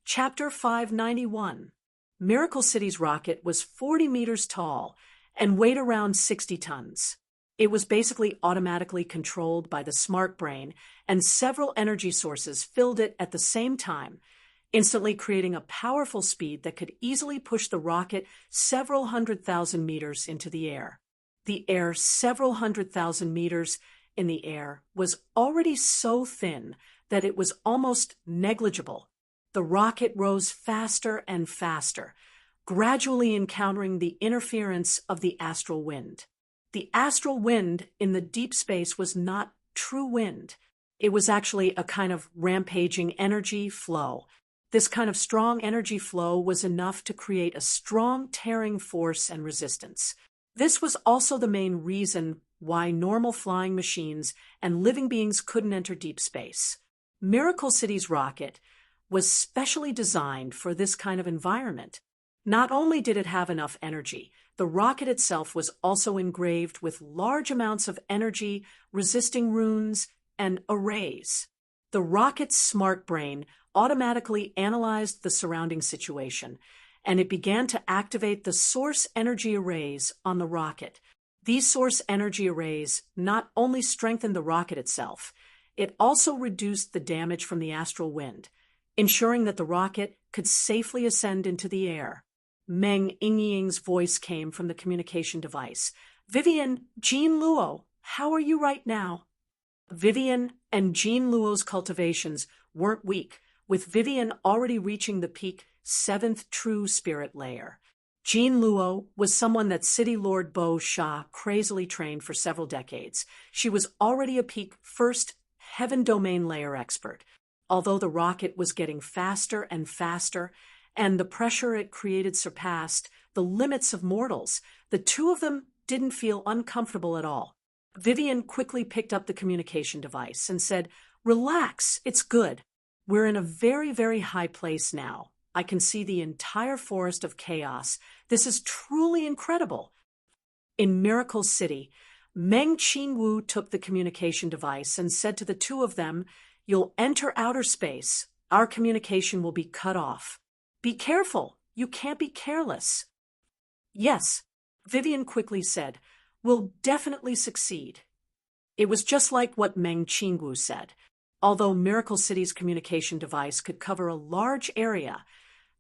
Chapter 591. Miracle City's rocket was 40 meters tall and weighed around 60 tons. It was basically automatically controlled by the smart brain, and several energy sources filled it at the same time, instantly creating a powerful speed that could easily push the rocket several 100,000 meters into the air. The air several 100,000 meters in the air was already so thin that it was almost negligible. The rocket rose faster and faster, gradually encountering the interference of the astral wind. The astral wind in the deep space was not true wind. It was actually a kind of rampaging energy flow. This kind of strong energy flow was enough to create a strong tearing force and resistance. This was also the main reason why normal flying machines and living beings couldn't enter deep space. Miracle City's rocket was specially designed for this kind of environment. Not only did it have enough energy, the rocket itself was also engraved with large amounts of energy-resisting runes and arrays. The rocket's smart brain automatically analyzed the surrounding situation, and it began to activate the source energy arrays on the rocket. These source energy arrays not only strengthened the rocket itself, it also reduced the damage from the astral wind, ensuring that the rocket could safely ascend into the air. Meng Yingying's voice came from the communication device. "Vivian, Jean Luo, how are you right now?" Vivian and Jean Luo's cultivations weren't weak, with Vivian already reaching the peak 7th true spirit layer. Jean Luo was someone that City Lord Bo Sha crazily trained for several decades. She was already a peak 1st heaven domain layer expert. Although the rocket was getting faster and faster, and the pressure it created surpassed the limits of mortals, the two of them didn't feel uncomfortable at all. Vivian quickly picked up the communication device and said, "Relax, it's good. We're in a very, very high place now. I can see the entire forest of chaos. This is truly incredible." In Miracle City, Meng Qingwu took the communication device and said to the two of them, "You'll enter outer space. Our communication will be cut off. Be careful. You can't be careless." "Yes," Vivian quickly said. "We'll definitely succeed." It was just like what Meng Qingwu said. Although Miracle City's communication device could cover a large area,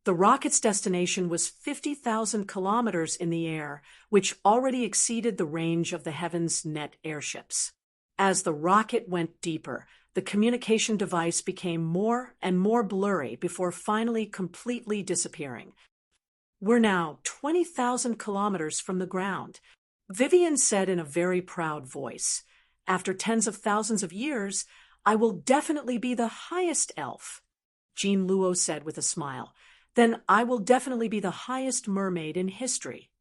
the rocket's destination was 50,000 kilometers in the air, which already exceeded the range of the Heaven's Net airships. As the rocket went deeper, the communication device became more and more blurry before finally completely disappearing. "We're now 20,000 kilometers from the ground," Vivian said in a very proud voice. "After tens of thousands of years, I will definitely be the highest elf." Jean Luo said with a smile. "Then I will definitely be the highest mermaid in history."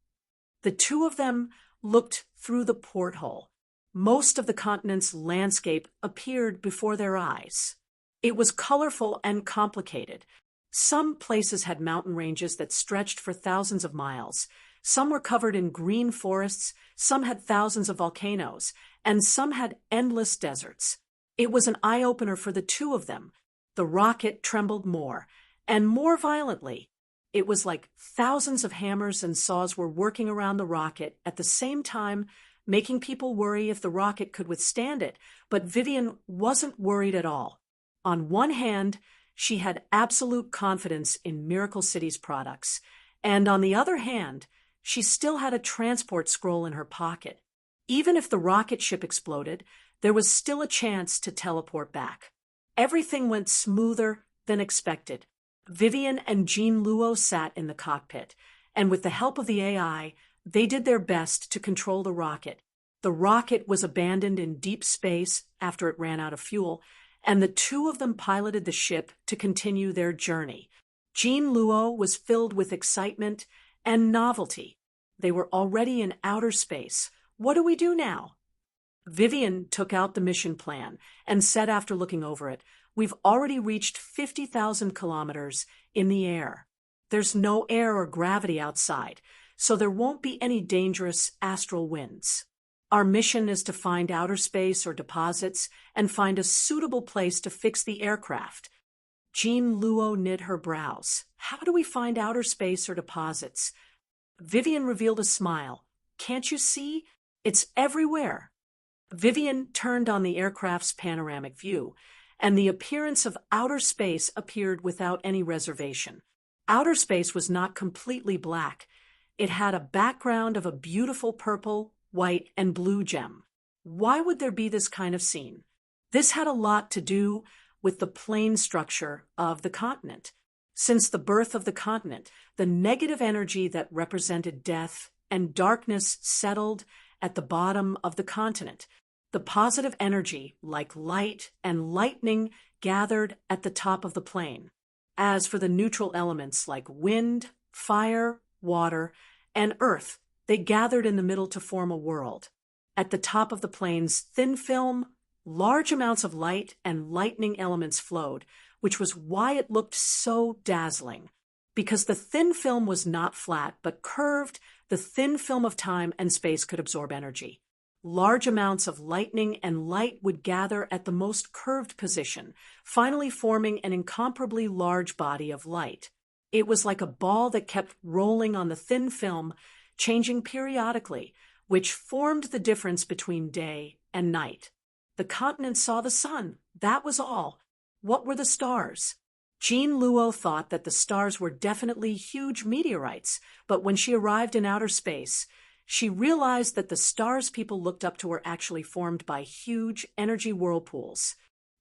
The two of them looked through the porthole. Most of the continent's landscape appeared before their eyes. It was colorful and complicated. Some places had mountain ranges that stretched for thousands of miles. Some were covered in green forests, some had thousands of volcanoes, and some had endless deserts. It was an eye-opener for the two of them. The rocket trembled more, and more violently. It was like thousands of hammers and saws were working around the rocket at the same time, making people worry if the rocket could withstand it, but Vivian wasn't worried at all. On one hand, she had absolute confidence in Miracle City's products, and on the other hand, she still had a transport scroll in her pocket. Even if the rocket ship exploded, there was still a chance to teleport back. Everything went smoother than expected. Vivian and Jean Luo sat in the cockpit, and with the help of the AI, they did their best to control the rocket. The rocket was abandoned in deep space after it ran out of fuel, and the two of them piloted the ship to continue their journey. Jean Luo was filled with excitement and novelty. They were already in outer space. "What do we do now?" Vivian took out the mission plan and said after looking over it, "We've already reached 50,000 kilometers in the air. There's no air or gravity outside, so there won't be any dangerous astral winds. Our mission is to find outer space or deposits and find a suitable place to fix the aircraft." Jean Luo knit her brows. How do we find outer space or deposits? Vivian revealed a smile. Can't you see? It's everywhere. Vivian turned on the aircraft's panoramic view, and the appearance of outer space appeared without any reservation. Outer space was not completely black. It had a background of a beautiful purple, white, and blue gem. Why would there be this kind of scene? This had a lot to do with the plane structure of the continent. Since the birth of the continent, the negative energy that represented death and darkness settled at the bottom of the continent. The positive energy, like light and lightning, gathered at the top of the plane. As for the neutral elements like wind, fire, water, and earth, they gathered in the middle to form a world. At the top of the plane's thin film, large amounts of light and lightning elements flowed, which was why it looked so dazzling. Because the thin film was not flat but curved, the thin film of time and space could absorb energy. Large amounts of lightning and light would gather at the most curved position, finally forming an incomparably large body of light. It was like a ball that kept rolling on the thin film, changing periodically, which formed the difference between day and night. The continent saw the sun. That was all. What were the stars? Jean Luo thought that the stars were definitely huge meteorites, but when she arrived in outer space, she realized that the stars people looked up to were actually formed by huge energy whirlpools.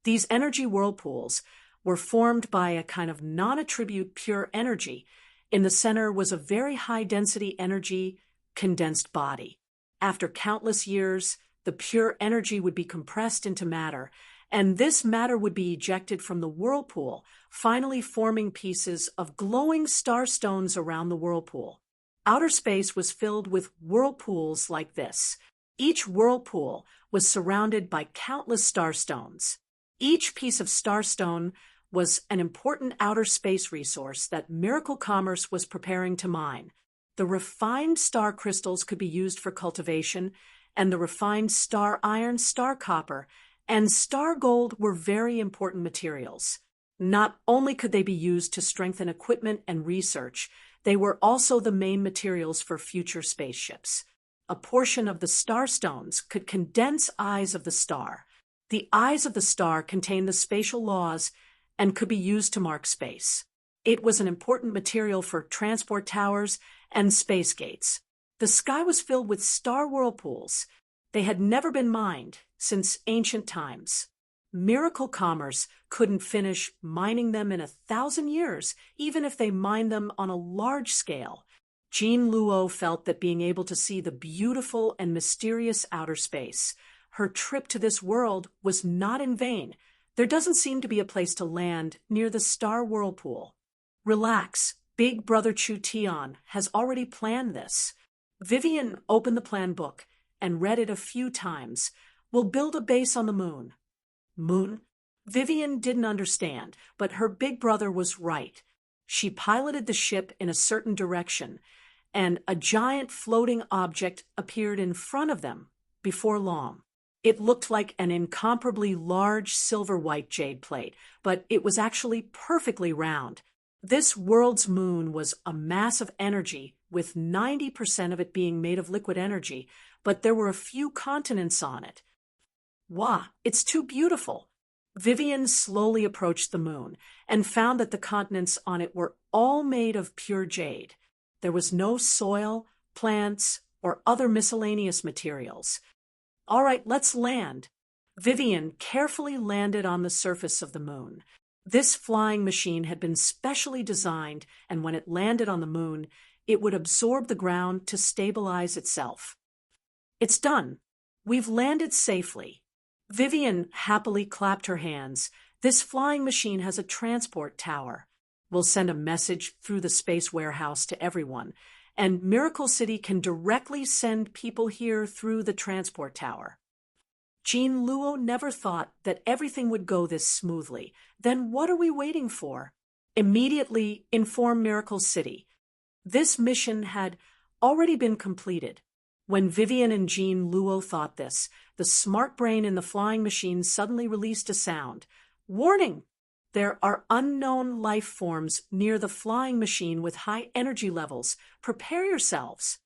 These energy whirlpools were formed by a kind of non-attribute pure energy. In the center was a very high-density energy condensed body. After countless years, the pure energy would be compressed into matter, and this matter would be ejected from the whirlpool, finally forming pieces of glowing starstones around the whirlpool. Outer space was filled with whirlpools like this. Each whirlpool was surrounded by countless starstones. Each piece of starstone was an important outer space resource that Miracle Commerce was preparing to mine. The refined star crystals could be used for cultivation, and the refined star iron, star copper, and star gold were very important materials. Not only could they be used to strengthen equipment and research, they were also the main materials for future spaceships. A portion of the starstones could condense eyes of the star. The eyes of the star contained the spatial laws and could be used to mark space. It was an important material for transport towers and space gates. The sky was filled with star whirlpools. They had never been mined since ancient times. Miracle Commerce couldn't finish mining them in 1,000 years, even if they mined them on a large scale. Jean Luo felt that being able to see the beautiful and mysterious outer space, her trip to this world, was not in vain. There doesn't seem to be a place to land near the star whirlpool. Relax, Big Brother Chu Tian has already planned this. Vivian opened the plan book and read it a few times. We'll build a base on the moon. Moon? Vivian didn't understand, but her big brother was right. She piloted the ship in a certain direction, and a giant floating object appeared in front of them before long. It looked like an incomparably large silver-white jade plate, but it was actually perfectly round. This world's moon was a mass of energy, with 90% of it being made of liquid energy, but there were a few continents on it. Wow, it's too beautiful. Vivian slowly approached the moon and found that the continents on it were all made of pure jade. There was no soil, plants, or other miscellaneous materials. All right, let's land. Vivian carefully landed on the surface of the moon. This flying machine had been specially designed, and when it landed on the moon, it would absorb the ground to stabilize itself. It's done. We've landed safely. Vivian happily clapped her hands. This flying machine has a transport tower. We'll send a message through the space warehouse to everyone, and Miracle City can directly send people here through the transport tower. Jean Luo never thought that everything would go this smoothly. Then what are we waiting for? Immediately inform Miracle City. This mission had already been completed. When Vivian and Jean Luo thought this, the smart brain in the flying machine suddenly released a sound. Warning! There are unknown life forms near the flying machine with high energy levels. Prepare yourselves."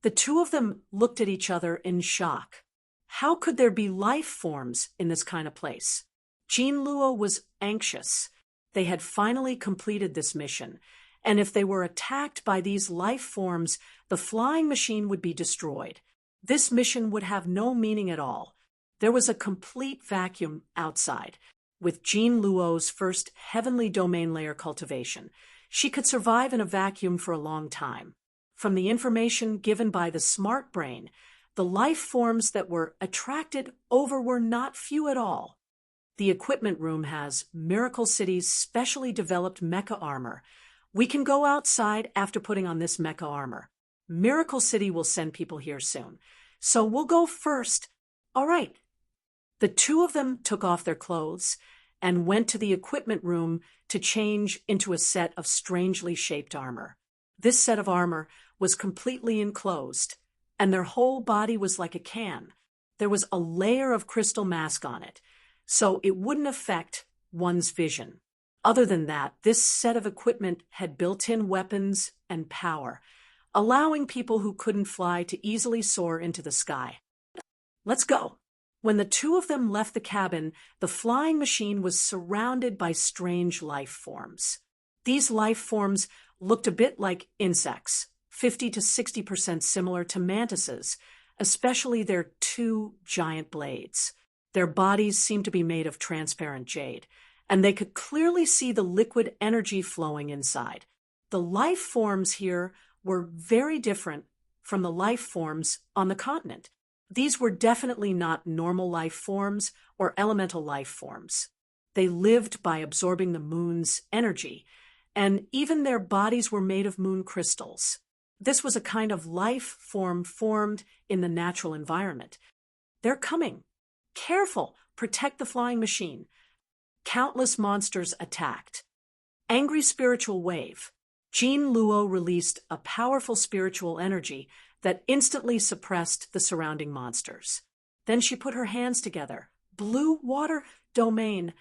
The two of them looked at each other in shock. How could there be life forms in this kind of place? Jean Luo was anxious. They had finally completed this mission, and if they were attacked by these life forms, the flying machine would be destroyed. This mission would have no meaning at all. There was a complete vacuum outside. With Jean Luo's first heavenly domain layer cultivation, she could survive in a vacuum for a long time. From the information given by the smart brain, the life forms that were attracted over were not few at all. The equipment room has Miracle City's specially developed mecha armor. We can go outside after putting on this mecha armor. Miracle City will send people here soon. So we'll go first. All right. The two of them took off their clothes and went to the equipment room to change into a set of strangely shaped armor. This set of armor was completely enclosed, and their whole body was like a can. There was a layer of crystal mask on it, so it wouldn't affect one's vision. Other than that, this set of equipment had built-in weapons and power, allowing people who couldn't fly to easily soar into the sky. Let's go. When the two of them left the cabin, the flying machine was surrounded by strange life forms. These life forms looked a bit like insects, 50 to 60% similar to mantises, especially their two giant blades. Their bodies seemed to be made of transparent jade, and they could clearly see the liquid energy flowing inside. The life forms here were very different from the life forms on the continent. These were definitely not normal life forms or elemental life forms. They lived by absorbing the moon's energy, and even their bodies were made of moon crystals. This was a kind of life form formed in the natural environment. They're coming. Careful! Protect the flying machine. Countless monsters attacked. Angry spiritual wave. Jean Luo released a powerful spiritual energy that instantly suppressed the surrounding monsters. Then she put her hands together. Blue water domain.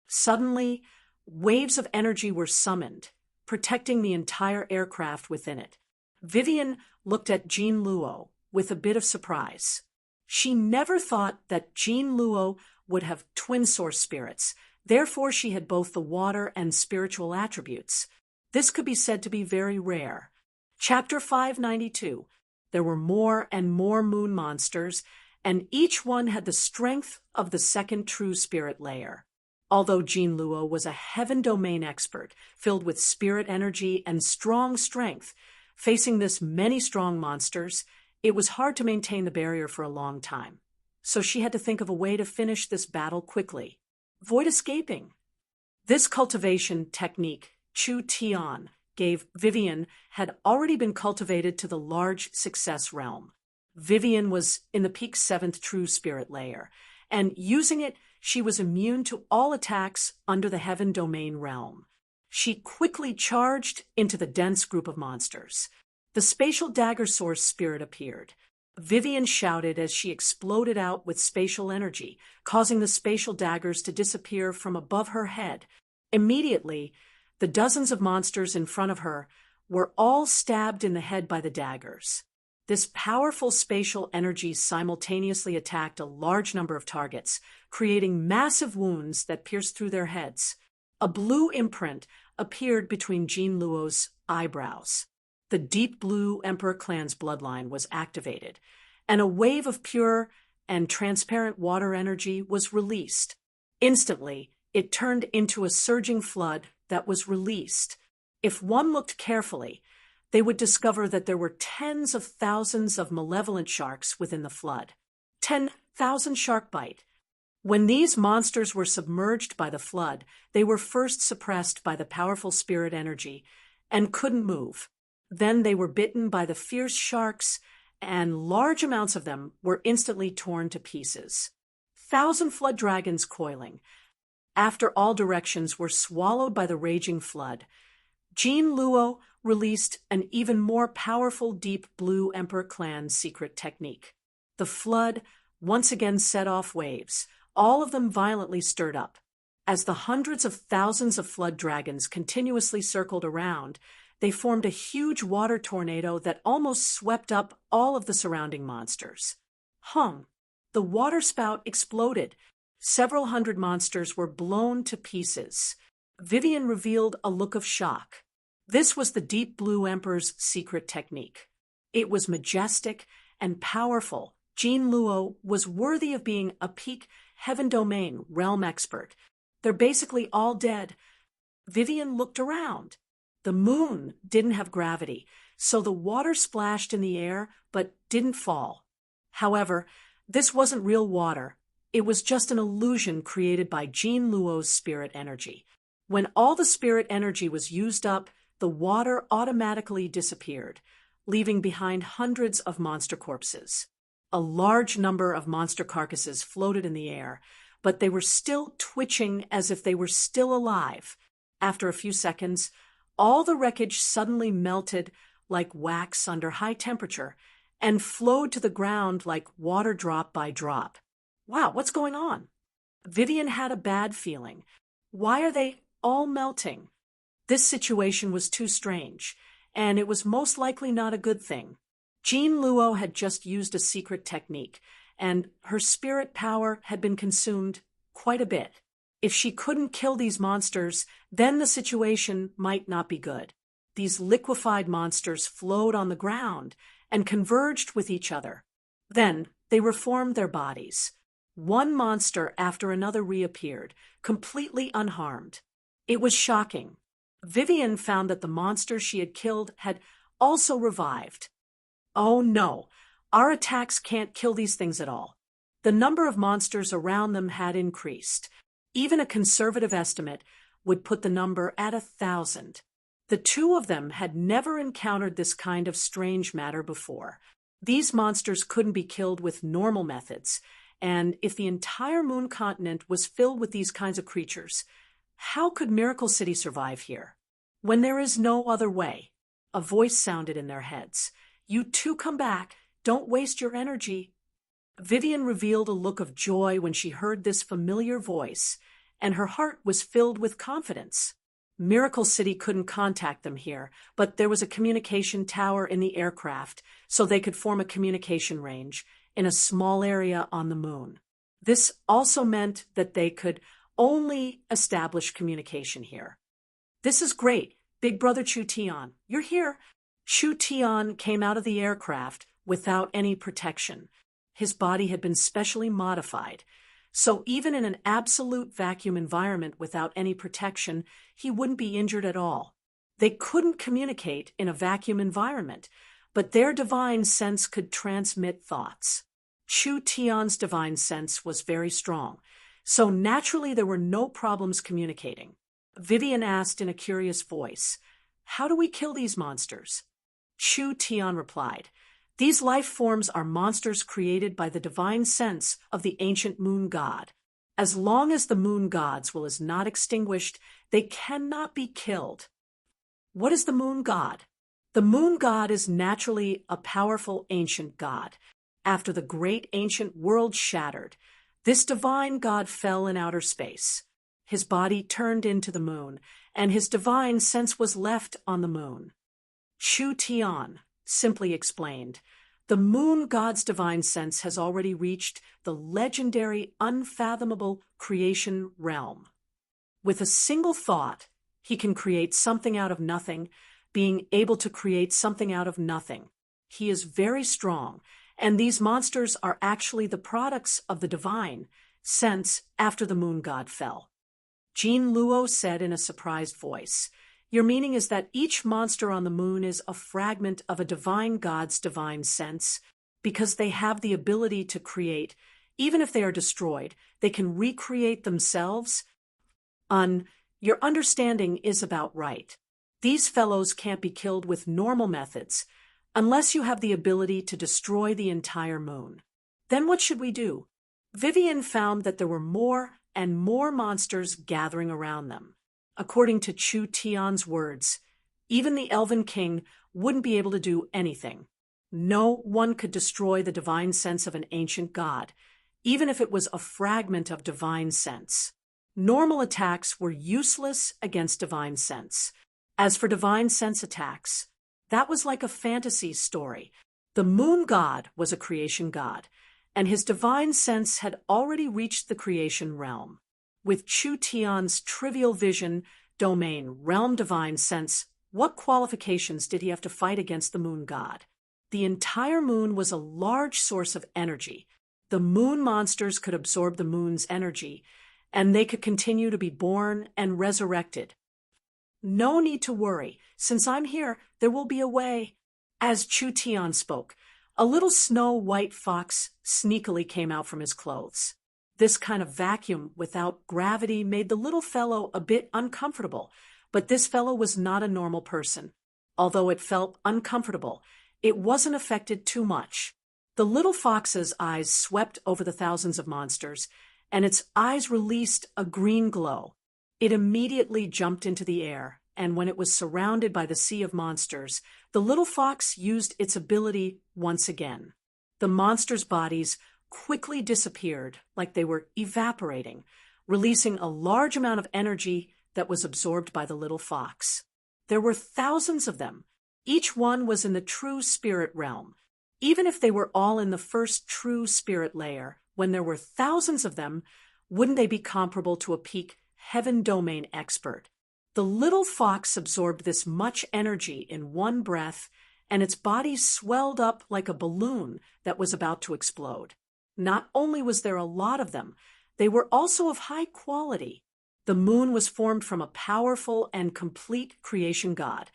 Suddenly, waves of energy were summoned, protecting the entire aircraft within it. Vivian looked at Jean Luo with a bit of surprise. She never thought that Jean Luo would have twin source spirits. Therefore, she had both the water and spiritual attributes. This could be said to be very rare. Chapter 592. There were more and more moon monsters, and each one had the strength of the second true spirit layer. Although Jean Luo was a heaven domain expert, filled with spirit energy and strong strength, facing this many strong monsters, it was hard to maintain the barrier for a long time. So she had to think of a way to finish this battle quickly. Avoid escaping. This cultivation technique, Chu Tian, gave Vivian had already been cultivated to the large success realm. Vivian was in the peak 7th true spirit layer, and using it, she was immune to all attacks under the heaven domain realm. She quickly charged into the dense group of monsters. The spatial dagger source spirit appeared. Vivian shouted as she exploded out with spatial energy, causing the spatial daggers to disappear from above her head. Immediately, the dozens of monsters in front of her were all stabbed in the head by the daggers. This powerful spatial energy simultaneously attacked a large number of targets, creating massive wounds that pierced through their heads. A blue imprint appeared between Jean Luo's eyebrows. The deep blue Emperor clan's bloodline was activated, and a wave of pure and transparent water energy was released. Instantly, it turned into a surging flood that was released. If one looked carefully, they would discover that there were tens of thousands of malevolent sharks within the flood. 10,000 shark bite. When these monsters were submerged by the flood, they were first suppressed by the powerful spirit energy and couldn't move. Then they were bitten by the fierce sharks, and large amounts of them were instantly torn to pieces. 1,000 flood dragons coiling. After all directions were swallowed by the raging flood, Jean Luo released an even more powerful deep blue Emperor clan secret technique. The flood once again set off waves, all of them violently stirred up. As the hundreds of thousands of flood dragons continuously circled around, they formed a huge water tornado that almost swept up all of the surrounding monsters. The waterspout exploded. Several hundred monsters were blown to pieces. Vivian revealed a look of shock. This was the Deep Blue Emperor's secret technique. It was majestic and powerful. Jean Luo was worthy of being a peak Heaven Domain realm expert. They're basically all dead. Vivian looked around. The moon didn't have gravity, so the water splashed in the air but didn't fall. However, this wasn't real water. It was just an illusion created by Jean Luo's spirit energy. When all the spirit energy was used up, the water automatically disappeared, leaving behind hundreds of monster corpses. A large number of monster carcasses floated in the air, but they were still twitching as if they were still alive. After a few seconds, all the wreckage suddenly melted like wax under high temperature and flowed to the ground like water drop by drop. Wow, what's going on? Vivian had a bad feeling. Why are they all melting? This situation was too strange, and it was most likely not a good thing. Jean Luo had just used a secret technique, and her spirit power had been consumed quite a bit. If she couldn't kill these monsters, then the situation might not be good. These liquefied monsters flowed on the ground and converged with each other. Then they reformed their bodies. One monster after another reappeared, completely unharmed. It was shocking. Vivian found that the monsters she had killed had also revived. Oh no, our attacks can't kill these things at all. The number of monsters around them had increased. Even a conservative estimate would put the number at 1,000. The two of them had never encountered this kind of strange matter before. These monsters couldn't be killed with normal methods, and if the entire moon continent was filled with these kinds of creatures, how could Miracle City survive here? When there is no other way, a voice sounded in their heads. You two come back. Don't waste your energy. Vivian revealed a look of joy when she heard this familiar voice, and her heart was filled with confidence. Miracle City couldn't contact them here, but there was a communication tower in the aircraft, so they could form a communication range in a small area on the moon. This also meant that they could only establish communication here. This is great. Big Brother Chu Tian, you're here. Chu Tian came out of the aircraft without any protection. His body had been specially modified, so even in an absolute vacuum environment without any protection, he wouldn't be injured at all. They couldn't communicate in a vacuum environment, but their divine sense could transmit thoughts. Chu Tian's divine sense was very strong, so naturally there were no problems communicating. Vivian asked in a curious voice, "How do we kill these monsters?" Chu Tian replied, "These life forms are monsters created by the divine sense of the ancient moon god. As long as the moon god's will is not extinguished, they cannot be killed." What is the moon god? The moon god is naturally a powerful ancient god. After the great ancient world shattered, this divine god fell in outer space. His body turned into the moon, and his divine sense was left on the moon. Chu Tian simply explained, "The moon god's divine sense has already reached the legendary, unfathomable creation realm. With a single thought, he can create something out of nothing, being able to create something out of nothing. He is very strong, and these monsters are actually the products of the divine sense after the moon god fell." Jean Luo said in a surprised voice, "Your meaning is that each monster on the moon is a fragment of a divine god's divine sense, because they have the ability to create. Even if they are destroyed, they can recreate themselves?" Your understanding is about right. These fellows can't be killed with normal methods, unless you have the ability to destroy the entire moon. Then what should we do? Vivian found that there were more and more monsters gathering around them. According to Chu Tian's words, even the Elven King wouldn't be able to do anything. No one could destroy the divine sense of an ancient god, even if it was a fragment of divine sense. Normal attacks were useless against divine sense. As for divine sense attacks, that was like a fantasy story. The moon god was a creation god, and his divine sense had already reached the creation realm. With Chu Tian's trivial vision, domain, realm divine sense, what qualifications did he have to fight against the moon god? The entire moon was a large source of energy. The moon monsters could absorb the moon's energy, and they could continue to be born and resurrected. No need to worry. Since I'm here, there will be a way. As Chu Tian spoke, a little snow-white fox sneakily came out from his clothes. This kind of vacuum without gravity made the little fellow a bit uncomfortable, but this fellow was not a normal person. Although it felt uncomfortable, it wasn't affected too much. The little fox's eyes swept over the thousands of monsters, and its eyes released a green glow. It immediately jumped into the air, and when it was surrounded by the sea of monsters, the little fox used its ability once again. The monsters' bodies quickly disappeared like they were evaporating, releasing a large amount of energy that was absorbed by the little fox. There were thousands of them. Each one was in the true spirit realm. Even if they were all in the first true spirit layer, when there were thousands of them, wouldn't they be comparable to a peak heaven domain expert? The little fox absorbed this much energy in one breath, and its body swelled up like a balloon that was about to explode. Not only was there a lot of them, they were also of high quality. The moon was formed from a powerful and complete creation god,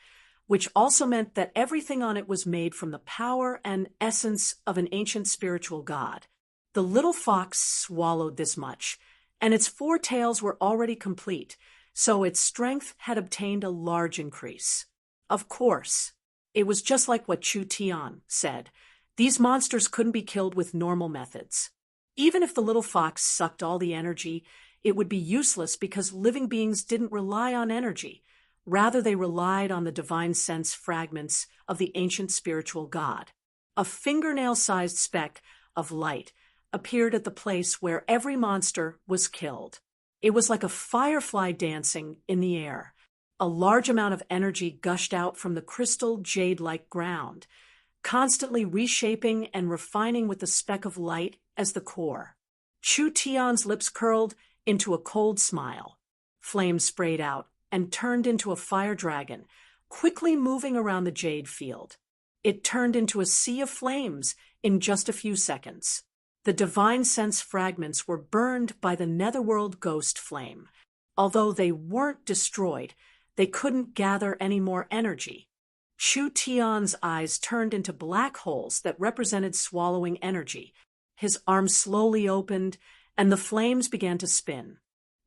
which also meant that everything on it was made from the power and essence of an ancient spiritual god. The little fox swallowed this much, and its 4 tails were already complete, so its strength had obtained a large increase. Of course, it was just like what Chu Tian said. These monsters couldn't be killed with normal methods. Even if the little fox sucked all the energy, it would be useless because living beings didn't rely on energy. Rather, they relied on the divine sense fragments of the ancient spiritual god. A fingernail-sized speck of light appeared at the place where every monster was killed. It was like a firefly dancing in the air. A large amount of energy gushed out from the crystal jade-like ground, constantly reshaping and refining with the speck of light as the core. Chu Tian's lips curled into a cold smile. Flames sprayed out and turned into a fire dragon, quickly moving around the jade field. It turned into a sea of flames in just a few seconds. The divine sense fragments were burned by the netherworld ghost flame. Although they weren't destroyed, they couldn't gather any more energy. Chu Tian's eyes turned into black holes that represented swallowing energy. His arms slowly opened, and the flames began to spin.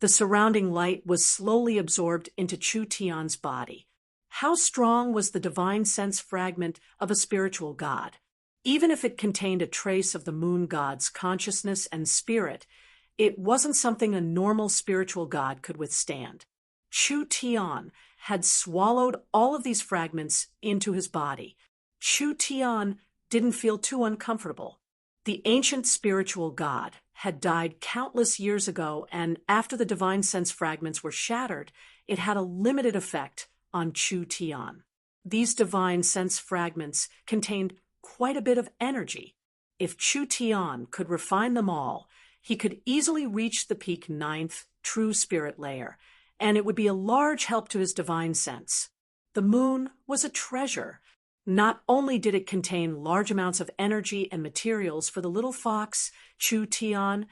The surrounding light was slowly absorbed into Chu Tian's body. How strong was the divine sense fragment of a spiritual god? Even if it contained a trace of the moon god's consciousness and spirit, it wasn't something a normal spiritual god could withstand. Chu Tian had swallowed all of these fragments into his body. Chu Tian didn't feel too uncomfortable. The ancient spiritual god had died countless years ago, and after the divine sense fragments were shattered, it had a limited effect on Chu Tian. These divine sense fragments contained quite a bit of energy. If Chu Tian could refine them all, he could easily reach the peak 9th true spirit layer, and it would be a large help to his divine sense. The moon was a treasure. Not only did it contain large amounts of energy and materials for the little fox, Chu Tian,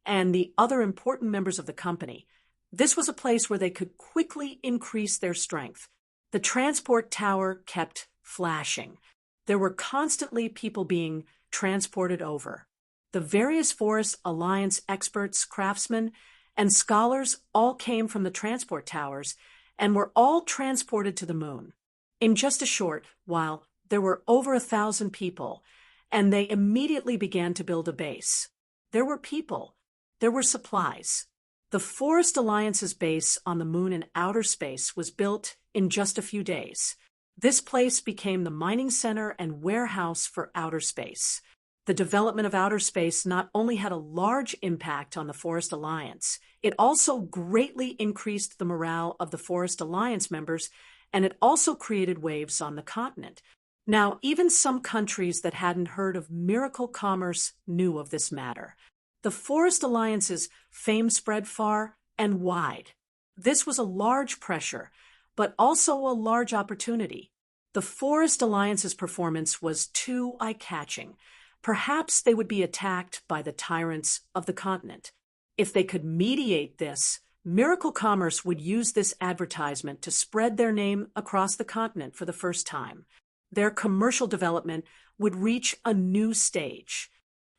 and the other important members of the company, this was a place where they could quickly increase their strength. The transport tower kept flashing. There were constantly people being transported over. The various Forest Alliance experts, craftsmen, and scholars all came from the transport towers and were all transported to the moon. In just a short while, there were over 1,000 people, and they immediately began to build a base. There were people. There were supplies. The Forest Alliance's base on the moon in outer space was built in just a few days. This place became the mining center and warehouse for outer space. The development of outer space not only had a large impact on the Forest Alliance, It also greatly increased the morale of the Forest Alliance members, and it also created waves on the continent. Now, even some countries that hadn't heard of miracle commerce knew of this matter. The Forest Alliance's fame spread far and wide. This was a large pressure, but also a large opportunity. The Forest Alliance's performance was too eye-catching. Perhaps they would be attacked by the tyrants of the continent. If they could mediate this, Miracle Commerce would use this advertisement to spread their name across the continent for the first time. Their commercial development would reach a new stage.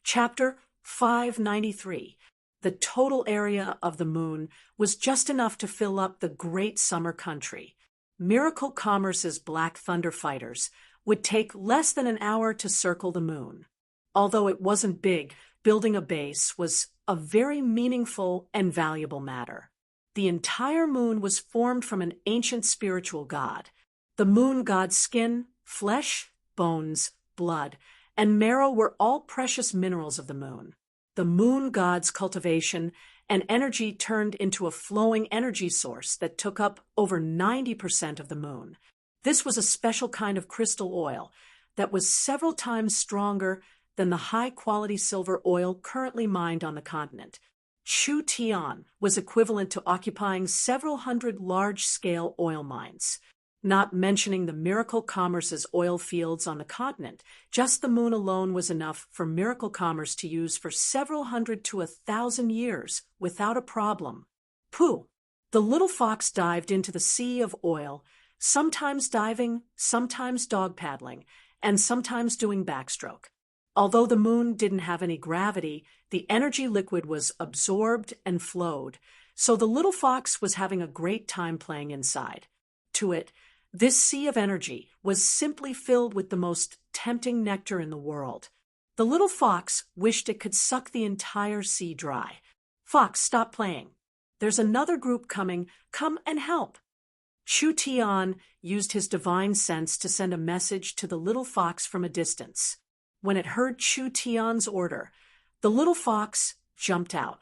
Chapter 593. The total area of the moon was just enough to fill up the great summer country. Miracle Commerce's Black Thunder fighters would take less than an hour to circle the moon. Although it wasn't big, building a base was a very meaningful and valuable matter. The entire moon was formed from an ancient spiritual god. The moon god's skin, flesh, bones, blood, and marrow were all precious minerals of the moon. The moon god's cultivation and energy turned into a flowing energy source that took up over 90% of the moon. This was a special kind of crystal oil that was several times stronger than the high-quality silver oil currently mined on the continent. Chu Tian was equivalent to occupying several hundred large-scale oil mines. Not mentioning the Miracle Commerce's oil fields on the continent, just the moon alone was enough for Miracle Commerce to use for several hundred to 1,000 years without a problem. Pooh! The little fox dived into the sea of oil, sometimes diving, sometimes dog paddling, and sometimes doing backstroke. Although the moon didn't have any gravity, the energy liquid was absorbed and flowed, so the little fox was having a great time playing inside. To it, this sea of energy was simply filled with the most tempting nectar in the world. The little fox wished it could suck the entire sea dry. Fox, stop playing. There's another group coming. Come and help. Chu Tian used his divine sense to send a message to the little fox from a distance. When it heard Chu Tian's order, the little fox jumped out.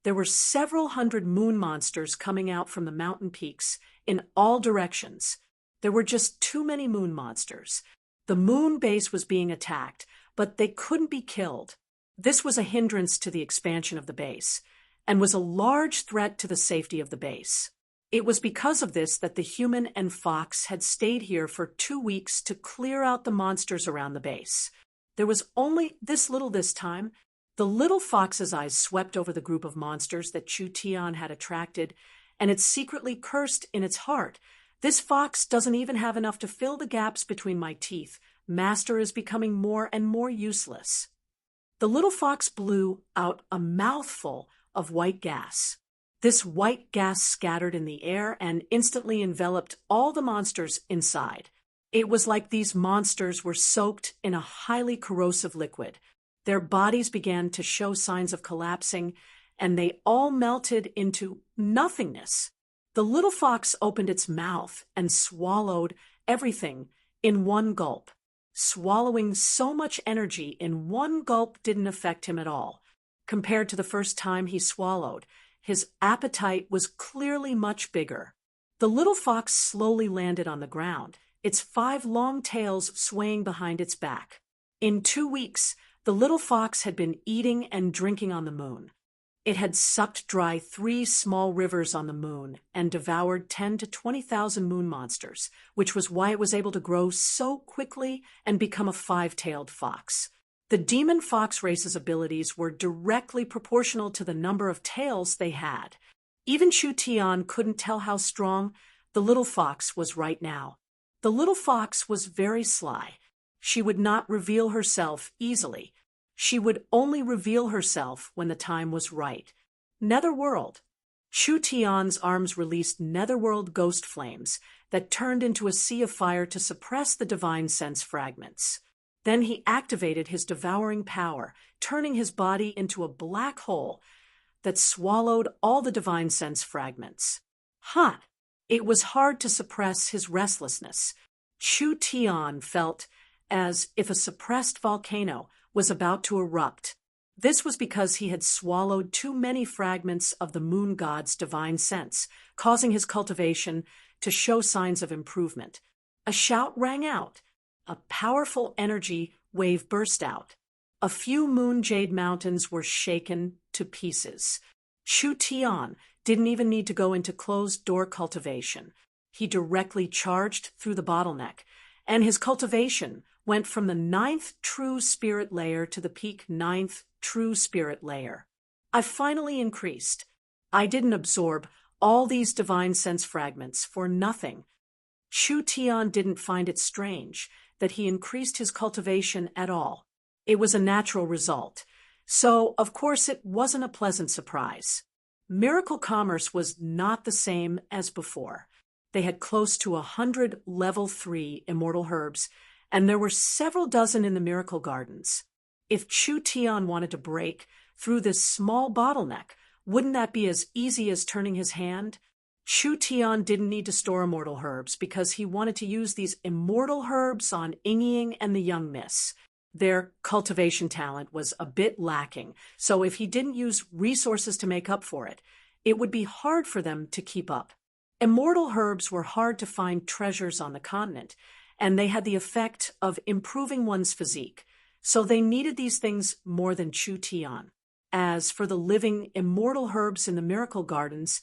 There were several hundred moon monsters coming out from the mountain peaks in all directions. There were just too many moon monsters. The moon base was being attacked, but they couldn't be killed. This was a hindrance to the expansion of the base, and was a large threat to the safety of the base. It was because of this that the human and fox had stayed here for 2 weeks to clear out the monsters around the base. There was only this little this time. The little fox's eyes swept over the group of monsters that Chu Tian had attracted, and it secretly cursed in its heart. This fox doesn't even have enough to fill the gaps between my teeth. Master is becoming more and more useless. The little fox blew out a mouthful of white gas. This white gas scattered in the air and instantly enveloped all the monsters inside. It was like these monsters were soaked in a highly corrosive liquid. Their bodies began to show signs of collapsing, and they all melted into nothingness. The little fox opened its mouth and swallowed everything in one gulp. Swallowing so much energy in one gulp didn't affect him at all. Compared to the first time he swallowed, his appetite was clearly much bigger. The little fox slowly landed on the ground, its 5 long tails swaying behind its back. In 2 weeks, the little fox had been eating and drinking on the moon. It had sucked dry 3 small rivers on the moon and devoured 10 to 20,000 moon monsters, which was why it was able to grow so quickly and become a 5-tailed fox. The demon fox race's abilities were directly proportional to the number of tails they had. Even Chu Tian couldn't tell how strong the little fox was right now. The little fox was very sly. She would not reveal herself easily. She would only reveal herself when the time was right. Netherworld. Chu Tian's arms released netherworld ghost flames that turned into a sea of fire to suppress the divine sense fragments. Then he activated his devouring power, turning his body into a black hole that swallowed all the divine sense fragments. Hot. It was hard to suppress his restlessness. Chu Tian felt as if a suppressed volcano was about to erupt. This was because he had swallowed too many fragments of the moon god's divine sense, causing his cultivation to show signs of improvement. A shout rang out. A powerful energy wave burst out. A few moon jade mountains were shaken to pieces. Chu Tian didn't even need to go into closed-door cultivation. He directly charged through the bottleneck, and his cultivation went from the 9th true spirit layer to the peak 9th true spirit layer. I finally increased. I didn't absorb all these divine sense fragments for nothing. Chu Tian didn't find it strange that he increased his cultivation at all. It was a natural result. So, of course, it wasn't a pleasant surprise. Miracle Commerce was not the same as before. They had close to 100 level 3 immortal herbs, and there were several dozen in the miracle gardens. If Chu Tian wanted to break through this small bottleneck, wouldn't that be as easy as turning his hand? Chu Tian didn't need to store immortal herbs because he wanted to use these immortal herbs on Ying and the young miss. Their cultivation talent was a bit lacking, so if he didn't use resources to make up for it, it would be hard for them to keep up. Immortal herbs were hard to find treasures on the continent, and they had the effect of improving one's physique, so they needed these things more than Chu Tian. As for the living immortal herbs in the miracle gardens,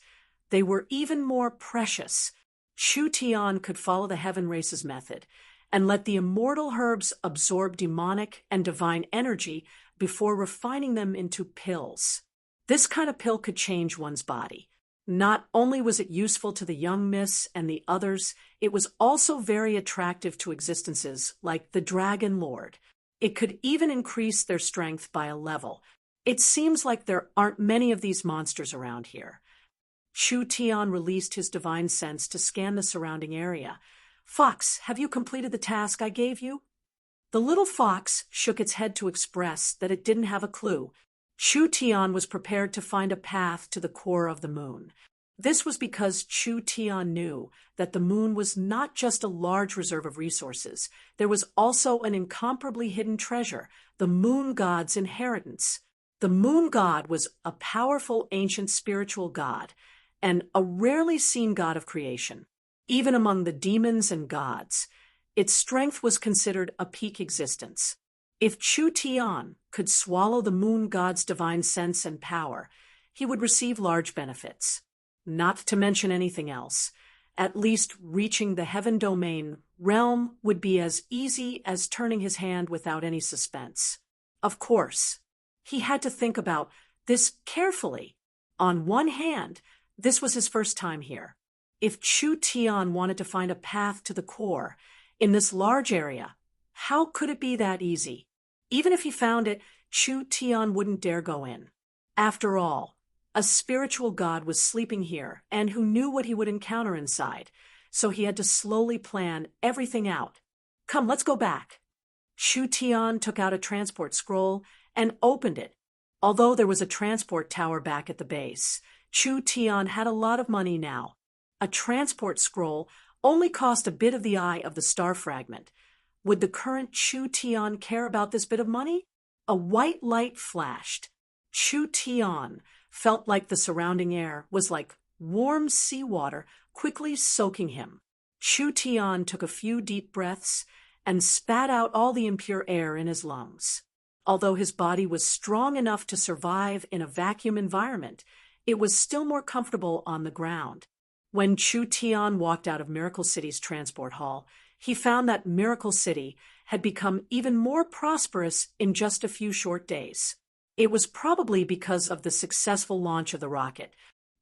they were even more precious. Chu Tian could follow the heaven race's method and let the immortal herbs absorb demonic and divine energy before refining them into pills. This kind of pill could change one's body. Not only was it useful to the young miss and the others, it was also very attractive to existences like the Dragon Lord. It could even increase their strength by a level. It seems like there aren't many of these monsters around here. Chu Tian released his divine sense to scan the surrounding area. Fox, have you completed the task I gave you? The little fox shook its head to express that it didn't have a clue. Chu Tian was prepared to find a path to the core of the moon. This was because Chu Tian knew that the moon was not just a large reserve of resources. There was also an incomparably hidden treasure, the moon god's inheritance. The moon god was a powerful ancient spiritual god, and a rarely seen god of creation. Even among the demons and gods, its strength was considered a peak existence. If Chu Tian could swallow the moon god's divine sense and power, he would receive large benefits. Not to mention anything else. At least reaching the heaven domain realm would be as easy as turning his hand without any suspense. Of course, he had to think about this carefully. On one hand, this was his first time here. If Chu Tian wanted to find a path to the core in this large area, how could it be that easy? Even if he found it, Chu Tian wouldn't dare go in. After all, a spiritual god was sleeping here and who knew what he would encounter inside, so he had to slowly plan everything out. Come, let's go back. Chu Tian took out a transport scroll and opened it. Although there was a transport tower back at the base, Chu Tian had a lot of money now. A transport scroll only cost a bit of the eye of the star fragment. Would the current Chu Tian care about this bit of money? A white light flashed. Chu Tian felt like the surrounding air was like warm seawater quickly soaking him. Chu Tian took a few deep breaths and spat out all the impure air in his lungs. Although his body was strong enough to survive in a vacuum environment, it was still more comfortable on the ground. When Chu Tian walked out of Miracle City's transport hall, he found that Miracle City had become even more prosperous in just a few short days. It was probably because of the successful launch of the rocket.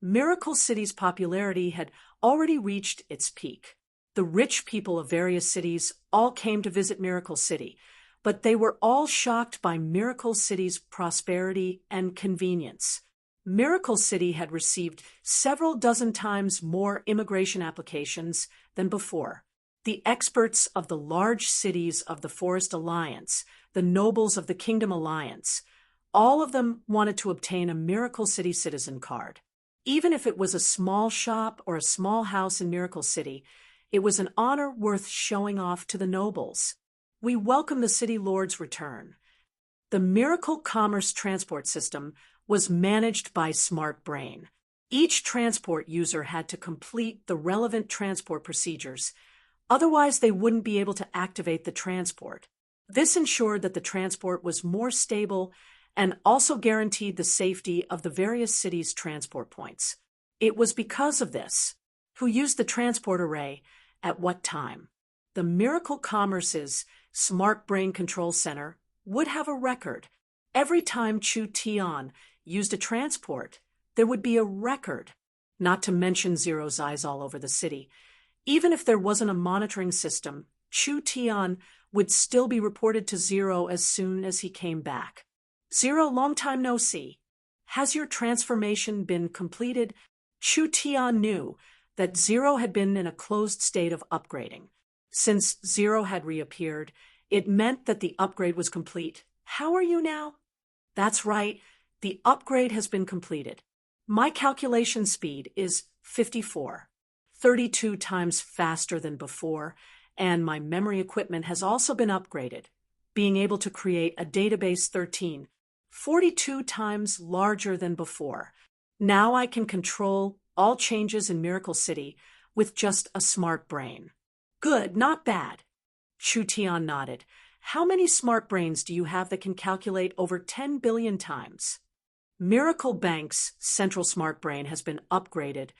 Miracle City's popularity had already reached its peak. The rich people of various cities all came to visit Miracle City, but they were all shocked by Miracle City's prosperity and convenience. Miracle City had received several dozen times more immigration applications than before. The experts of the large cities of the Forest Alliance, the nobles of the Kingdom Alliance, all of them wanted to obtain a Miracle City citizen card. Even if it was a small shop or a small house in Miracle City, it was an honor worth showing off to the nobles. We welcome the city lord's return. The Miracle Commerce transport system was managed by Smart Brain. Each transport user had to complete the relevant transport procedures. Otherwise, they wouldn't be able to activate the transport. This ensured that the transport was more stable and also guaranteed the safety of the various cities' transport points. It was because of this. Who used the transport array at what time? The Miracle Commerce's Smart Brain Control Center would have a record. Every time Chu Tian used a transport, there would be a record, not to mention Zero's eyes all over the city. Even if there wasn't a monitoring system, Chu Tian would still be reported to Zero as soon as he came back. Zero, long time no see. Has your transformation been completed? Chu Tian knew that Zero had been in a closed state of upgrading. Since Zero had reappeared, it meant that the upgrade was complete. How are you now? That's right, the upgrade has been completed. My calculation speed is 54, 32 times faster than before, and my memory equipment has also been upgraded, being able to create a database 13, 42 times larger than before. Now I can control all changes in Miracle City with just a smart brain. Good, not bad. Chu Tian nodded. How many smart brains do you have that can calculate over 10 billion times? Miracle Bank's central smart brain has been upgraded,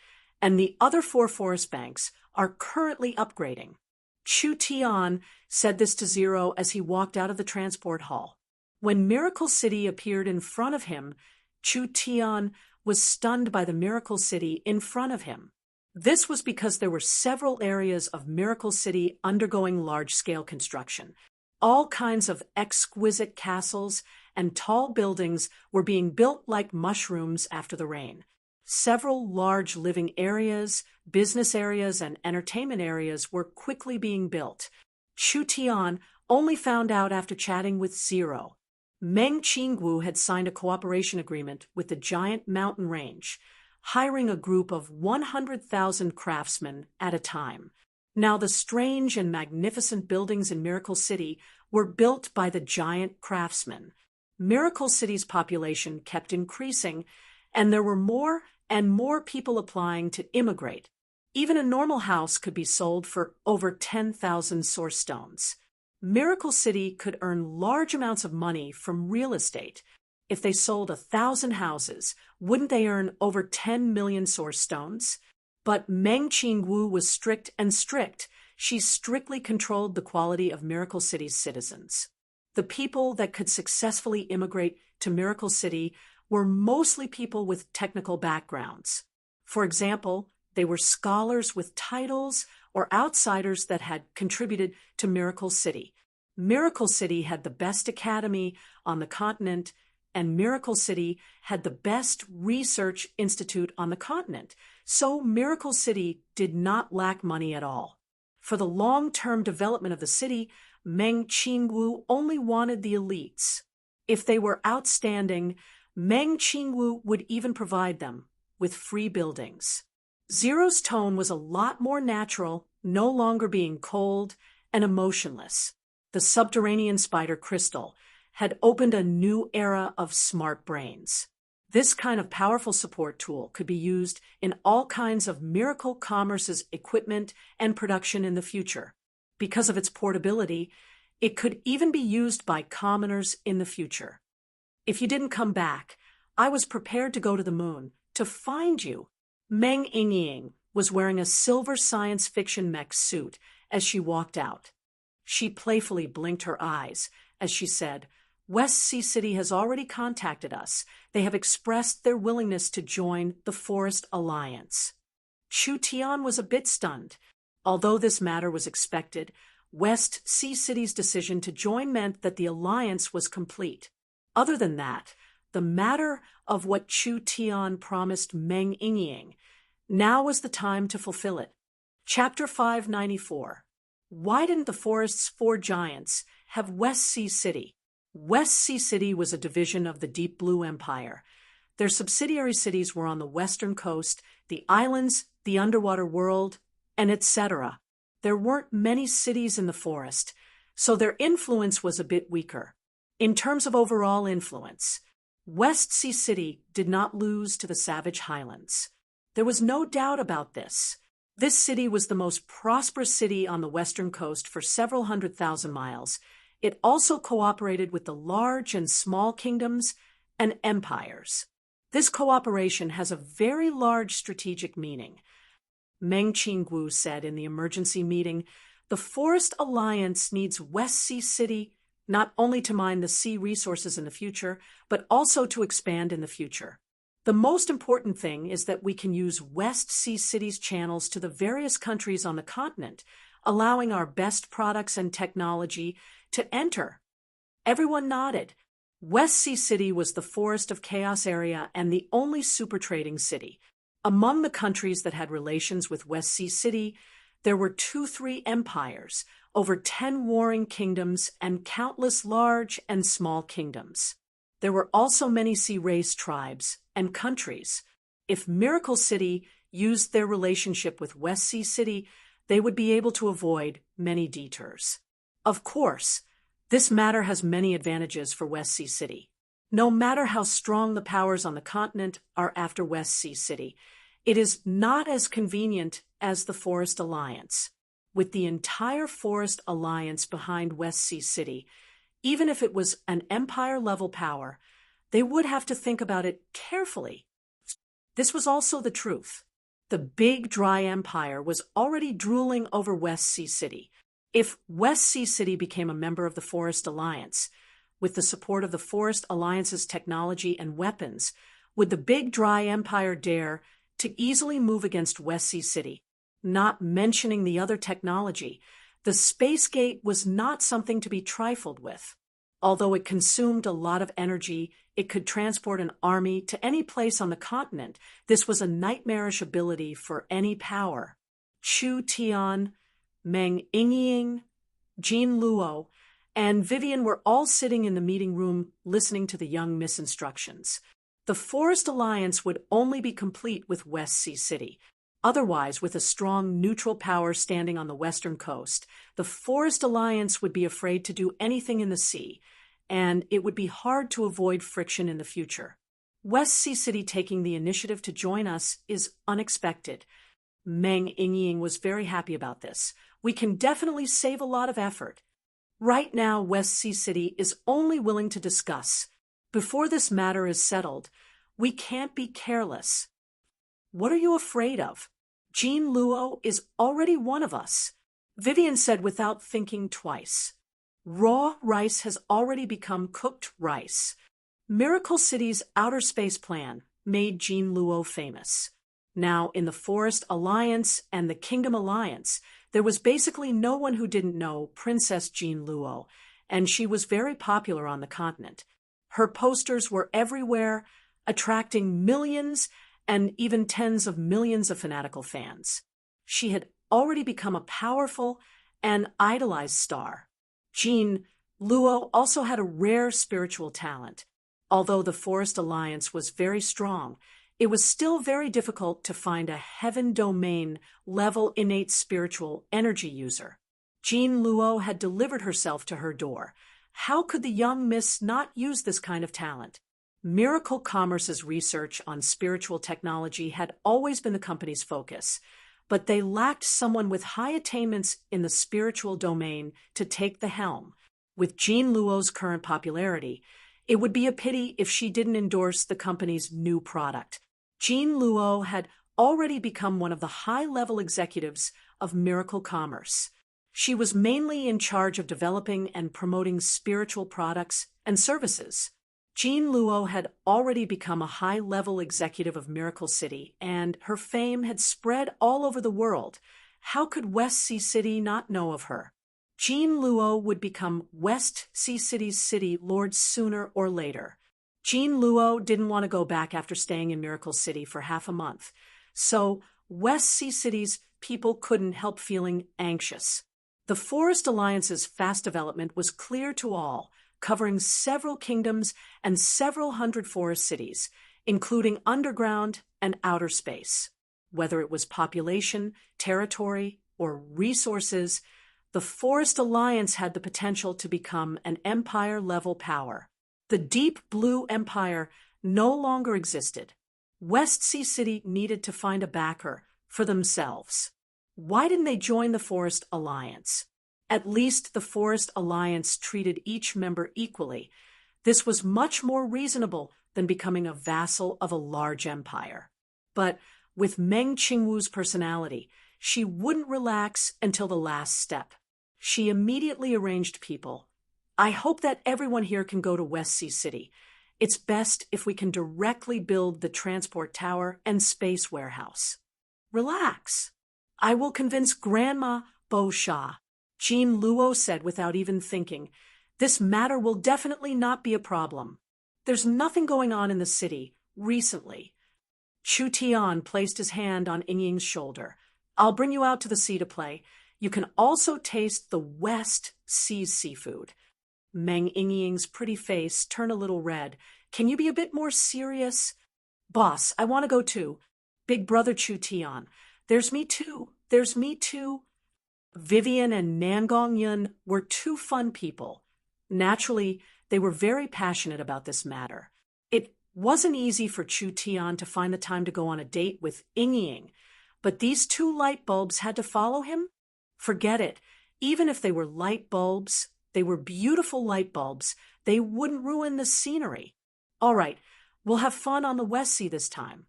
and the other 4 forest banks are currently upgrading. Chu Tian said this to Zero as he walked out of the transport hall. When Miracle City appeared in front of him, Chu Tian was stunned by the Miracle City in front of him. This was because there were several areas of Miracle City undergoing large-scale construction. All kinds of exquisite castles and tall buildings were being built like mushrooms after the rain. Several large living areas, business areas, and entertainment areas were quickly being built. Chu Tian only found out after chatting with Zero. Meng Qingwu had signed a cooperation agreement with the giant mountain range, hiring a group of 100,000 craftsmen at a time. Now the strange and magnificent buildings in Miracle City were built by the giant craftsmen. Miracle City's population kept increasing, and there were more and more people applying to immigrate. Even a normal house could be sold for over 10,000 source stones. Miracle City could earn large amounts of money from real estate. If they sold 1,000 houses, wouldn't they earn over 10 million source stones? But Meng Qingwu was strict and strict. She strictly controlled the quality of Miracle City's citizens. The people that could successfully immigrate to Miracle City were mostly people with technical backgrounds. For example, they were scholars with titles or outsiders that had contributed to Miracle City. Miracle City had the best academy on the continent, and Miracle City had the best research institute on the continent. So Miracle City did not lack money at all. For the long-term development of the city, Meng Qingwu only wanted the elites. If they were outstanding, Meng Qingwu would even provide them with free buildings. Zero's tone was a lot more natural, no longer being cold and emotionless. The subterranean spider crystal had opened a new era of smart brains. This kind of powerful support tool could be used in all kinds of Miracle Commerce's equipment and production in the future. Because of its portability, it could even be used by commoners in the future. If you didn't come back, I was prepared to go to the moon to find you. Meng Yingying was wearing a silver science fiction mech suit as she walked out. She playfully blinked her eyes as she said, West Sea City has already contacted us. They have expressed their willingness to join the Forest Alliance. Chu Tian was a bit stunned. Although this matter was expected, West Sea City's decision to join meant that the alliance was complete. Other than that, the matter of what Chu Tian promised Meng Yingying, now was the time to fulfill it. Chapter 594. Why didn't the Forest's 4 giants have West Sea City? West Sea City was a division of the Deep Blue Empire. Their subsidiary cities were on the western coast, the islands, the underwater world, and etc. There weren't many cities in the forest, so their influence was a bit weaker. In terms of overall influence, West Sea City did not lose to the savage highlands. There was no doubt about this. This city was the most prosperous city on the western coast for several 100,000 miles. It also cooperated with the large and small kingdoms and empires. This cooperation has a very large strategic meaning. Meng Qinggu said in the emergency meeting, "The Forest Alliance needs West Sea City not only to mine the sea resources in the future, but also to expand in the future. The most important thing is that we can use West Sea City's channels to the various countries on the continent, allowing our best products and technology to enter." Everyone nodded. West Sea City was the Forest of Chaos area and the only super trading city. Among the countries that had relations with West Sea City, there were 2-3 empires, over 10 warring kingdoms, and countless large and small kingdoms. There were also many sea race tribes and countries. If Miracle City used their relationship with West Sea City, they would be able to avoid many detours. Of course, this matter has many advantages for West Sea City. No matter how strong the powers on the continent are after West Sea City, it is not as convenient as the Forest Alliance. With the entire Forest Alliance behind West Sea City, even if it was an empire-level power, they would have to think about it carefully. This was also the truth. The big dry empire was already drooling over West Sea City. If West Sea City became a member of the Forest Alliance, with the support of the Forest Alliance's technology and weapons, would the big dry empire dare to easily move against West Sea City? Not mentioning the other technology, the space gate was not something to be trifled with. Although it consumed a lot of energy, it could transport an army to any place on the continent. This was a nightmarish ability for any power. Chu Tian, Meng Yingying, Jean Luo, and Vivian were all sitting in the meeting room listening to the young Miss instructions. The Forest Alliance would only be complete with West Sea City. Otherwise, with a strong neutral power standing on the western coast, the Forest Alliance would be afraid to do anything in the sea, and it would be hard to avoid friction in the future. West Sea City taking the initiative to join us is unexpected. Meng Yingying was very happy about this. We can definitely save a lot of effort. Right now, West Sea City is only willing to discuss. Before this matter is settled, we can't be careless. What are you afraid of? Jean Luo is already one of us, Vivian said without thinking twice. Raw rice has already become cooked rice. Miracle City's outer space plan made Jean Luo famous. Now, in the Forest Alliance and the Kingdom Alliance, there was basically no one who didn't know Princess Jean Luo, and she was very popular on the continent. Her posters were everywhere, attracting millions and even tens of millions of fanatical fans. She had already become a powerful and idolized star. Jean Luo also had a rare spiritual talent. Although the Forest Alliance was very strong, it was still very difficult to find a heaven domain level innate spiritual energy user. Jean Luo had delivered herself to her door. How could the young miss not use this kind of talent? Miracle Commerce's research on spiritual technology had always been the company's focus, but they lacked someone with high attainments in the spiritual domain to take the helm. With Jean Luo's current popularity, it would be a pity if she didn't endorse the company's new product. Jean Luo had already become one of the high-level executives of Miracle Commerce. She was mainly in charge of developing and promoting spiritual products and services. Jean Luo had already become a high-level executive of Miracle City, and her fame had spread all over the world. How could West Sea City not know of her? Jean Luo would become West Sea City's city lord sooner or later. Jean Luo didn't want to go back after staying in Miracle City for half a month, so West Sea City's people couldn't help feeling anxious. The Forest Alliance's fast development was clear to all, covering several kingdoms and several hundred forest cities, including underground and outer space. Whether it was population, territory, or resources, the Forest Alliance had the potential to become an empire-level power. The Deep Blue Empire no longer existed. West Sea City needed to find a backer for themselves. Why didn't they join the Forest Alliance? At least the Forest Alliance treated each member equally. This was much more reasonable than becoming a vassal of a large empire. But with Meng Qingwu's personality, she wouldn't relax until the last step. She immediately arranged people. I hope that everyone here can go to West Sea City. It's best if we can directly build the transport tower and space warehouse. Relax. I will convince Grandma Bo Sha, Jean Luo said without even thinking. This matter will definitely not be a problem. There's nothing going on in the city recently. Chu Tian placed his hand on Yingying's shoulder. I'll bring you out to the sea to play. You can also taste the West Sea's seafood. Meng Yingying's pretty face turned a little red. Can you be a bit more serious? Boss, I want to go too. Big brother Chu Tian. There's me too. There's me too. Vivian and Nangong Yun were two fun people. Naturally, they were very passionate about this matter. It wasn't easy for Chu Tian to find the time to go on a date with Yingying, but these two light bulbs had to follow him? Forget it. Even if they were light bulbs, they were beautiful light bulbs. They wouldn't ruin the scenery. All right, we'll have fun on the West Sea this time.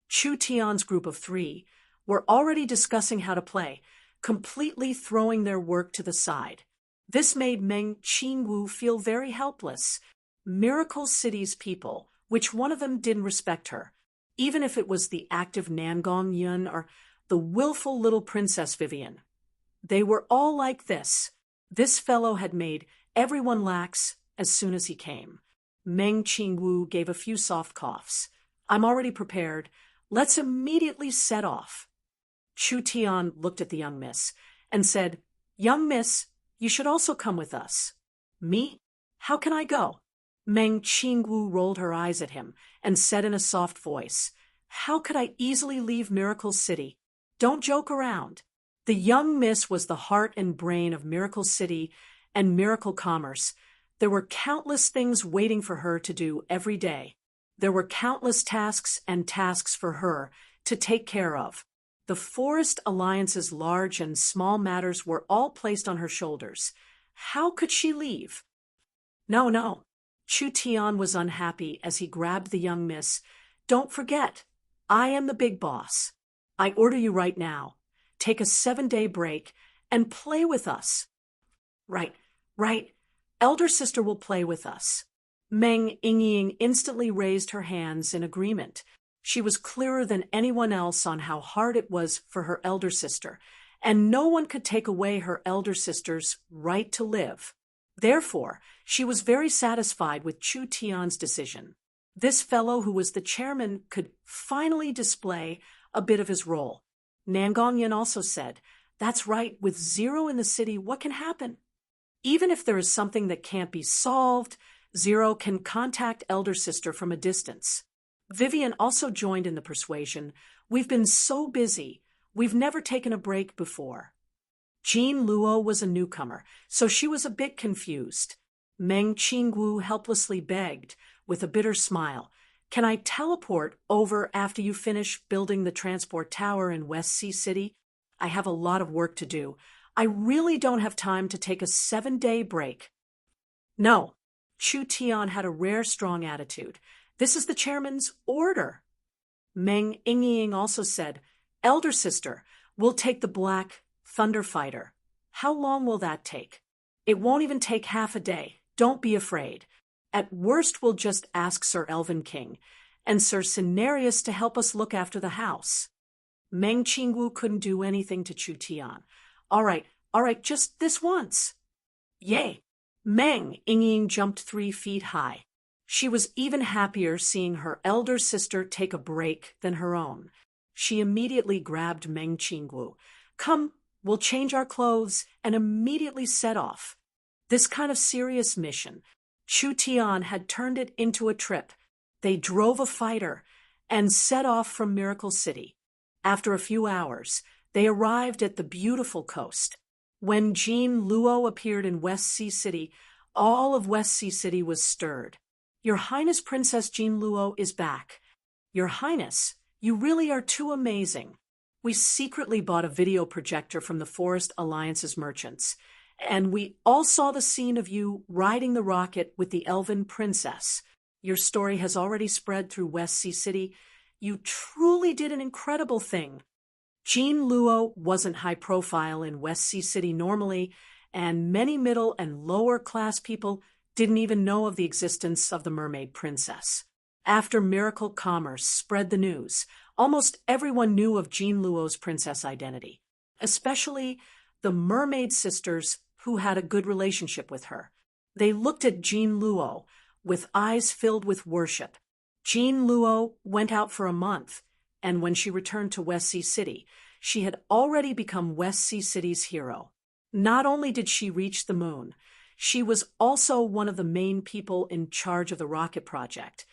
Chu Tian's group of three were already discussing how to play, completely throwing their work to the side. This made Meng Qingwu feel very helpless. Miracle City's people, which one of them didn't respect her, even if it was the active Nangong Yun or the willful little Princess Vivian. They were all like this. This fellow had made everyone lax as soon as he came. Meng Qingwu gave a few soft coughs. I'm already prepared. Let's immediately set off. Chu Tian looked at the young miss and said, Young miss, you should also come with us. Me? How can I go? Meng Qingwu rolled her eyes at him and said in a soft voice, How could I easily leave Miracle City? Don't joke around. The young miss was the heart and brain of Miracle City and Miracle Commerce. There were countless things waiting for her to do every day. There were countless tasks and tasks for her to take care of. The Forest Alliance's large and small matters were all placed on her shoulders. How could she leave? No. Chu Tian was unhappy as he grabbed the young miss. Don't forget, I am the big boss. I order you right now. Take a 7-day break and play with us. Right. Elder sister will play with us. Meng Yingying instantly raised her hands in agreement. She was clearer than anyone else on how hard it was for her elder sister, and no one could take away her elder sister's right to live. Therefore, she was very satisfied with Chu Tian's decision. This fellow who was the chairman could finally display a bit of his role. Nangong Yin also said, That's right, with Zero in the city, what can happen? Even if there is something that can't be solved, Zero can contact elder sister from a distance. Vivian also joined in the persuasion. We've been so busy. We've never taken a break before. Jean Luo was a newcomer, so she was a bit confused. Meng Qingwu helplessly begged, with a bitter smile, Can I teleport over after you finish building the transport tower in West Sea City? I have a lot of work to do. I really don't have time to take a 7-day break. No. Chu Tian had a rare strong attitude. This is the chairman's order. Meng Yingying also said, Elder sister, we'll take the Black Thunder Fighter. How long will that take? It won't even take half a day. Don't be afraid. At worst, we'll just ask Sir Elven King and Sir Cenarius to help us look after the house. Meng Qingwu couldn't do anything to Chu Tian. All right, just this once. Yay! Meng Yingying jumped 3 feet high. She was even happier seeing her elder sister take a break than her own. She immediately grabbed Meng Qingwu. Come, we'll change our clothes and immediately set off. This kind of serious mission, Chu Tian had turned it into a trip. They drove a fighter and set off from Miracle City. After a few hours, they arrived at the beautiful coast. When Jean Luo appeared in West Sea City, all of West Sea City was stirred. Your Highness Princess Jean Luo is back. Your Highness, you really are too amazing. We secretly bought a video projector from the Forest Alliance's merchants, and we all saw the scene of you riding the rocket with the elven princess. Your story has already spread through West Sea City. You truly did an incredible thing. Jean Luo wasn't high profile in West Sea City normally, and many middle and lower class people didn't even know of the existence of the mermaid princess. After Miracle Commerce spread the news, almost everyone knew of Jean Luo's princess identity, especially the mermaid sisters who had a good relationship with her. They looked at Jean Luo with eyes filled with worship. Jean Luo went out for a month, and when she returned to West Sea City, she had already become West Sea City's hero. Not only did she reach the moon, she was also one of the main people in charge of the rocket project.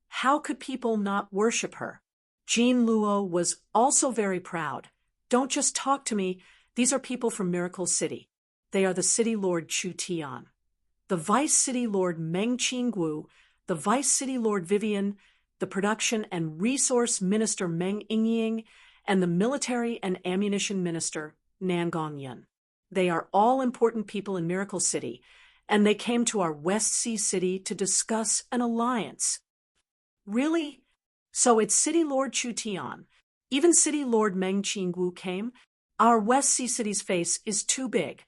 How could people not worship her? Jean Luo was also very proud. Don't just talk to me. These are people from Miracle City. They are the City Lord Chu Tian, the Vice City Lord Meng Qinggu, the Vice City Lord Vivian, the Production and Resource Minister Meng Yingying, and the Military and Ammunition Minister Nan Gongyun. They are all important people in Miracle City, and they came to our West Sea City to discuss an alliance. Really? So it's City Lord Chu Tian. Even City Lord Meng Qinggu came? Our West Sea City's face is too big.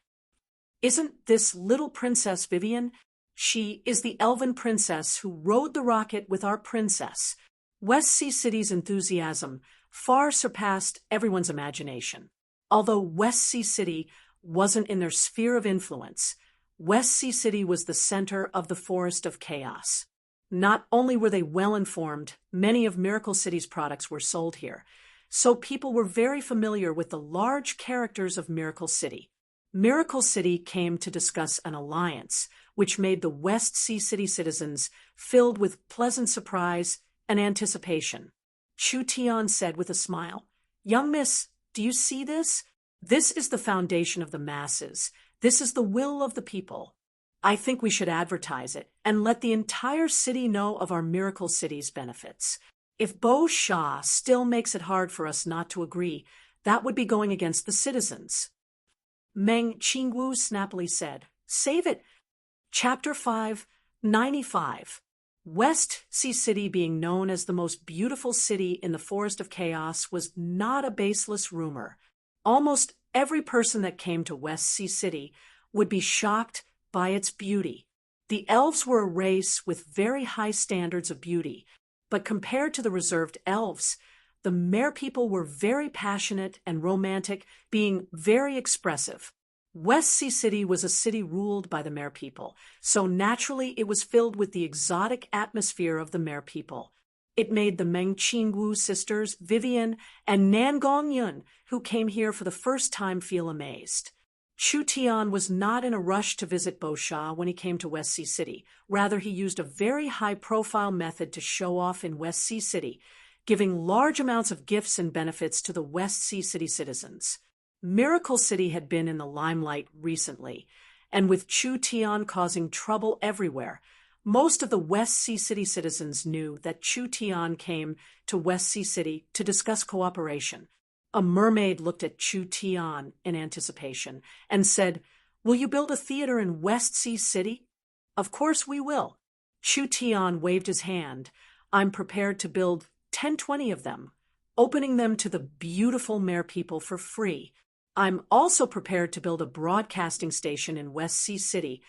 Isn't this little Princess Vivian? She is the elven princess who rode the rocket with our princess. West Sea City's enthusiasm far surpassed everyone's imagination. Although West Sea City wasn't in their sphere of influence, West Sea City was the center of the Forest of Chaos. Not only were they well-informed, many of Miracle City's products were sold here, so people were very familiar with the large characters of Miracle City. Miracle City came to discuss an alliance, which made the West Sea City citizens filled with pleasant surprise and anticipation. Chu Tian said with a smile, "Young miss, do you see this? This is the foundation of the masses. This is the will of the people. I think we should advertise it and let the entire city know of our Miracle City's benefits. If Bo Shah still makes it hard for us not to agree, that would be going against the citizens." Meng Qingwu snappily said, "Save it." Chapter 5, 95. West Sea City being known as the most beautiful city in the Forest of Chaos was not a baseless rumor. Almost every person that came to West Sea City would be shocked by its beauty. The elves were a race with very high standards of beauty, but compared to the reserved elves, the Mer people were very passionate and romantic, being very expressive. West Sea City was a city ruled by the Mer people, so naturally it was filled with the exotic atmosphere of the Mer people. It made the Meng Qingwu sisters, Vivian and Nan Gongyun, who came here for the first time, feel amazed. Chu Tian was not in a rush to visit Bo Shah when he came to West Sea City. Rather, he used a very high-profile method to show off in West Sea City, giving large amounts of gifts and benefits to the West Sea City citizens. Miracle City had been in the limelight recently, and with Chu Tian causing trouble everywhere, most of the West Sea City citizens knew that Chu Tian came to West Sea City to discuss cooperation. A mermaid looked at Chu Tian in anticipation and said, "Will you build a theater in West Sea City?" "Of course we will." Chu Tian waved his hand. "I'm prepared to build 20 of them, opening them to the beautiful Mer people for free. I'm also prepared to build a broadcasting station in West Sea City,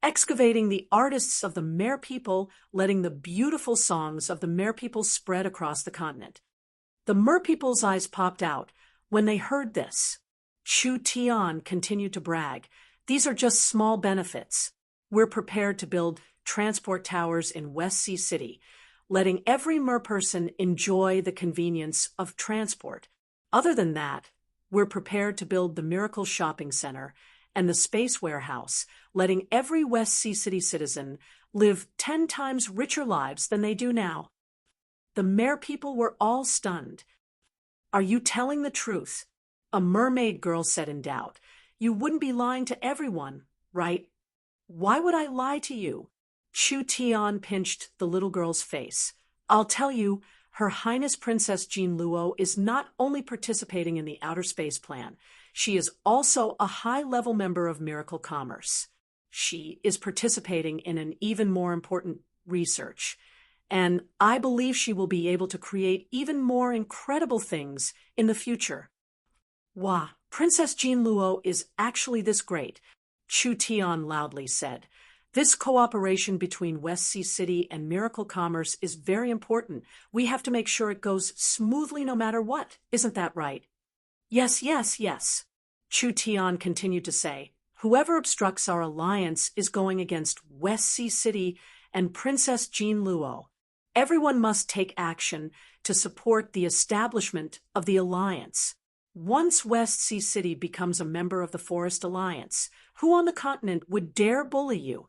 excavating the artists of the Mer people, letting the beautiful songs of the Mer people spread across the continent." The Mer people's eyes popped out when they heard this. Chu Tian continued to brag, "These are just small benefits. We're prepared to build transport towers in West Sea City, letting every Mer person enjoy the convenience of transport. Other than that, we're prepared to build the Miracle Shopping Center and the Space Warehouse, letting every West Sea City citizen live 10 times richer lives than they do now." The Mer people were all stunned. "Are you telling the truth?" A mermaid girl said in doubt. you wouldn't be lying to everyone, right? Why would I lie to you? Chu Tian pinched the little girl's face. I'll tell you, Her Highness Princess Jean Luo is not only participating in the Outer Space Plan, she is also a high-level member of Miracle Commerce. She is participating in an even more important research, and I believe she will be able to create even more incredible things in the future. Wow, Princess Jean Luo is actually this great, Chu Tian loudly said. This cooperation between West Sea City and Miracle Commerce is very important. We have to make sure it goes smoothly no matter what. Isn't that right? Yes, yes, yes. Chu Tian continued to say, whoever obstructs our alliance is going against West Sea City and Princess Jean Luo. Everyone must take action to support the establishment of the alliance. Once West Sea City becomes a member of the Forest Alliance, who on the continent would dare bully you?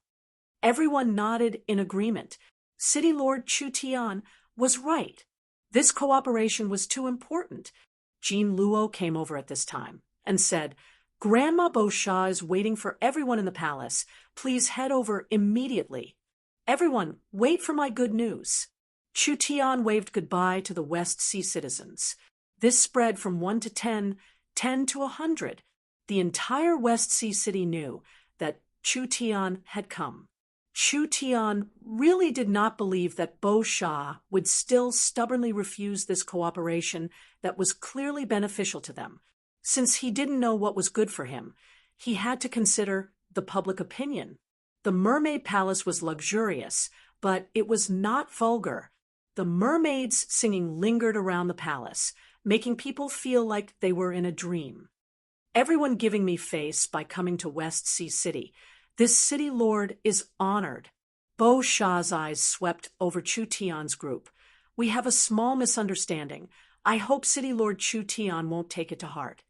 Everyone nodded in agreement. City Lord Chu Tian was right. This cooperation was too important. Jean Luo came over at this time and said, Grandma Beauchamp is waiting for everyone in the palace. Please head over immediately. Everyone, wait for my good news. Chu Tian waved goodbye to the West Sea citizens. This spread from 1 to 10, 10 to 100. The entire West Sea City knew that Chu Tian had come. Chu Tian really did not believe that Beauchamp would still stubbornly refuse this cooperation that was clearly beneficial to them. Since he didn't know what was good for him, he had to consider the public opinion. The Mermaid Palace was luxurious, but it was not vulgar. The mermaids singing lingered around the palace, making people feel like they were in a dream. Everyone giving me face by coming to West Sea City. This city lord is honored. Beauchamp's eyes swept over Chu Tian's group. We have a small misunderstanding. I hope City Lord Chu Tian won't take it to heart.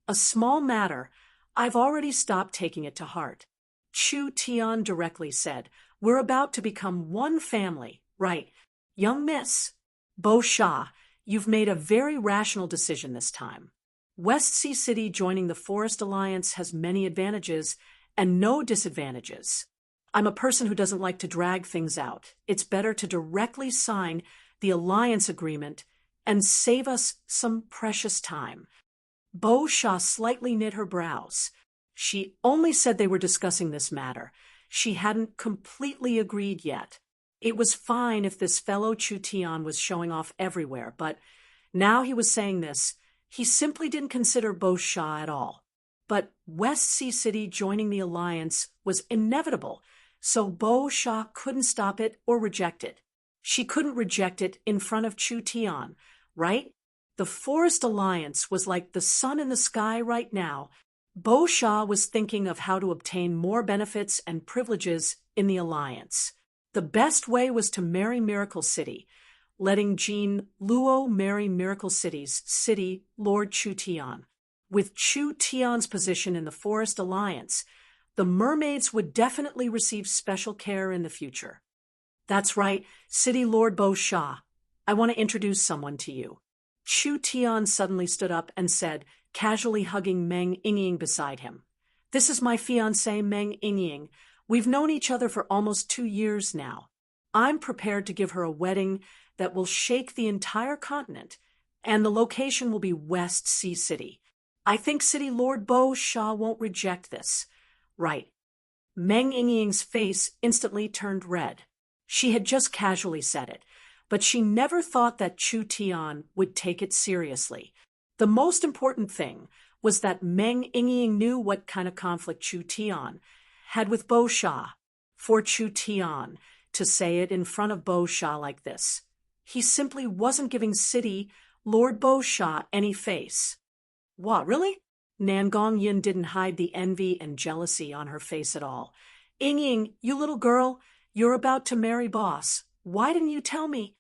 A small matter. I've already stopped taking it to heart. Chu Tian directly said, we're about to become one family, right? Young miss. Beauchamp, you've made a very rational decision this time. West Sea City joining the Forest Alliance has many advantages and no disadvantages. I'm a person who doesn't like to drag things out. It's better to directly sign the alliance agreement and save us some precious time. Beauchamp slightly knit her brows. She only said they were discussing this matter. She hadn't completely agreed yet. It was fine if this fellow Chu Tian was showing off everywhere, but now he was saying this, he simply didn't consider Beauchamp at all. But West Sea City joining the alliance was inevitable, so Beauchamp couldn't stop it or reject it. She couldn't reject it in front of Chu Tian, right? The Forest Alliance was like the sun in the sky right now. Beauchamp was thinking of how to obtain more benefits and privileges in the alliance. The best way was to marry Miracle City, letting Jean Luo marry Miracle City's City Lord Chu Tian. With Chu Tian's position in the Forest Alliance, the mermaids would definitely receive special care in the future. That's right, City Lord Beauchamp. I want to introduce someone to you. Chu Tian suddenly stood up and said, casually hugging Meng Yingying beside him. This is my fiancée, Meng Yingying. We've known each other for almost 2 years now. I'm prepared to give her a wedding that will shake the entire continent, and the location will be West Sea City. I think City Lord Beauchamp won't reject this. Right. Meng Yingying's face instantly turned red. She had just casually said it, but she never thought that Chu Tian would take it seriously. The most important thing was that Meng Yingying knew what kind of conflict Chu Tian had with Beauchamp. For Chu Tian to say it in front of Beauchamp like this, he simply wasn't giving City Lord Beauchamp any face. What, really? Nan Gongyin didn't hide the envy and jealousy on her face at all. Yingying, you little girl, you're about to marry boss. Why didn't you tell me?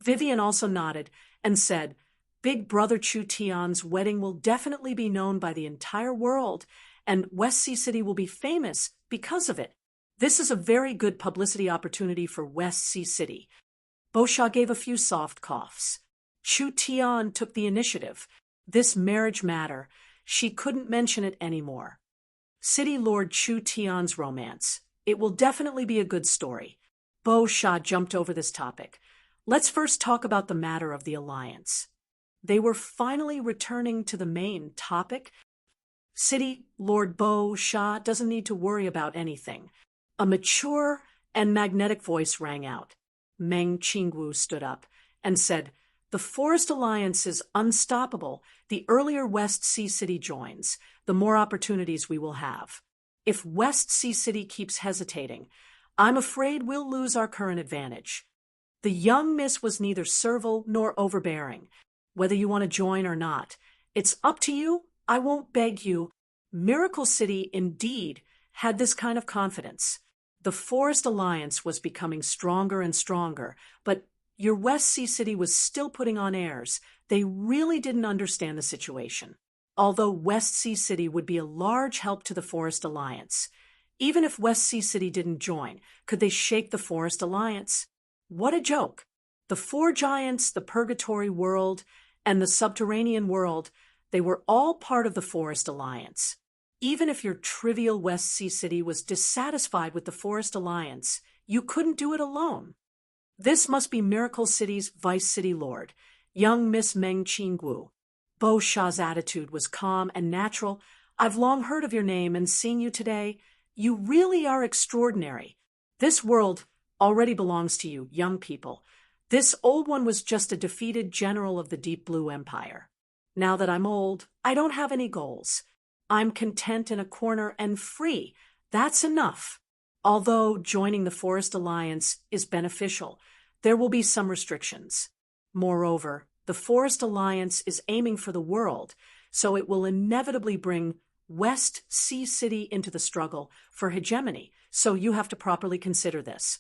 Vivian also nodded and said, Big Brother Chu Tian's wedding will definitely be known by the entire world, and West Sea City will be famous because of it. This is a very good publicity opportunity for West Sea City. Beauchamp gave a few soft coughs. Chu Tian took the initiative. This marriage matter, she couldn't mention it anymore. City Lord Chu Tian's romance. It will definitely be a good story. Bo Sha jumped over this topic. Let's first talk about the matter of the alliance. They were finally returning to the main topic. City Lord Bo Sha doesn't need to worry about anything. A mature and magnetic voice rang out. Meng Qingwu stood up and said, "The Forest Alliance is unstoppable. The earlier West Sea City joins, the more opportunities we will have. If West Sea City keeps hesitating, I'm afraid we'll lose our current advantage." The young miss was neither servile nor overbearing. "Whether you want to join or not, it's up to you. I won't beg you." Miracle City indeed had this kind of confidence. The Forest Alliance was becoming stronger and stronger, but your West Sea City was still putting on airs. They really didn't understand the situation. Although West Sea City would be a large help to the Forest Alliance, even if West Sea City didn't join, could they shake the Forest Alliance? What a joke! The four giants, the Purgatory World, and the Subterranean World, they were all part of the Forest Alliance. Even if your trivial West Sea City was dissatisfied with the Forest Alliance, you couldn't do it alone. This must be Miracle City's Vice City Lord, young Miss Meng Qingwu. Bo Sha's attitude was calm and natural. "I've long heard of your name and seen you today. You really are extraordinary. This world already belongs to you, young people. This old one was just a defeated general of the Deep Blue Empire. Now that I'm old, I don't have any goals. I'm content in a corner and free. That's enough. Although joining the Forest Alliance is beneficial, there will be some restrictions. Moreover, the Forest Alliance is aiming for the world, so it will inevitably bring West Sea City into the struggle for hegemony, so you have to properly consider this."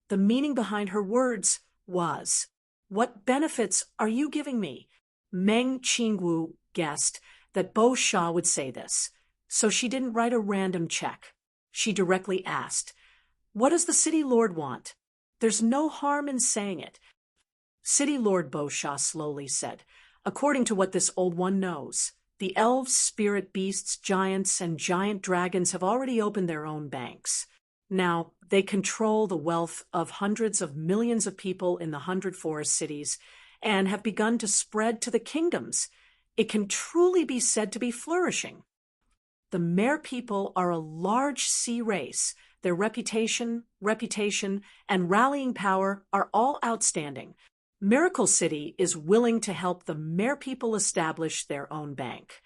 The meaning behind her words was, "What benefits are you giving me?" Meng Qingwu guessed that Bo Sha would say this, so she didn't write a random check. She directly asked, "What does the City Lord want?" "There's no harm in saying it." City Lord Bo Sha slowly said, "According to what this old one knows, the elves, spirit beasts, giants, and giant dragons have already opened their own banks. Now, they control the wealth of hundreds of millions of people in the 100 forest cities and have begun to spread to the kingdoms. It can truly be said to be flourishing. The Mare people are a large sea race. Their reputation, and rallying power are all outstanding. Miracle City is willing to help the Mare people establish their own bank.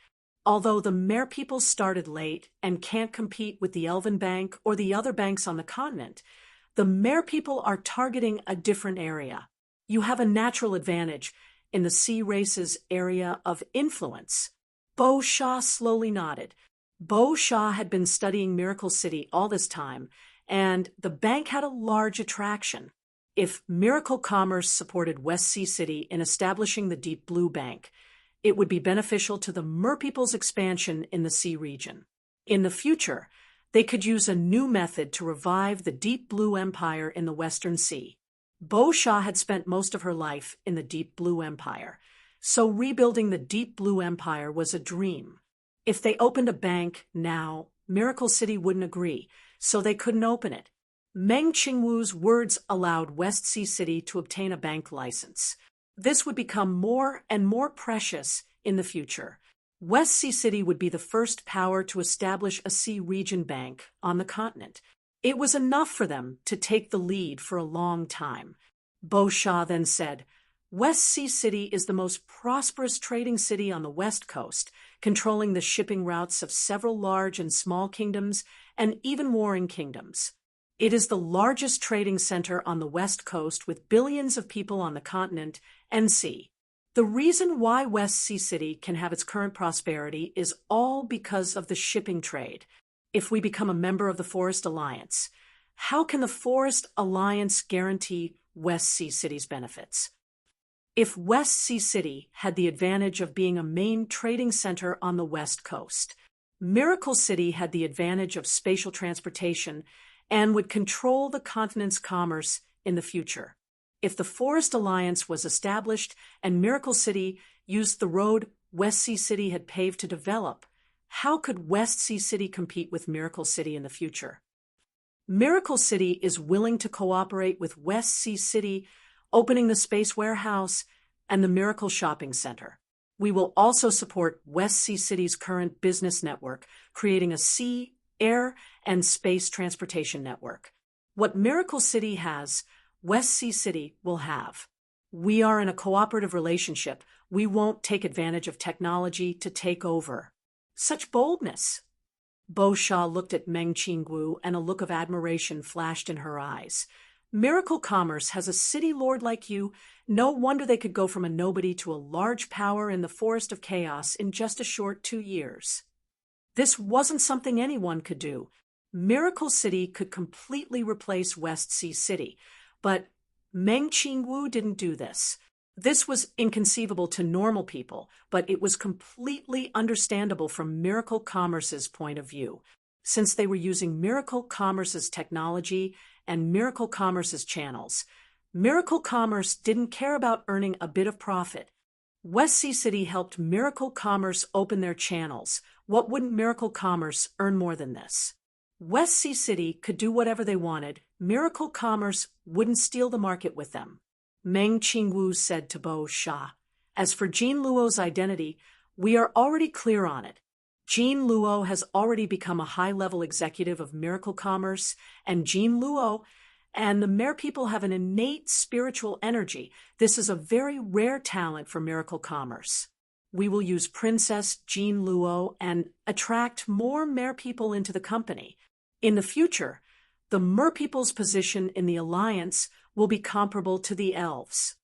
Although the Mare people started late and can't compete with the Elven Bank or the other banks on the continent, the Mare people are targeting a different area. You have a natural advantage in the sea race's area of influence." Bo Sha slowly nodded. Bo Sha had been studying Miracle City all this time, and the bank had a large attraction. If Miracle Commerce supported West Sea City in establishing the Deep Blue Bank, it would be beneficial to the Mer people's expansion in the sea region. In the future, they could use a new method to revive the Deep Blue Empire in the Western Sea. Bo Sha had spent most of her life in the Deep Blue Empire, so rebuilding the Deep Blue Empire was a dream. If they opened a bank now, Miracle City wouldn't agree, so they couldn't open it. Meng Qingwu's words allowed West Sea City to obtain a bank license. This would become more and more precious in the future. West Sea City would be the first power to establish a sea region bank on the continent. It was enough for them to take the lead for a long time. Bo Sha then said, "West Sea City is the most prosperous trading city on the West Coast, controlling the shipping routes of several large and small kingdoms and even warring kingdoms. It is the largest trading center on the West Coast with billions of people on the continent and sea. The reason why West Sea City can have its current prosperity is all because of the shipping trade. If we become a member of the Forest Alliance, how can the Forest Alliance guarantee West Sea City's benefits? If West Sea City had the advantage of being a main trading center on the West Coast, Miracle City had the advantage of spatial transportation and would control the continent's commerce in the future. If the Forest Alliance was established and Miracle City used the road West Sea City had paved to develop, How could West Sea City compete with Miracle City in the future? Miracle City is willing to cooperate with West Sea City, opening the Space Warehouse and the Miracle Shopping Center. We will also support West Sea City's current business network, creating a sea, air, and space transportation network. What Miracle City has, West Sea City will have. We are in a cooperative relationship. We won't take advantage of technology to take over. Such boldness. Bo Shaw looked at Meng Qingwu, and a look of admiration flashed in her eyes. Miracle Commerce has a city lord like you. No wonder they could go from a nobody to a large power in the forest of chaos in just a short 2 years. This wasn't something anyone could do. Miracle City could completely replace West Sea City, but Meng Qingwu didn't do this. This was inconceivable to normal people, but it was completely understandable from Miracle Commerce's point of view, since they were using Miracle Commerce's technology and Miracle Commerce's channels. Miracle Commerce didn't care about earning a bit of profit. West Sea City helped Miracle Commerce open their channels. What wouldn't Miracle Commerce earn more than this? West Sea City could do whatever they wanted. Miracle Commerce wouldn't steal the market with them. Meng Qingwu said to Bo Shaw. As for Jean Luo's identity, we are already clear on it. Jean Luo has already become a high-level executive of Miracle Commerce, and Jean Luo and the Mere people have an innate spiritual energy. This is a very rare talent for Miracle Commerce. We will use Princess Jean Luo and attract more Mere people into the company. In the future, the Mer people's position in the alliance will be comparable to the elves.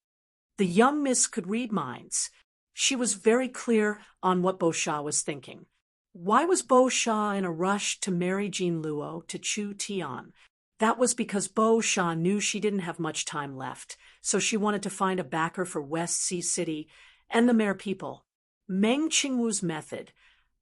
The young miss could read minds. She was very clear on what Bo Shaw was thinking. Why was Bo Shaw in a rush to marry Jean Luo to Chu Tian? That was because Bo Shaw knew she didn't have much time left, so she wanted to find a backer for West Sea City and the Mere people. Meng Qingwu's method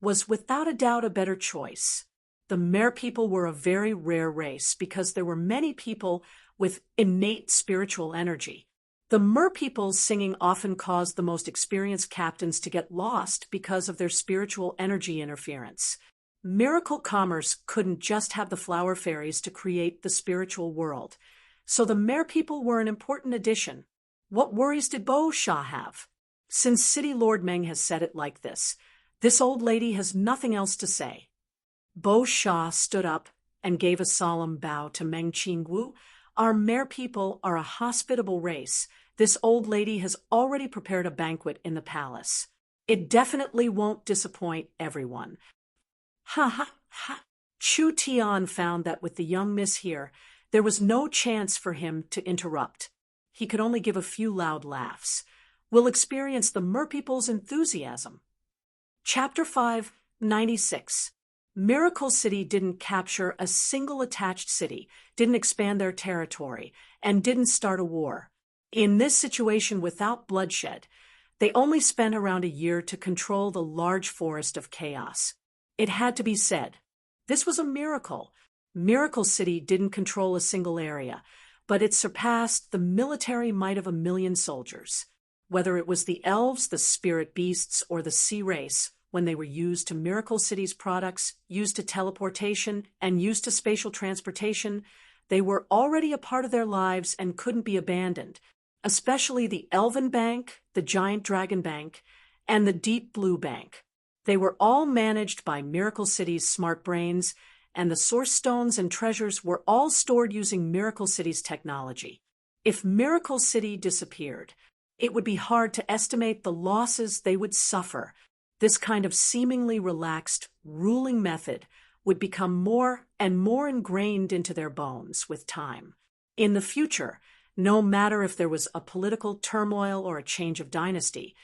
was without a doubt a better choice. The Mere people were a very rare race because there were many people with innate spiritual energy. The Mer people's singing often caused the most experienced captains to get lost because of their spiritual energy interference. Miracle Commerce couldn't just have the flower fairies to create the spiritual world, so the Mere people were an important addition. What worries did Bo Shaw have? Since City Lord Meng has said it like this old lady has nothing else to say. Bo Shaw stood up and gave a solemn bow to Meng Qingwu. Our Mere people are a hospitable race. This old lady has already prepared a banquet in the palace. It definitely won't disappoint everyone. Ha ha ha. Chu Tian found that with the young miss here, there was no chance for him to interrupt. He could only give a few loud laughs. We'll experience the Mer people's enthusiasm. Chapter 596. Miracle City didn't capture a single attached city, didn't expand their territory, and didn't start a war. In this situation without bloodshed, they only spent around a year to control the large forest of chaos. It had to be said. This was a miracle. Miracle City didn't control a single area, but it surpassed the military might of 1,000,000 soldiers. Whether it was the elves, the spirit beasts, or the sea race, when they were used to Miracle City's products, used to teleportation, and used to spatial transportation, they were already a part of their lives and couldn't be abandoned, especially the Elven Bank, the Giant Dragon Bank, and the Deep Blue Bank. They were all managed by Miracle City's smart brains, and the source stones and treasures were all stored using Miracle City's technology. If Miracle City disappeared, it would be hard to estimate the losses they would suffer. This kind of seemingly relaxed, ruling method would become more and more ingrained into their bones with time. In the future, no matter if there was a political turmoil or a change of dynasty,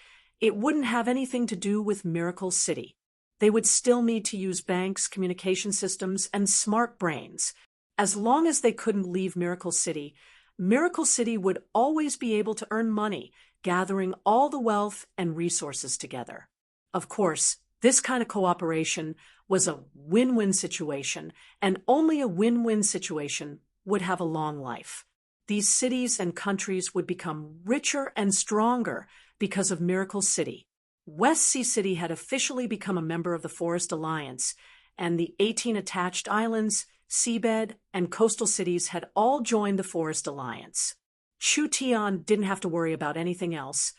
it wouldn't have anything to do with Miracle City. They would still need to use banks, communication systems, and smart brains. As long as they couldn't leave Miracle City would always be able to earn money, gathering all the wealth and resources together. Of course, this kind of cooperation was a win-win situation, and only a win-win situation would have a long life. These cities and countries would become richer and stronger because of Miracle City. West Sea City had officially become a member of the Forest Alliance, and the 18 attached islands, seabed, and coastal cities had all joined the Forest Alliance. Chu Tian didn't have to worry about anything else.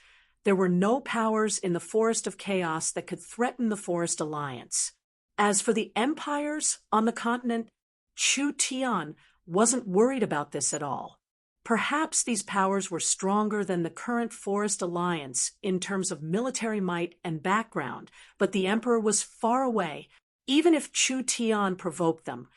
There were no powers in the Forest of Chaos that could threaten the Forest Alliance. As for the empires on the continent, Chu Tian wasn't worried about this at all. Perhaps these powers were stronger than the current Forest Alliance in terms of military might and background, but the emperor was far away. Even if Chu Tian provoked them,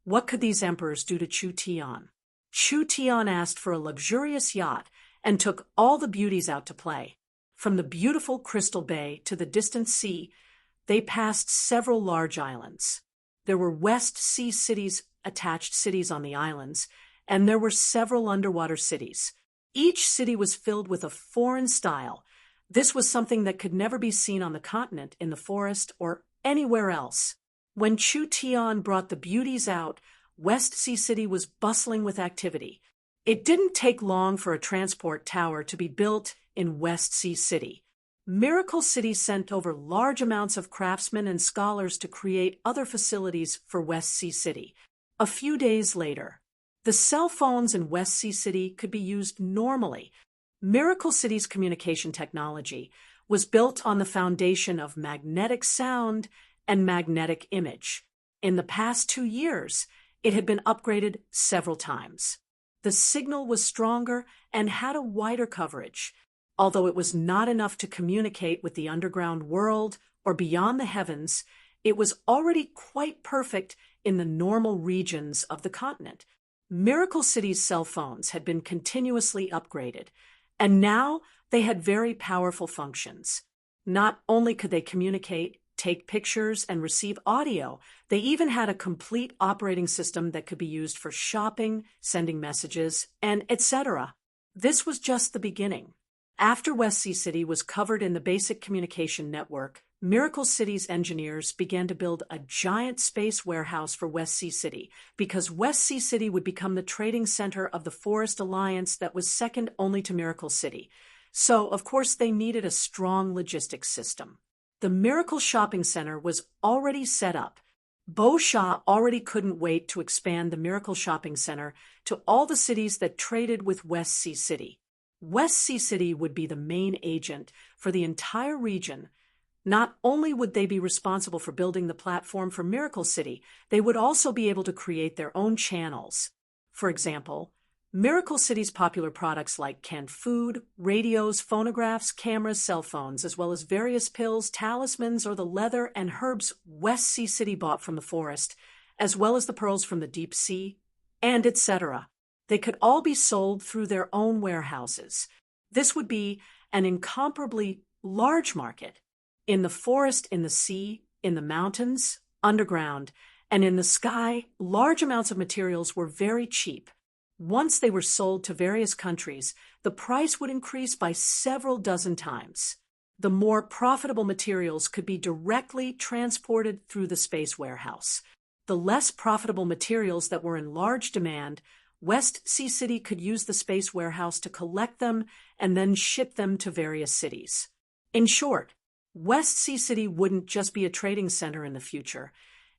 what could these emperors do to Chu Tian? Chu Tian asked for a luxurious yacht and took all the beauties out to play. From the beautiful Crystal Bay to the distant sea, they passed several large islands. There were West Sea cities, attached cities on the islands, and there were several underwater cities. Each city was filled with a foreign style. This was something that could never be seen on the continent, in the forest, or anywhere else. When Chu Tian brought the beauties out, West Sea City was bustling with activity. It didn't take long for a transport tower to be built in West Sea City. Miracle City sent over large amounts of craftsmen and scholars to create other facilities for West Sea City. A few days later, the cell phones in West Sea City could be used normally. Miracle City's communication technology was built on the foundation of magnetic sound and magnetic image. In the past 2 years, it had been upgraded several times. The signal was stronger and had a wider coverage. Although it was not enough to communicate with the underground world or beyond the heavens, it was already quite perfect in the normal regions of the continent. Miracle City's cell phones had been continuously upgraded, and now they had very powerful functions. Not only could they communicate, take pictures, and receive audio, they even had a complete operating system that could be used for shopping, sending messages, and etc. This was just the beginning. After West Sea City was covered in the basic communication network, Miracle City's engineers began to build a giant space warehouse for West Sea City, because West Sea City would become the trading center of the Forest Alliance that was second only to Miracle City. So, of course, they needed a strong logistics system. The Miracle Shopping Center was already set up. Bo Shah already couldn't wait to expand the Miracle Shopping Center to all the cities that traded with West Sea City. West Sea City would be the main agent for the entire region. Not only would they be responsible for building the platform for Miracle City, they would also be able to create their own channels. For example, Miracle City's popular products like canned food, radios, phonographs, cameras, cell phones, as well as various pills, talismans, or the leather and herbs West Sea City bought from the forest, as well as the pearls from the deep sea, and etc. They could all be sold through their own warehouses. This would be an incomparably large market. In the forest, in the sea, in the mountains, underground, and in the sky, large amounts of materials were very cheap. Once they were sold to various countries, the price would increase by several dozen times. The more profitable materials could be directly transported through the space warehouse. The less profitable materials that were in large demand, West Sea City could use the space warehouse to collect them and then ship them to various cities. In short, West Sea City wouldn't just be a trading center in the future.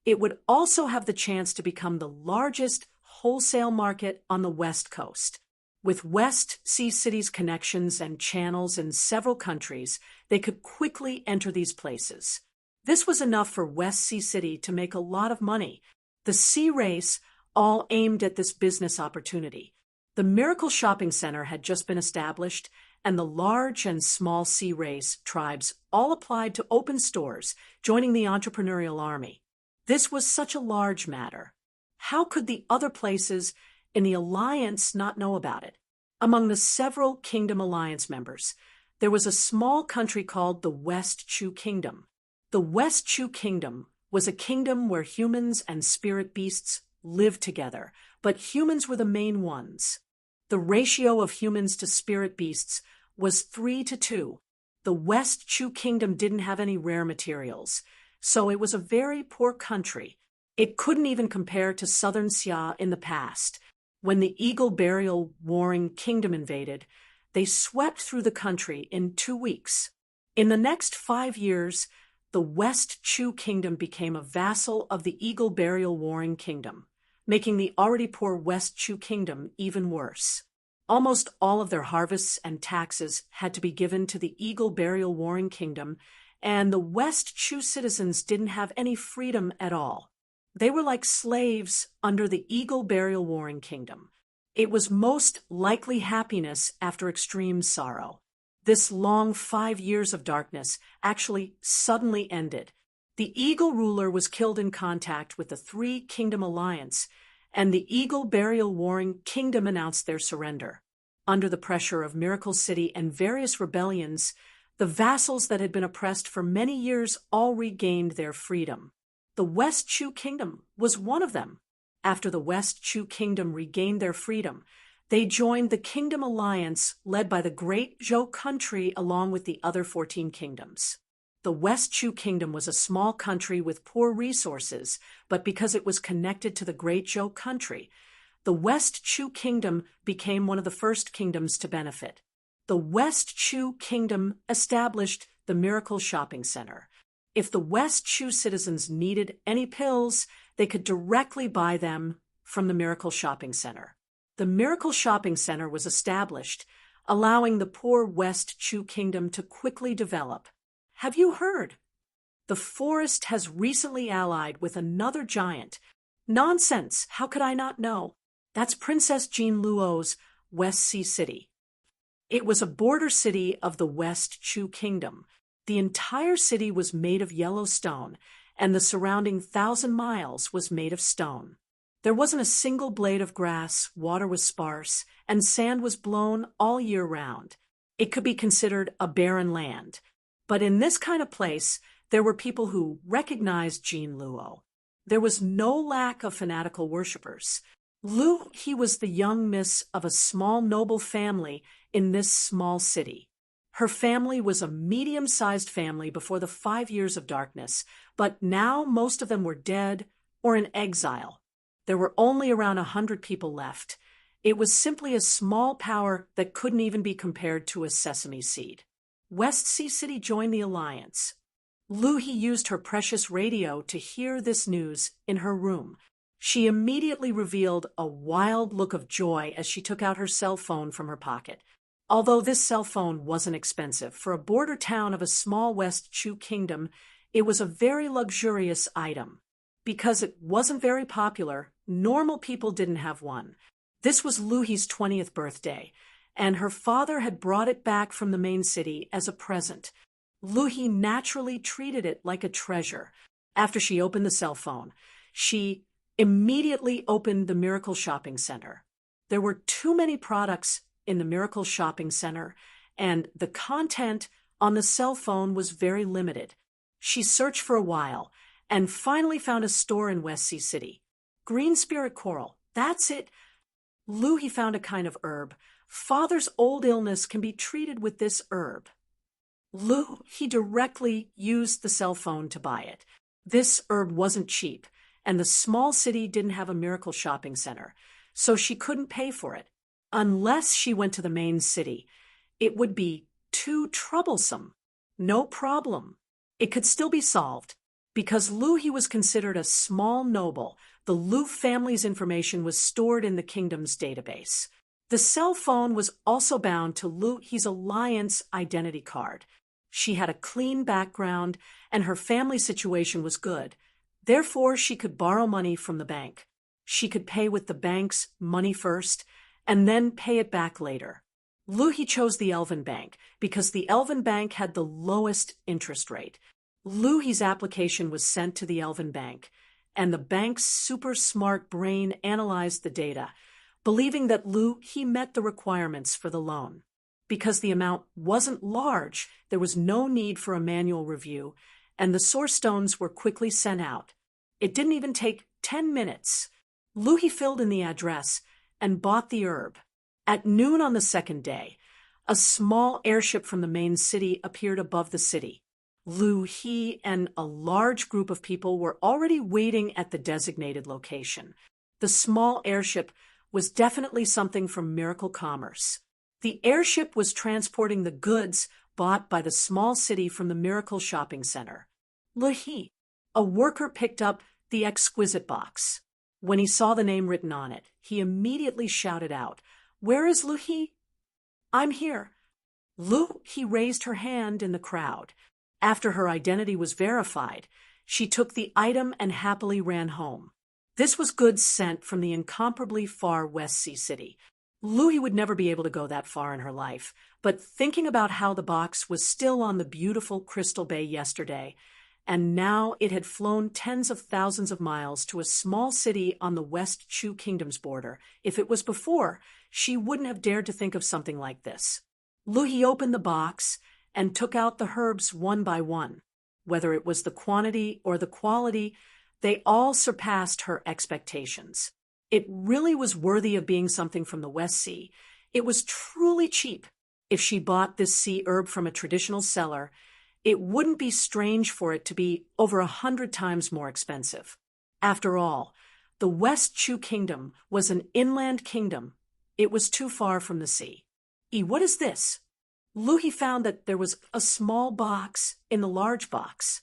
It would also have the chance to become the largest wholesale market on the West Coast. With West Sea City's connections and channels in several countries, they could quickly enter these places. This was enough for West Sea City to make a lot of money. The Sea Race all aimed at this business opportunity. The Miracle Shopping Center had just been established, and the large and small Sea Race tribes all applied to open stores, joining the entrepreneurial army. This was such a large matter. How could the other places in the Alliance not know about it? Among the several Kingdom Alliance members, there was a small country called the West Chu Kingdom. The West Chu Kingdom was a kingdom where humans and spirit beasts lived together, but humans were the main ones. The ratio of humans to spirit beasts was 3-2. The West Chu Kingdom didn't have any rare materials, so it was a very poor country. It couldn't even compare to Southern Xia in the past. When the Eagle Burial Warring Kingdom invaded, they swept through the country in 2 weeks. In the next 5 years, the West Chu Kingdom became a vassal of the Eagle Burial Warring Kingdom, making the already poor West Chu Kingdom even worse. Almost all of their harvests and taxes had to be given to the Eagle Burial Warring Kingdom, and the West Chu citizens didn't have any freedom at all. They were like slaves under the Eagle Burial Warring Kingdom. It was most likely happiness after extreme sorrow. This long 5 years of darkness actually suddenly ended. The Eagle ruler was killed in contact with the Three Kingdom Alliance, and the Eagle Burial Warring Kingdom announced their surrender. Under the pressure of Miracle City and various rebellions, the vassals that had been oppressed for many years all regained their freedom. The West Chu Kingdom was one of them. After the West Chu Kingdom regained their freedom, they joined the Kingdom Alliance led by the Great Zhou country along with the other 14 kingdoms. The West Chu Kingdom was a small country with poor resources, but because it was connected to the Great Zhou country, the West Chu Kingdom became one of the first kingdoms to benefit. The West Chu Kingdom established the Miracle Shopping Center. If the West Chu citizens needed any pills, they could directly buy them from the Miracle Shopping Center. The Miracle Shopping Center was established, allowing the poor West Chu Kingdom to quickly develop. Have you heard? The forest has recently allied with another giant. Nonsense! How could I not know? That's Princess Jean Luo's West Sea City. It was a border city of the West Chu Kingdom. The entire city was made of yellow stone, and the surrounding 1,000 miles was made of stone. There wasn't a single blade of grass, water was sparse, and sand was blown all year round. It could be considered a barren land. But in this kind of place, there were people who recognized Jean Luo. There was no lack of fanatical worshippers. Lu He was the young miss of a small noble family in this small city. Her family was a medium-sized family before the 5 years of darkness, but now most of them were dead or in exile. There were only around 100 people left. It was simply a small power that couldn't even be compared to a sesame seed. West Sea City joined the alliance. Lu He used her precious radio to hear this news in her room. She immediately revealed a wild look of joy as she took out her cell phone from her pocket. Although this cell phone wasn't expensive, for a border town of a small West Chu Kingdom, it was a very luxurious item. Because it wasn't very popular, normal people didn't have one. This was Lu He's 20th birthday, and her father had brought it back from the main city as a present. Lu He naturally treated it like a treasure. After she opened the cell phone, she immediately opened the Miracle Shopping Center. There were too many products in the Miracle Shopping Center, and the content on the cell phone was very limited. She searched for a while and finally found a store in West Sea City. Green spirit coral, that's it. Lu He found a kind of herb. Father's old illness can be treated with this herb. Lu He directly used the cell phone to buy it. This herb wasn't cheap, and the small city didn't have a Miracle Shopping Center, so she couldn't pay for it. Unless she went to the main city, it would be too troublesome. No problem. It could still be solved. Because Lu He was considered a small noble, the Lu family's information was stored in the kingdom's database. The cell phone was also bound to Lu He's alliance identity card. She had a clean background, and her family situation was good. Therefore, she could borrow money from the bank. She could pay with the bank's money first, and then pay it back later. Lu He chose the Elven Bank because the Elven Bank had the lowest interest rate. Lu He's application was sent to the Elven Bank, and the bank's super smart brain analyzed the data, believing that Lu He met the requirements for the loan. Because the amount wasn't large, there was no need for a manual review, and the source stones were quickly sent out. It didn't even take 10 minutes. Lu He filled in the address and bought the herb. At noon on the second day, a small airship from the main city appeared above the city. Lu He and a large group of people were already waiting at the designated location. The small airship was definitely something from Miracle Commerce. The airship was transporting the goods bought by the small city from the Miracle Shopping Center. Luhi. A worker picked up the exquisite box. When he saw the name written on it, he immediately shouted out, "Where is Luhi?" "I'm here." Luhi raised her hand in the crowd. After her identity was verified, she took the item and happily ran home. This was goods sent from the incomparably far West Sea City. Luhi would never be able to go that far in her life, but thinking about how the box was still on the beautiful Crystal Bay yesterday, and now it had flown tens of thousands of miles to a small city on the West Chu Kingdom's border. If it was before, she wouldn't have dared to think of something like this. Luhi opened the box and took out the herbs one by one. Whether it was the quantity or the quality, they all surpassed her expectations. It really was worthy of being something from the West Sea. It was truly cheap. If she bought this sea herb from a traditional seller, it wouldn't be strange for it to be over 100 times more expensive. After all, the West Chu Kingdom was an inland kingdom. It was too far from the sea. What is this? Luhi found that there was a small box in the large box.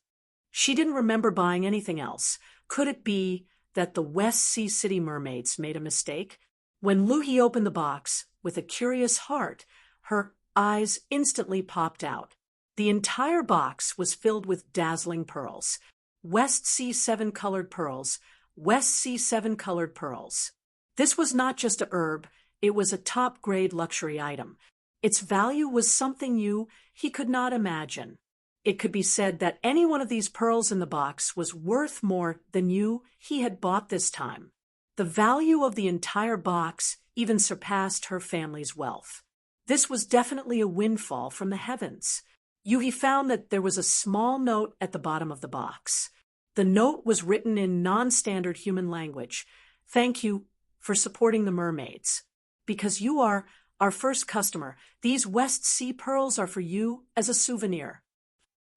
She didn't remember buying anything else. Could it be that the West Sea City mermaids made a mistake? When Luhi opened the box, with a curious heart, her eyes instantly popped out. The entire box was filled with dazzling pearls. West Sea 7-colored pearls. West Sea 7-colored pearls. This was not just a herb, it was a top-grade luxury item. Its value was something he could not imagine. It could be said that any one of these pearls in the box was worth more than he had bought this time. The value of the entire box even surpassed her family's wealth. This was definitely a windfall from the heavens. Yuhi found that there was a small note at the bottom of the box. The note was written in non-standard human language. "Thank you for supporting the mermaids. Because you are our first customer, these West Sea pearls are for you as a souvenir."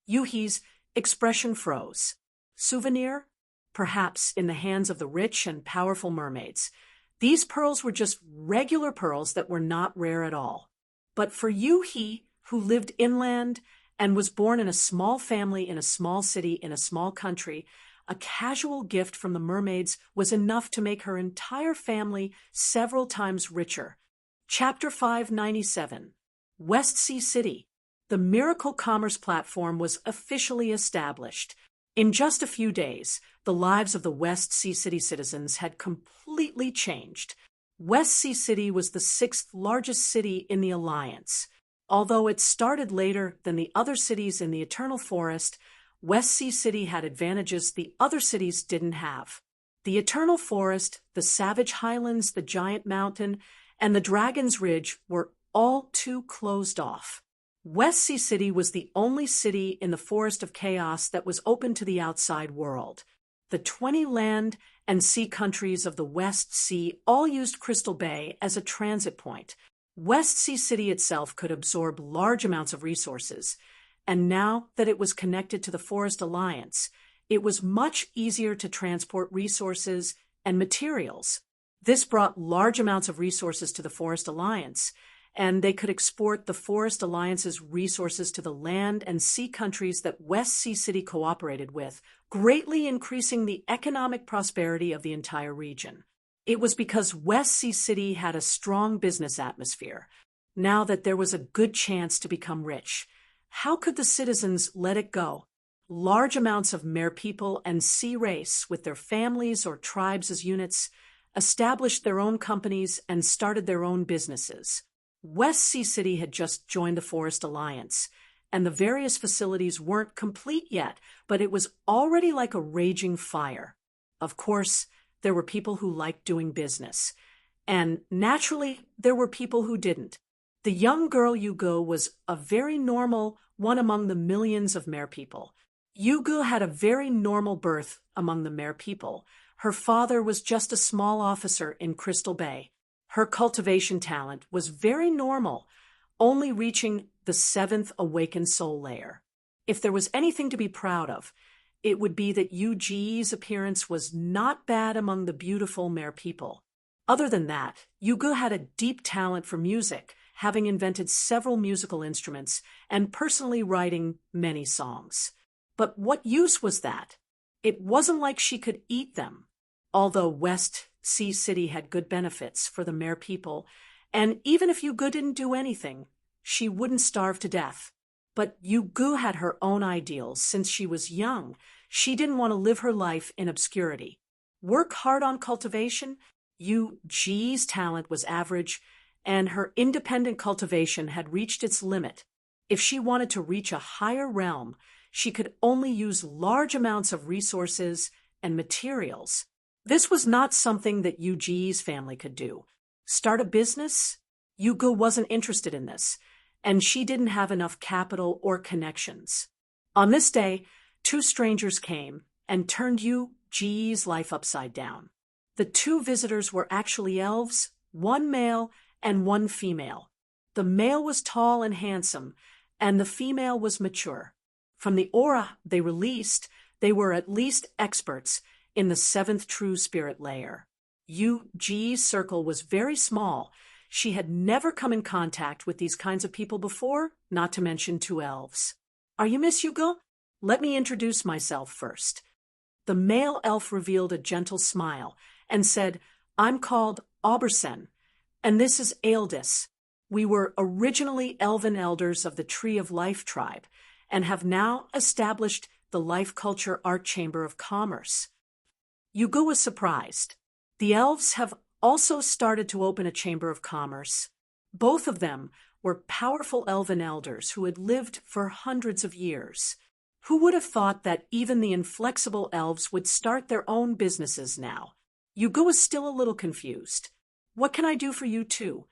Yuhi's expression froze. Souvenir? Perhaps in the hands of the rich and powerful mermaids. These pearls were just regular pearls that were not rare at all. But for Yuhi, who lived inland and was born in a small family in a small city in a small country, a casual gift from the mermaids was enough to make her entire family several times richer. Chapter 597. West Sea City. The Miracle Commerce Platform was officially established. In just a few days, the lives of the West Sea City citizens had completely changed. West Sea City was the 6th largest city in the Alliance. Although it started later than the other cities in the Eternal Forest, West Sea City had advantages the other cities didn't have. The Eternal Forest, the Savage Highlands, the Giant Mountain, and the Dragon's Ridge were all too closed off. West Sea City was the only city in the Forest of Chaos that was open to the outside world. The 20 land and sea countries of the West Sea all used Crystal Bay as a transit point. West Sea City itself could absorb large amounts of resources, and now that it was connected to the Forest Alliance, it was much easier to transport resources and materials. This brought large amounts of resources to the Forest Alliance, and they could export the Forest Alliance's resources to the land and sea countries that West Sea City cooperated with, greatly increasing the economic prosperity of the entire region. It was because West Sea City had a strong business atmosphere. Now that there was a good chance to become rich, how could the citizens let it go? Large amounts of mere people and sea race, with their families or tribes as units, established their own companies and started their own businesses. West Sea City had just joined the Forest Alliance, and the various facilities weren't complete yet, but it was already like a raging fire. Of course, there were people who liked doing business, and naturally, there were people who didn't. The young girl Yugo was a very normal one among the millions of mere people. Yugo had a very normal birth among the mere people. Her father was just a small officer in Crystal Bay. Her cultivation talent was very normal, only reaching the 7th awakened soul layer. If there was anything to be proud of, it would be that Yuji's appearance was not bad among the beautiful mere people. Other than that, Yugu had a deep talent for music, having invented several musical instruments and personally writing many songs. But what use was that? It wasn't like she could eat them, although West Sea City had good benefits for the mere people, and even if Yugu didn't do anything, she wouldn't starve to death. But Yugu had her own ideals since she was young. She didn't want to live her life in obscurity. Work hard on cultivation? Yuji's talent was average, and her independent cultivation had reached its limit. If she wanted to reach a higher realm, she could only use large amounts of resources and materials. This was not something that Yuji's family could do. Start a business? Yugu wasn't interested in this, and she didn't have enough capital or connections. On this day, two strangers came and turned Yuji's life upside down. The two visitors were actually elves, one male and one female. The male was tall and handsome, and the female was mature. From the aura they released, they were at least experts in the seventh true spirit layer. Yuji's circle was very small. She had never come in contact with these kinds of people before, not to mention two elves. Are you Miss Yugo? Let me introduce myself first. The male elf revealed a gentle smile and said, I'm called Aubersen, and this is Aeldis. We were originally elven elders of the Tree of Life tribe and have now established the Life Culture Art Chamber of Commerce. Yugo was surprised. The elves have also started to open a chamber of commerce. Both of them were powerful elven elders who had lived for hundreds of years. Who would have thought that even the inflexible elves would start their own businesses now? Yugo was still a little confused. What can I do for you too?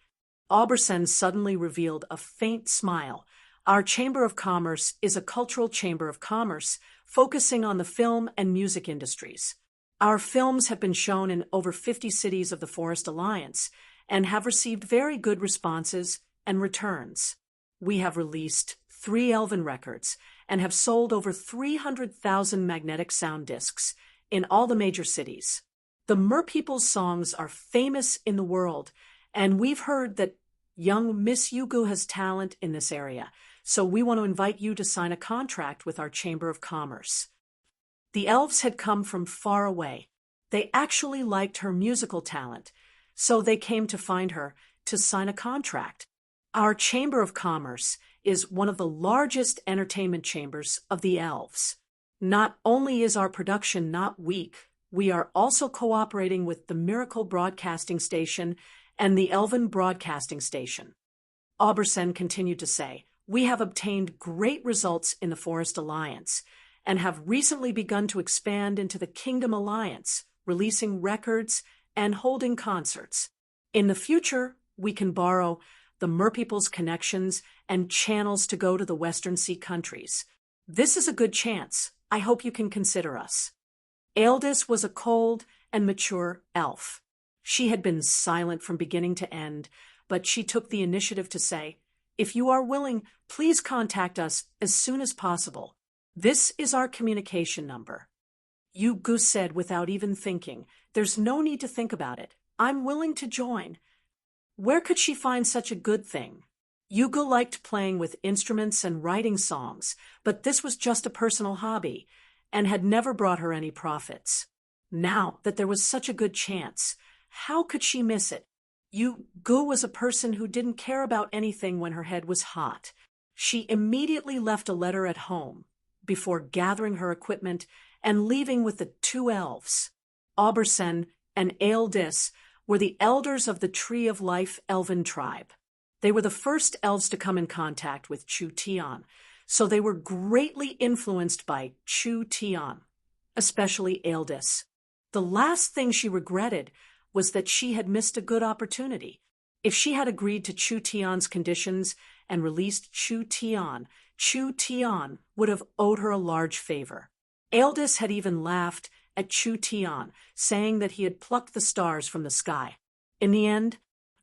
Aubersen suddenly revealed a faint smile. Our Chamber of Commerce is a cultural chamber of commerce focusing on the film and music industries. Our films have been shown in over 50 cities of the Forest Alliance and have received very good responses and returns. We have released 3 elven records and have sold over 300,000 magnetic sound discs in all the major cities. The Merpeople's songs are famous in the world, and we've heard that young Miss Yugu has talent in this area, so we want to invite you to sign a contract with our Chamber of Commerce. The elves had come from far away. They actually liked her musical talent, so they came to find her to sign a contract. Our Chamber of Commerce is one of the largest entertainment chambers of the elves. Not only is our production not weak, we are also cooperating with the Miracle Broadcasting Station and the Elven Broadcasting Station. Aubersen continued to say, we have obtained great results in the Forest Alliance and have recently begun to expand into the Kingdom Alliance, releasing records and holding concerts. In the future, we can borrow the Merpeople's connections and channels to go to the Western Sea countries. This is a good chance. I hope you can consider us. Aeldis was a cold and mature elf. She had been silent from beginning to end, but she took the initiative to say, if you are willing, please contact us as soon as possible. This is our communication number. Yugu said without even thinking, there's no need to think about it. I'm willing to join. Where could she find such a good thing? Yugu liked playing with instruments and writing songs, but this was just a personal hobby and had never brought her any profits. Now that there was such a good chance, how could she miss it? Yugu was a person who didn't care about anything when her head was hot. She immediately left a letter at home before gathering her equipment and leaving with the 2 elves. Aubersen and Aeldis were the elders of the Tree of Life elven tribe. They were the first elves to come in contact with Chu Tian, so they were greatly influenced by Chu Tian, especially Aeldis. The last thing she regretted was that she had missed a good opportunity. If she had agreed to Chu Tian's conditions and released Chu Tian would have owed her a large favor. Aeldis had even laughed at Chu Tian, saying that he had plucked the stars from the sky. In the end,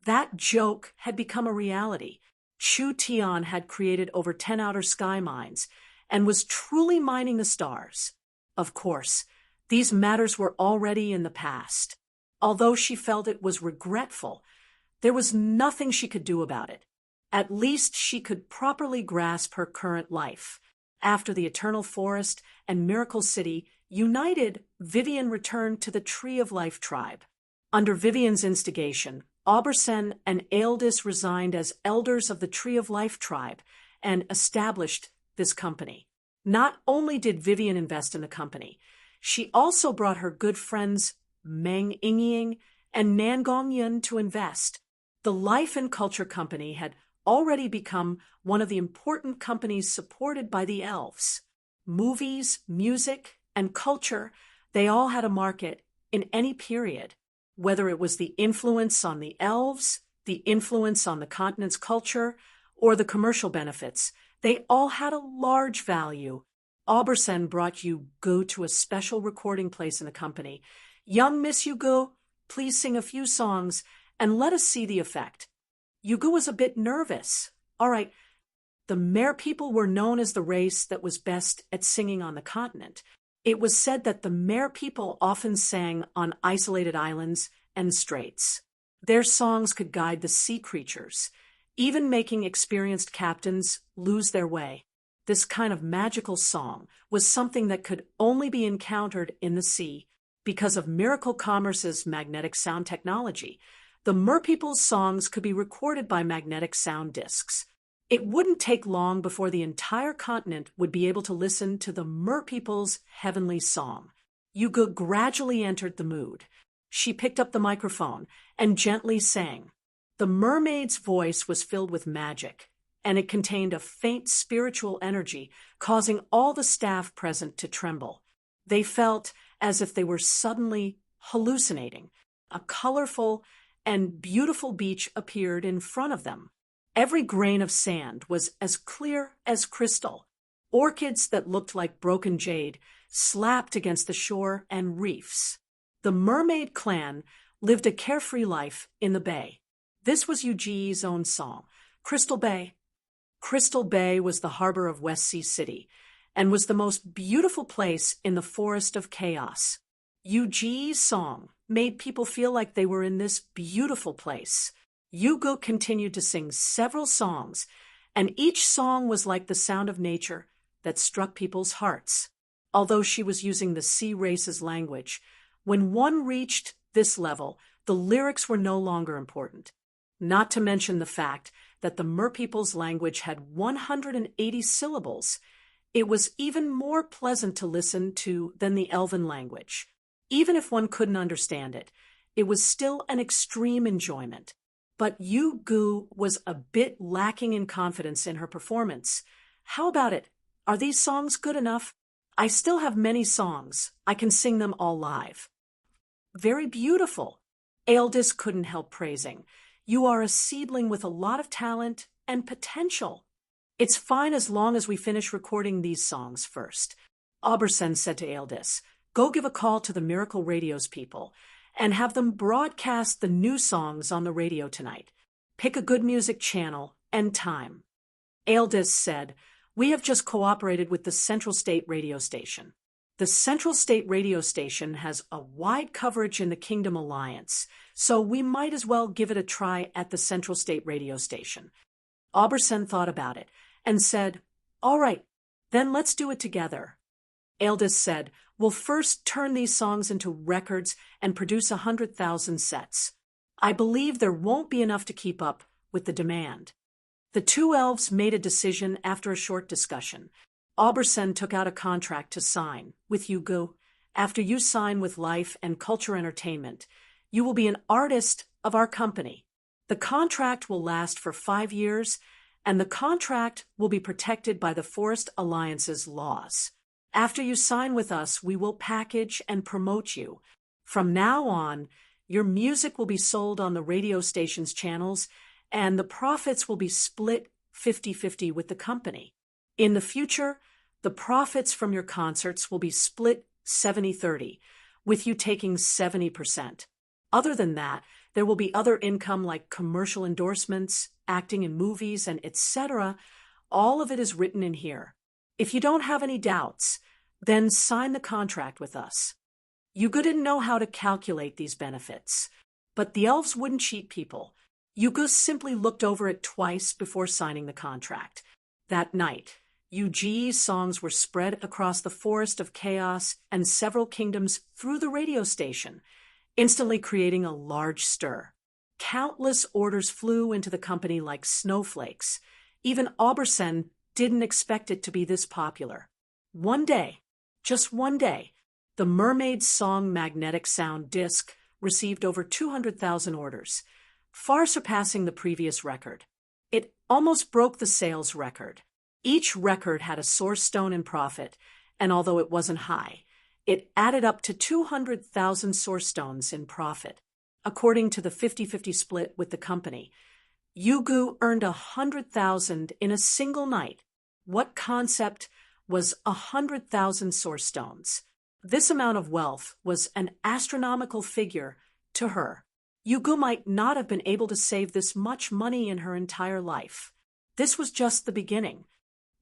that joke had become a reality. Chu Tian had created over 10 outer sky mines and was truly mining the stars. Of course, these matters were already in the past. Although she felt it was regretful, there was nothing she could do about it. At least she could properly grasp her current life. After the Eternal Forest and Miracle City united, Vivian returned to the Tree of Life tribe. Under Vivian's instigation, Aubersen and Aeldis resigned as elders of the Tree of Life tribe and established this company. Not only did Vivian invest in the company, she also brought her good friends Meng Ingying and Nangongyan to invest. The Life and Culture Company had already become one of the important companies supported by the elves. Movies, music, and culture, they all had a market in any period. Whether it was the influence on the elves, the influence on the continent's culture, or the commercial benefits, they all had a large value. Aubersen brought Hugo to a special recording place in the company. Young Miss Hugo, please sing a few songs and let us see the effect. Hugo was a bit nervous. All right, the Mer people were known as the race that was best at singing on the continent. It was said that the Mer people often sang on isolated islands and straits. Their songs could guide the sea creatures, even making experienced captains lose their way. This kind of magical song was something that could only be encountered in the sea because of Miracle Commerce's magnetic sound technology. The merpeople's songs could be recorded by magnetic sound discs. It wouldn't take long before the entire continent would be able to listen to the merpeople's heavenly song. Hugo gradually entered the mood. She picked up the microphone and gently sang. The mermaid's voice was filled with magic, and it contained a faint spiritual energy, causing all the staff present to tremble. They felt as if they were suddenly hallucinating. A colorful and beautiful beach appeared in front of them. Every grain of sand was as clear as crystal. Orchids that looked like broken jade slapped against the shore and reefs. The mermaid clan lived a carefree life in the bay. This was Yuji's own song, Crystal Bay. Crystal Bay was the harbor of West Sea City and was the most beautiful place in the forest of chaos. Yuji's song made people feel like they were in this beautiful place. Hugo continued to sing several songs, and each song was like the sound of nature that struck people's hearts. Although she was using the sea race's language, when one reached this level, the lyrics were no longer important. Not to mention the fact that the merpeople's language had 180 syllables. It was even more pleasant to listen to than the elven language. Even if one couldn't understand it, it was still an extreme enjoyment. But Hugo was a bit lacking in confidence in her performance. How about it? Are these songs good enough? I still have many songs. I can sing them all live. Very beautiful. Aeldis couldn't help praising. You are a seedling with a lot of talent and potential. It's fine as long as we finish recording these songs first. Aubersen said to Aeldis, go give a call to the Miracle Radio's people and have them broadcast the new songs on the radio tonight. Pick a good music channel and time. Aeldis said, we have just cooperated with the Central State radio station. The Central State radio station has a wide coverage in the Kingdom Alliance, so we might as well give it a try at the Central State radio station. Aubersen thought about it and said, all right, then let's do it together. Aeldis said, we'll first turn these songs into records and produce 100,000 sets. I believe there won't be enough to keep up with the demand. The two elves made a decision after a short discussion. Aubersen took out a contract to sign with Hugo. After you sign with Life and Culture Entertainment, you will be an artist of our company. The contract will last for 5 years, and the contract will be protected by the Forest Alliance's laws. After you sign with us, we will package and promote you. From now on, your music will be sold on the radio station's channels, and the profits will be split 50-50 with the company. In the future, the profits from your concerts will be split 70-30, with you taking 70%. Other than that, there will be other income like commercial endorsements, acting in movies, and etc. All of it is written in here. If you don't have any doubts, then sign the contract with us. Hugo didn't know how to calculate these benefits, but the elves wouldn't cheat people. Yugus simply looked over it twice before signing the contract. That night, Yuji's songs were spread across the forest of chaos and several kingdoms through the radio station, instantly creating a large stir. Countless orders flew into the company like snowflakes. Even Aubersen didn't expect it to be this popular. One day, just one day, the Mermaid Song Magnetic Sound disc received over 200,000 orders, far surpassing the previous record. It almost broke the sales record. Each record had a source stone in profit, and although it wasn't high, it added up to 200,000 source stones in profit. According to the 50-50 split with the company, Yugu earned 100,000 in a single night. What concept was 100,000 source stones? This amount of wealth was an astronomical figure to her. Yugu might not have been able to save this much money in her entire life. This was just the beginning.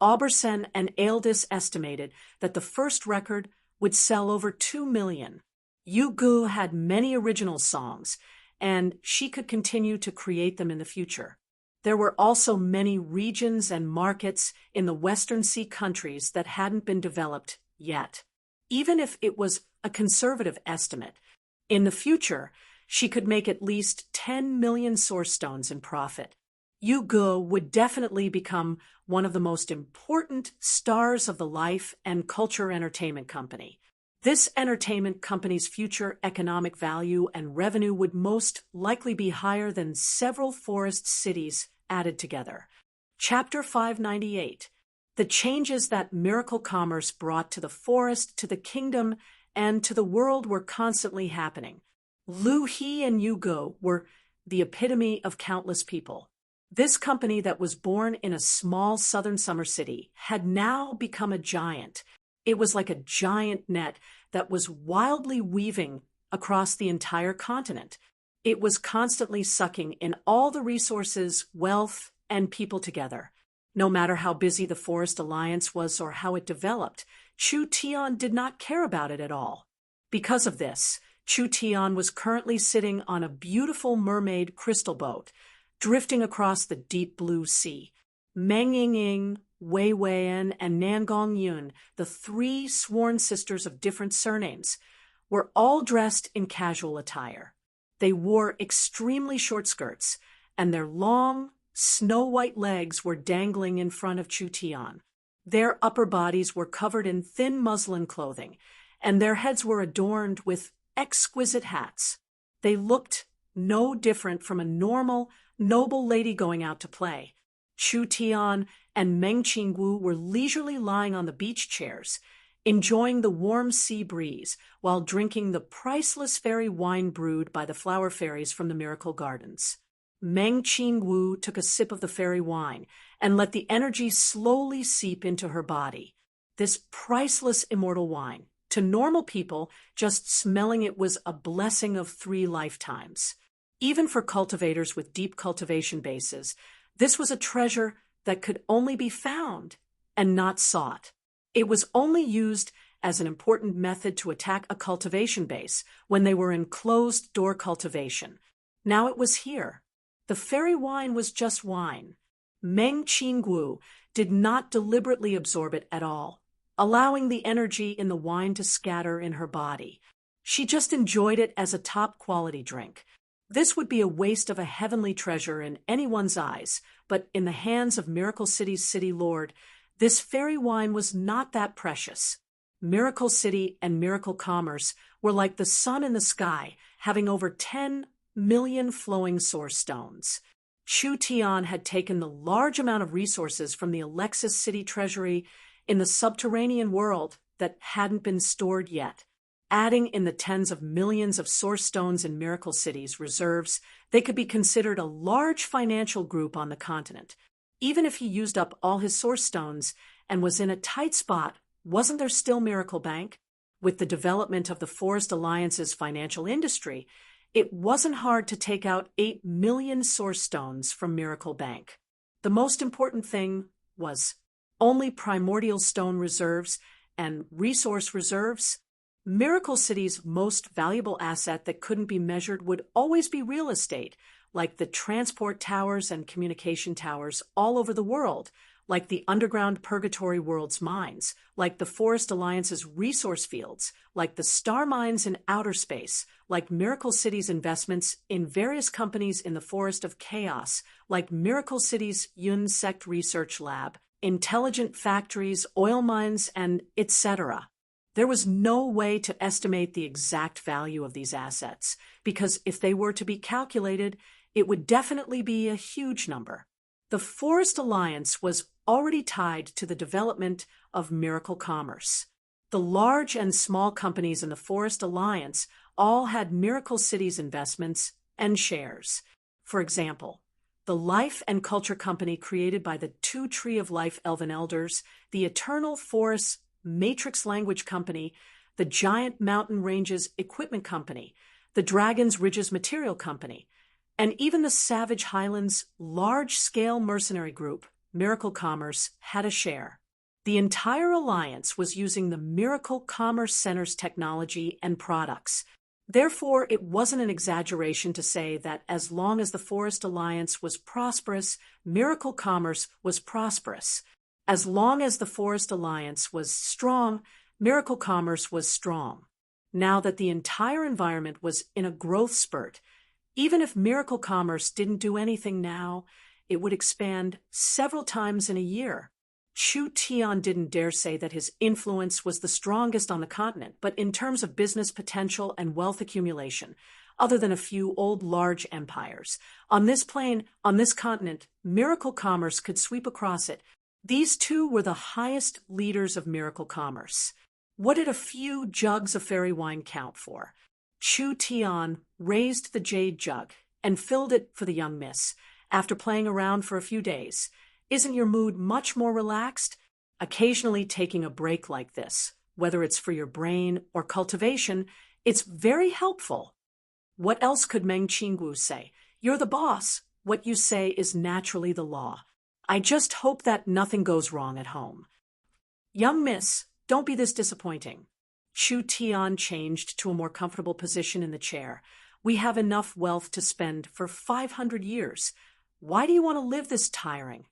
Aubersen and Eldis estimated that the first record would sell over 2 million. Yugu had many original songs, and she could continue to create them in the future. There were also many regions and markets in the Western Sea countries that hadn't been developed yet. Even if it was a conservative estimate, in the future, she could make at least 10 million source stones in profit. Yugu would definitely become one of the most important stars of the life and culture entertainment company. This entertainment company's future economic value and revenue would most likely be higher than several forest cities added together. Chapter 598. The changes that miracle commerce brought to the forest, to the kingdom, and to the world were constantly happening. Lu He and Yugu were the epitome of countless people. This company that was born in a small southern summer city had now become a giant. It was like a giant net that was wildly weaving across the entire continent. It was constantly sucking in all the resources, wealth, and people together. No matter how busy the Forest Alliance was or how it developed, Chu Tian did not care about it at all. Because of this, Chu Tian was currently sitting on a beautiful mermaid crystal boat, drifting across the deep blue sea. Meng Yingying, Wei Weian, and Nangong Yun, the three sworn sisters of different surnames, were all dressed in casual attire. They wore extremely short skirts, and their long, snow-white legs were dangling in front of Chu Tian. Their upper bodies were covered in thin muslin clothing, and their heads were adorned with exquisite hats. They looked no different from a normal, noble lady going out to play. Chu Tian and Meng Qingwu were leisurely lying on the beach chairs, enjoying the warm sea breeze while drinking the priceless fairy wine brewed by the flower fairies from the Miracle Gardens. Meng Qingwu took a sip of the fairy wine and let the energy slowly seep into her body. This priceless immortal wine, to normal people, just smelling it was a blessing of 3 lifetimes. Even for cultivators with deep cultivation bases, this was a treasure that could only be found and not sought. It was only used as an important method to attack a cultivation base when they were in closed-door cultivation. Now it was here. The fairy wine was just wine. Meng Qingwu did not deliberately absorb it at all, allowing the energy in the wine to scatter in her body. She just enjoyed it as a top-quality drink. This would be a waste of a heavenly treasure in anyone's eyes, but in the hands of Miracle City's city lord, this fairy wine was not that precious. Miracle City and Miracle Commerce were like the sun in the sky, having over 10 million flowing source stones. Chu Tian had taken the large amount of resources from the Alexis City treasury in the subterranean world that hadn't been stored yet. Adding in the tens of millions of source stones in Miracle City's reserves, they could be considered a large financial group on the continent. Even if he used up all his source stones and was in a tight spot, wasn't there still Miracle Bank? With the development of the Forest Alliance's financial industry, it wasn't hard to take out 8 million source stones from Miracle Bank. The most important thing was only primordial stone reserves and resource reserves. Miracle City's most valuable asset that couldn't be measured would always be real estate, like the transport towers and communication towers all over the world, like the underground Purgatory World's mines, like the Forest Alliance's resource fields, like the star mines in outer space, like Miracle City's investments in various companies in the Forest of Chaos, like Miracle City's Yun Sect Research Lab, intelligent factories, oil mines, and etc. There was no way to estimate the exact value of these assets, because if they were to be calculated, it would definitely be a huge number. The Forest Alliance was already tied to the development of Miracle Commerce. The large and small companies in the Forest Alliance all had Miracle City's investments and shares. For example, the Life and Culture Company created by the Two Tree of Life Elven Elders, the Eternal Forests Matrix Language Company, the Giant Mountain Ranges Equipment Company, the Dragon's Ridges Material Company, and even the Savage Highlands large-scale mercenary group, Miracle Commerce, had a share. The entire alliance was using the Miracle Commerce Center's technology and products. Therefore, it wasn't an exaggeration to say that as long as the Forest Alliance was prosperous, Miracle Commerce was prosperous. As long as the Forest Alliance was strong, Miracle Commerce was strong. Now that the entire environment was in a growth spurt, even if Miracle Commerce didn't do anything now, it would expand several times in a year. Chu Tian didn't dare say that his influence was the strongest on the continent, but in terms of business potential and wealth accumulation, other than a few old large empires, on this plane, on this continent, Miracle Commerce could sweep across it. These two were the highest leaders of Miracle Commerce. What did a few jugs of fairy wine count for? Chu Tian raised the jade jug and filled it for the young miss. After playing around for a few days, isn't your mood much more relaxed? Occasionally taking a break like this, whether it's for your brain or cultivation, it's very helpful. What else could Meng Qingwu say? You're the boss. What you say is naturally the law. I just hope that nothing goes wrong at home. Young miss, don't be this disappointing. Chu Tian changed to a more comfortable position in the chair. We have enough wealth to spend for 500 years. Why do you want to live this tiring?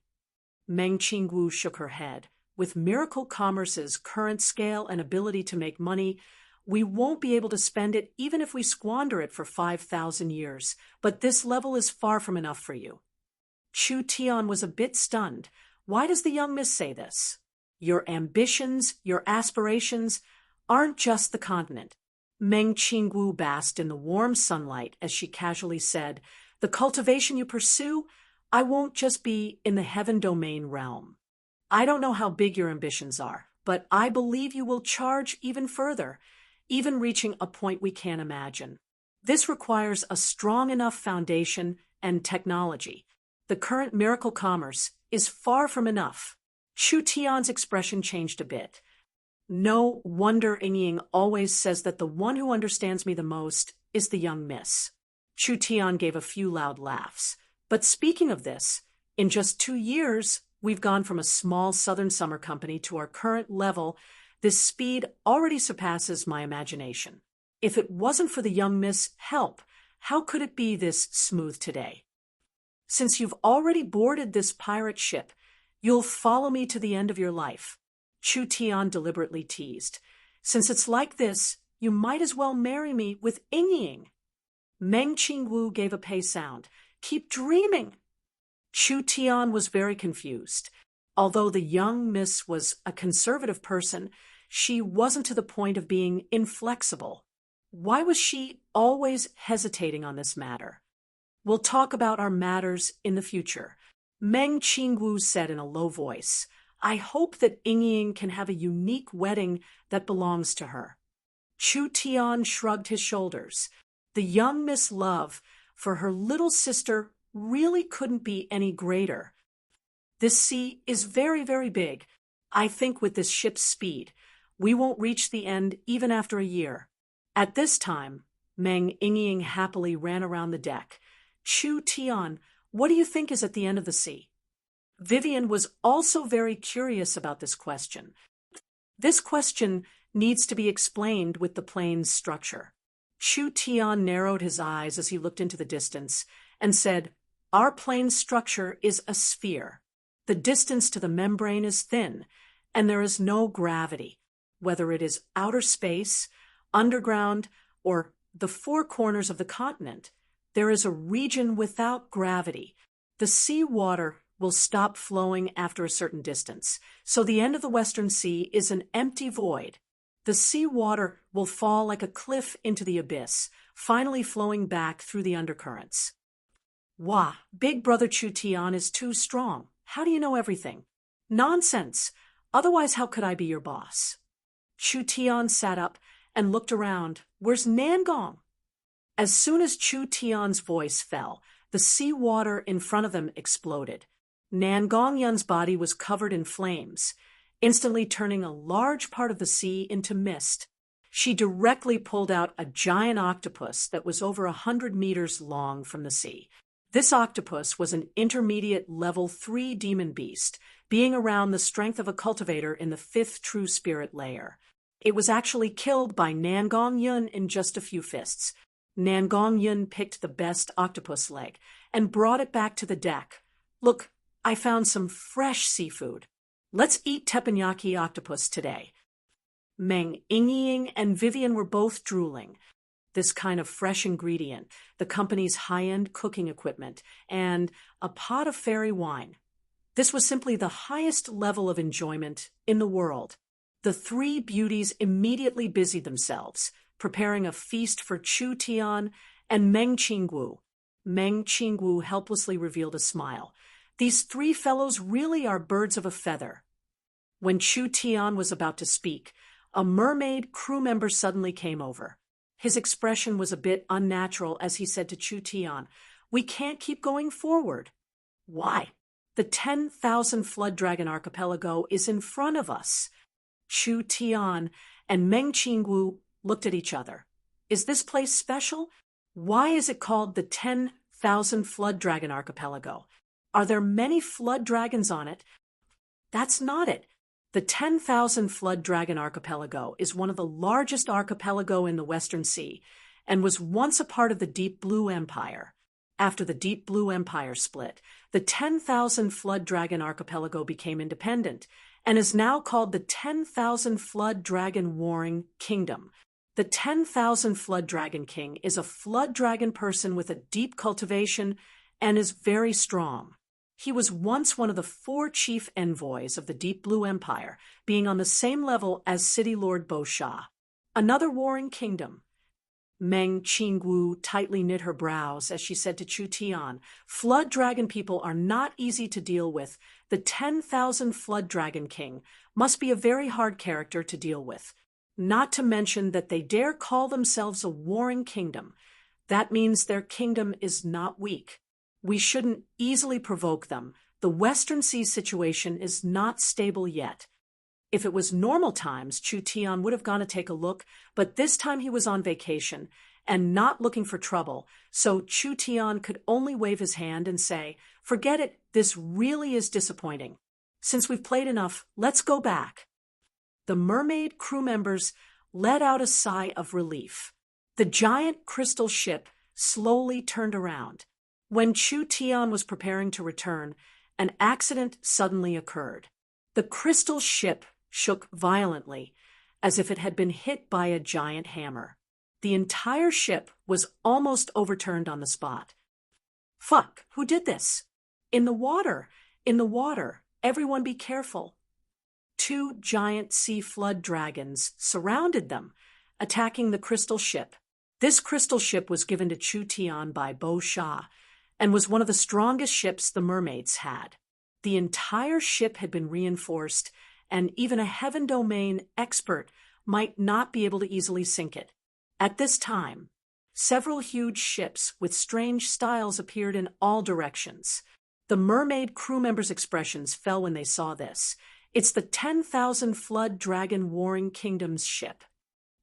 Meng Qingwu shook her head. With Miracle Commerce's current scale and ability to make money, we won't be able to spend it even if we squander it for 5,000 years. But this level is far from enough for you. Chu Tian was a bit stunned. Why does the young miss say this? Your ambitions, your aspirations, aren't just the continent. Meng Qingwu basked in the warm sunlight as she casually said, the cultivation you pursue, I won't just be in the heaven domain realm. I don't know how big your ambitions are, but I believe you will charge even further, even reaching a point we can't imagine. This requires a strong enough foundation and technology. The current Miracle Commerce is far from enough. Chu Tian's expression changed a bit. No wonder Ying always says that the one who understands me the most is the young miss. Chu Tian gave a few loud laughs. But speaking of this, in just 2 years, we've gone from a small southern summer company to our current level. This speed already surpasses my imagination. If it wasn't for the young miss' help, how could it be this smooth today? Since you've already boarded this pirate ship, you'll follow me to the end of your life. Chu Tian deliberately teased. Since it's like this, you might as well marry me with Ying. Meng Qingwu gave a pei sound. Keep dreaming. Chu Tian was very confused. Although the young miss was a conservative person, she wasn't to the point of being inflexible. Why was she always hesitating on this matter? We'll talk about our matters in the future. Meng Qingwu said in a low voice. I hope that Ying can have a unique wedding that belongs to her. Chu Tian shrugged his shoulders. The young miss' love for her little sister really couldn't be any greater. This sea is very, very big. I think with this ship's speed, we won't reach the end even after a year. At this time, Meng Ying happily ran around the deck. Chu Tian, what do you think is at the end of the sea? Vivian was also very curious about this question. This question needs to be explained with the plane's structure. Chu Tian narrowed his eyes as he looked into the distance, and said, "Our plane's structure is a sphere. The distance to the membrane is thin, and there is no gravity, whether it is outer space, underground, or the four corners of the continent. There is a region without gravity. The sea water will stop flowing after a certain distance, so the end of the Western Sea is an empty void. The sea water will fall like a cliff into the abyss, finally flowing back through the undercurrents." "Wah, Big Brother Chu Tian is too strong. How do you know everything?" "Nonsense. Otherwise, how could I be your boss?" Chu Tian sat up and looked around. "Where's Nangong?" As soon as Chu Tian's voice fell, the sea water in front of them exploded. Nangong Yun's body was covered in flames, instantly turning a large part of the sea into mist. She directly pulled out a giant octopus that was over 100 meters long from the sea. This octopus was an intermediate level 3 demon beast, being around the strength of a cultivator in the 5th true spirit layer. It was actually killed by Nangong Yun in just a few fists. Nangong Yun picked the best octopus leg and brought it back to the deck. "Look, I found some fresh seafood. Let's eat teppanyaki octopus today." Meng Ying and Vivian were both drooling. This kind of fresh ingredient, the company's high-end cooking equipment, and a pot of fairy wine. This was simply the highest level of enjoyment in the world. The three beauties immediately busied themselves, preparing a feast for Chu Tian and Meng Qingwu. Meng Qingwu helplessly revealed a smile. These three fellows really are birds of a feather. When Chu Tian was about to speak, a mermaid crew member suddenly came over. His expression was a bit unnatural as he said to Chu Tian, "We can't keep going forward." "Why?" "The 10,000 Flood Dragon Archipelago is in front of us." Chu Tian and Meng Qingwu looked at each other. "Is this place special? Why is it called the 10,000 Flood Dragon Archipelago? Are there many flood dragons on it?" "That's not it. The 10,000 Flood Dragon Archipelago is one of the largest archipelago in the Western Sea and was once a part of the Deep Blue Empire. After the Deep Blue Empire split, the 10,000 Flood Dragon Archipelago became independent and is now called the 10,000 Flood Dragon Warring Kingdom. The 10,000 Flood Dragon King is a flood dragon person with a deep cultivation and is very strong. He was once one of the 4 chief envoys of the Deep Blue Empire, being on the same level as City Lord Bo Sha. Another warring kingdom." Meng Qingwu tightly knit her brows as she said to Chu Tian, "Flood dragon people are not easy to deal with. The 10,000 Flood Dragon King must be a very hard character to deal with. Not to mention that they dare call themselves a warring kingdom. That means their kingdom is not weak. We shouldn't easily provoke them. The Western Sea situation is not stable yet." If it was normal times, Chu Tian would have gone to take a look, but this time he was on vacation and not looking for trouble, so Chu Tian could only wave his hand and say, "Forget it, this really is disappointing. Since we've played enough, let's go back." The mermaid crew members let out a sigh of relief. The giant crystal ship slowly turned around. When Chu Tian was preparing to return, an accident suddenly occurred. The crystal ship shook violently, as if it had been hit by a giant hammer. The entire ship was almost overturned on the spot. "Fuck, who did this?" "In the water! In the water! Everyone be careful!" 2 giant sea flood dragons surrounded them, attacking the crystal ship. This crystal ship was given to Chu Tian by Bo Sha, and was one of the strongest ships the mermaids had. The entire ship had been reinforced, and even a Heaven Domain expert might not be able to easily sink it. At this time, several huge ships with strange styles appeared in all directions. The mermaid crew members' expressions fell when they saw this. It's the 10,000 Flood Dragon Warring Kingdom's ship.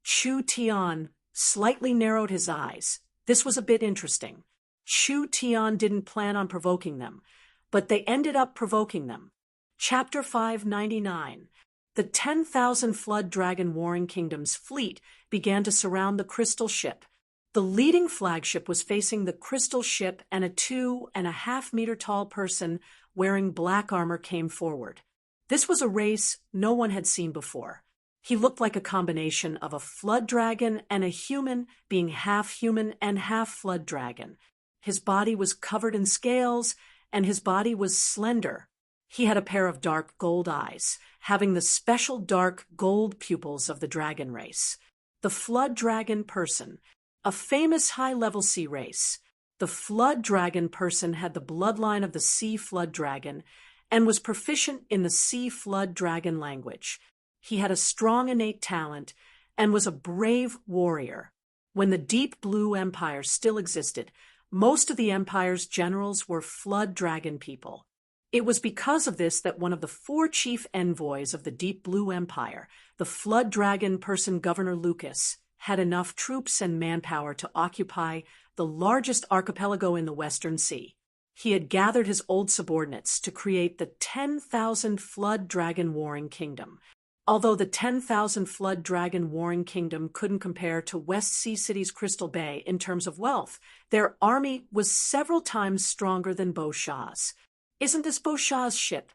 Chu Tian slightly narrowed his eyes. This was a bit interesting. Chu Tian didn't plan on provoking them, but they ended up provoking them. Chapter 599. The 10,000 Flood Dragon Warring Kingdom's fleet began to surround the crystal ship. The leading flagship was facing the crystal ship, and a 2.5-meter tall person wearing black armor came forward. This was a race no one had seen before. He looked like a combination of a flood dragon and a human, being half human and half flood dragon. His body was covered in scales, and his body was slender. He had a pair of dark gold eyes, having the special dark gold pupils of the dragon race. The flood dragon person, a famous high-level sea race. The flood dragon person had the bloodline of the sea flood dragon and was proficient in the sea flood dragon language. He had a strong innate talent and was a brave warrior. When the Deep Blue Empire still existed, most of the empire's generals were flood dragon people. It was because of this that one of the 4 chief envoys of the Deep Blue Empire, the flood dragon person Governor Lucas, had enough troops and manpower to occupy the largest archipelago in the Western Sea. He had gathered his old subordinates to create the 10,000 Flood Dragon Warring Kingdom. Although the 10,000 Flood Dragon Warring Kingdom couldn't compare to West Sea City's Crystal Bay in terms of wealth, their army was several times stronger than Beau Shah's. Isn't this Beau Shah's ship?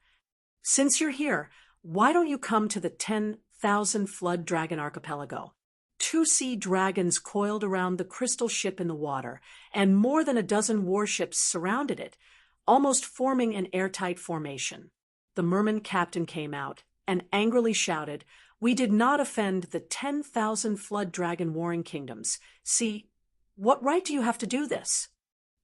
Since you're here, why don't you come to the 10,000 Flood Dragon Archipelago? 2 sea dragons coiled around the crystal ship in the water, and more than a dozen warships surrounded it, almost forming an airtight formation. The merman captain came out and angrily shouted, "We did not offend the 10,000 Flood Dragon Warring Kingdoms. See, what right do you have to do this?"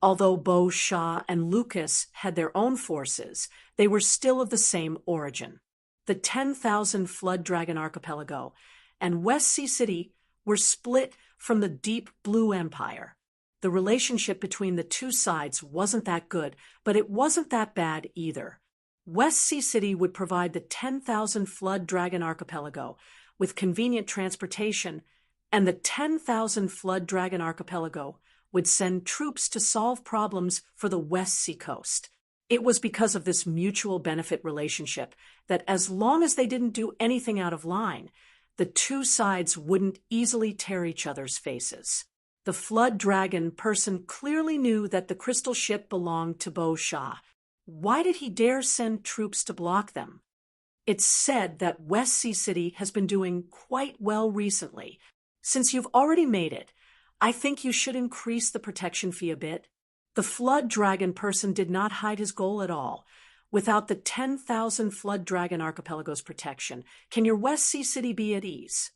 Although Beau Shah and Lucas had their own forces, they were still of the same origin. The 10,000 Flood Dragon Archipelago and West Sea City were split from the Deep Blue Empire. The relationship between the 2 sides wasn't that good, but it wasn't that bad either. West Sea City would provide the 10,000 Flood Dragon Archipelago with convenient transportation, and the 10,000 Flood Dragon Archipelago would send troops to solve problems for the West Sea coast. It was because of this mutual benefit relationship that as long as they didn't do anything out of line, the 2 sides wouldn't easily tear each other's faces. The Flood Dragon person clearly knew that the crystal ship belonged to Beau Shah. Why did he dare send troops to block them? It's said that West Sea City has been doing quite well recently. Since you've already made it, I think you should increase the protection fee a bit. The Flood Dragon person did not hide his goal at all. Without the 10,000 Flood Dragon Archipelago's protection, can your West Sea City be at ease?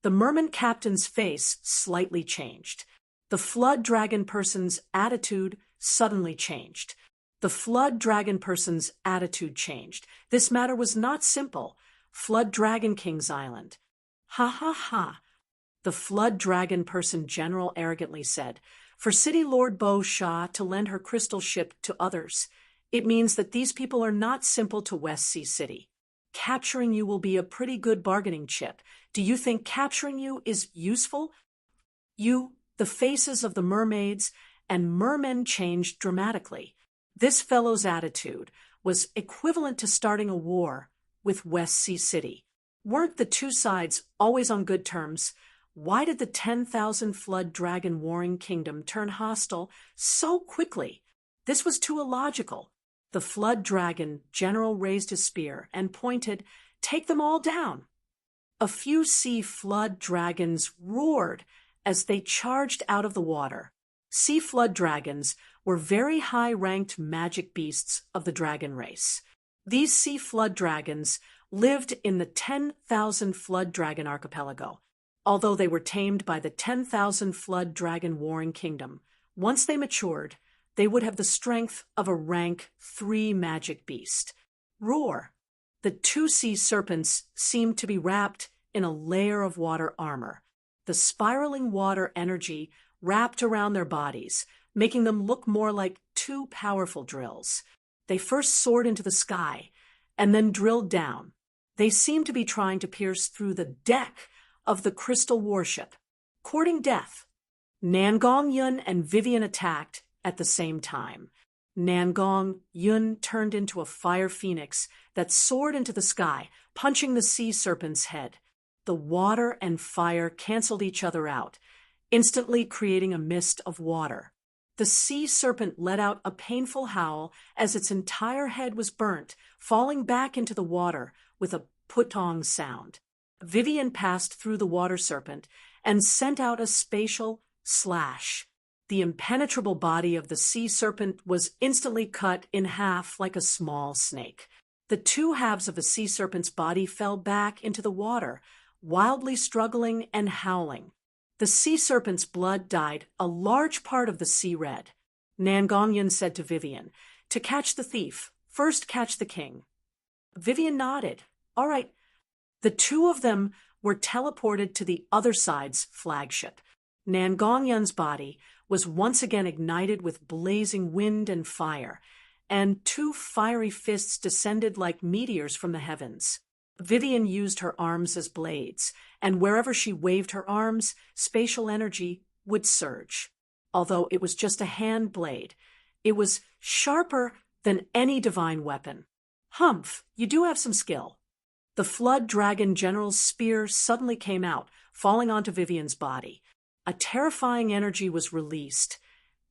The merman captain's face slightly changed. The Flood Dragon person's attitude suddenly changed. The Flood Dragon person's attitude changed. This matter was not simple. Flood Dragon King's Island. Ha ha ha. The Flood Dragon person general arrogantly said, "For City Lord Beau Shah to lend her crystal ship to others, it means that these people are not simple to West Sea City. Capturing you will be a pretty good bargaining chip. Do you think capturing you is useful?" The faces of the mermaids and mermen changed dramatically. This fellow's attitude was equivalent to starting a war with West Sea City. Weren't the 2 sides always on good terms? Why did the 10,000 Flood Dragon Warring Kingdom turn hostile so quickly? This was too illogical. The Flood Dragon general raised his spear and pointed, "Take them all down." A few sea flood dragons roared as they charged out of the water. Sea flood dragons were very high-ranked magic beasts of the dragon race. These sea flood dragons lived in the 10,000 Flood Dragon Archipelago. Although they were tamed by the 10,000 Flood Dragon Warring Kingdom, once they matured, they would have the strength of a rank 3 magic beast. Roar! The 2 sea serpents seemed to be wrapped in a layer of water armor. The spiraling water energy wrapped around their bodies, making them look more like 2 powerful drills. They first soared into the sky and then drilled down. They seemed to be trying to pierce through the deck of the crystal warship, courting death. Nangong Yun and Vivian attacked at the same time. Nangong Yun turned into a fire phoenix that soared into the sky, punching the sea serpent's head. The water and fire canceled each other out. instantly creating a mist of water. The sea serpent let out a painful howl as its entire head was burnt, falling back into the water with a putong sound. Vivian passed through the water serpent and sent out a spatial slash. The impenetrable body of the sea serpent was instantly cut in half like a small snake. The two halves of the sea serpent's body fell back into the water, wildly struggling and howling. The sea serpent's blood dyed a large part of the sea red. Nangongyan said to Vivian, "To catch the thief, first catch the king." Vivian nodded. "All right." The two of them were teleported to the other side's flagship. Nangongyan's body was once again ignited with blazing wind and fire, and two fiery fists descended like meteors from the heavens. Vivian used her arms as blades, and wherever she waved her arms, spatial energy would surge. Although it was just a hand blade, it was sharper than any divine weapon. "Humph, you do have some skill." The Flood Dragon General's spear suddenly came out, falling onto Vivian's body. A terrifying energy was released,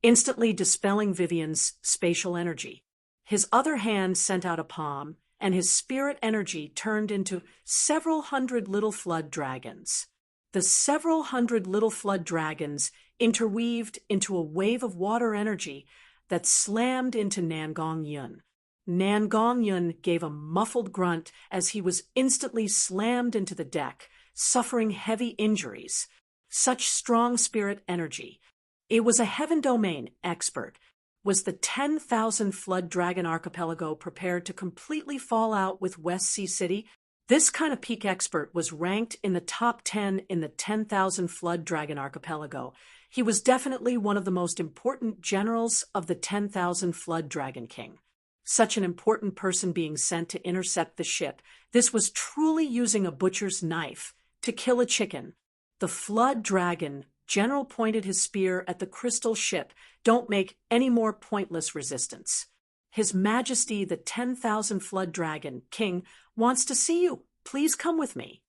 instantly dispelling Vivian's spatial energy. His other hand sent out a palm, and his spirit energy turned into several hundred little flood dragons. The several hundred little flood dragons interweaved into a wave of water energy that slammed into Nangongyan. Nangongyan gave a muffled grunt as he was instantly slammed into the deck, suffering heavy injuries. Such strong spirit energy. It was a heaven domain expert. Was the 10,000 Flood Dragon Archipelago prepared to completely fall out with West Sea City? This kind of peak expert was ranked in the top 10 in the 10,000 Flood Dragon Archipelago. He was definitely one of the most important generals of the 10,000 Flood Dragon King. Such an important person being sent to intercept the ship. This was truly using a butcher's knife to kill a chicken. The Flood Dragon General pointed his spear at the crystal ship. "Don't make any more pointless resistance. His Majesty, the 10,000 Flood Dragon King, wants to see you. Please come with me."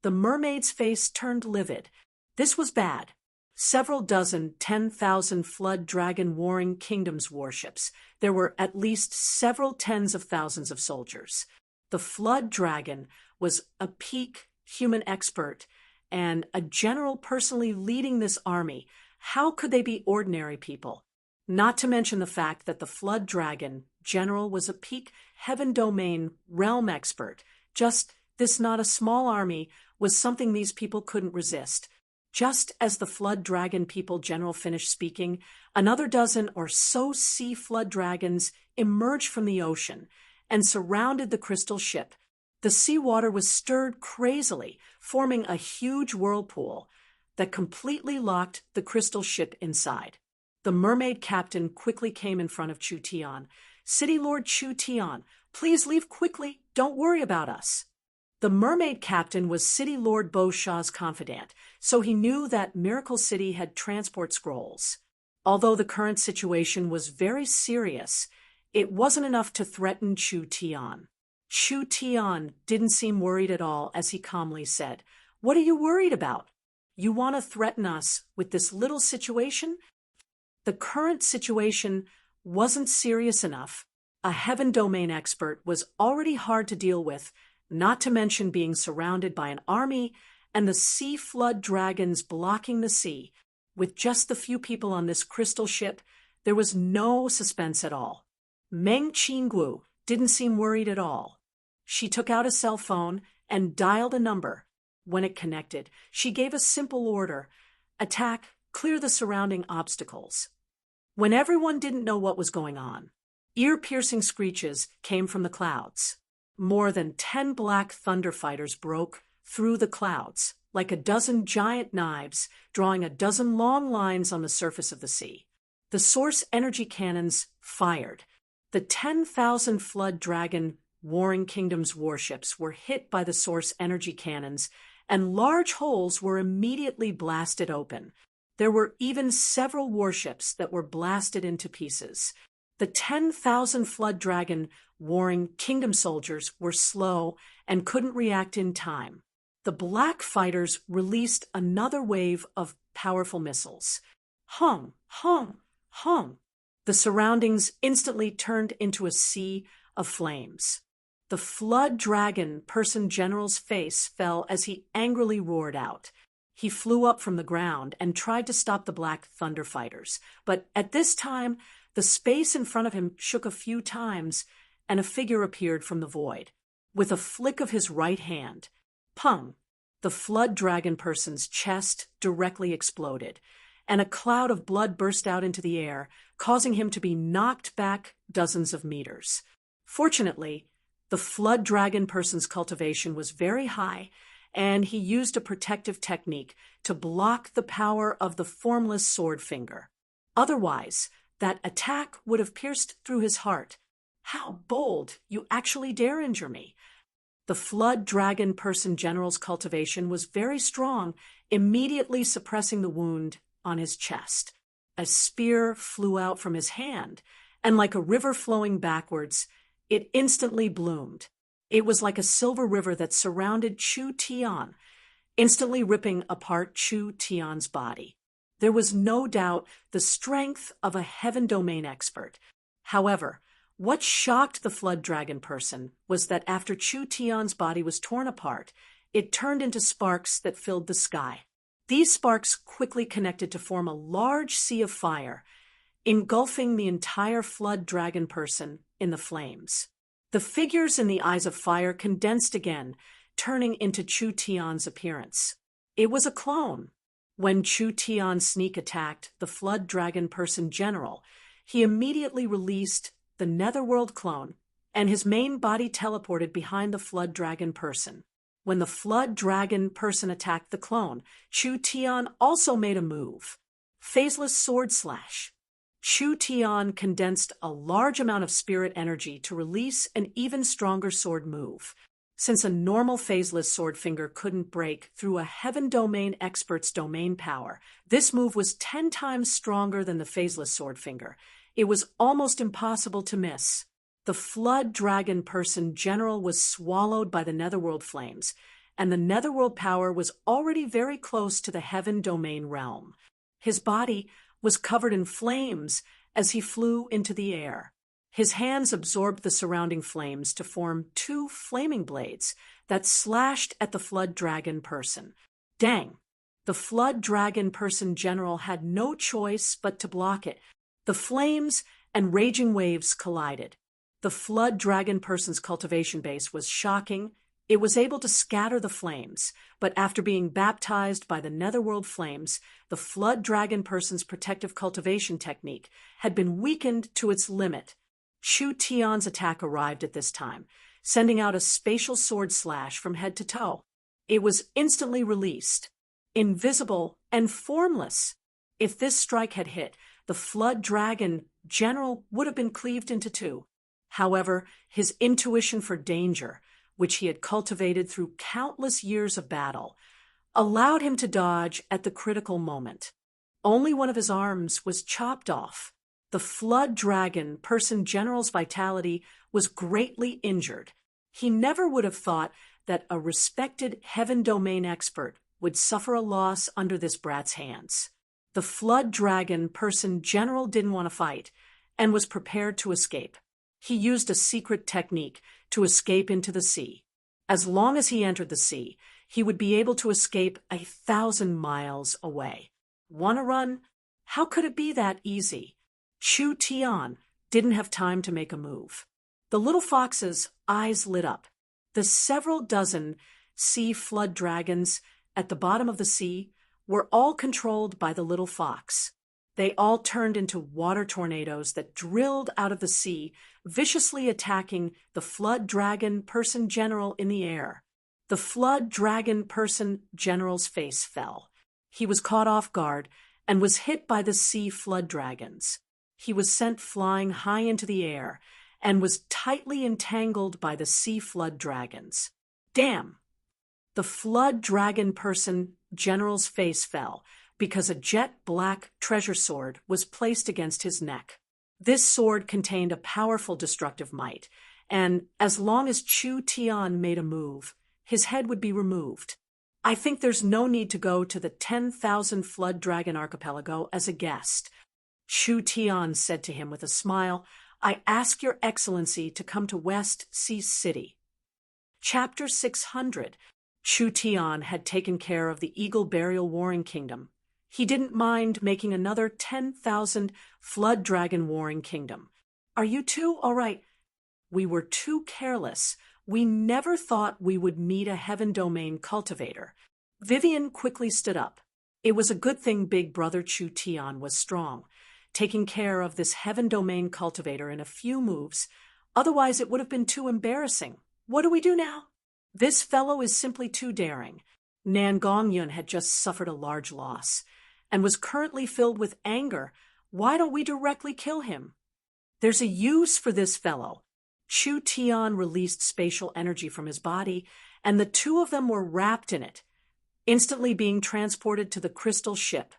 The mermaid's face turned livid. This was bad. Several dozen 10,000 Flood Dragon Warring Kingdoms warships. There were at least several tens of thousands of soldiers. The Flood Dragon was a peak human expert and a general personally leading this army. How could they be ordinary people? Not to mention the fact that the Flood Dragon General was a peak heaven domain realm expert. Just this not a small army was something these people couldn't resist. Just as the Flood Dragon people general finished speaking, another dozen or so sea flood dragons emerged from the ocean and surrounded the crystal ship. The seawater was stirred crazily, forming a huge whirlpool that completely locked the crystal ship inside. The mermaid captain quickly came in front of Chu Tian. "City Lord Chu Tian, please leave quickly. Don't worry about us." The mermaid captain was City Lord Bo Shaw's confidant, so he knew that Miracle City had transport scrolls. Although the current situation was very serious, it wasn't enough to threaten Chu Tian. Chu Tian didn't seem worried at all as he calmly said, "What are you worried about? You want to threaten us with this little situation?" The current situation wasn't serious enough. A heaven domain expert was already hard to deal with, not to mention being surrounded by an army and the sea flood dragons blocking the sea. With just the few people on this crystal ship, there was no suspense at all. Meng Qingguo didn't seem worried at all. She took out a cell phone and dialed a number. When it connected, she gave a simple order: attack, clear the surrounding obstacles. When everyone didn't know what was going on, ear-piercing screeches came from the clouds. More than 10 black thunder fighters broke through the clouds, like a dozen giant knives, drawing a dozen long lines on the surface of the sea. The source energy cannons fired. The 10,000 Flood Dragon Warring Kingdoms warships were hit by the source energy cannons, and large holes were immediately blasted open. There were even several warships that were blasted into pieces. The 10,000 Flood Dragon Warring Kingdom soldiers were slow and couldn't react in time. The black fighters released another wave of powerful missiles. Hung, hung, hung. The surroundings instantly turned into a sea of flames. The flood dragon person general's face fell as he angrily roared out. He flew up from the ground and tried to stop the Black Thunder fighters, but at this time, the space in front of him shook a few times, and a figure appeared from the void. With a flick of his right hand, pung, the flood dragon person's chest directly exploded, and a cloud of blood burst out into the air, causing him to be knocked back dozens of meters. Fortunately, the flood dragon person's cultivation was very high, and he used a protective technique to block the power of the formless sword finger. Otherwise, that attack would have pierced through his heart. How bold! You actually dare injure me. The flood dragon person general's cultivation was very strong, immediately suppressing the wound on his chest. A spear flew out from his hand, and like a river flowing backwards, it instantly bloomed. It was like a silver river that surrounded Chu Tian, instantly ripping apart Chu Tian's body. There was no doubt the strength of a heaven domain expert. However, what shocked the flood dragon person was that after Chu Tian's body was torn apart, it turned into sparks that filled the sky. These sparks quickly connected to form a large sea of fire, engulfing the entire flood dragon person in the flames. The figures in the eyes of fire condensed again, turning into Chu Tian's appearance. It was a clone. When Chu Tian's sneak attacked the flood dragon person general, he immediately released the netherworld clone, and his main body teleported behind the flood dragon person. When the flood dragon person attacked the clone, Chu Tian also made a move. Phaseless sword slash. Chu Tian condensed a large amount of spirit energy to release an even stronger sword move. Since a normal phaseless sword finger couldn't break through a heaven domain expert's domain power, this move was 10 times stronger than the phaseless sword finger. It was almost impossible to miss. The flood dragon person general was swallowed by the netherworld flames, and the netherworld power was already very close to the heaven domain realm. His body was covered in flames as he flew into the air. His hands absorbed the surrounding flames to form 2 flaming blades that slashed at the flood dragon person. Dang! The flood dragon person general had no choice but to block it. The flames and raging waves collided. The flood dragon person's cultivation base was shocking. It was able to scatter the flames, but after being baptized by the netherworld flames, the flood dragon person's protective cultivation technique had been weakened to its limit. Chu Tian's attack arrived at this time, sending out a spatial sword slash from head to toe. It was instantly released, invisible and formless. If this strike had hit, the flood dragon general would have been cleaved into 2. However, his intuition for danger, which he had cultivated through countless years of battle, allowed him to dodge at the critical moment. Only one of his arms was chopped off. The flood dragon person general's vitality was greatly injured. He never would have thought that a respected heaven domain expert would suffer a loss under this brat's hands. The flood dragon person general didn't want to fight and was prepared to escape. He used a secret technique to escape into the sea. As long as he entered the sea, he would be able to escape 1,000 miles away. Want to run? How could it be that easy? Chu Tian didn't have time to make a move. The little fox's eyes lit up. The several dozen sea flood dragons at the bottom of the sea were all controlled by the little fox. They all turned into water tornadoes that drilled out of the sea, viciously attacking the flood dragon person general in the air. The flood dragon person general's face fell. He was caught off guard and was hit by the sea flood dragons. He was sent flying high into the air and was tightly entangled by the sea flood dragons. Damn! The flood dragon person general's face fell because a jet-black treasure sword was placed against his neck. This sword contained a powerful destructive might, and as long as Chu Tian made a move, his head would be removed. I think there's no need to go to the 10,000 Flood Dragon Archipelago as a guest. Chu Tian said to him with a smile, I ask your excellency to come to West Sea City. Chapter 600. Chu Tian had taken care of the Eagle Burial Warring Kingdom. He didn't mind making another 10,000 Flood Dragon Warring Kingdom. Are you two all right? We were too careless. We never thought we would meet a Heaven Domain cultivator. Vivian quickly stood up. It was a good thing Big Brother Chu Tian was strong, taking care of this Heaven Domain cultivator in a few moves. Otherwise it would have been too embarrassing. What do we do now? This fellow is simply too daring. Nan Gongyun had just suffered a large loss and was currently filled with anger. Why don't we directly kill him? There's a use for this fellow. Chu Tian released spatial energy from his body, and the two of them were wrapped in it, instantly being transported to the crystal ship.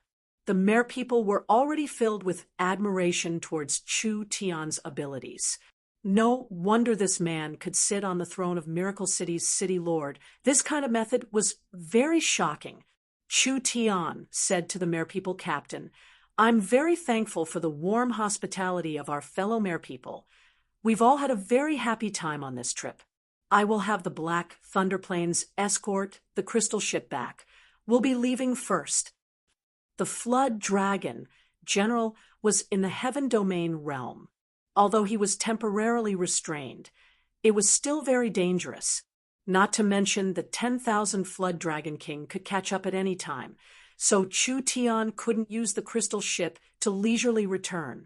The merpeople were already filled with admiration towards Chu Tian's abilities. No wonder this man could sit on the throne of Miracle City's city lord. This kind of method was very shocking. Chu Tian said to the merpeople captain, I'm very thankful for the warm hospitality of our fellow merpeople. We've all had a very happy time on this trip. I will have the Black Thunder Plains escort the crystal ship back. We'll be leaving first. The Flood Dragon General was in the Heaven Domain realm. Although he was temporarily restrained, it was still very dangerous. Not to mention the 10,000 Flood Dragon King could catch up at any time, so Chu Tian couldn't use the crystal ship to leisurely return.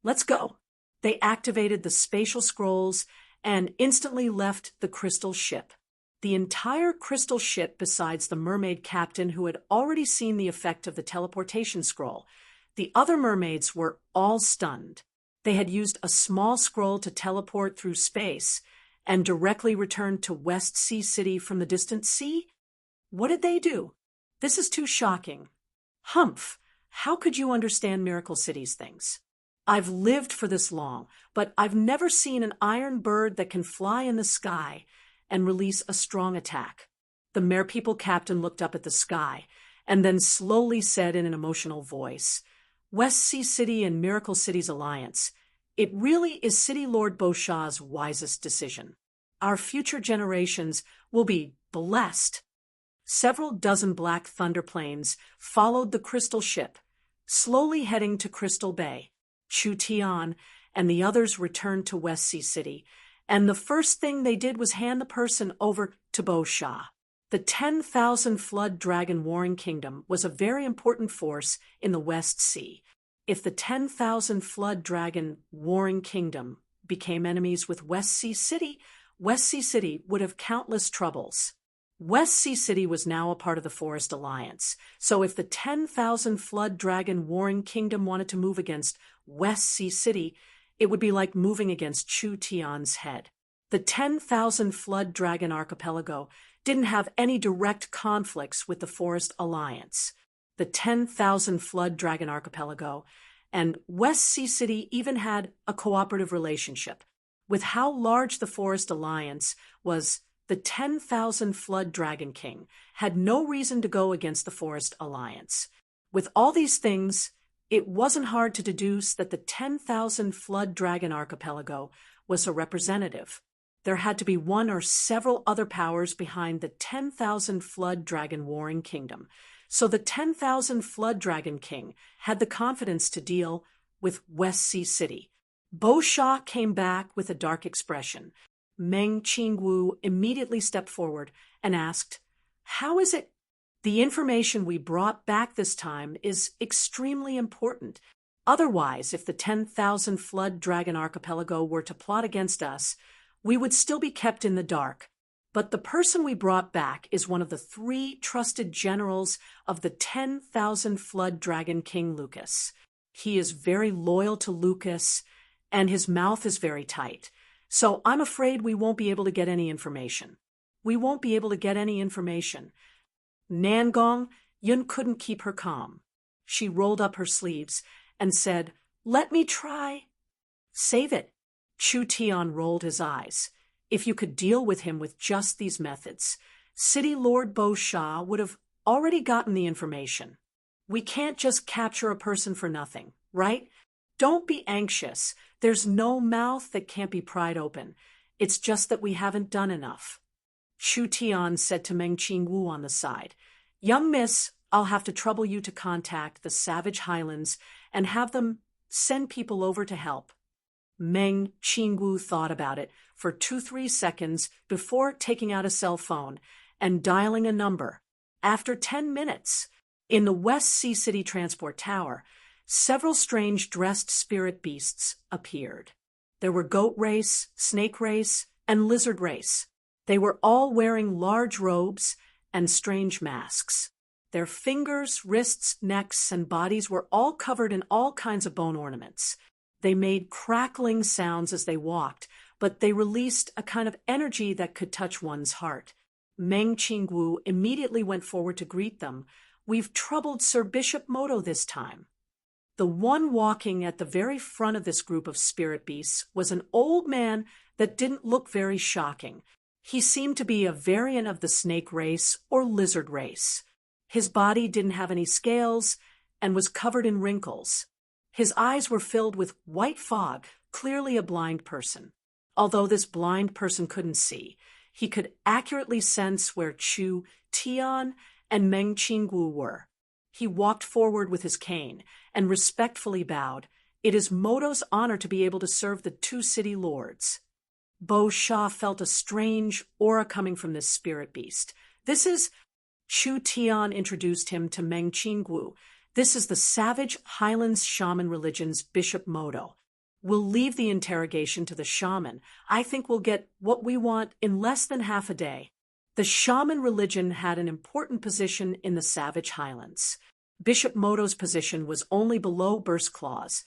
Let's go. They activated the spatial scrolls and instantly left the crystal ship. The entire crystal ship, besides the mermaid captain who had already seen the effect of the teleportation scroll, the other mermaids were all stunned. They had used a small scroll to teleport through space and directly returned to West Sea City from the distant sea? What did they do? This is too shocking. Humph! How could you understand Miracle City's things? I've lived for this long, but I've never seen an iron bird that can fly in the sky and release a strong attack. The merpeople captain looked up at the sky and then slowly said in an emotional voice, West Sea City and Miracle City's alliance. It really is City Lord Beaucham's wisest decision. Our future generations will be blessed. Several dozen black thunder planes followed the crystal ship, slowly heading to Crystal Bay. Chu Tian and the others returned to West Sea City, and the first thing they did was hand the person over to Beauchamp. The 10,000 Flood Dragon Warring Kingdom was a very important force in the West Sea. If the 10,000 Flood Dragon Warring Kingdom became enemies with West Sea City would have countless troubles. West Sea City was now a part of the Forest Alliance, so if the 10,000 Flood Dragon Warring Kingdom wanted to move against West Sea City, it would be like moving against Chu Tian's head. The 10,000 Flood Dragon Archipelago didn't have any direct conflicts with the Forest Alliance. The 10,000 Flood Dragon Archipelago and West Sea City even had a cooperative relationship. With how large the Forest Alliance was, the 10,000 Flood Dragon King had no reason to go against the Forest Alliance. With all these things, it wasn't hard to deduce that the 10,000 Flood Dragon Archipelago was a representative. There had to be one or several other powers behind the 10,000 Flood Dragon Warring Kingdom, so the 10,000 Flood Dragon King had the confidence to deal with West Sea City. Beauchamp came back with a dark expression. Meng Qingwu immediately stepped forward and asked, How is it? The information we brought back this time is extremely important. Otherwise, if the 10,000 Flood Dragon Archipelago were to plot against us, we would still be kept in the dark. But the person we brought back is one of the 3 trusted generals of the 10,000 Flood Dragon King Lucas. He is very loyal to Lucas, and his mouth is very tight. So I'm afraid we won't be able to get any information. Nan Gongyun couldn't keep her calm. She rolled up her sleeves and said, Let me try. Save it. Chu Tian rolled his eyes. If you could deal with him with just these methods, City Lord Bo Shah would have already gotten the information. We can't just capture a person for nothing, right? Don't be anxious. There's no mouth that can't be pried open. It's just that we haven't done enough. Shu Tian said to Meng Qingwu on the side, "Young miss, I'll have to trouble you to contact the Savage Highlands and have them send people over to help." Meng Qingwu thought about it for 2-3 seconds before taking out a cell phone and dialing a number. After 10 minutes, in the West Sea City Transport Tower, several strange dressed spirit beasts appeared. There were goat race, snake race, and lizard race. They were all wearing large robes and strange masks. Their fingers, wrists, necks, and bodies were all covered in all kinds of bone ornaments. They made crackling sounds as they walked, but they released a kind of energy that could touch one's heart. Meng Qingwu immediately went forward to greet them. "We've troubled Sir Bishop Moto this time." The one walking at the very front of this group of spirit beasts was an old man that didn't look very shocking. He seemed to be a variant of the snake race or lizard race. His body didn't have any scales and was covered in wrinkles. His eyes were filled with white fog, clearly a blind person. Although this blind person couldn't see, he could accurately sense where Chu Tian and Meng Qingwu were. He walked forward with his cane and respectfully bowed. "It is Moto's honor to be able to serve the two city lords." Bo Shah felt a strange aura coming from this spirit beast. "This is—" Chu Tian introduced him to Meng Qingwu. "This is the Savage Highlands Shaman Religion's Bishop Moto. We'll leave the interrogation to the shaman. I think we'll get what we want in less than half a day." The shaman religion had an important position in the Savage Highlands. Bishop Moto's position was only below Burst Claws,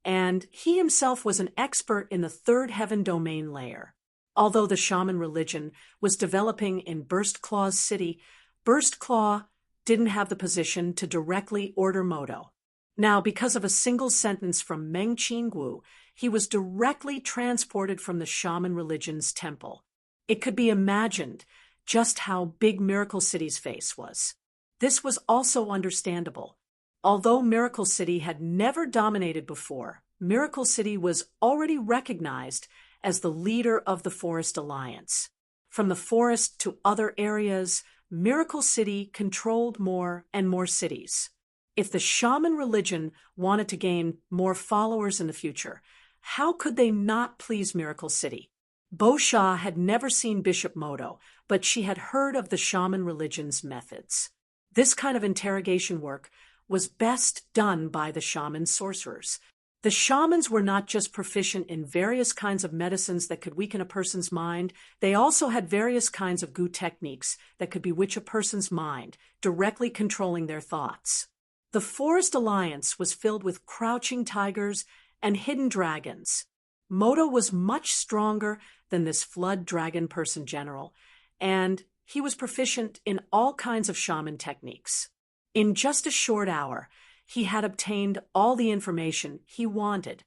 and he himself was an expert in the third heaven domain layer. Although the shaman religion was developing in Burst Claw's city, Burst Claw didn't have the position to directly order Moto. Now, because of a single sentence from Meng Qingwu, he was directly transported from the shaman religion's temple. It could be imagined just how big Miracle City's face was. This was also understandable. Although Miracle City had never dominated before, Miracle City was already recognized as the leader of the Forest Alliance. From the forest to other areas, Miracle City controlled more and more cities. If the shaman religion wanted to gain more followers in the future, how could they not please Miracle City? Bo Shah had never seen Bishop Moto, but she had heard of the shaman religion's methods. This kind of interrogation work was best done by the shaman sorcerers. The shamans were not just proficient in various kinds of medicines that could weaken a person's mind, they also had various kinds of gu techniques that could bewitch a person's mind, directly controlling their thoughts. The Forest Alliance was filled with crouching tigers and hidden dragons. Moto was much stronger than this flood dragon person general, and he was proficient in all kinds of shaman techniques. In just a short hour, he had obtained all the information he wanted.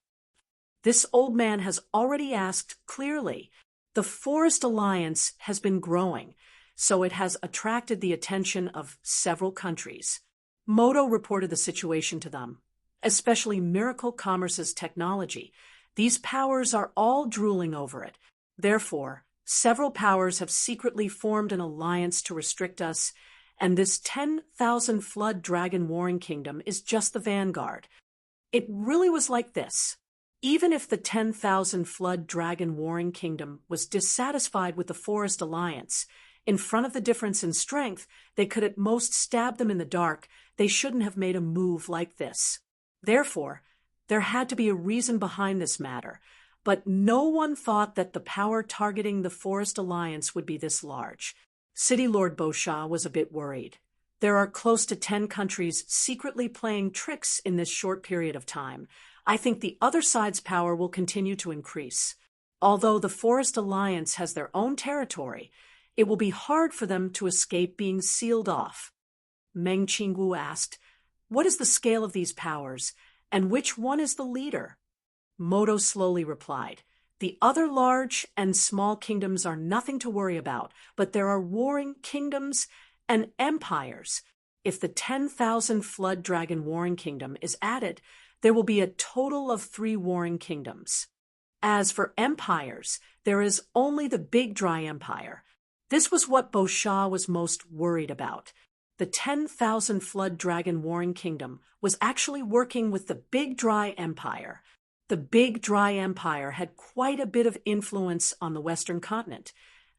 This old man has already asked clearly. The Forest Alliance has been growing, so it has attracted the attention of several countries. Moto reported the situation to them, especially Miracle Commerce's technology. These powers are all drooling over it. Therefore, several powers have secretly formed an alliance to restrict us, and this 10,000 flood dragon warring kingdom is just the vanguard. It really was like this. Even if the 10,000 flood dragon warring kingdom was dissatisfied with the Forest Alliance, in front of the difference in strength, they could at most stab them in the dark. They shouldn't have made a move like this. Therefore, there had to be a reason behind this matter, but no one thought that the power targeting the Forest Alliance would be this large. City Lord Bo Shah was a bit worried. There are close to 10 countries secretly playing tricks in this short period of time. I think the other side's power will continue to increase. Although the Forest Alliance has their own territory, it will be hard for them to escape being sealed off. Meng Qingwu asked, "What is the scale of these powers, and which one is the leader?" Moto slowly replied, The other large and small kingdoms are nothing to worry about, but there are warring kingdoms and empires. If the 10,000 flood dragon warring kingdom is added, there will be a total of 3 warring kingdoms. As for empires, there is only the Big Dry Empire. This was what Beauchamp was most worried about. The 10,000 flood dragon warring kingdom was actually working with the Big Dry Empire. The Big Dry Empire had quite a bit of influence on the Western continent,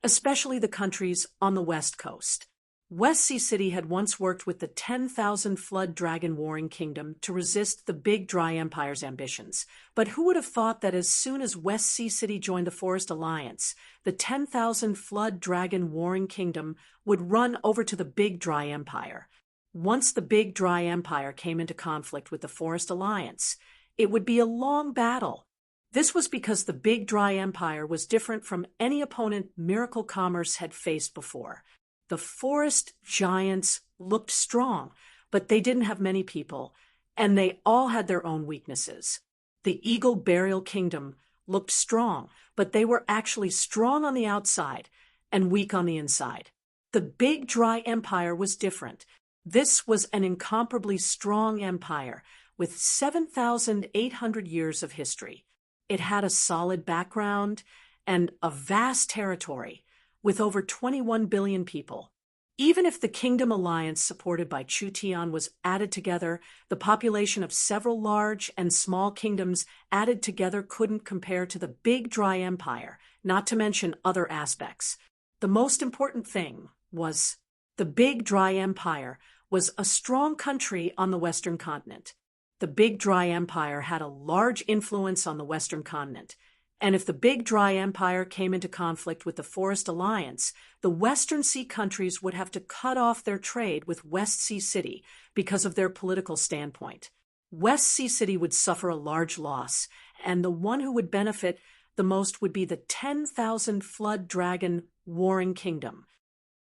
especially the countries on the West Coast. West Sea City had once worked with the 10,000 flood dragon warring kingdom to resist the Big Dry Empire's ambitions. But who would have thought that as soon as West Sea City joined the Forest Alliance, the 10,000 flood dragon warring kingdom would run over to the Big Dry Empire? Once the Big Dry Empire came into conflict with the Forest Alliance, it would be a long battle. This was because the Big Dry Empire was different from any opponent Miracle Commerce had faced before. The forest giants looked strong, but they didn't have many people, and they all had their own weaknesses. The Eagle Burial Kingdom looked strong, but they were actually strong on the outside and weak on the inside. The Big Dry Empire was different. This was an incomparably strong empire with 7,800 years of history. It had a solid background and a vast territory, with over 21 billion people. Even if the Kingdom Alliance supported by Chu Tian was added together, the population of several large and small kingdoms added together couldn't compare to the Big Dry Empire, not to mention other aspects. The most important thing was the Big Dry Empire was a strong country on the Western continent. The Big Dry Empire had a large influence on the Western continent. And if the Big Dry Empire came into conflict with the Forest Alliance, the Western Sea countries would have to cut off their trade with West Sea City because of their political standpoint. West Sea City would suffer a large loss, and the one who would benefit the most would be the 10,000 flood dragon warring kingdom.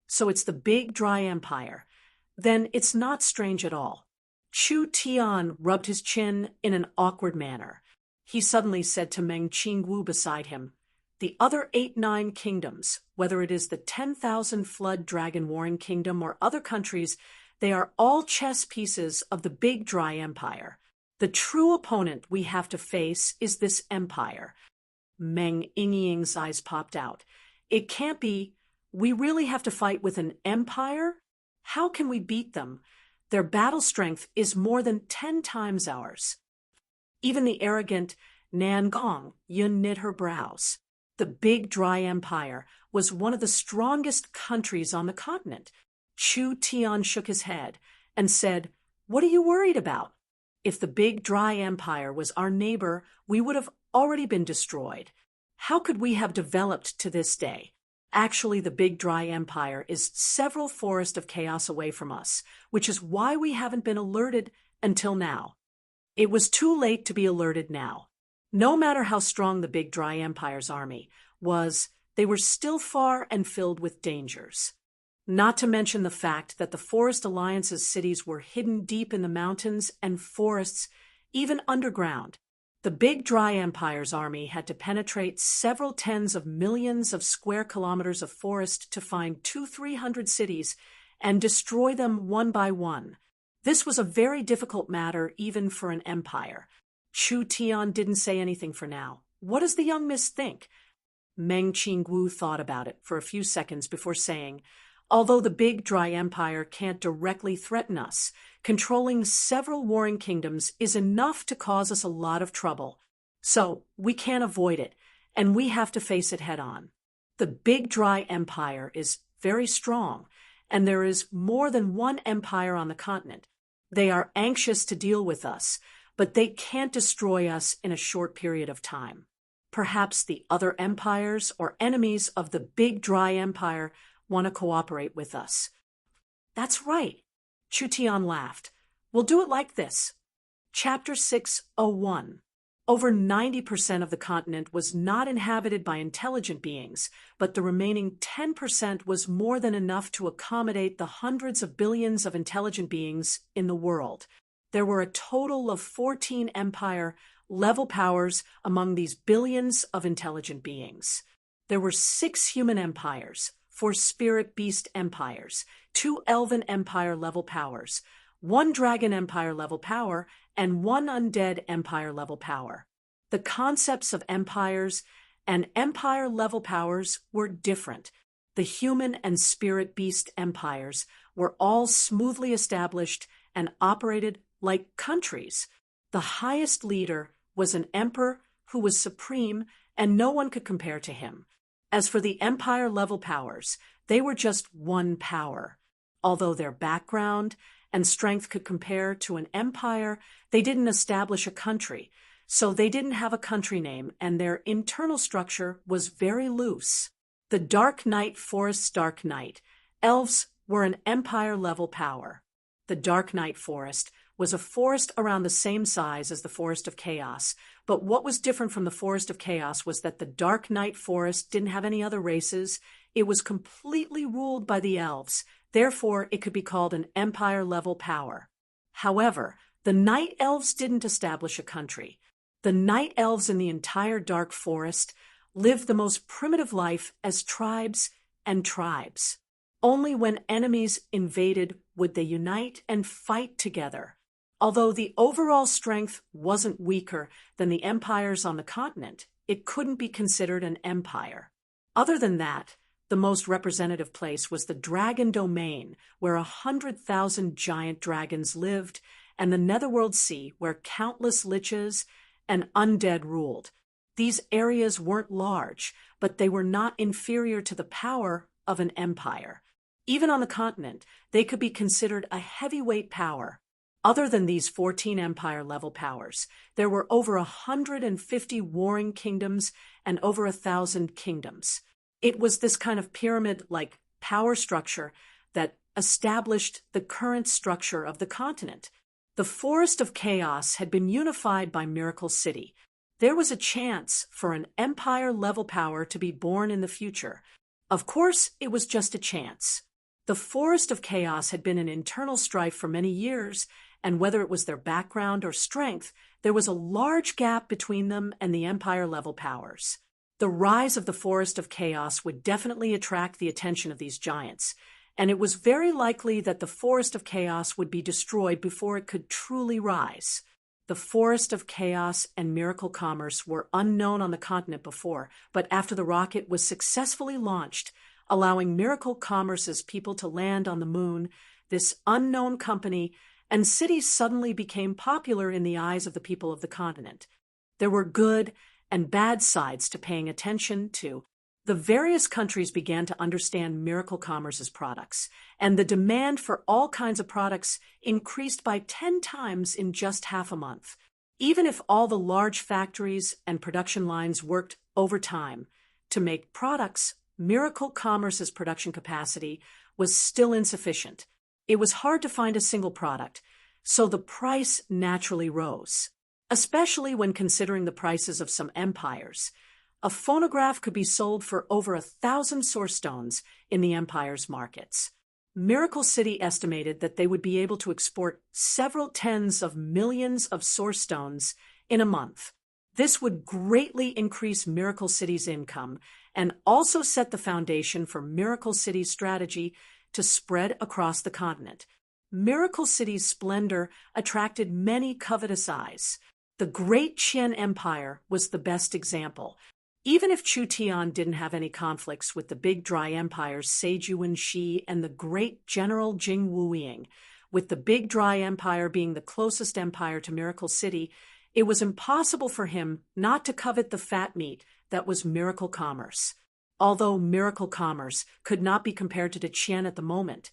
So it's the Big Dry Empire. Then it's not strange at all. Chu Tian rubbed his chin in an awkward manner. He suddenly said to Meng Qingwu beside him, "The other 8-9 kingdoms, whether it is the 10,000 flood dragon warring kingdom or other countries, they are all chess pieces of the Big Dry Empire. The true opponent we have to face is this empire." Meng Yingying's eyes popped out. "It can't be. We really have to fight with an empire? How can we beat them? Their battle strength is more than 10 times ours." Even the arrogant Nan Gong Yun knit her brows. The Big Dry Empire was one of the strongest countries on the continent. Chu Tian shook his head and said, "What are you worried about? If the Big Dry Empire was our neighbor, we would have already been destroyed. How could we have developed to this day? Actually, the Big Dry Empire is several forests of chaos away from us, which is why we haven't been alerted until now." It was too late to be alerted now. No matter how strong the Big Dry Empire's army was, they were still far and filled with dangers. Not to mention the fact that the Forest Alliance's cities were hidden deep in the mountains and forests, even underground. The Big Dry Empire's army had to penetrate several tens of millions of square kilometers of forest to find 200-300 cities and destroy them one by one. This was a very difficult matter even for an empire. Chu Tian didn't say anything for now. What does the young miss think? Meng Qingwu thought about it for a few seconds before saying, "Although the Big Dry Empire can't directly threaten us, controlling several warring kingdoms is enough to cause us a lot of trouble. So we can't avoid it, and we have to face it head on. The Big Dry Empire is very strong, and there is more than one empire on the continent. They are anxious to deal with us, but they can't destroy us in a short period of time. Perhaps the other empires or enemies of the Big Dry Empire want to cooperate with us." "That's right." Chu Tian laughed. "We'll do it like this." Chapter 601. Over 90% of the continent was not inhabited by intelligent beings, but the remaining 10% was more than enough to accommodate the hundreds of billions of intelligent beings in the world. There were a total of 14 empire level powers among these billions of intelligent beings. There were 6 human empires, 4 spirit-beast empires, 2 elven empire-level powers, 1 dragon empire-level power, and 1 undead empire-level power. The concepts of empires and empire-level powers were different. The human and spirit-beast empires were all smoothly established and operated like countries. The highest leader was an emperor who was supreme, and no one could compare to him. As for the empire-level powers, they were just one power. Although their background and strength could compare to an empire, they didn't establish a country, so they didn't have a country name, and their internal structure was very loose. The Dark Knight Forest's Dark Knight. Elves were an empire-level power. The Dark Knight Forest was a forest around the same size as the Forest of Chaos, but what was different from the Forest of Chaos was that the Dark Knight Forest didn't have any other races. It was completely ruled by the elves, therefore it could be called an empire-level power. However, the Night Elves didn't establish a country. The Night Elves in the entire Dark Forest lived the most primitive life as tribes and tribes. Only when enemies invaded would they unite and fight together. Although the overall strength wasn't weaker than the empires on the continent, it couldn't be considered an empire. Other than that, the most representative place was the Dragon Domain, where 100,000 giant dragons lived, and the Netherworld Sea, where countless liches and undead ruled. These areas weren't large, but they were not inferior to the power of an empire. Even on the continent, they could be considered a heavyweight power. Other than these 14 empire-level powers, there were over 150 warring kingdoms and over 1,000 kingdoms. It was this kind of pyramid-like power structure that established the current structure of the continent. The Forest of Chaos had been unified by Miracle City. There was a chance for an empire-level power to be born in the future. Of course, it was just a chance. The Forest of Chaos had been in internal strife for many years, and whether it was their background or strength, there was a large gap between them and the empire-level powers. The rise of the Forest of Chaos would definitely attract the attention of these giants, and it was very likely that the Forest of Chaos would be destroyed before it could truly rise. The Forest of Chaos and Miracle Commerce were unknown on the continent before, but after the rocket was successfully launched, allowing Miracle Commerce's people to land on the moon, this unknown company and cities suddenly became popular in the eyes of the people of the continent. There were good and bad sides to paying attention to. The various countries began to understand Miracle Commerce's products, and the demand for all kinds of products increased by 10 times in just half a month. Even if all the large factories and production lines worked overtime to make products, Miracle Commerce's production capacity was still insufficient. It was hard to find a single product, so the price naturally rose, especially when considering the prices of some empires. A phonograph could be sold for over 1,000 source stones in the empire's markets. Miracle City estimated that they would be able to export several tens of millions of source stones in a month. This would greatly increase Miracle City's income and also set the foundation for Miracle City's strategy to spread across the continent. Miracle City's splendor attracted many covetous eyes. The Great Qian Empire was the best example. Even if Chu Tian didn't have any conflicts with the big dry empires Seiju and Shi and the great general Jing Wuying, with the big dry empire being the closest empire to Miracle City, it was impossible for him not to covet the fat meat that was Miracle Commerce. Although Miracle Commerce could not be compared to Qian at the moment,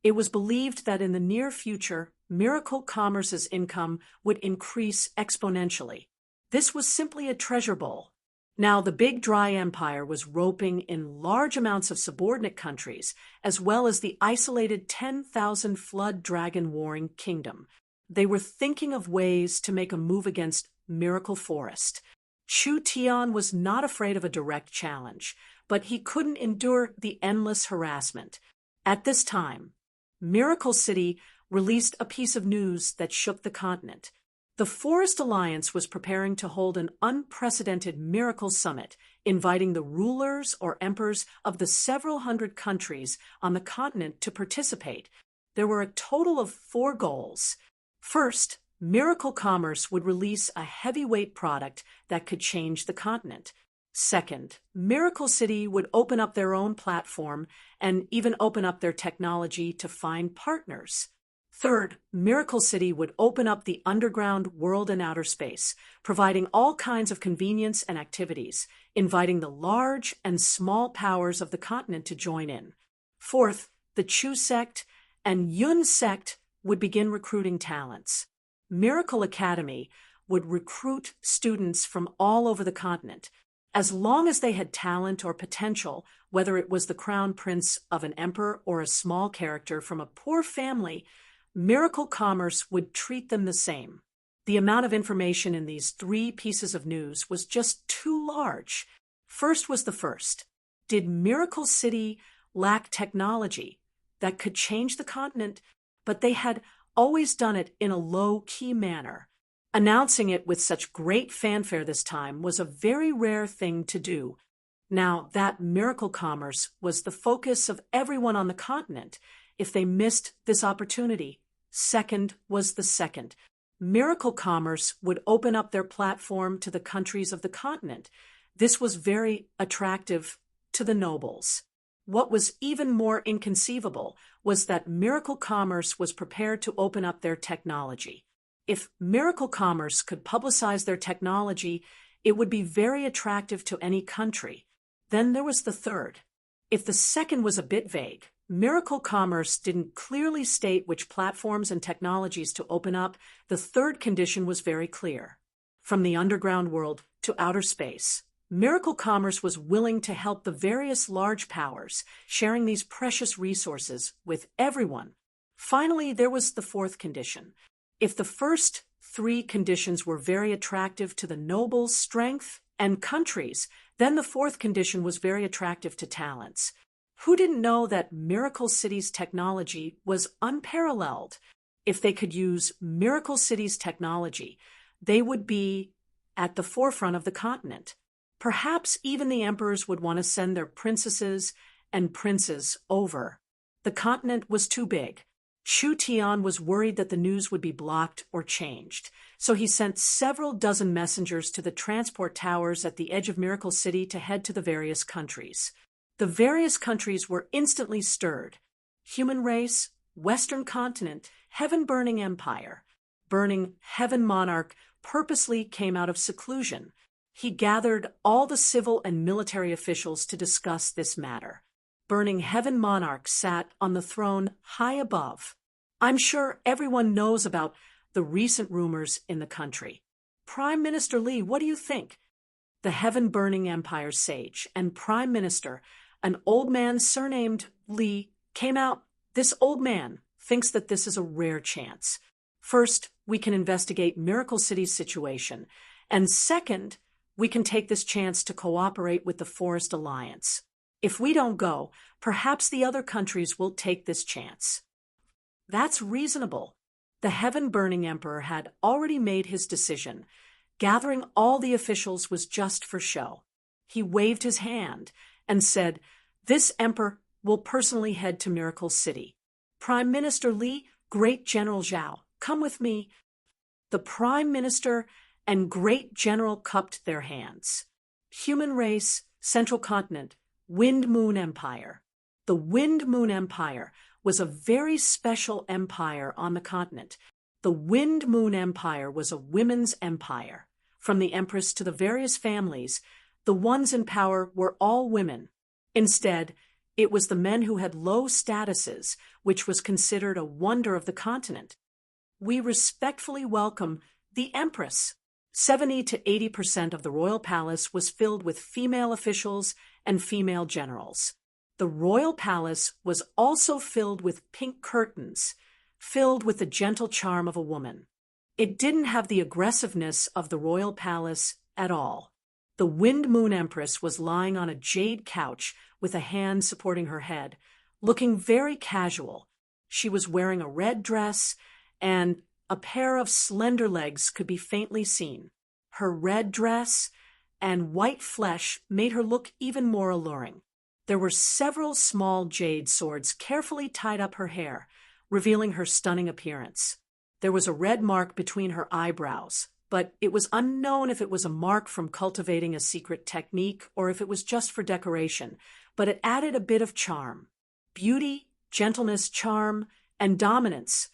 it was believed that in the near future, Miracle Commerce's income would increase exponentially. This was simply a treasure bowl. Now, the Big Dry Empire was roping in large amounts of subordinate countries, as well as the isolated 10,000 flood dragon warring kingdom. They were thinking of ways to make a move against Miracle Forest. Chu Tian was not afraid of a direct challenge, but he couldn't endure the endless harassment. At this time, Miracle City released a piece of news that shook the continent. The Forest Alliance was preparing to hold an unprecedented miracle summit, inviting the rulers or emperors of the several hundred countries on the continent to participate. There were a total of 4 goals. First, Miracle Commerce would release a heavyweight product that could change the continent. Second, Miracle City would open up their own platform and even open up their technology to find partners. Third, Miracle City would open up the underground world and outer space, providing all kinds of convenience and activities, inviting the large and small powers of the continent to join in. Fourth, the Chu sect and Yun sect would begin recruiting talents. Miracle Academy would recruit students from all over the continent. As long as they had talent or potential, whether it was the crown prince of an emperor or a small character from a poor family, Miracle Commerce would treat them the same. The amount of information in these 3 pieces of news was just too large. First was the first. Did Miracle City lack technology that could change the continent? But they had always done it in a low-key manner. Announcing it with such great fanfare this time was a very rare thing to do. Now, that Miracle Commerce was the focus of everyone on the continent. If they missed this opportunity, second was the second. Miracle Commerce would open up their platform to the countries of the continent. This was very attractive to the nobles. What was even more inconceivable was that Miracle Commerce was prepared to open up their technology. If Miracle Commerce could publicize their technology, it would be very attractive to any country. Then there was the third. If the second was a bit vague, Miracle Commerce didn't clearly state which platforms and technologies to open up. The third condition was very clear. From the underground world to outer space, Miracle Commerce was willing to help the various large powers, sharing these precious resources with everyone. Finally, there was the fourth condition. If the first 3 conditions were very attractive to the nobles' strength and countries, then the fourth condition was very attractive to talents. Who didn't know that Miracle City's technology was unparalleled? If they could use Miracle City's technology, they would be at the forefront of the continent. Perhaps even the emperors would want to send their princesses and princes over. The continent was too big. Chu Tian was worried that the news would be blocked or changed, so he sent several dozen messengers to the transport towers at the edge of Miracle City to head to the various countries. The various countries were instantly stirred. Human race, Western continent, heaven-burning empire. Burning heaven monarch purposely came out of seclusion. He gathered all the civil and military officials to discuss this matter. Burning heaven monarch sat on the throne high above. I'm sure everyone knows about the recent rumors in the country. Prime Minister Li, what do you think? The heaven-burning empire sage and prime minister, an old man surnamed Li, came out. This old man thinks that this is a rare chance. First, we can investigate Miracle City's situation, and second, we can take this chance to cooperate with the Forest Alliance. If we don't go, perhaps the other countries will take this chance. That's reasonable. The heaven-burning emperor had already made his decision. Gathering all the officials was just for show. He waved his hand and said, "This emperor will personally head to Miracle City. Prime Minister Li, Great General Zhao, come with me." The Prime Minister and Great General cupped their hands. Human race, Central Continent, Wind Moon Empire. The Wind Moon Empire was a very special empire on the continent. The Wind Moon Empire was a women's empire. From the empress to the various families, the ones in power were all women. Instead, it was the men who had low statuses, which was considered a wonder of the continent. We respectfully welcome the empress. 70 to 80% of the royal palace was filled with female officials and female generals. The royal palace was also filled with pink curtains, filled with the gentle charm of a woman. It didn't have the aggressiveness of the royal palace at all. The Wind Moon Empress was lying on a jade couch with a hand supporting her head, looking very casual. She was wearing a red dress and A pair of slender legs could be faintly seen. Her red dress and white flesh made her look even more alluring. There were several small jade swords carefully tied up her hair, revealing her stunning appearance. There was a red mark between her eyebrows, but it was unknown if it was a mark from cultivating a secret technique or if it was just for decoration, but it added a bit of charm. Beauty, gentleness, charm, and dominance,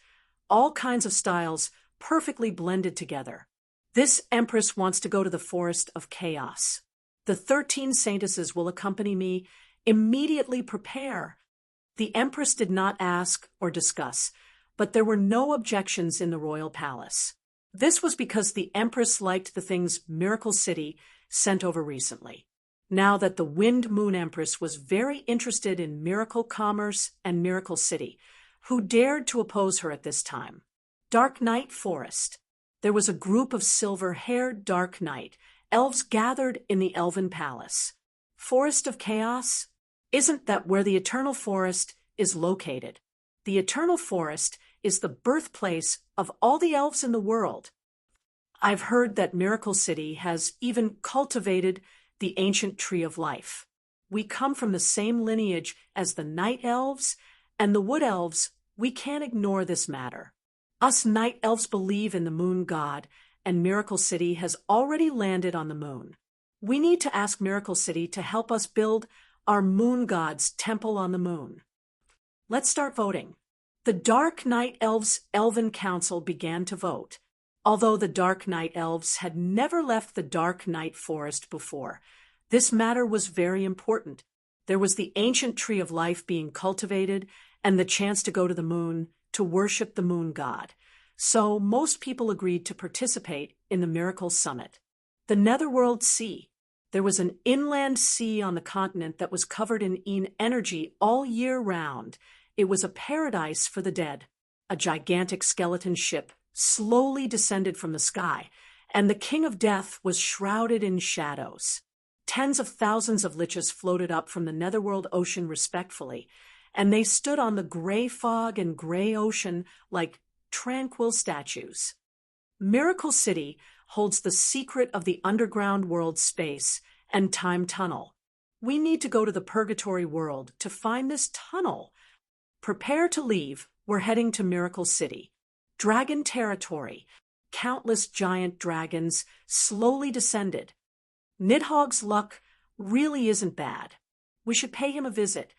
all kinds of styles perfectly blended together. This empress wants to go to the forest of chaos. The 13 saintesses will accompany me. Immediately prepare. The empress did not ask or discuss, but there were no objections in the royal palace. This was because the empress liked the things Miracle City sent over recently. Now that the Wind Moon Empress was very interested in miracle commerce and Miracle City, who dared to oppose her at this time? Dark Night Forest. There was a group of silver-haired Dark Knight elves gathered in the Elven Palace. Forest of Chaos? Isn't that where the Eternal Forest is located? The Eternal Forest is the birthplace of all the elves in the world. I've heard that Miracle City has even cultivated the ancient tree of life. We come from the same lineage as the night elves and the wood elves. We can't ignore this matter. Us night elves believe in the moon god, and Miracle City has already landed on the moon. We need to ask Miracle City to help us build our moon god's temple on the moon. Let's start voting. The Dark Night Elves' Elven Council began to vote. Although the Dark Night Elves had never left the Dark Night Forest before, this matter was very important. There was the ancient tree of life being cultivated and the chance to go to the moon to worship the moon god. So most people agreed to participate in the Miracle Summit. The Netherworld Sea. There was an inland sea on the continent that was covered in energy all year round. It was a paradise for the dead. A gigantic skeleton ship slowly descended from the sky, and the King of Death was shrouded in shadows. Tens of thousands of liches floated up from the Netherworld Ocean respectfully, and they stood on the gray fog and gray ocean like tranquil statues. Miracle City holds the secret of the underground world space and time tunnel. We need to go to the Purgatory world to find this tunnel. Prepare to leave. We're heading to Miracle City. Dragon territory. Countless giant dragons slowly descended. Nidhogg's luck really isn't bad. We should pay him a visit.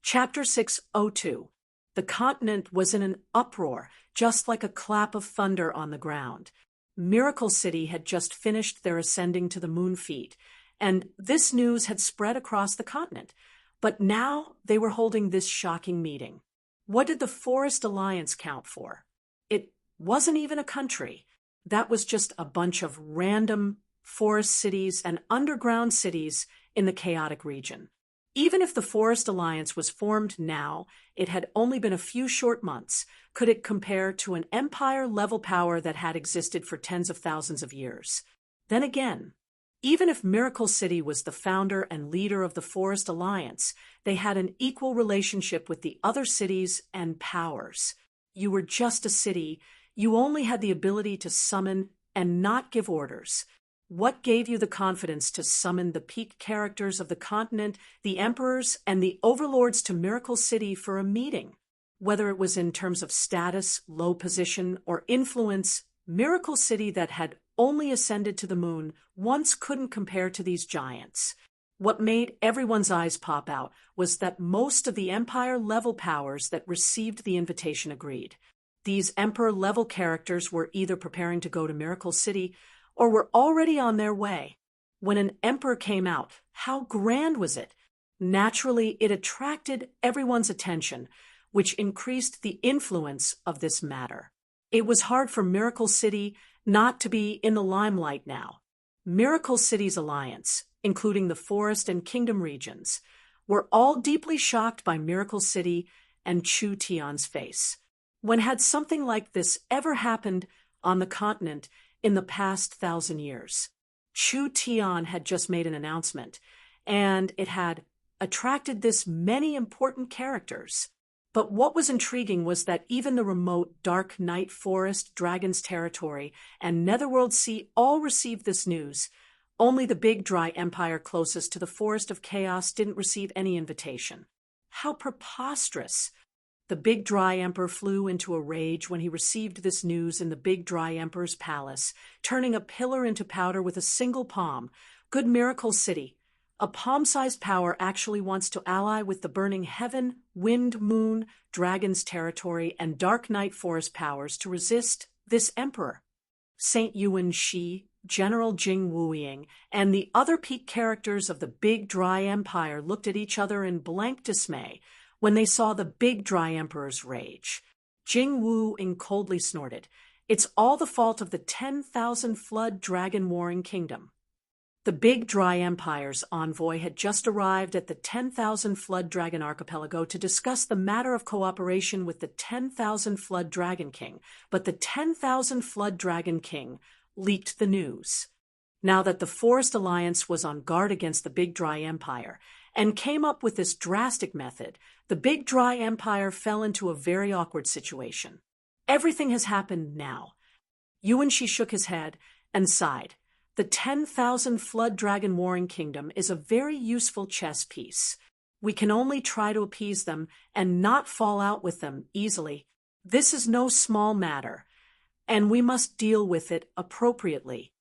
Chapter 602. The continent was in an uproar, just like a clap of thunder on the ground. Miracle City had just finished their ascending to the moon feat, and this news had spread across the continent. But now they were holding this shocking meeting. What did the Forest Alliance count for? It wasn't even a country. That was just a bunch of random forest cities and underground cities in the chaotic region. Even if the Forest Alliance was formed now, it had only been a few short months. Could it compare to an empire-level power that had existed for tens of thousands of years? Then again, even if Miracle City was the founder and leader of the Forest Alliance, they had an equal relationship with the other cities and powers. You were just a city. You only had the ability to summon and not give orders. What gave you the confidence to summon the peak characters of the continent, the emperors, and the overlords to Miracle City for a meeting? Whether it was in terms of status, low position, or influence, Miracle City that had only ascended to the moon once couldn't compare to these giants. What made everyone's eyes pop out was that most of the Empire-level powers that received the invitation agreed. These Emperor-level characters were either preparing to go to Miracle City or were already on their way. When an emperor came out, how grand was it? Naturally, it attracted everyone's attention, which increased the influence of this matter. It was hard for Miracle City not to be in the limelight now. Miracle City's alliance, including the forest and kingdom regions, were all deeply shocked by Miracle City and Chu Tian's face. When had something like this ever happened on the continent in the past 1,000 years? Chu Tian had just made an announcement, and it had attracted this many important characters. But what was intriguing was that even the remote Dark Night Forest, Dragon's Territory, and Netherworld Sea all received this news. Only the Big Dry Empire closest to the Forest of Chaos didn't receive any invitation. How preposterous! The Big Dry Emperor flew into a rage when he received this news in the Big Dry Emperor's palace, turning a pillar into powder with a single palm. Good Miracle City. A palm-sized power actually wants to ally with the Burning Heaven, Wind Moon, Dragon's Territory, and Dark Night Forest powers to resist this emperor. Saint Yuan Shi, General Jing Wuying, and the other peak characters of the Big Dry Empire looked at each other in blank dismay when they saw the Big Dry Emperor's rage. Jing Wuying coldly snorted, "It's all the fault of the 10,000 Flood Dragon Warring Kingdom." The Big Dry Empire's envoy had just arrived at the 10,000 Flood Dragon Archipelago to discuss the matter of cooperation with the 10,000 Flood Dragon King, but the 10,000 Flood Dragon King leaked the news. Now that the Forest Alliance was on guard against the Big Dry Empire and came up with this drastic method, the Big Dry Empire fell into a very awkward situation. Everything has happened now. Yuan Shi shook his head and sighed. The 10,000 Flood Dragon Warring Kingdom is a very useful chess piece. We can only try to appease them and not fall out with them easily. This is no small matter, and we must deal with it appropriately.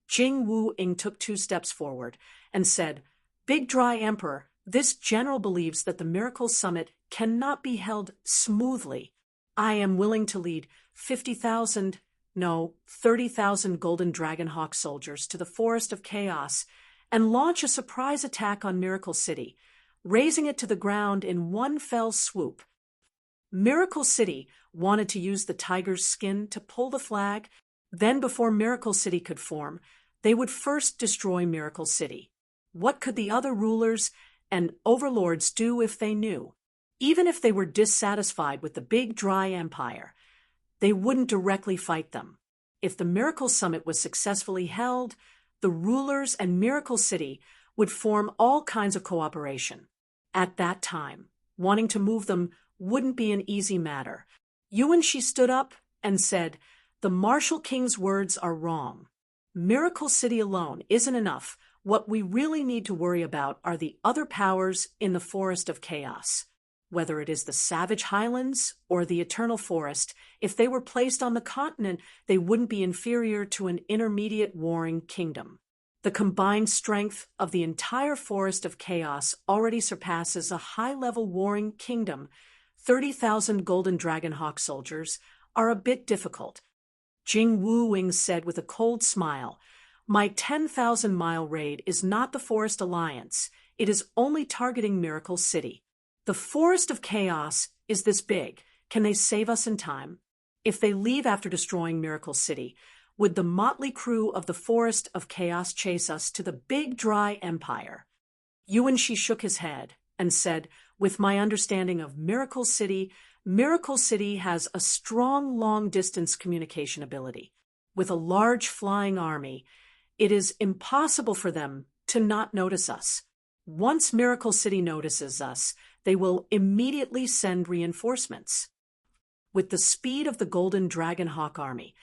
Jing Wuying took 2 steps forward and said, "Big Dry Emperor, this general believes that the Miracle Summit cannot be held smoothly. I am willing to lead 30,000 Golden Dragon Hawk soldiers to the Forest of Chaos and launch a surprise attack on Miracle City, razing it to the ground in one fell swoop." Miracle City wanted to use the tiger's skin to pull the flag. Then, before Miracle City could form, they would first destroy Miracle City. What could the other rulers and overlords do if they knew? Even if they were dissatisfied with the Big Dry Empire, they wouldn't directly fight them. If the Miracle Summit was successfully held, the rulers and Miracle City would form all kinds of cooperation. At that time, wanting to move them wouldn't be an easy matter. Yuan Shi stood up and said, "The Martial King's words are wrong. Miracle City alone isn't enough. What we really need to worry about are the other powers in the Forest of Chaos. Whether it is the Savage Highlands or the Eternal Forest, if they were placed on the continent, they wouldn't be inferior to an intermediate warring kingdom. The combined strength of the entire Forest of Chaos already surpasses a high-level warring kingdom. 30,000 Golden Dragon Hawk soldiers are a bit difficult." Jing Wuying said with a cold smile, "My 10,000-mile raid is not the Forest Alliance. It is only targeting Miracle City. The Forest of Chaos is this big. Can they save us in time? If they leave after destroying Miracle City, would the motley crew of the Forest of Chaos chase us to the Big Dry Empire?" Yuan Shi shook his head and said, "With my understanding of Miracle City has a strong long-distance communication ability. With a large flying army, it is impossible for them to not notice us. Once Miracle City notices us, they will immediately send reinforcements. With the speed of the Golden Dragon Hawk army,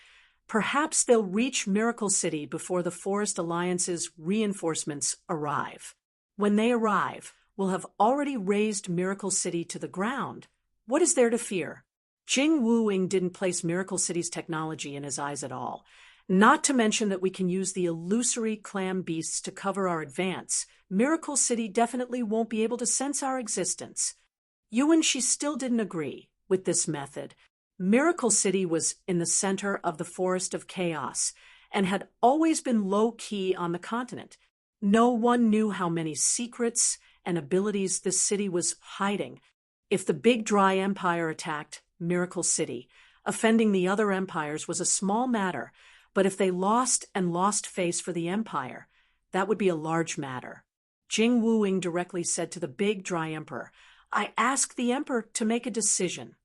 perhaps they'll reach Miracle City before the Forest Alliance's reinforcements arrive. When they arrive, we'll have already razed Miracle City to the ground. What is there to fear?" Jing Wuying didn't place Miracle City's technology in his eyes at all. Not to mention that we can use the illusory clam beasts to cover our advance. Miracle City definitely won't be able to sense our existence. Yuan Shi still didn't agree with this method. Miracle City was in the center of the Forest of Chaos and had always been low-key on the continent. No one knew how many secrets and abilities this city was hiding. If the Big Dry Empire attacked Miracle City, offending the other empires was a small matter, but if they lost face for the empire, that would be a large matter. Jing Wuying directly said to the Big Dry Emperor, "I ask the emperor to make a decision."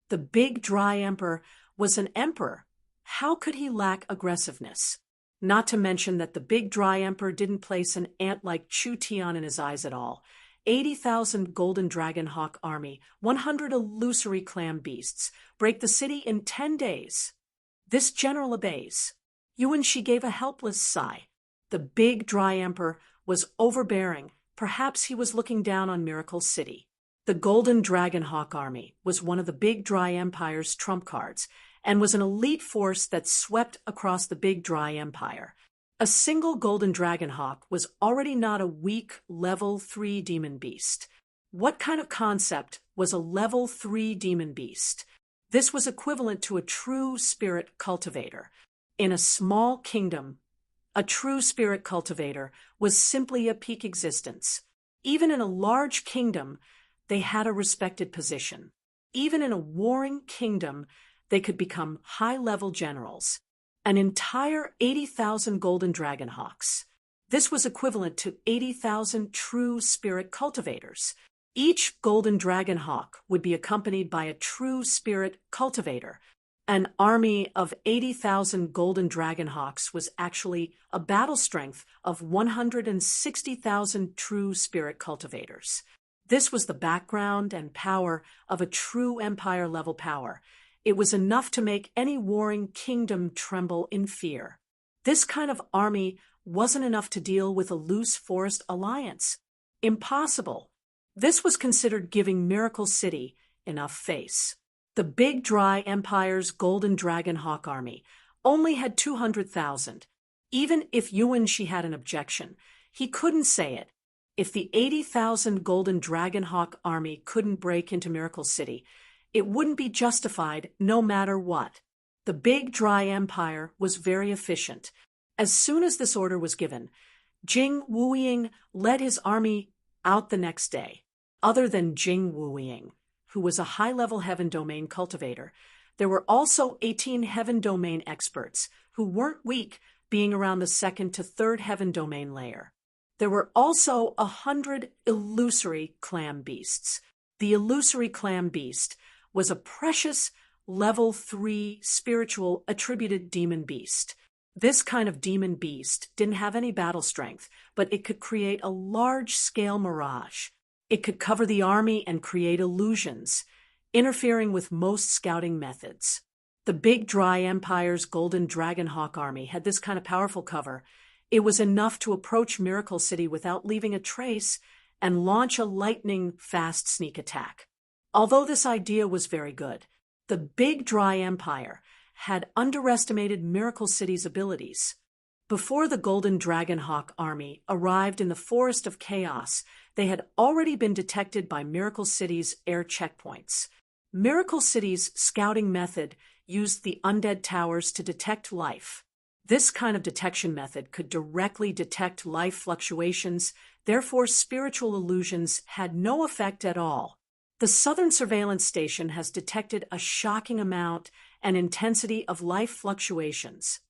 The Big Dry Emperor was an emperor. How could he lack aggressiveness? Not to mention that the Big Dry Emperor didn't place an ant-like Chu Tian in his eyes at all. 80,000 Golden Dragon Hawk Army, 100 illusory clam beasts, break the city in 10 days. This general obeys. Yuan Shi gave a helpless sigh. The big dry emperor was overbearing. Perhaps he was looking down on Miracle City. The Golden Dragon Hawk Army was one of the big dry empire's trump cards and was an elite force that swept across the big dry empire. A single Golden Dragon Hawk was already not a weak level 3 demon beast. What kind of concept was a level 3 demon beast? This was equivalent to a true spirit cultivator. In a small kingdom, a true spirit cultivator was simply a peak existence. Even in a large kingdom, they had a respected position. Even in a warring kingdom, they could become high-level generals. An entire 80,000 Golden Dragon Hawks. This was equivalent to 80,000 true spirit cultivators. Each Golden Dragon Hawk would be accompanied by a true spirit cultivator. An army of 80,000 Golden Dragon Hawks was actually a battle strength of 160,000 true spirit cultivators. This was the background and power of a true empire-level power. It was enough to make any warring kingdom tremble in fear. This kind of army wasn't enough to deal with a loose forest alliance. Impossible. This was considered giving Miracle City enough face. The big dry empire's Golden Dragon Hawk Army only had 200,000. Even if Yuan Shi had an objection, he couldn't say it. If the 80,000 Golden Dragon Hawk Army couldn't break into Miracle City, it wouldn't be justified no matter what. The big dry empire was very efficient. As soon as this order was given, Jing Wuying led his army out the next day. Other than Jing Wuying, who was a high-level Heaven Domain cultivator, there were also 18 Heaven Domain experts who weren't weak, being around the 2nd to 3rd Heaven Domain layer. There were also 100 illusory clam beasts. The illusory clam beast was a precious level 3 spiritual attributed demon beast. This kind of demon beast didn't have any battle strength, but it could create a large-scale mirage. It could cover the army and create illusions, interfering with most scouting methods. The big dry empire's Golden Dragon Hawk Army had this kind of powerful cover. It was enough to approach Miracle City without leaving a trace and launch a lightning-fast sneak attack. Although this idea was very good, the big dry empire had underestimated Miracle City's abilities. Before the Golden Dragon Hawk Army arrived in the Forest of Chaos, they had already been detected by Miracle City's air checkpoints. Miracle City's scouting method used the undead towers to detect life. This kind of detection method could directly detect life fluctuations, therefore spiritual illusions had no effect at all. The Southern Surveillance Station has detected a shocking amount and intensity of life fluctuations.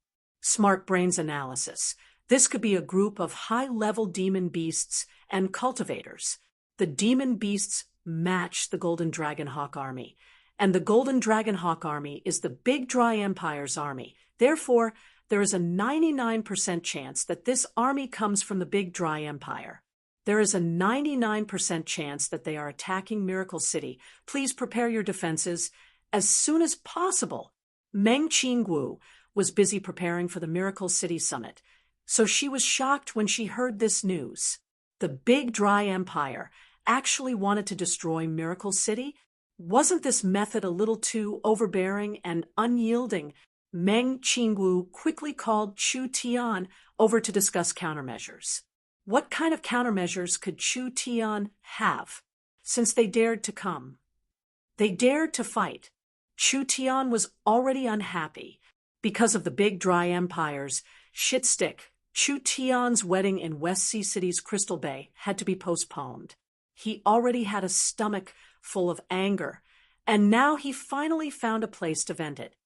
Smart Brains Analysis. This could be a group of high-level demon beasts and cultivators. The demon beasts match the Golden Dragon Hawk Army, and the Golden Dragon Hawk Army is the Big Dry Empire's army. Therefore, there is a 99% chance that this army comes from the Big Dry Empire. There is a 99% chance that they are attacking Miracle City. Please prepare your defenses as soon as possible. Meng Qinggu was busy preparing for the Miracle City Summit, so she was shocked when she heard this news. The Big Dry Empire actually wanted to destroy Miracle City? Wasn't this method a little too overbearing and unyielding? Meng Qinggu quickly called Chu Tian over to discuss countermeasures. What kind of countermeasures could Chu Tian have, since they dared to come? They dared to fight. Chu Tian was already unhappy. Because of the Big Dry Empire's shit stick, Chu Tian's wedding in West Sea City's Crystal Bay had to be postponed. He already had a stomach full of anger, and now he finally found a place to vent it.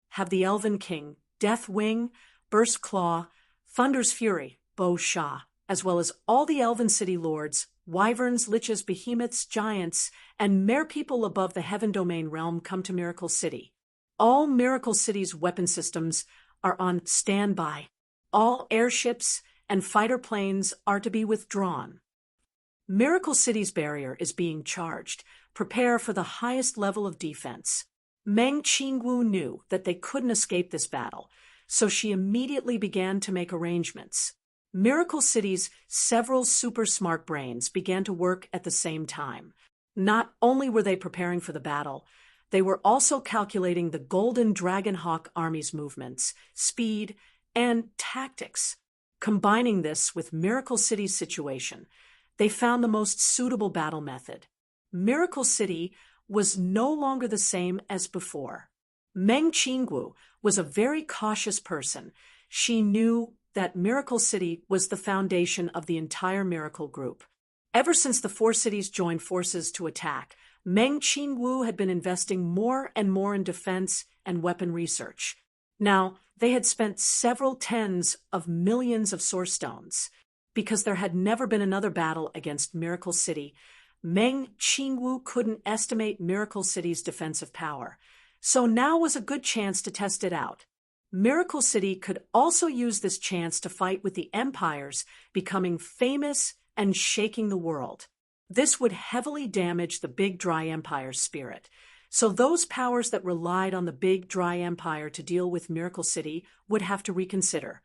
Have the Elven King, Death Wing, Burst Claw, Thunder's Fury, Bo Sha, as well as all the Elven City Lords, Wyverns, Liches, Behemoths, Giants, and mere people above the Heaven Domain realm come to Miracle City. All Miracle City's weapon systems are on standby. All airships and fighter planes are to be withdrawn. Miracle City's barrier is being charged. Prepare for the highest level of defense. Meng Qingwu knew that they couldn't escape this battle, so she immediately began to make arrangements. Miracle City's several super smart brains began to work at the same time. Not only were they preparing for the battle, they were also calculating the Golden Dragon Hawk Army's movements, speed, and tactics. Combining this with Miracle City's situation, they found the most suitable battle method. Miracle City was no longer the same as before. Meng Qingwu was a very cautious person. She knew that Miracle City was the foundation of the entire Miracle Group. Ever since the four cities joined forces to attack, Meng Qingwu had been investing more and more in defense and weapon research. Now, they had spent several tens of millions of source stones. Because there had never been another battle against Miracle City, Meng Qingwu couldn't estimate Miracle City's defensive power. So now was a good chance to test it out. Miracle City could also use this chance to fight with the empires, becoming famous and shaking the world. This would heavily damage the Big Dry Empire's spirit. So those powers that relied on the Big Dry Empire to deal with Miracle City would have to reconsider.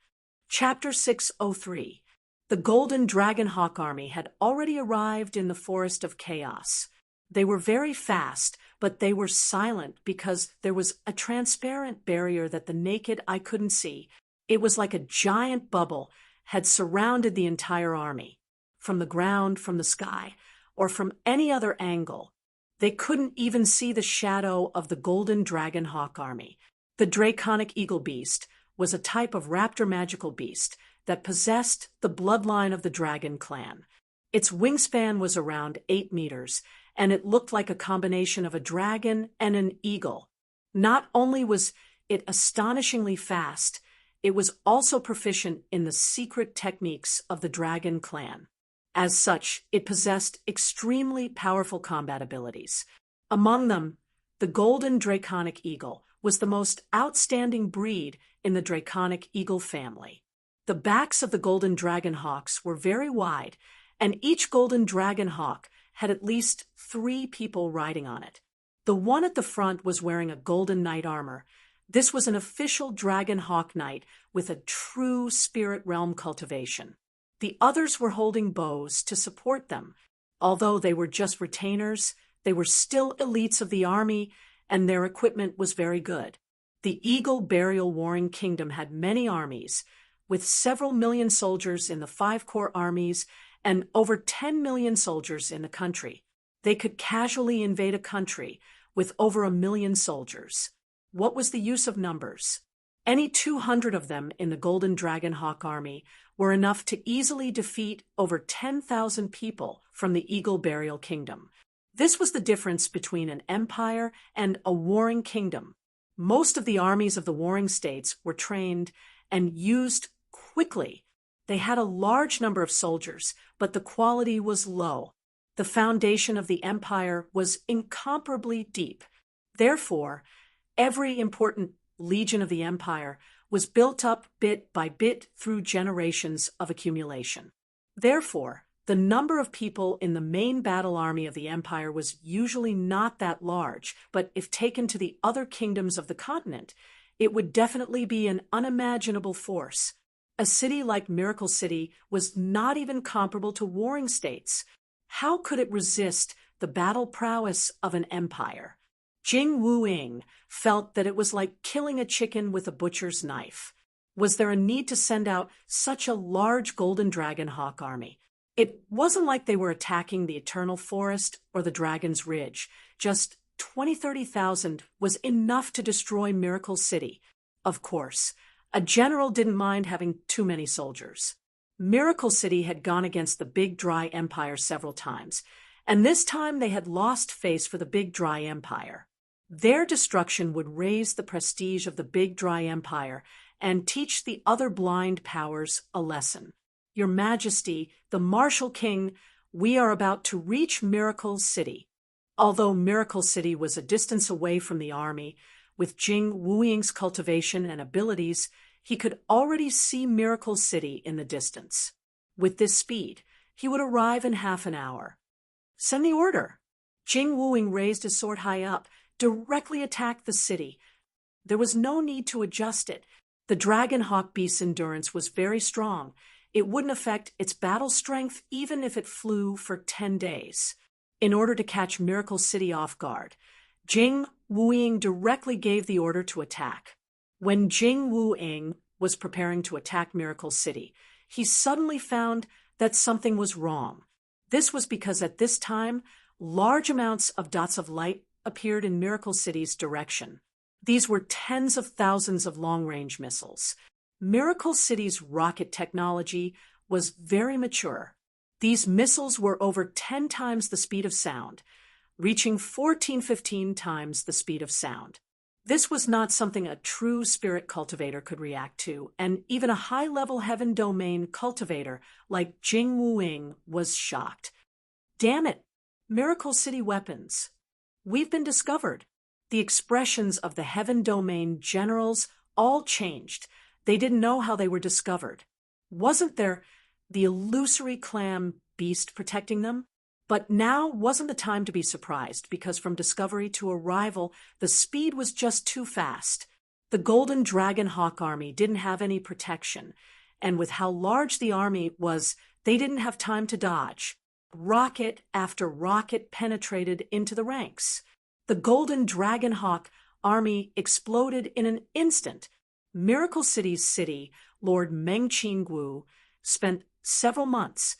Chapter 603. The Golden Dragon Hawk Army had already arrived in the Forest of Chaos. They were very fast, but they were silent because there was a transparent barrier that the naked eye couldn't see. It was like a giant bubble had surrounded the entire army. From the ground, from the sky, or from any other angle, they couldn't even see the shadow of the Golden Dragon Hawk Army. The Draconic Eagle Beast was a type of raptor magical beast that possessed the bloodline of the dragon clan. Its wingspan was around 8 meters, and it looked like a combination of a dragon and an eagle. Not only was it astonishingly fast, it was also proficient in the secret techniques of the dragon clan. As such, it possessed extremely powerful combat abilities. Among them, the Golden Draconic Eagle was the most outstanding breed in the Draconic Eagle family. The backs of the Golden Dragon Hawks were very wide, and each Golden Dragon Hawk had at least 3 people riding on it. The one at the front was wearing a golden knight armor. This was an official Dragon Hawk Knight with a true spirit realm cultivation. The others were holding bows to support them. Although they were just retainers, they were still elites of the army, and their equipment was very good. The Eagle Burial Warring Kingdom had many armies, with several million soldiers in the 5 core armies and over 10 million soldiers in the country. They could casually invade a country with over 1 million soldiers. What was the use of numbers? Any 200 of them in the Golden Dragon Hawk Army were enough to easily defeat over 10,000 people from the Eagle Burial Kingdom. This was the difference between an empire and a warring kingdom. Most of the armies of the warring states were trained and used quickly. They had a large number of soldiers, but the quality was low. The foundation of the empire was incomparably deep. Therefore, every important legion of the empire was built up bit by bit through generations of accumulation. Therefore, the number of people in the main battle army of the empire was usually not that large, but if taken to the other kingdoms of the continent, it would definitely be an unimaginable force. A city like Miracle City was not even comparable to warring states. How could it resist the battle prowess of an empire? Jing Wuing felt that it was like killing a chicken with a butcher's knife. Was there a need to send out such a large Golden Dragon Hawk army? It wasn't like they were attacking the Eternal Forest or the Dragon's Ridge. Just 20,000-30,000 was enough to destroy Miracle City. Of course, a general didn't mind having too many soldiers. Miracle City had gone against the Big Dry Empire several times, and this time they had lost face for the Big Dry Empire. Their destruction would raise the prestige of the Big Dry Empire and teach the other blind powers a lesson. Your Majesty, the Martial King, we are about to reach Miracle City. Although Miracle City was a distance away from the army, with Jing Wuing's cultivation and abilities, he could already see Miracle City in the distance. With this speed, He would arrive in half an hour. Send the order. Jing Wuing raised his sword high up, directly attacked the city. There was no need to adjust it. The dragon hawk beast's endurance was very strong. It wouldn't affect its battle strength even if it flew for 10 days. In order to catch Miracle City off guard, Jing Wuing directly gave the order to attack. When Jing Wuing was preparing to attack Miracle City, he suddenly found that something was wrong. This was because at this time, large amounts of dots of light appeared in Miracle City's direction. These were tens of thousands of long-range missiles. Miracle City's rocket technology was very mature. These missiles were over 10 times the speed of sound, reaching 15 times the speed of sound. This was not something a true spirit cultivator could react to, and even a high-level heaven domain cultivator like Jing Wuing was shocked. Damn it! Miracle City weapons. We've been discovered. The expressions of the heaven domain generals all changed. They didn't know how they were discovered. Wasn't there the illusory clam beast protecting them? But now wasn't the time to be surprised, because from discovery to arrival, the speed was just too fast. The Golden Dragon Hawk Army didn't have any protection, and with how large the army was, they didn't have time to dodge. Rocket after rocket penetrated into the ranks. The Golden Dragon Hawk Army exploded in an instant. Miracle City's city, Lord Meng Qinggu, spent several months,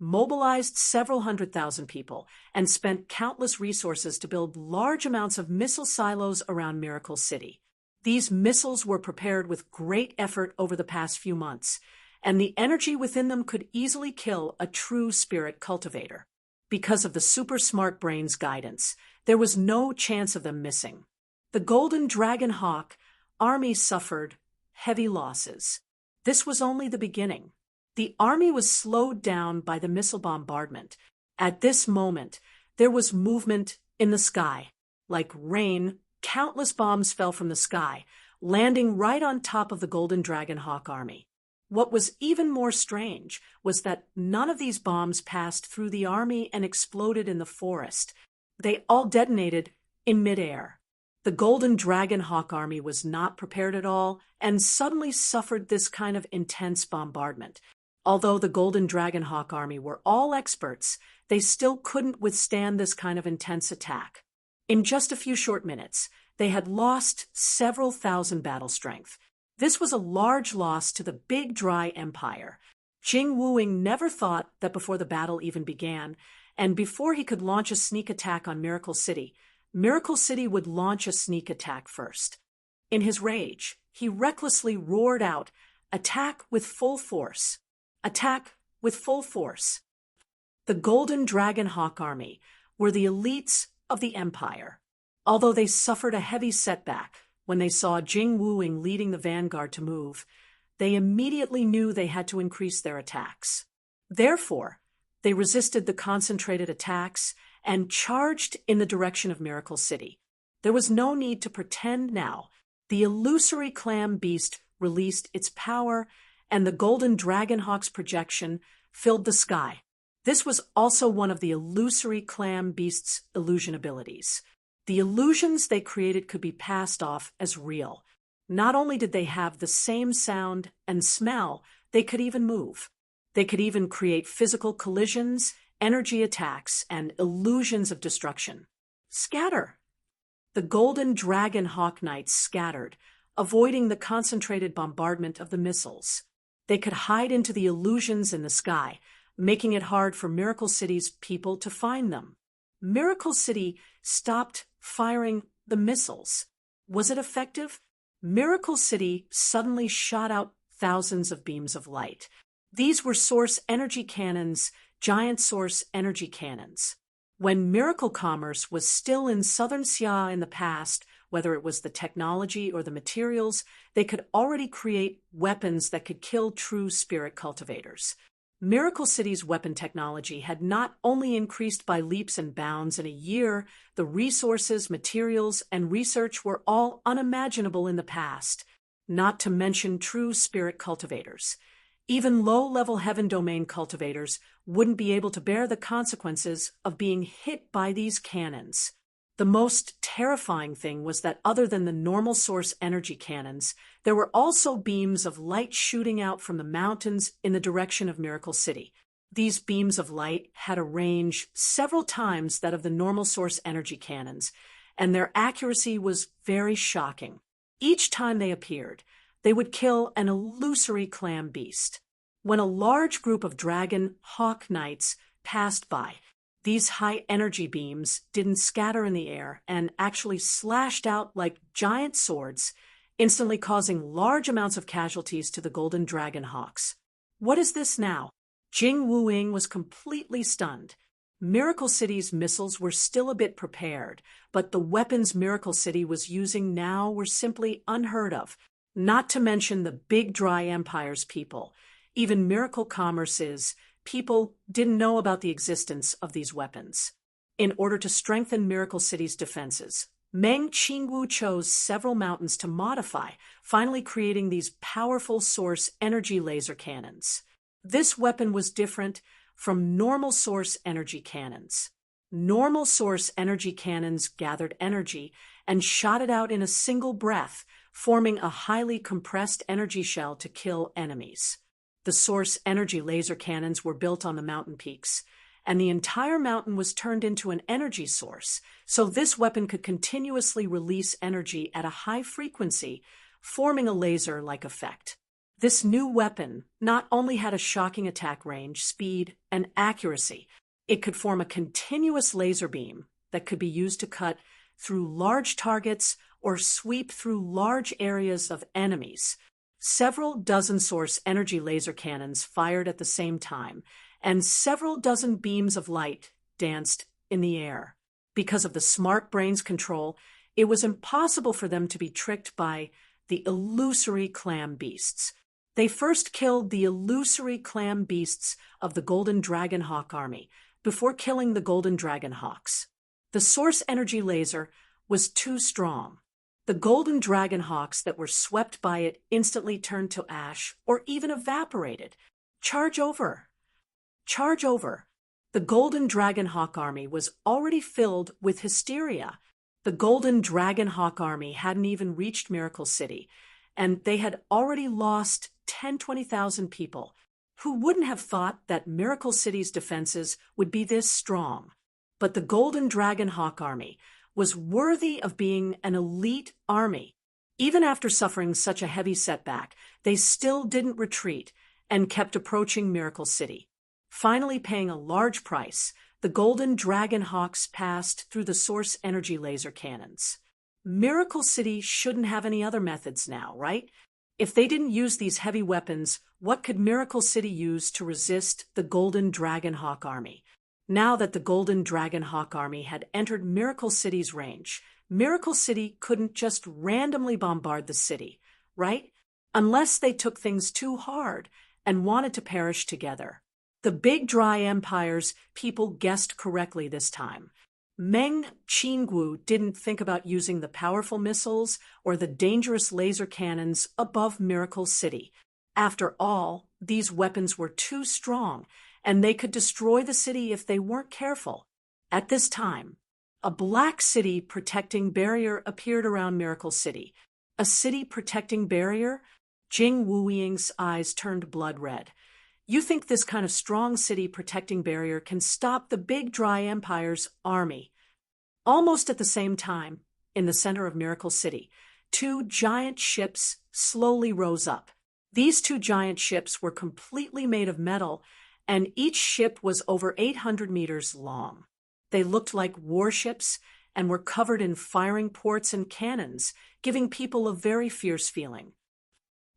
mobilized several 100,000 people, and spent countless resources to build large amounts of missile silos around Miracle City. These missiles were prepared with great effort over the past few months, and the energy within them could easily kill a true spirit cultivator. Because of the super smart brain's guidance, there was no chance of them missing. The Golden Dragon Hawk Army suffered heavy losses. This was only the beginning. The army was slowed down by the missile bombardment. At this moment, there was movement in the sky. Like rain, countless bombs fell from the sky, landing right on top of the Golden Dragon Hawk Army. What was even more strange was that none of these bombs passed through the army and exploded in the forest. They all detonated in midair. The Golden Dragon Hawk Army was not prepared at all and suddenly suffered this kind of intense bombardment. Although the Golden Dragon Hawk Army were all experts, they still couldn't withstand this kind of intense attack. In just a few short minutes, they had lost several thousand battle strength. This was a large loss to the Big Dry Empire. Jing Wuing never thought that before the battle even began, and before he could launch a sneak attack on Miracle City would launch a sneak attack first. In his rage, he recklessly roared out, "Attack with full force! Attack with full force!" The Golden Dragon Hawk Army were the elites of the empire. Although they suffered a heavy setback when they saw Jing Wuing leading the vanguard to move, they immediately knew they had to increase their attacks. Therefore, they resisted the concentrated attacks and charged in the direction of Miracle City. There was no need to pretend now. The illusory clam beast released its power, and the Golden Dragon Hawk's projection filled the sky. This was also one of the illusory clam beast's illusion abilities. The illusions they created could be passed off as real. Not only did they have the same sound and smell, they could even move. They could even create physical collisions, energy attacks, and illusions of destruction. Scatter! The Golden Dragon Hawk Knights scattered, avoiding the concentrated bombardment of the missiles. They could hide into the illusions in the sky, making it hard for Miracle City's people to find them. Miracle City stopped firing the missiles. Was it effective? Miracle City suddenly shot out thousands of beams of light. These were source energy cannons, giant source energy cannons. When miracle commerce was still in southern Xia in the past, whether it was the technology or the materials, they could already create weapons that could kill true spirit cultivators. Miracle City's weapon technology had not only increased by leaps and bounds in a year, the resources, materials, and research were all unimaginable in the past, not to mention true spirit cultivators. Even low-level Heaven Domain cultivators wouldn't be able to bear the consequences of being hit by these cannons. The most terrifying thing was that other than the normal source energy cannons, there were also beams of light shooting out from the mountains in the direction of Miracle City. These beams of light had a range several times that of the normal source energy cannons, and their accuracy was very shocking. Each time they appeared, they would kill an illusory clam beast. When a large group of dragon hawk knights passed by, these high-energy beams didn't scatter in the air and actually slashed out like giant swords, instantly causing large amounts of casualties to the golden dragon hawks. What is this now? Jing Wuying was completely stunned. Miracle City's missiles were still a bit prepared, but the weapons Miracle City was using now were simply unheard of. Not to mention the big dry empire's people. Even Miracle Commerce's people didn't know about the existence of these weapons. In order to strengthen Miracle City's defenses, Meng Qingwu chose several mountains to modify, finally creating these powerful source energy laser cannons. This weapon was different from normal source energy cannons. Normal source energy cannons gathered energy and shot it out in a single breath, forming a highly compressed energy shell to kill enemies. The source energy laser cannons were built on the mountain peaks, and the entire mountain was turned into an energy source, so this weapon could continuously release energy at a high frequency, forming a laser-like effect. This new weapon not only had a shocking attack range, speed, and accuracy, it could form a continuous laser beam that could be used to cut through large targets or sweep through large areas of enemies. Several dozen source energy laser cannons fired at the same time, and several dozen beams of light danced in the air. Because of the smart brain's control, it was impossible for them to be tricked by the illusory clam beasts. They first killed the illusory clam beasts of the Golden Dragon Hawk army before killing the Golden Dragon Hawks. The source energy laser was too strong. The Golden Dragon Hawks that were swept by it instantly turned to ash or even evaporated. Charge over! Charge over! The Golden Dragon Hawk army was already filled with hysteria. The Golden Dragon Hawk army hadn't even reached Miracle City, and they had already lost 20,000 people. Who wouldn't have thought that Miracle City's defenses would be this strong? But the Golden Dragon Hawk army was worthy of being an elite army. Even after suffering such a heavy setback, they still didn't retreat and kept approaching Miracle City. Finally paying a large price, the Golden Dragon Hawks passed through the source energy laser cannons. Miracle City shouldn't have any other methods now, right? If they didn't use these heavy weapons, what could Miracle City use to resist the Golden Dragon Hawk army? Now that the Golden Dragon Hawk army had entered Miracle City's range, Miracle City couldn't just randomly bombard the city, right? Unless they took things too hard and wanted to perish together. The big dry empire's people guessed correctly this time. Meng Qingwu didn't think about using the powerful missiles or the dangerous laser cannons above Miracle City. After all, these weapons were too strong, and they could destroy the city if they weren't careful. At this time, a black city protecting barrier appeared around Miracle City. A city protecting barrier? Jing Wuying's eyes turned blood red. You think this kind of strong city protecting barrier can stop the big dry empire's army? Almost at the same time, in the center of Miracle City, two giant ships slowly rose up. These two giant ships were completely made of metal, and each ship was over 800 meters long. They looked like warships and were covered in firing ports and cannons, giving people a very fierce feeling.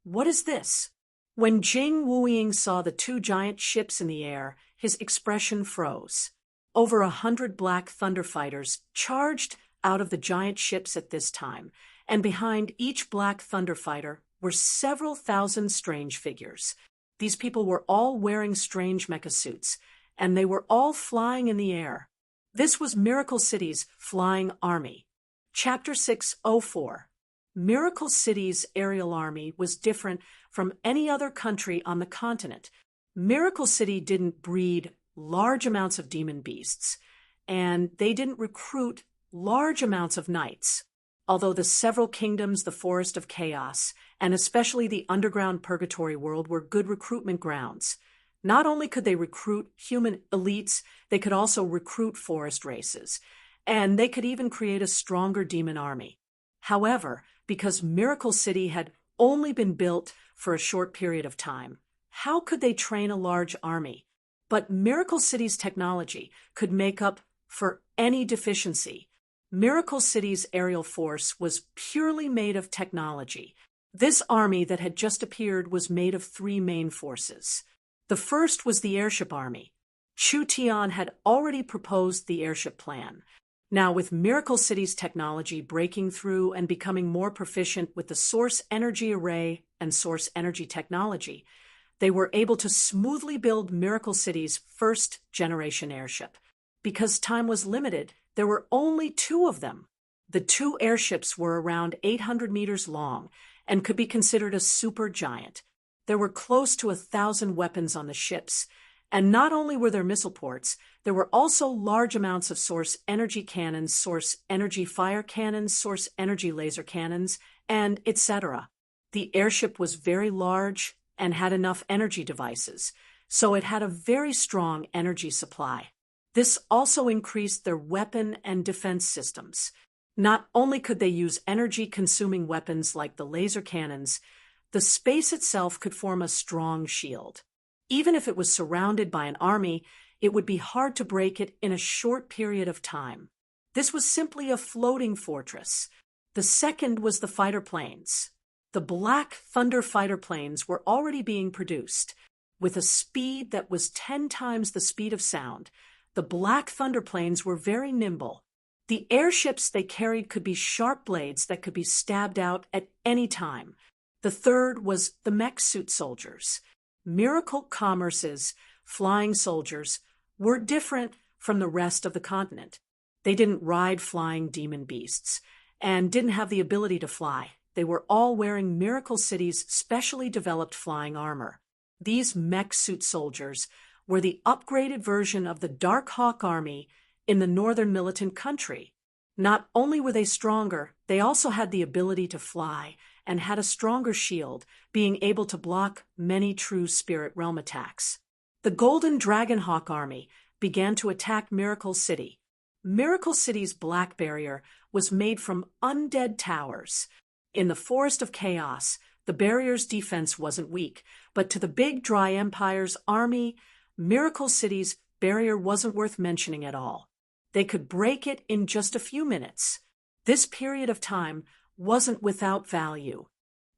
What is this? When Jing Wuying saw the two giant ships in the air, his expression froze. Over 100 black thunder fighters charged out of the giant ships at this time, and behind each black thunder fighter were several thousand strange figures. These people were all wearing strange mecha suits, and they were all flying in the air. This was Miracle City's flying army. Chapter 604. Miracle City's aerial army was different from any other country on the continent. Miracle City didn't breed large amounts of demon beasts, and they didn't recruit large amounts of knights. Although the several kingdoms, the Forest of Chaos, and especially the underground purgatory world were good recruitment grounds. Not only could they recruit human elites, they could also recruit forest races, and they could even create a stronger demon army. However, because Miracle City had only been built for a short period of time, how could they train a large army? But Miracle City's technology could make up for any deficiency. Miracle City's aerial force was purely made of technology. This army that had just appeared was made of three main forces. The first was the airship army. Chu Tian had already proposed the airship plan. Now, with Miracle City's technology breaking through and becoming more proficient with the source energy array and source energy technology, they were able to smoothly build Miracle City's first-generation airship. Because time was limited, there were only two of them. The two airships were around 800 meters long and could be considered a supergiant. There were close to 1,000 weapons on the ships, and not only were there missile ports, there were also large amounts of source energy cannons, source energy fire cannons, source energy laser cannons, and etc. The airship was very large and had enough energy devices, so it had a very strong energy supply. This also increased their weapon and defense systems. Not only could they use energy-consuming weapons like the laser cannons, the space itself could form a strong shield. Even if it was surrounded by an army, it would be hard to break it in a short period of time. This was simply a floating fortress. The second was the fighter planes. The Black Thunder fighter planes were already being produced. With a speed that was 10 times the speed of sound, the Black Thunder planes were very nimble. The airships they carried could be sharp blades that could be stabbed out at any time. The third was the mech suit soldiers. Miracle Commerce's flying soldiers were different from the rest of the continent. They didn't ride flying demon beasts and didn't have the ability to fly. They were all wearing Miracle City's specially developed flying armor. These mech suit soldiers were the upgraded version of the Dark Hawk Army in the northern militant country. Not only were they stronger, they also had the ability to fly and had a stronger shield, being able to block many true Spirit Realm attacks. The Golden Dragon Hawk Army began to attack Miracle City. Miracle City's Black Barrier was made from undead towers. In the Forest of Chaos, the barrier's defense wasn't weak, but to the Big Dry Empire's army, Miracle City's barrier wasn't worth mentioning at all. They could break it in just a few minutes. This period of time wasn't without value.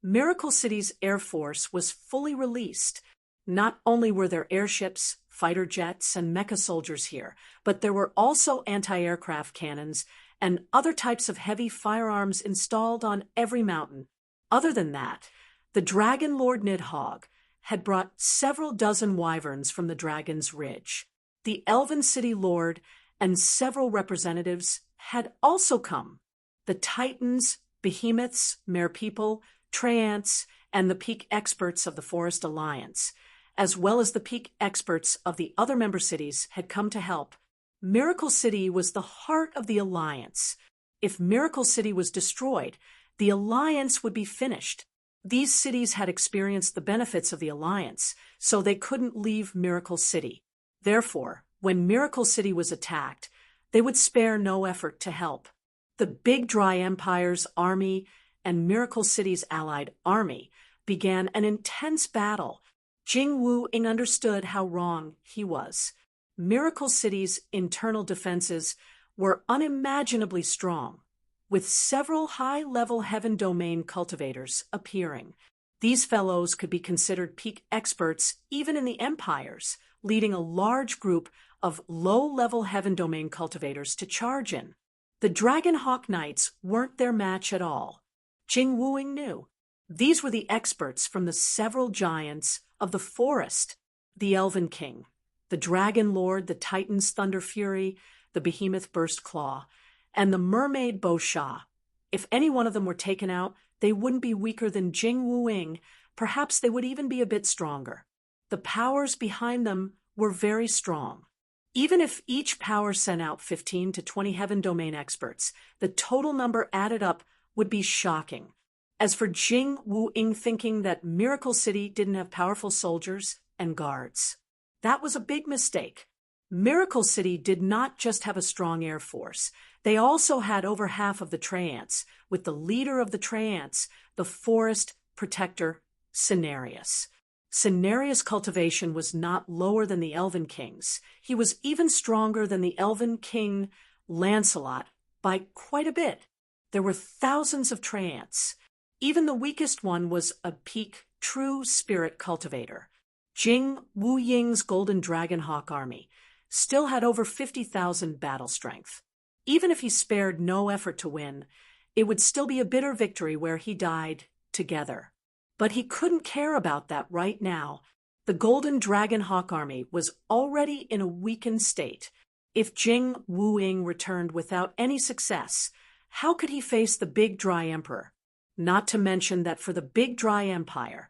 Miracle City's Air Force was fully released. Not only were there airships, fighter jets, and mecha soldiers here, but there were also anti-aircraft cannons and other types of heavy firearms installed on every mountain. Other than that, the Dragon Lord Nidhogg had brought several dozen wyverns from the Dragon's Ridge. The Elven City Lord and several representatives had also come. The Titans, Behemoths, Merepeople, Treants, and the peak experts of the Forest Alliance, as well as the peak experts of the other member cities, had come to help. Miracle City was the heart of the Alliance. If Miracle City was destroyed, the Alliance would be finished. These cities had experienced the benefits of the Alliance, so they couldn't leave Miracle City. Therefore, when Miracle City was attacked, they would spare no effort to help. The Big Dry Empire's army and Miracle City's allied army began an intense battle. Jing Wu-ing understood how wrong he was. Miracle City's internal defenses were unimaginably strong, with several high-level Heaven Domain cultivators appearing. These fellows could be considered peak experts even in the empires, leading a large group of low-level Heaven Domain cultivators to charge in. The Dragon Hawk Knights weren't their match at all. Jing Wu-ing knew. These were the experts from the several giants of the forest: the Elven King, the Dragon Lord, the Titan's Thunder Fury, the Behemoth Burst Claw, and the Mermaid Bosha. If any one of them were taken out, they wouldn't be weaker than Jing Wuing. Perhaps they would even be a bit stronger. The powers behind them were very strong. Even if each power sent out 15 to 20 Heaven Domain experts, the total number added up would be shocking. As for Jing Wuing thinking that Miracle City didn't have powerful soldiers and guards, that was a big mistake. Miracle City did not just have a strong air force. They also had over half of the Treants, with the leader of the Treants, the forest protector, Cenarius. Cenarius' cultivation was not lower than the Elven King's. He was even stronger than the Elven King Lancelot by quite a bit. There were thousands of Treants. Even the weakest one was a peak true spirit cultivator. Jing Wuying's Golden Dragon Hawk army still had over 50,000 battle strength. Even if he spared no effort to win, it would still be a bitter victory where he died together. But he couldn't care about that right now. The Golden Dragon Hawk army was already in a weakened state. If Jing Wuing returned without any success, how could he face the Big Dry Emperor? Not to mention that for the Big Dry Empire,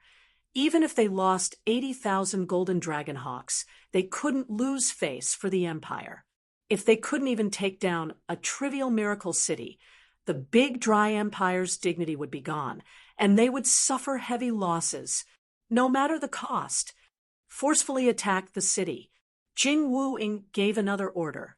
even if they lost 80,000 Golden Dragon Hawks, they couldn't lose face for the Empire. If they couldn't even take down a trivial Miracle City, the Big Dry Empire's dignity would be gone, and they would suffer heavy losses, no matter the cost. Forcefully attack the city. Jing Wuing gave another order.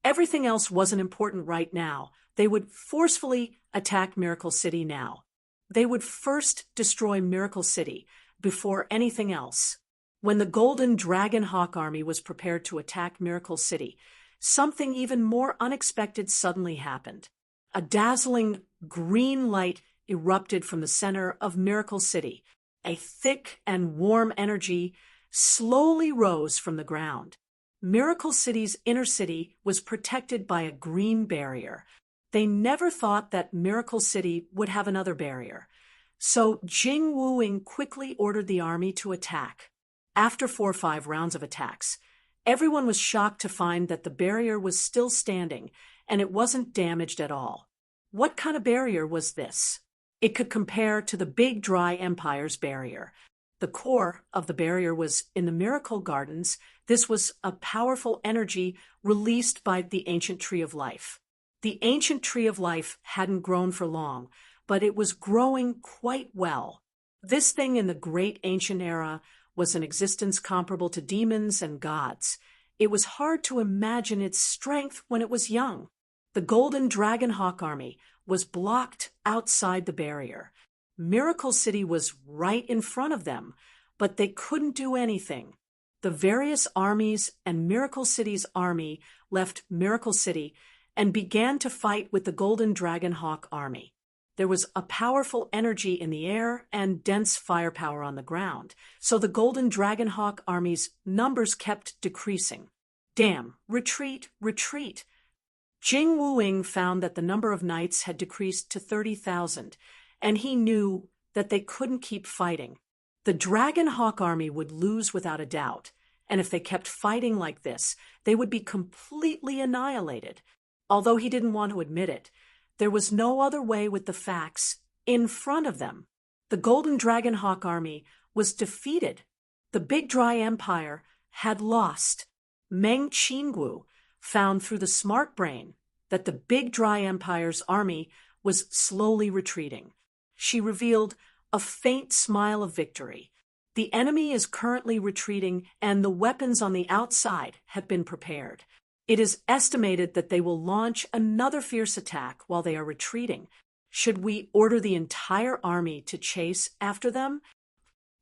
Everything else wasn't important right now. They would forcefully attack Miracle City now. They would first destroy Miracle City before anything else. When the Golden Dragon Hawk army was prepared to attack Miracle City, something even more unexpected suddenly happened. A dazzling green light erupted from the center of Miracle City. A thick and warm energy slowly rose from the ground. Miracle City's inner city was protected by a green barrier. They never thought that Miracle City would have another barrier. So Jing Wuing quickly ordered the army to attack. After 4 or 5 rounds of attacks, everyone was shocked to find that the barrier was still standing and it wasn't damaged at all. What kind of barrier was this? It could compare to the Big Dry Empire's barrier. The core of the barrier was in the Miracle Gardens. This was a powerful energy released by the Ancient Tree of Life. The Ancient Tree of Life hadn't grown for long, but it was growing quite well. This thing in the Great Ancient Era was an existence comparable to demons and gods. It was hard to imagine its strength when it was young. The Golden Dragon Hawk army was blocked outside the barrier. Miracle City was right in front of them, but they couldn't do anything. The various armies and Miracle City's army left Miracle City and began to fight with the Golden Dragon Hawk army. There was a powerful energy in the air and dense firepower on the ground, so the Golden Dragon Hawk army's numbers kept decreasing. Damn, retreat, retreat. Jing Wuing found that the number of knights had decreased to 30,000, and he knew that they couldn't keep fighting. The Dragon Hawk army would lose without a doubt, and if they kept fighting like this, they would be completely annihilated. Although he didn't want to admit it, there was no other way with the facts in front of them. The Golden Dragon Hawk army was defeated. The Big Dry Empire had lost. Meng Qinggu found through the smart brain that the Big Dry Empire's army was slowly retreating. She revealed a faint smile of victory. The enemy is currently retreating, and the weapons on the outside have been prepared. It is estimated that they will launch another fierce attack while they are retreating. Should we order the entire army to chase after them?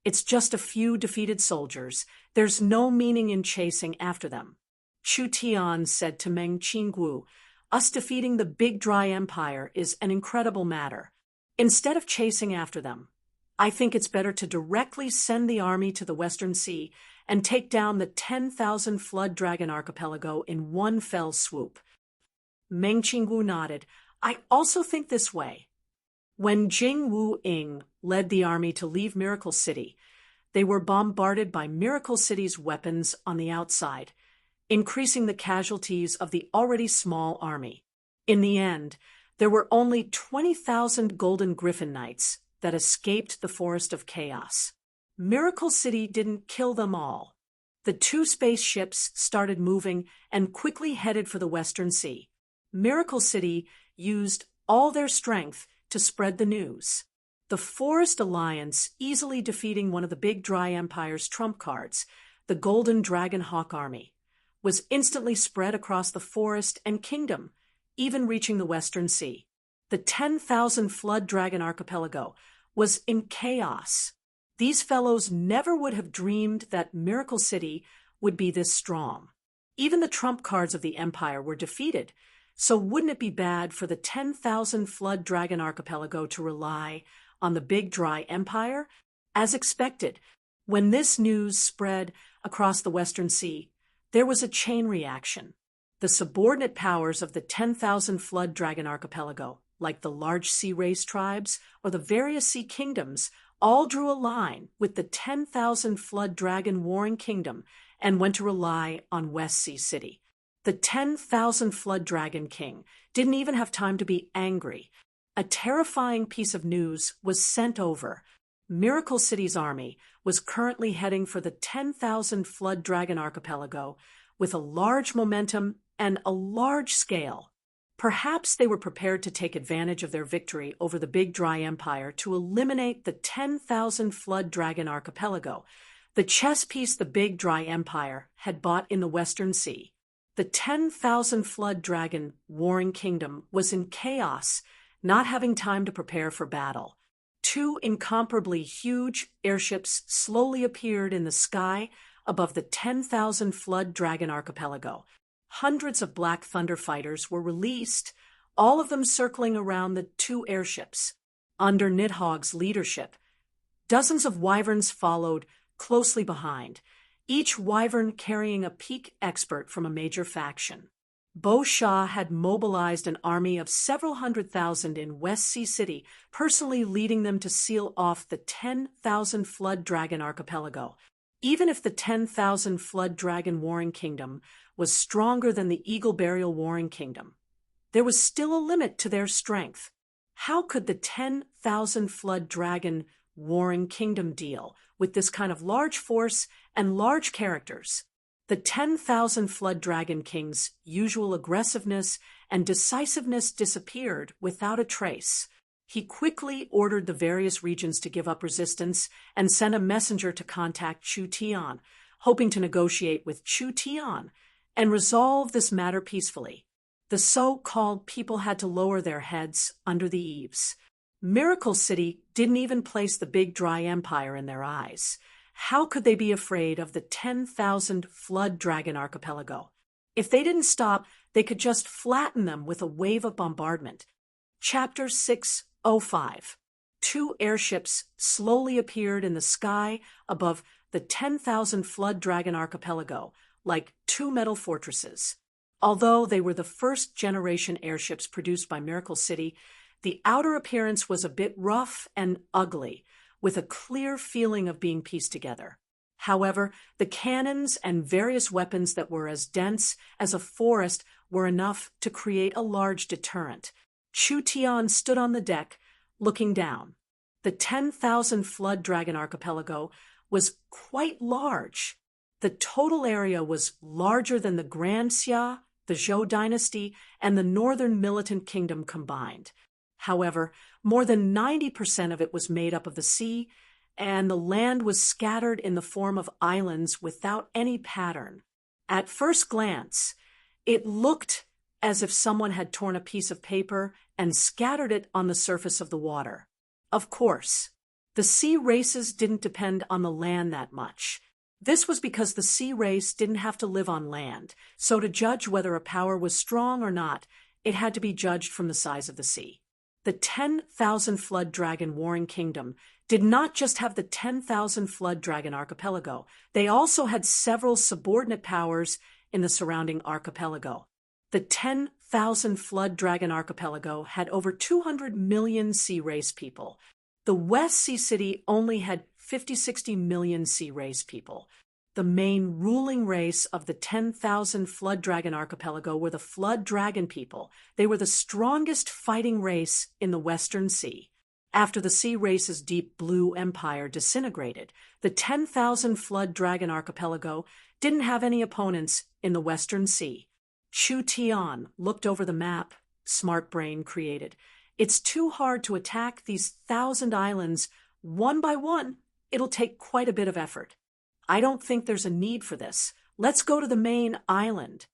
It's just a few defeated soldiers. There's no meaning in chasing after them. Chu Tian said to Meng Qinggu, "Us defeating the Big Dry Empire is an incredible matter. Instead of chasing after them, I think it's better to directly send the army to the Western Sea and take down the 10,000 Flood Dragon Archipelago in one fell swoop." Meng Qinggu nodded. "I also think this way." When Jing Wuing led the army to leave Miracle City, they were bombarded by Miracle City's weapons on the outside, increasing the casualties of the already small army. In the end, There were only 20,000 golden griffin knights that escaped the forest of chaos. Miracle City didn't kill them all. The two spaceships started moving and quickly headed for the Western Sea. Miracle City used all their strength to spread the news. The Forest Alliance easily defeating one of the Big Dry Empire's trump cards, the Golden Dragon Hawk Army, was instantly spread across the forest and kingdom, even reaching the Western Sea. The 10,000 Flood Dragon Archipelago was in chaos. These fellows never would have dreamed that Miracle City would be this strong. Even the trump cards of the Empire were defeated, so wouldn't it be bad for the 10,000 Flood Dragon Archipelago to rely on the Big Dry Empire? As expected, when this news spread across the Western Sea, there was a chain reaction. The subordinate powers of the 10,000 Flood Dragon Archipelago, like the large sea race tribes or the various sea kingdoms, all drew a line with the 10,000 Flood Dragon Warring Kingdom and went to rely on West Sea City. The 10,000 Flood Dragon King didn't even have time to be angry. A terrifying piece of news was sent over. Miracle City's army was currently heading for the 10,000 Flood Dragon Archipelago with a large momentum and a large scale. Perhaps they were prepared to take advantage of their victory over the Big Dry Empire to eliminate the 10,000 Flood Dragon Archipelago, the chess piece the Big Dry Empire had bought in the Western Sea. The 10,000 Flood Dragon Warring Kingdom was in chaos, not having time to prepare for battle. Two incomparably huge airships slowly appeared in the sky above the 10,000 Flood Dragon Archipelago. Hundreds of Black Thunder fighters were released, all of them circling around the two airships. Under Nidhogg's leadership, dozens of wyverns followed closely behind, each wyvern carrying a peak expert from a major faction. Bo Shah had mobilized an army of several 100,000 in West Sea City, personally leading them to seal off the 10,000 Flood Dragon Archipelago. Even if the 10,000 Flood Dragon Warring Kingdom was stronger than the Eagle Burial Warring Kingdom, there was still a limit to their strength. How could the 10,000 Flood Dragon Warring Kingdom deal with this kind of large force and large characters? The 10,000 Flood Dragon King's usual aggressiveness and decisiveness disappeared without a trace. He quickly ordered the various regions to give up resistance and sent a messenger to contact Chu Tian, hoping to negotiate with Chu Tian and resolve this matter peacefully. The so-called people had to lower their heads under the eaves. Miracle City didn't even place the Big Dry Empire in their eyes. How could they be afraid of the 10,000 Flood Dragon Archipelago? If they didn't stop, they could just flatten them with a wave of bombardment. Chapter 605. Two airships slowly appeared in the sky above the 10,000 Flood Dragon Archipelago, like two metal fortresses. Although they were the first-generation airships produced by Miracle City, the outer appearance was a bit rough and ugly, with a clear feeling of being pieced together. However, the cannons and various weapons that were as dense as a forest were enough to create a large deterrent. Chu Tian stood on the deck, looking down. The 10,000 Flood Dragon Archipelago was quite large. The total area was larger than the Grand Xia, the Zhou dynasty, and the Northern Militant Kingdom combined. However, more than 90% of it was made up of the sea, and the land was scattered in the form of islands without any pattern. At first glance, it looked as if someone had torn a piece of paper and scattered it on the surface of the water. Of course, the sea races didn't depend on the land that much. This was because the sea race didn't have to live on land, so to judge whether a power was strong or not, it had to be judged from the size of the sea. The 10,000 Flood Dragon Warring Kingdom did not just have the 10,000 Flood Dragon Archipelago, they also had several subordinate powers in the surrounding archipelago. The 10,000 Flood Dragon Archipelago had over 200 million sea race people. The West Sea City only had 50-60 million sea race people. the main ruling race of the 10,000 Flood Dragon Archipelago were the Flood Dragon people. They were the strongest fighting race in the Western Sea. After the sea race's deep blue empire disintegrated, the 10,000 Flood Dragon Archipelago didn't have any opponents in the Western Sea. Chu Tian looked over the map Smart Brain created. It's too hard to attack these 1,000 islands one by one. It'll take quite a bit of effort. I don't think there's a need for this. Let's go to the main island.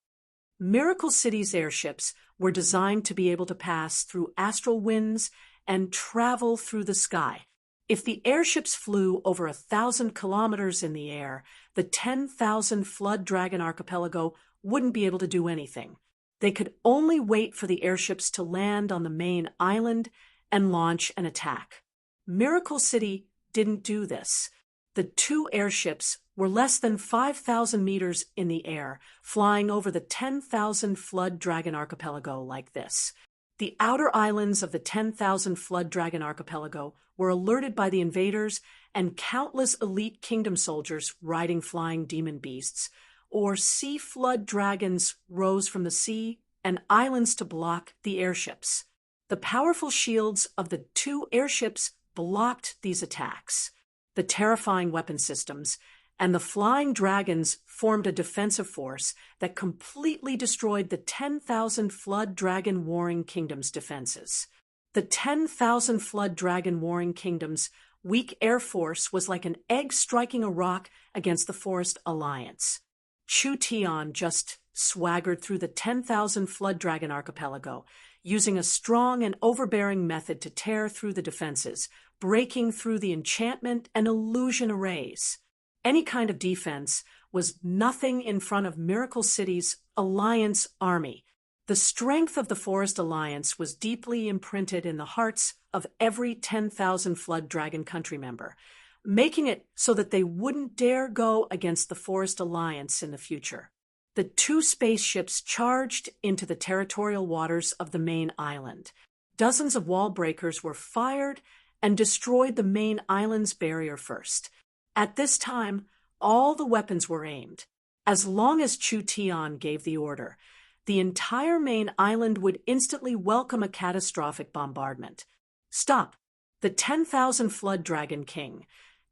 Miracle City's airships were designed to be able to pass through astral winds and travel through the sky. If the airships flew over 1,000 kilometers in the air, the 10,000 Flood Dragon Archipelago wouldn't be able to do anything. They could only wait for the airships to land on the main island and launch an attack. Miracle City didn't do this. The two airships were less than 5,000 meters in the air, flying over the 10,000 Flood Dragon Archipelago like this. The outer islands of the 10,000 Flood Dragon Archipelago were alerted by the invaders and countless elite kingdom soldiers riding flying demon beasts, or sea flood dragons rose from the sea and islands to block the airships. The powerful shields of the two airships blocked these attacks. The terrifying weapon systems and the flying dragons formed a defensive force that completely destroyed the 10,000 Flood Dragon Warring Kingdom's defenses. The 10,000 Flood Dragon Warring Kingdom's weak air force was like an egg striking a rock against the Forest Alliance. Chu Tian just swaggered through the 10,000 Flood Dragon Archipelago, using a strong and overbearing method to tear through the defenses, breaking through the enchantment and illusion arrays. Any kind of defense was nothing in front of Miracle City's Alliance army. The strength of the Forest Alliance was deeply imprinted in the hearts of every 10,000 Flood Dragon country member, making it so that they wouldn't dare go against the Forest Alliance in the future. The two spaceships charged into the territorial waters of the main island. Dozens of wall breakers were fired and destroyed the main island's barrier first. At this time, all the weapons were aimed. As long as Chu Tian gave the order, the entire main island would instantly welcome a catastrophic bombardment. Stop! The 10,000 Flood Dragon King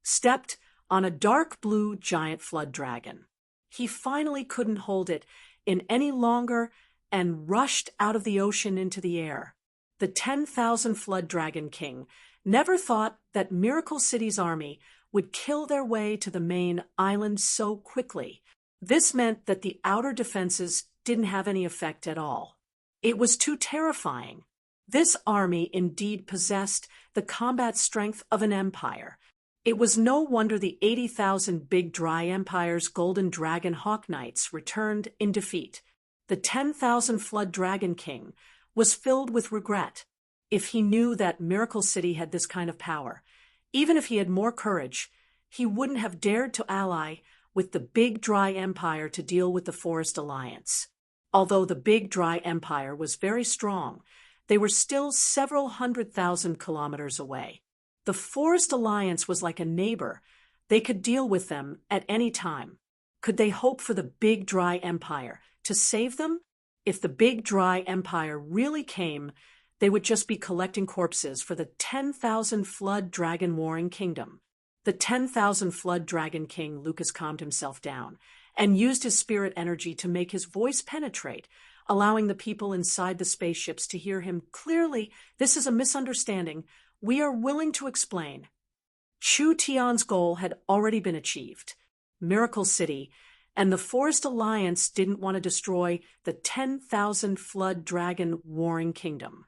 stepped on a dark blue giant flood dragon. He finally couldn't hold it in any longer and rushed out of the ocean into the air. The 10,000 Flood Dragon King never thought that Miracle City's army would kill their way to the main island so quickly. This meant that the outer defenses didn't have any effect at all. It was too terrifying. This army indeed possessed the combat strength of an empire. It was no wonder the 80,000 Big Dry Empire's Golden Dragon Hawk Knights returned in defeat. The 10,000 Flood Dragon King was filled with regret. If he knew that Miracle City had this kind of power, even if he had more courage, he wouldn't have dared to ally with the Big Dry Empire to deal with the Forest Alliance. Although the Big Dry Empire was very strong, they were still several 100,000 kilometers away. The Forest Alliance was like a neighbor. They could deal with them at any time. Could they hope for the Big Dry Empire to save them? If the Big Dry Empire really came, they would just be collecting corpses for the 10,000 Flood Dragon Warring Kingdom. The 10,000 Flood Dragon King Lucas calmed himself down and used his spirit energy to make his voice penetrate, allowing the people inside the spaceships to hear him clearly. This is a misunderstanding. We are willing to explain. Chu Tian's goal had already been achieved. Miracle City and the Forest Alliance didn't want to destroy the 10,000 Flood Dragon Warring Kingdom.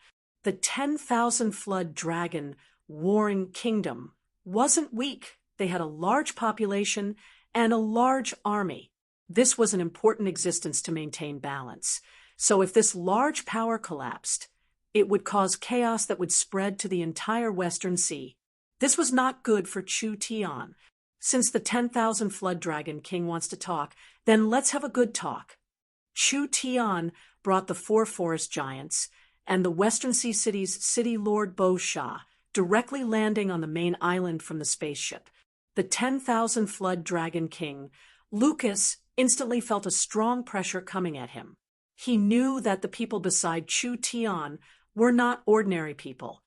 The 10,000 Flood Dragon Warring Kingdom wasn't weak. They had a large population and a large army. This was an important existence to maintain balance. So if this large power collapsed, it would cause chaos that would spread to the entire Western Sea. This was not good for Chu Tian. Since the 10,000 Flood Dragon King wants to talk, then let's have a good talk. Chu Tian brought the 4 forest giants and the Western Sea City's City Lord Bo Sha, directly landing on the main island from the spaceship. The 10,000 Flood Dragon King Lucas instantly felt a strong pressure coming at him. He knew that the people beside Chu Tian were not ordinary people.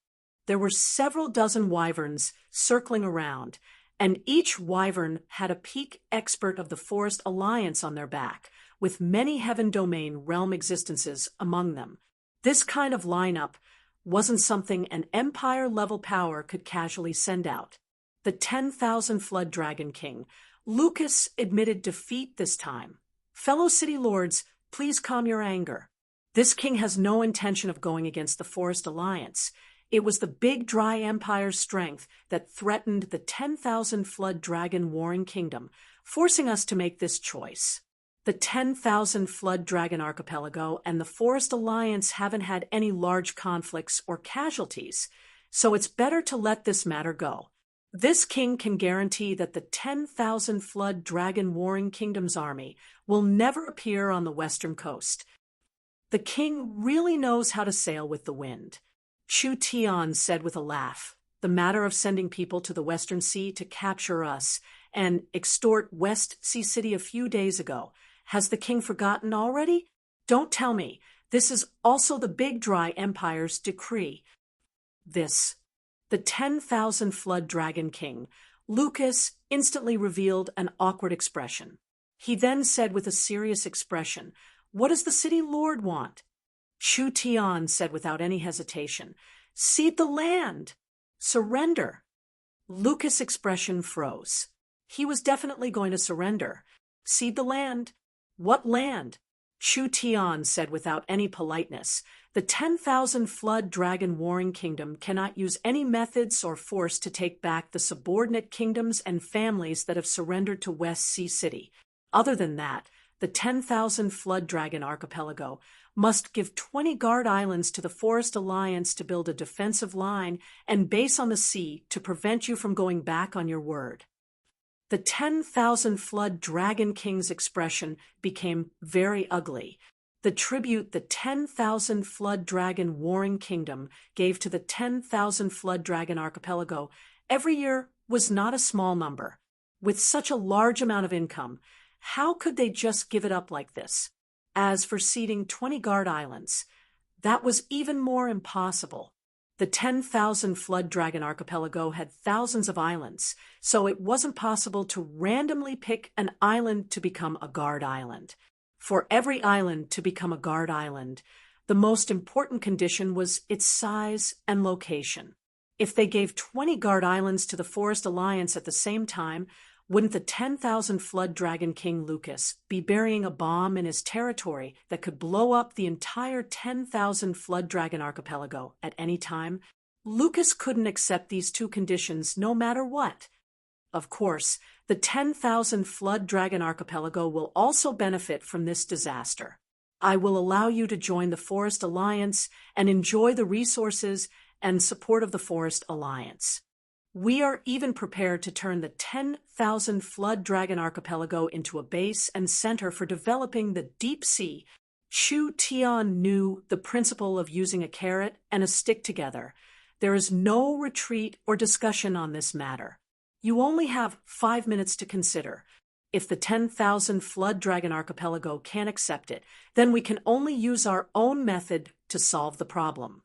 There were several dozen wyverns circling around, and each wyvern had a peak expert of the Forest Alliance on their back, with many Heaven Domain realm existences among them. This kind of lineup wasn't something an Empire-level power could casually send out. The 10,000 Flood Dragon King. Lucas admitted defeat this time. Fellow city lords, please calm your anger. This king has no intention of going against the Forest Alliance. It was the big dry empire's strength that threatened the 10,000 Flood Dragon warring kingdom, forcing us to make this choice. The 10,000 Flood Dragon Archipelago and the Forest Alliance haven't had any large conflicts or casualties, so it's better to let this matter go. This king can guarantee that the 10,000 Flood Dragon Warring Kingdom's army will never appear on the western coast. The king really knows how to sail with the wind. Chu Tian said with a laugh, the matter of sending people to the Western Sea to capture us and extort West Sea City a few days ago. Has the king forgotten already? Don't tell me. This is also the big dry empire's decree. The 10,000 Flood Dragon King. Lucas instantly revealed an awkward expression. He then said with a serious expression, "What does the city lord want?" Chu Tian said without any hesitation, "Cede the land! Surrender!" Lucas' expression froze. He was definitely going to surrender. Cede the land. What land? Chu Tian said without any politeness. The 10,000 Flood Dragon Warring Kingdom cannot use any methods or force to take back the subordinate kingdoms and families that have surrendered to West Sea City. Other than that, the 10,000 Flood Dragon Archipelago must give 20 guard islands to the Forest Alliance to build a defensive line and base on the sea to prevent you from going back on your word. The 10,000 Flood Dragon King's expression became very ugly. The tribute the 10,000 Flood Dragon Warring Kingdom gave to the 10,000 Flood Dragon Archipelago every year was not a small number. With such a large amount of income, how could they just give it up like this? As for ceding 20 guard islands, that was even more impossible. The 10,000 Flood Dragon Archipelago had thousands of islands, so it wasn't possible to randomly pick an island to become a guard island. For every island to become a guard island, the most important condition was its size and location. If they gave 20 guard islands to the Forest Alliance at the same time, wouldn't the 10,000 Flood Dragon King Lucas be burying a bomb in his territory that could blow up the entire 10,000 Flood Dragon Archipelago at any time? Lucas couldn't accept these two conditions no matter what. Of course, the 10,000 Flood Dragon Archipelago will also benefit from this disaster. I will allow you to join the Forest Alliance and enjoy the resources and support of the Forest Alliance. We are even prepared to turn the 10,000 Flood Dragon Archipelago into a base and center for developing the deep sea. Chu Tian knew the principle of using a carrot and a stick together. There is no retreat or discussion on this matter. You only have 5 minutes to consider. If the 10,000 Flood Dragon Archipelago can't accept it, then we can only use our own method to solve the problem.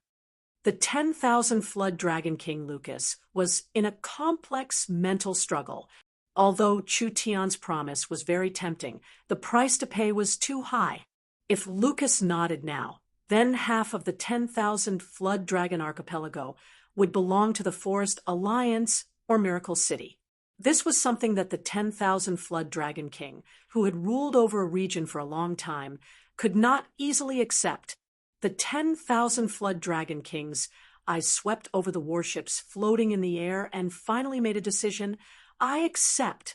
The 10,000 Flood Dragon King Lucas was in a complex mental struggle. Although Chu Tian's promise was very tempting, the price to pay was too high. If Lucas nodded now, then half of the 10,000 Flood Dragon Archipelago would belong to the Forest Alliance or Miracle City. This was something that the 10,000 Flood Dragon King, who had ruled over a region for a long time, could not easily accept. The 10,000 Flood Dragon King's eyes swept over the warships floating in the air and finally made a decision. I accept.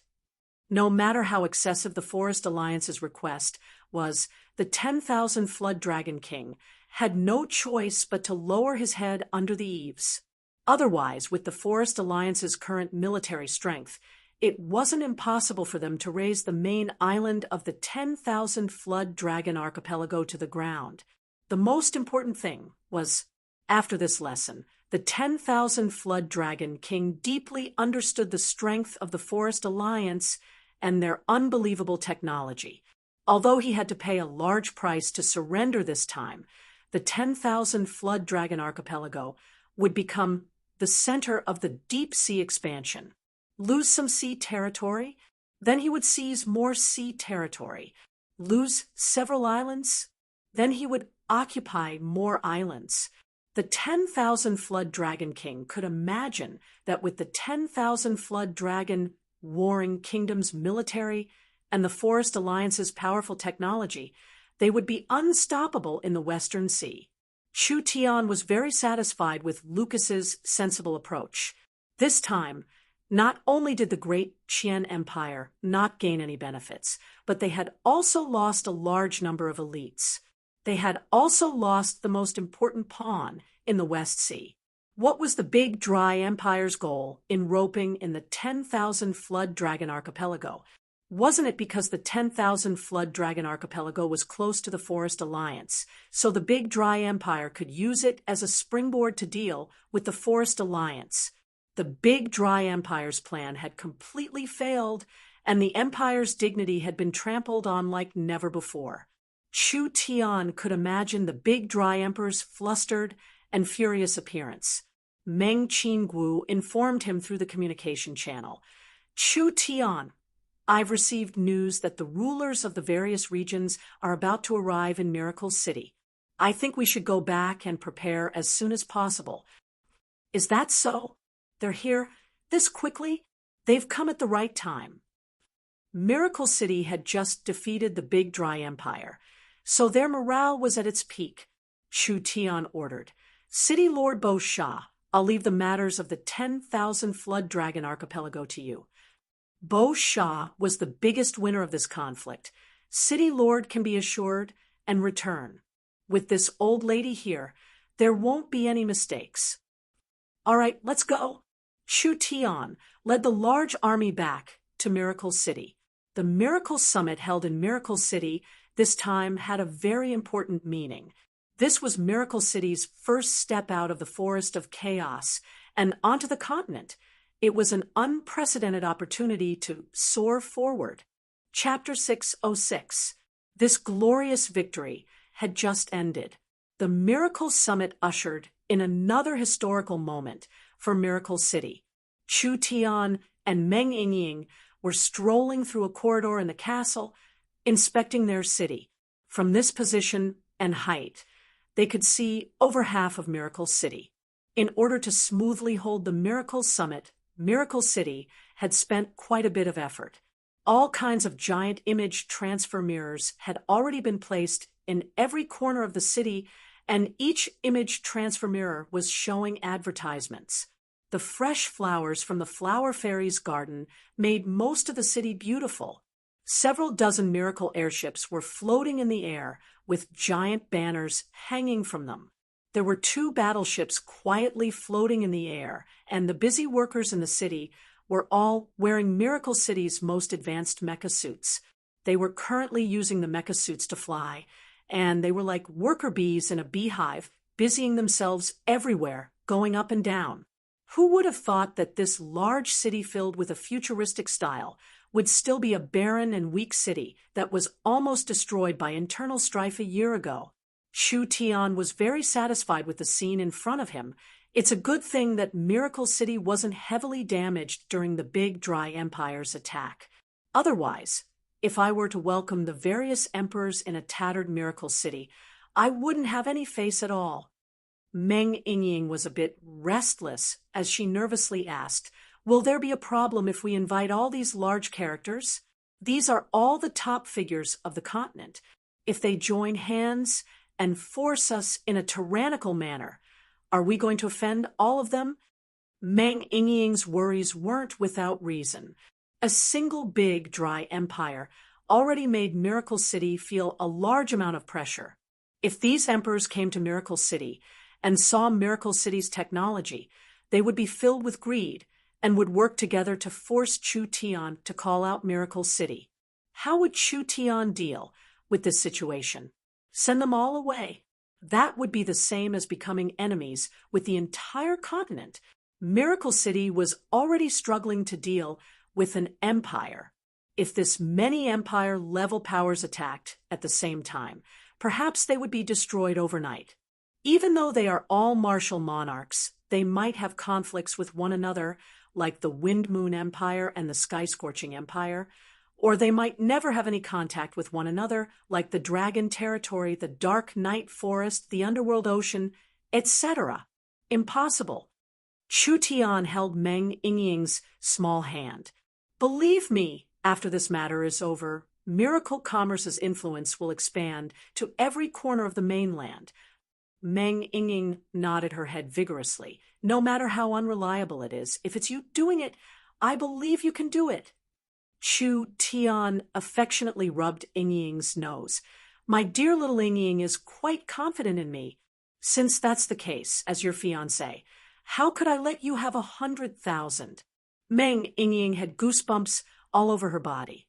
No matter how excessive the Forest Alliance's request was, the 10,000 Flood Dragon King had no choice but to lower his head under the eaves. Otherwise, with the Forest Alliance's current military strength, it wasn't impossible for them to raise the main island of the 10,000 Flood Dragon Archipelago to the ground. The most important thing was, after this lesson, the 10,000 Flood Dragon King deeply understood the strength of the Forest Alliance and their unbelievable technology. Although he had to pay a large price to surrender this time, the 10,000 Flood Dragon Archipelago would become the center of the deep sea expansion. Lose some sea territory, then he would seize more sea territory. Lose several islands, then he would occupy more islands. The 10,000 Flood Dragon King could imagine that with the 10,000 Flood Dragon warring kingdoms' military and the Forest Alliance's powerful technology, they would be unstoppable in the Western Sea. Chu Tian was very satisfied with Lucas's sensible approach. This time, not only did the great Qian Empire not gain any benefits, but they had also lost a large number of elites. They had also lost the most important pawn in the West Sea. What was the big dry empire's goal in roping in the 10,000 Flood Dragon Archipelago? Wasn't it because the 10,000 Flood Dragon Archipelago was close to the Forest Alliance, so the big dry empire could use it as a springboard to deal with the Forest Alliance? The big dry empire's plan had completely failed, and the empire's dignity had been trampled on like never before. Chu Tian could imagine the big dry emperor's flustered and furious appearance. Meng Qinggu informed him through the communication channel. Chu Tian, I've received news that the rulers of the various regions are about to arrive in Miracle City. I think we should go back and prepare as soon as possible. Is that so? They're here this quickly? They've come at the right time. Miracle City had just defeated the Big Dry Empire, so their morale was at its peak. Chu Tian ordered, City Lord Bo Sha, I'll leave the matters of the 10,000 Flood Dragon Archipelago to you. Bo Sha was the biggest winner of this conflict. City Lord can be assured and return. With this old lady here, there won't be any mistakes. All right, let's go. Chu Tian led the large army back to Miracle City. The Miracle Summit held in Miracle City this time had a very important meaning. This was Miracle City's first step out of the forest of chaos and onto the continent. It was an unprecedented opportunity to soar forward. Chapter 606. This glorious victory had just ended. The Miracle Summit ushered in another historical moment for Miracle City. Chu Tian and Meng Yingying were strolling through a corridor in the castle, inspecting their city. From this position and height, they could see over half of Miracle City. In order to smoothly hold the Miracle Summit, Miracle City had spent quite a bit of effort. All kinds of giant image transfer mirrors had already been placed in every corner of the city, and each image transfer mirror was showing advertisements. The fresh flowers from the Flower Fairy's garden made most of the city beautiful. Several dozen miracle airships were floating in the air with giant banners hanging from them. There were 2 battleships quietly floating in the air, and the busy workers in the city were all wearing Miracle City's most advanced mecha suits. They were currently using the mecha suits to fly, and they were like worker bees in a beehive, busying themselves everywhere, going up and down. Who would have thought that this large city filled with a futuristic style would still be a barren and weak city that was almost destroyed by internal strife a year ago? Chu Tian was very satisfied with the scene in front of him. It's a good thing that Miracle City wasn't heavily damaged during the Big Dry Empire's attack. Otherwise, if I were to welcome the various emperors in a tattered Miracle City, I wouldn't have any face at all. Meng Yingying was a bit restless as she nervously asked, Will there be a problem if we invite all these large characters? These are all the top figures of the continent. If they join hands and force us in a tyrannical manner, are we going to offend all of them? Meng Yingying's worries weren't without reason. A single big dry empire already made Miracle City feel a large amount of pressure. If these emperors came to Miracle City and saw Miracle City's technology, they would be filled with greed and would work together to force Chu Tian to call out Miracle City. How would Chu Tian deal with this situation? Send them all away. That would be the same as becoming enemies with the entire continent. Miracle City was already struggling to deal with an empire. if this many-empire level powers attacked at the same time, perhaps they would be destroyed overnight. Even though they are all martial monarchs, they might have conflicts with one another, like the Wind Moon Empire and the Sky Scorching Empire, or they might never have any contact with one another, like the Dragon Territory, the Dark Night Forest, the Underworld Ocean, etc. Impossible. Chu Tian held Meng Yingying's small hand. Believe me, after this matter is over, miracle commerce's influence will expand to every corner of the mainland. Meng Yingying nodded her head vigorously. No matter how unreliable it is, if it's you doing it, I believe you can do it. Chu Tian affectionately rubbed Yingying's nose. My dear little Yingying is quite confident in me. Since that's the case, as your fiancé, how could I let you have 100,000? Meng Yingying had goosebumps all over her body.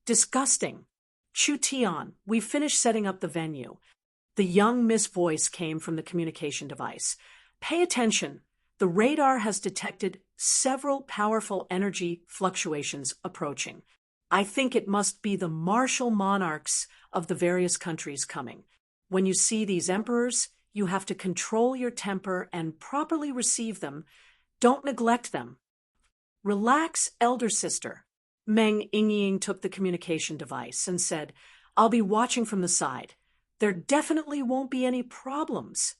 Disgusting. Chu Tian, we finished setting up the venue. The young Miss voice came from the communication device. Pay attention. The radar has detected several powerful energy fluctuations approaching. I think it must be the martial monarchs of the various countries coming. When you see these emperors, you have to control your temper and properly receive them. Don't neglect them. Relax, elder sister. Meng Yingying took the communication device and said, I'll be watching from the side. There definitely won't be any problems.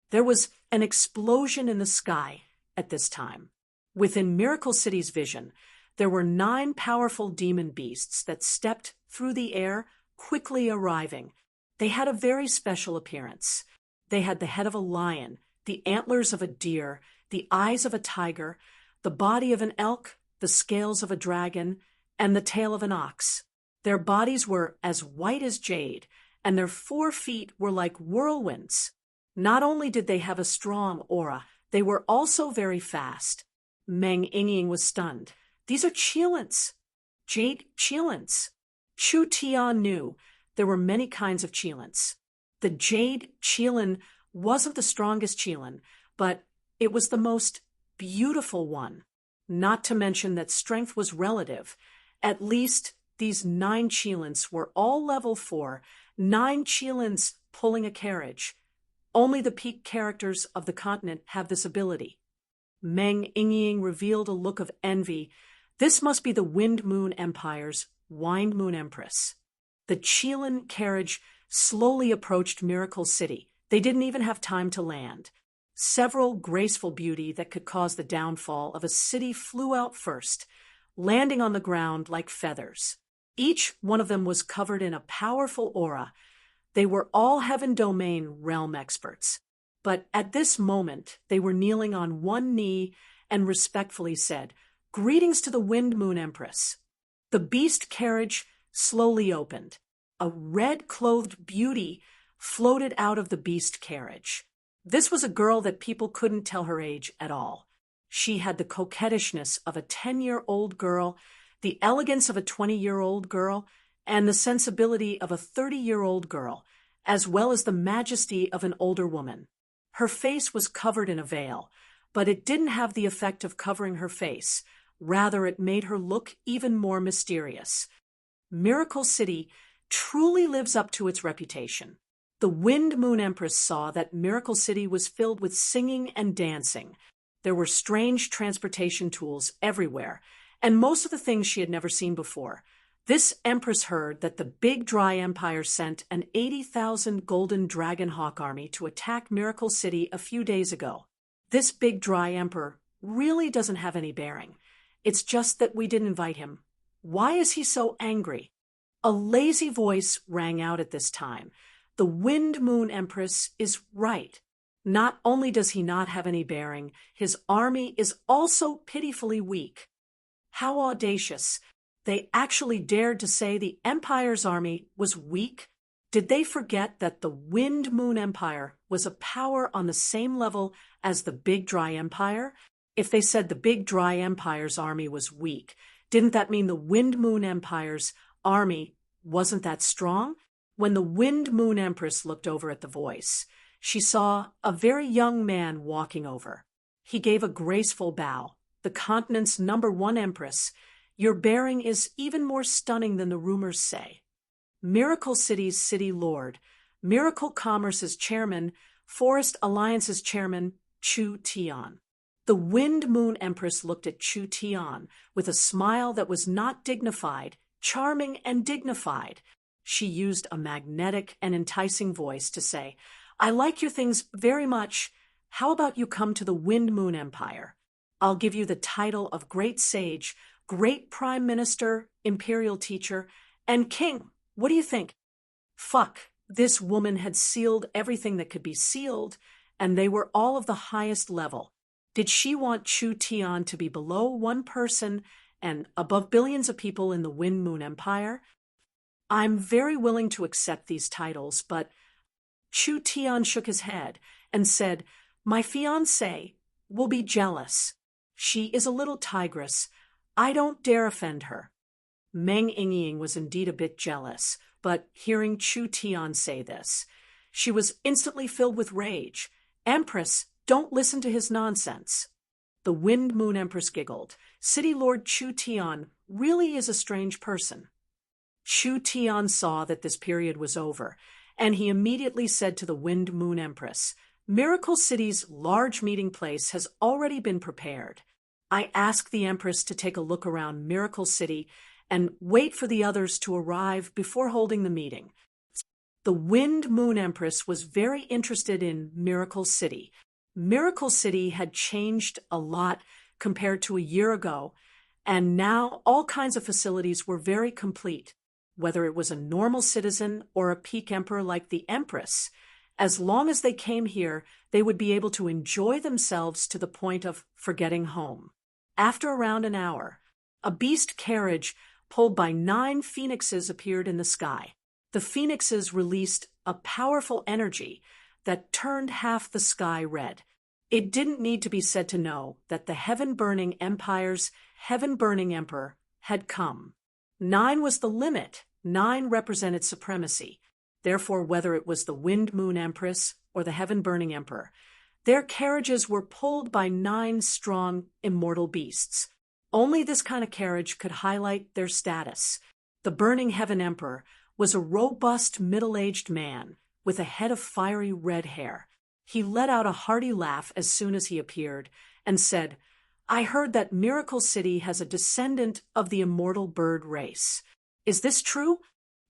There was an explosion in the sky at this time. Within Miracle City's vision, there were 9 powerful demon beasts that stepped through the air, quickly arriving. They had a very special appearance. They had the head of a lion, the antlers of a deer, the eyes of a tiger, the body of an elk, the scales of a dragon, and the tail of an ox. Their bodies were as white as jade, and their 4 feet were like whirlwinds. Not only did they have a strong aura, they were also very fast. Meng Yingying was stunned. These are Qilins. Jade Qilins. Chu Tian knew there were many kinds of Qilins. The Jade Qilin wasn't the strongest Qilin, but it was the most beautiful one. Not to mention that strength was relative. At least these 9 Qilins were all level 4, 9 Qilins pulling a carriage. Only the peak characters of the continent have this ability. Meng Yingying revealed a look of envy. This must be the Wind Moon Empire's Wind Moon Empress. The Qilin carriage slowly approached Miracle City. They didn't even have time to land. Several graceful beauty that could cause the downfall of a city flew out first, landing on the ground like feathers. Each one of them was covered in a powerful aura. They were all Heaven Domain realm experts. But at this moment, they were kneeling on one knee and respectfully said, Greetings to the Wind Moon Empress. The beast carriage slowly opened. A red-clothed beauty floated out of the beast carriage. This was a girl that people couldn't tell her age at all. She had the coquettishness of a 10-year-old girl, the elegance of a 20-year-old girl, and the sensibility of a 30-year-old girl, as well as the majesty of an older woman. Her face was covered in a veil, but it didn't have the effect of covering her face. Rather, it made her look even more mysterious. Miracle City truly lives up to its reputation. The Wind Moon Empress saw that Miracle City was filled with singing and dancing. There were strange transportation tools everywhere, and most of the things she had never seen before. This empress heard that the Big Dry Empire sent an 80,000 golden dragon hawk army to attack Miracle City a few days ago. This Big Dry Emperor really doesn't have any bearing. It's just that we didn't invite him. Why is he so angry? A lazy voice rang out at this time. The Wind Moon Empress is right. Not only does he not have any bearing, his army is also pitifully weak. How audacious! They actually dared to say the Empire's army was weak? Did they forget that the Wind Moon Empire was a power on the same level as the Big Dry Empire? If they said the Big Dry Empire's army was weak, didn't that mean the Wind Moon Empire's army wasn't that strong? When the Wind Moon Empress looked over at the voice, she saw a very young man walking over. He gave a graceful bow. The continent's #1 empress. Your bearing is even more stunning than the rumors say. Miracle City's city lord, Miracle Commerce's chairman, Forest Alliance's chairman, Chu Tian. The Wind Moon Empress looked at Chu Tian with a smile that was not dignified, charming and dignified. She used a magnetic and enticing voice to say, "I like your things very much. How about you come to the Wind Moon Empire? I'll give you the title of Great Sage, Great Prime Minister, Imperial Teacher, and King. What do you think?" Fuck, this woman had sealed everything that could be sealed, and they were all of the highest level. Did she want Chu Tian to be below one person and above billions of people in the Wind Moon Empire? I'm very willing to accept these titles, but Chu Tian shook his head and said, "My fiancée will be jealous. She is a little tigress. I don't dare offend her." Meng Yingying was indeed a bit jealous, but hearing Chu Tian say this, she was instantly filled with rage. "Empress, don't listen to his nonsense." The Wind Moon Empress giggled. City Lord Chu Tian really is a strange person. Chu Tian saw that this period was over, and he immediately said to the Wind Moon Empress, "Miracle City's large meeting place has already been prepared. I ask the Empress to take a look around Miracle City and wait for the others to arrive before holding the meeting." The Wind Moon Empress was very interested in Miracle City. Miracle City had changed a lot compared to a year ago, and now all kinds of facilities were very complete. Whether it was a normal citizen or a peak emperor like the Empress, as long as they came here, they would be able to enjoy themselves to the point of forgetting home. After around an hour, a beast carriage pulled by 9 phoenixes appeared in the sky. The phoenixes released a powerful energy that turned half the sky red. It didn't need to be said to know that the Heaven-Burning Empire's Heaven-Burning Emperor had come. 9 was the limit. 9 represented supremacy. Therefore, whether it was the Wind Moon Empress or the Heaven-Burning Emperor, their carriages were pulled by 9 strong, immortal beasts. Only this kind of carriage could highlight their status. The Burning Heaven Emperor was a robust, middle-aged man with a head of fiery red hair. He let out a hearty laugh as soon as he appeared and said, "I heard that Miracle City has a descendant of the immortal bird race. Is this true?"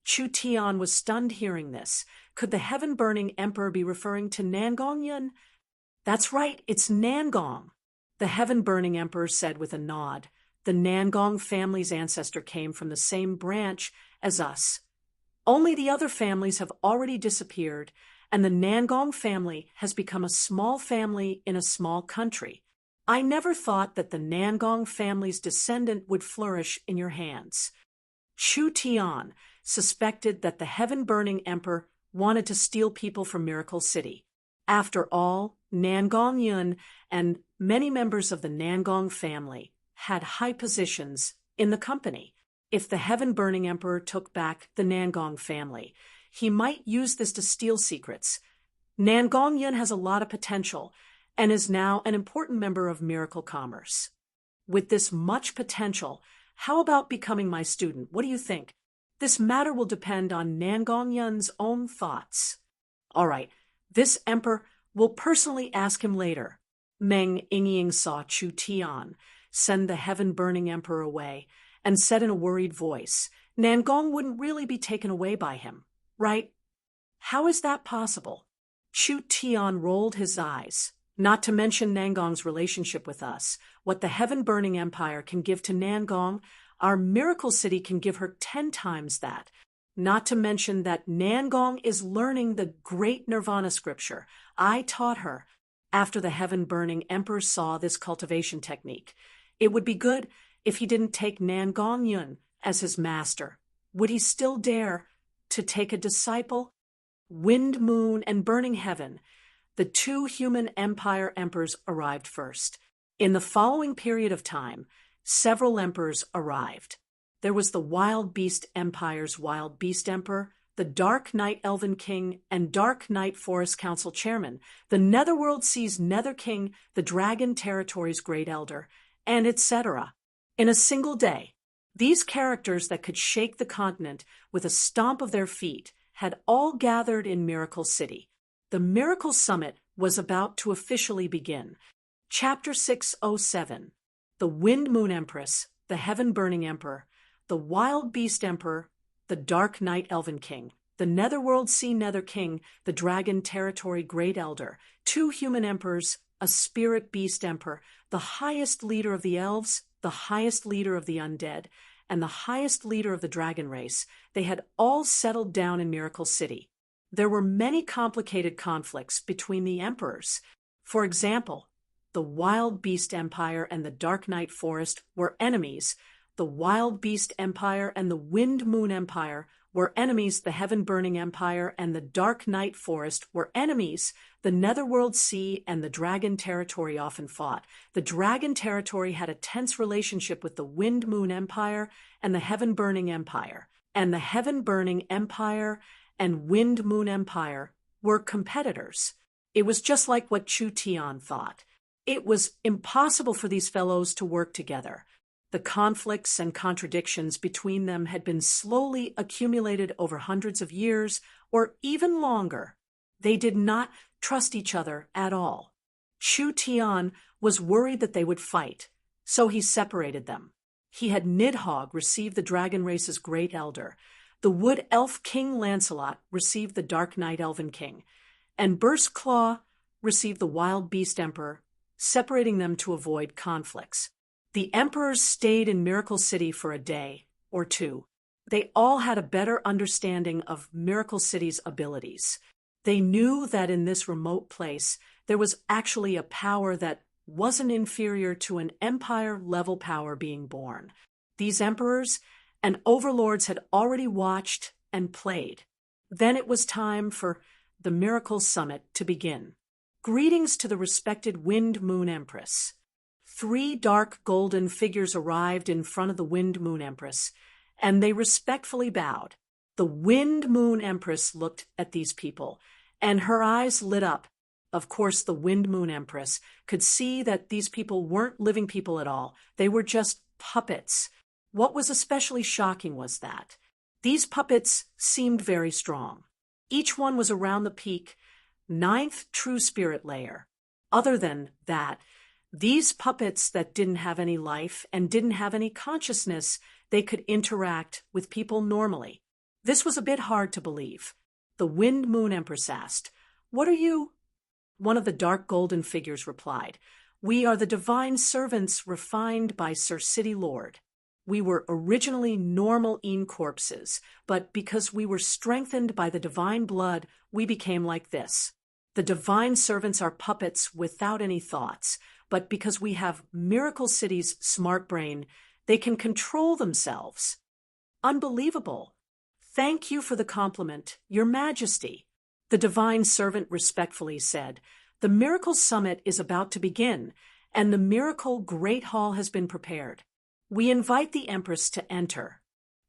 Chu Tian was stunned hearing this. Could the Heaven-Burning Emperor be referring to Nangong Yun? "That's right, it's Nangong," the Heaven-Burning Emperor said with a nod. "The Nangong family's ancestor came from the same branch as us. Only the other families have already disappeared, and the Nangong family has become a small family in a small country. I never thought that the Nangong family's descendant would flourish in your hands." Chu Tian suspected that the Heaven-Burning Emperor wanted to steal people from Miracle City. After all, Nangong Yun and many members of the Nangong family had high positions in the company. If the Heaven-Burning Emperor took back the Nangong family, he might use this to steal secrets. Nangong Yun has a lot of potential and is now an important member of Miracle Commerce. With this much potential, how about becoming my student? What do you think? This matter will depend on Nangong Yun's own thoughts. All right, this emperor will personally ask him later. Meng Yingying saw Chu Tian send the Heaven-Burning Emperor away and said in a worried voice, "Nangong wouldn't really be taken away by him, right? How is that possible?" Chu Tian rolled his eyes. "Not to mention Nangong's relationship with us. What the Heaven-Burning Empire can give to Nangong, our Miracle City can give her 10 times that. Not to mention that Nangong is learning the great Nirvana scripture I taught her after the Heaven-Burning Emperor saw this cultivation technique. It would be good if he didn't take Nangong Yun as his master. Would he still dare to take a disciple?" Wind Moon and Burning Heaven, the 2 human empire emperors, arrived first. In the following period of time, several emperors arrived. There was the Wild Beast Empire's Wild Beast Emperor, the Dark Knight Elven King, and Dark Knight Forest Council Chairman, the Netherworld Sea's Nether King, the Dragon Territory's Great Elder, and etc. In a single day, These characters that could shake the continent with a stomp of their feet had all gathered in Miracle City. The Miracle Summit was about to officially begin. Chapter 607. The Wind Moon Empress, the Heaven-Burning Emperor, the Wild Beast Emperor, the Dark Night Elven King, the Netherworld Sea Nether King, the Dragon Territory Great Elder, 2 human emperors, a Spirit Beast Emperor, the highest leader of the elves, the highest leader of the undead, and the highest leader of the dragon race. They had all settled down in Miracle City. There were many complicated conflicts between the emperors. For example, the Wild Beast Empire and the Dark Night Forest were enemies. The Wild Beast Empire and the Wind Moon Empire were enemies. The Heaven-Burning Empire and the Dark Night Forest were enemies. The Netherworld Sea and the Dragon Territory often fought. The Dragon Territory had a tense relationship with the Wind Moon Empire and the Heaven-Burning Empire. And the Heaven-Burning Empire and Wind Moon Empire were competitors. It was just like what Chu Tian thought. It was impossible for these fellows to work together. The conflicts and contradictions between them had been slowly accumulated over hundreds of years, or even longer. They did not trust each other at all. Chu Tian was worried that they would fight, so he separated them. He had Nidhogg receive the dragon race's great elder. The Wood Elf King Lancelot received the Dark Night Elven King, and Burst Claw received the Wild Beast Emperor, separating them to avoid conflicts. The emperors stayed in Miracle City for a day or two. They all had a better understanding of Miracle City's abilities. They knew that in this remote place, there was actually a power that wasn't inferior to an empire-level power being born. These emperors and overlords had already watched and played. Then it was time for the Miracle Summit to begin. Greetings to the respected Wind Moon Empress. 3 dark golden figures arrived in front of the Wind Moon Empress, and they respectfully bowed. The Wind Moon Empress looked at these people, and her eyes lit up. Of course, the Wind Moon Empress could see that these people weren't living people at all. They were just puppets. What was especially shocking was that these puppets seemed very strong. Each one was around the peak 9th true spirit layer. Other than that, these puppets that didn't have any life and didn't have any consciousness, they could interact with people normally. This was a bit hard to believe. The Wind Moon Empress asked, "What are you?" One of the dark golden figures replied, "We are the divine servants refined by Sir City Lord. We were originally normal corpses, but because we were strengthened by the divine blood, we became like this. The divine servants are puppets without any thoughts, but because we have Miracle City's smart brain, they can control themselves." Unbelievable. "Thank you for the compliment, Your Majesty." The divine servant respectfully said, "The Miracle Summit is about to begin, and the Miracle Great Hall has been prepared. We invite the Empress to enter."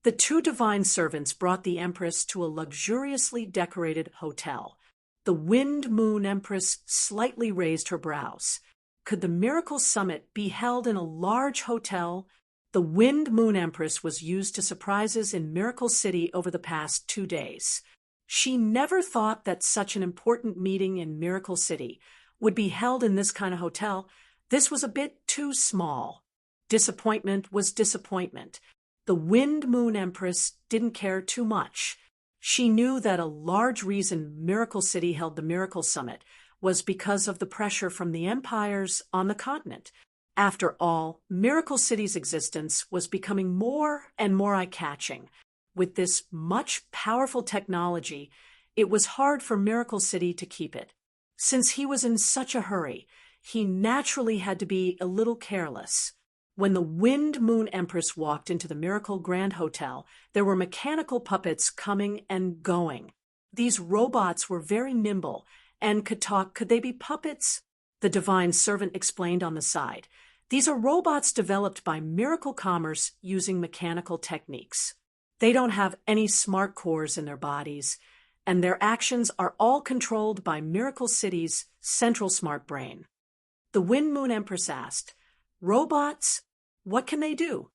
The 2 divine servants brought the Empress to a luxuriously decorated hotel. The Wind Moon Empress slightly raised her brows. Could the Miracle Summit be held in a large hotel? The Wind Moon Empress was used to surprises in Miracle City over the past 2 days. She never thought that such an important meeting in Miracle City would be held in this kind of hotel. This was a bit too small. Disappointment was disappointment. The Wind Moon Empress didn't care too much. She knew that a large reason Miracle City held the Miracle Summit was because of the pressure from the empires on the continent. After all, Miracle City's existence was becoming more and more eye-catching. With this much powerful technology, it was hard for Miracle City to keep it. Since he was in such a hurry, he naturally had to be a little careless. When the Wind Moon Empress walked into the Miracle Grand Hotel, there were mechanical puppets coming and going. These robots were very nimble and could talk. Could they be puppets? The divine servant explained on the side. These are robots developed by Miracle Commerce using mechanical techniques. They don't have any smart cores in their bodies, and their actions are all controlled by Miracle City's central smart brain. The Wind Moon Empress asked, "Robots, what can they do?"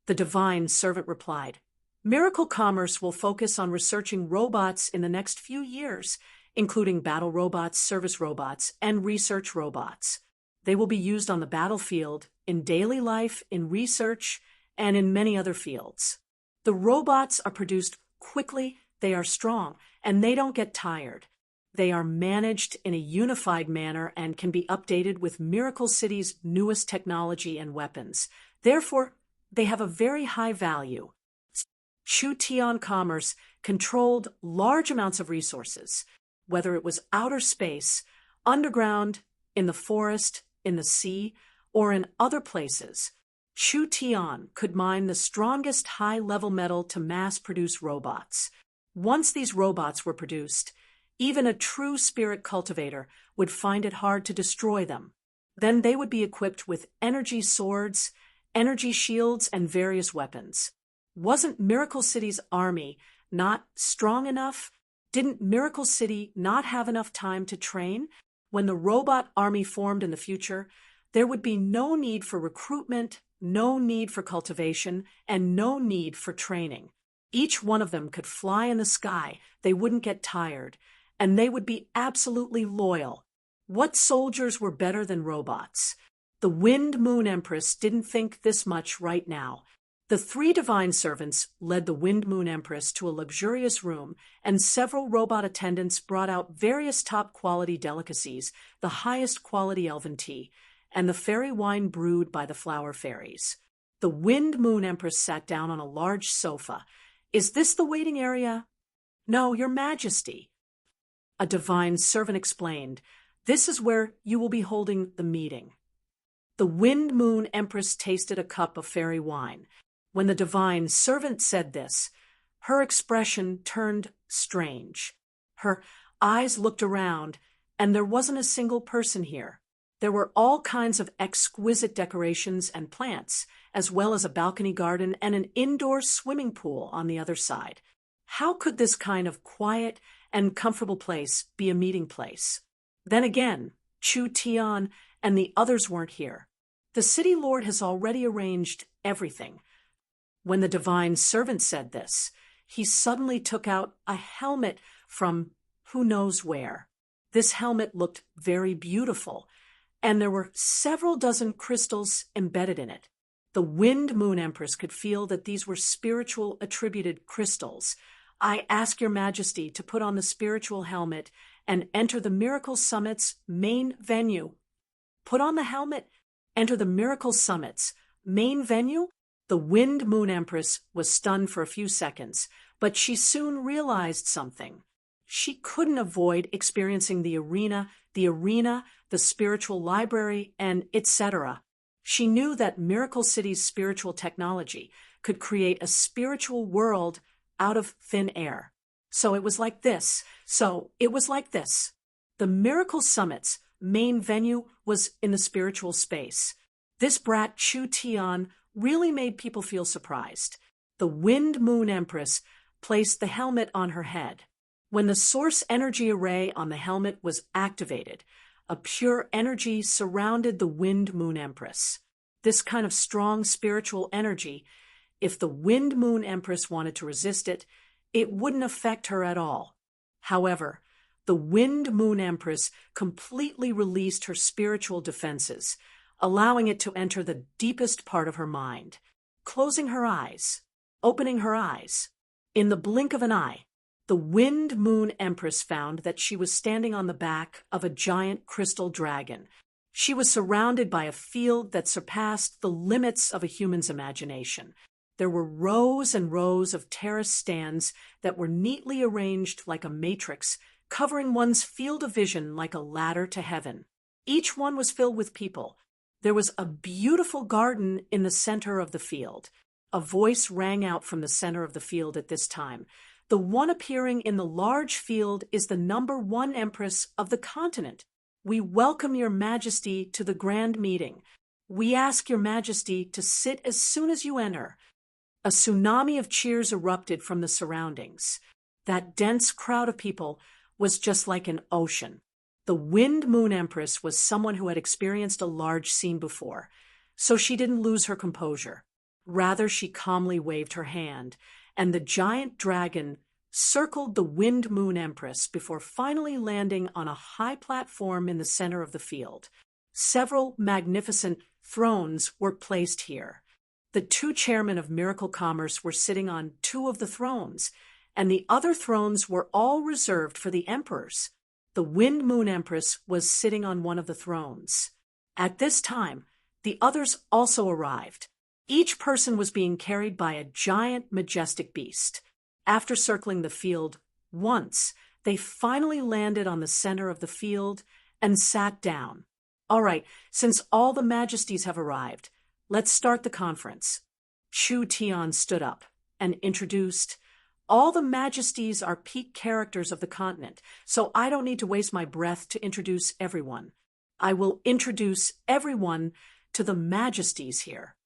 The divine servant replied, "Miracle Commerce will focus on researching robots in the next few years, including battle robots, service robots, and research robots. They will be used on the battlefield, in daily life, in research, and in many other fields. The robots are produced quickly, they are strong, and they don't get tired. They are managed in a unified manner and can be updated with Miracle City's newest technology and weapons. Therefore, they have a very high value." Chu Tian Commerce controlled large amounts of resources, whether it was outer space, underground, in the forest, in the sea, or in other places. Chu Tian could mine the strongest high-level metal to mass-produce robots. Once these robots were produced, even a true spirit cultivator would find it hard to destroy them. Then they would be equipped with energy swords, energy shields, and various weapons. Wasn't Miracle City's army not strong enough? Didn't Miracle City not have enough time to train? When the robot army formed in the future, there would be no need for recruitment, no need for cultivation, and no need for training. Each one of them could fly in the sky, they wouldn't get tired, and they would be absolutely loyal. What soldiers were better than robots? The Wind Moon Empress didn't think this much right now. The three divine servants led the Wind Moon Empress to a luxurious room, and several robot attendants brought out various top-quality delicacies, the highest quality elven tea, and the fairy wine brewed by the flower fairies. The Wind Moon Empress sat down on a large sofa. "Is this the waiting area?" "No, Your Majesty." A divine servant explained, "This is where you will be holding the meeting." The Wind Moon Empress tasted a cup of fairy wine. When the divine servant said this, her expression turned strange. Her eyes looked around, and there wasn't a single person here. There were all kinds of exquisite decorations and plants, as well as a balcony garden and an indoor swimming pool on the other side. How could this kind of quiet and comfortable place be a meeting place? Then again, Chu Tian and the others weren't here. The city lord has already arranged everything. When the divine servant said this, he suddenly took out a helmet from who knows where. This helmet looked very beautiful, and there were several dozen crystals embedded in it. The Wind Moon Empress could feel that these were spiritual attributed crystals. "I ask Your Majesty to put on the spiritual helmet and enter the Miracle Summit's main venue." Put on the helmet, enter the Miracle Summit's main venue? The Wind Moon Empress was stunned for a few seconds, but she soon realized something. She couldn't avoid experiencing the arena, the spiritual library, and etc. She knew that Miracle City's spiritual technology could create a spiritual world out of thin air. So it was like this. The Miracle Summit's main venue was in the spiritual space. This brat Chu Tian really made people feel surprised. The Wind Moon Empress placed the helmet on her head. When the source energy array on the helmet was activated, a pure energy surrounded the Wind Moon Empress. This kind of strong spiritual energy, if the Wind Moon Empress wanted to resist it, it wouldn't affect her at all. However, the Wind Moon Empress completely released her spiritual defenses, allowing it to enter the deepest part of her mind, closing her eyes, opening her eyes. In the blink of an eye, the Wind Moon Empress found that she was standing on the back of a giant crystal dragon. She was surrounded by a field that surpassed the limits of a human's imagination. There were rows and rows of terrace stands that were neatly arranged like a matrix, covering one's field of vision like a ladder to heaven. Each one was filled with people. There was a beautiful garden in the center of the field. A voice rang out from the center of the field at this time. "The one appearing in the large field is the #1 Empress of the continent. We welcome Your Majesty to the grand meeting. We ask Your Majesty to sit as soon as you enter." A tsunami of cheers erupted from the surroundings. That dense crowd of people was just like an ocean. The Wind Moon Empress was someone who had experienced a large scene before, so she didn't lose her composure. Rather, she calmly waved her hand, and the giant dragon circled the Wind Moon Empress before finally landing on a high platform in the center of the field. Several magnificent thrones were placed here. The two chairmen of Miracle Commerce were sitting on two of the thrones, and the other thrones were all reserved for the emperors. The Wind Moon Empress was sitting on one of the thrones. At this time, the others also arrived. Each person was being carried by a giant, majestic beast. After circling the field once, they finally landed on the center of the field and sat down. All right, since all the majesties have arrived, let's start the conference. Chu Tian stood up and introduced, all the majesties are peak characters of the continent, so I don't need to waste my breath to introduce everyone. I will introduce everyone to the majesties here.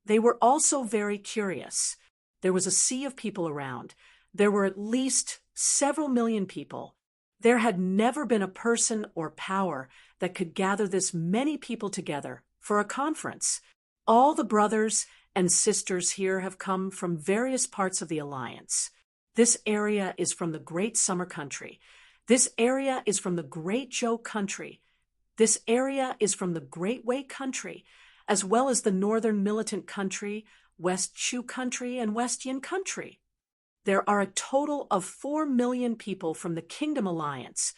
They were also very curious. There was a sea of people around. There were at least several million people. There had never been a person or power that could gather this many people together for a conference. All the brothers and sisters here have come from various parts of the alliance. This area is from the Great Summer Country. This area is from the Great Zhou Country. This area is from the Great Wei Country, as well as the Northern Militant Country, West Chu Country, and West Yin Country. There are a total of 4 million people from the Kingdom Alliance.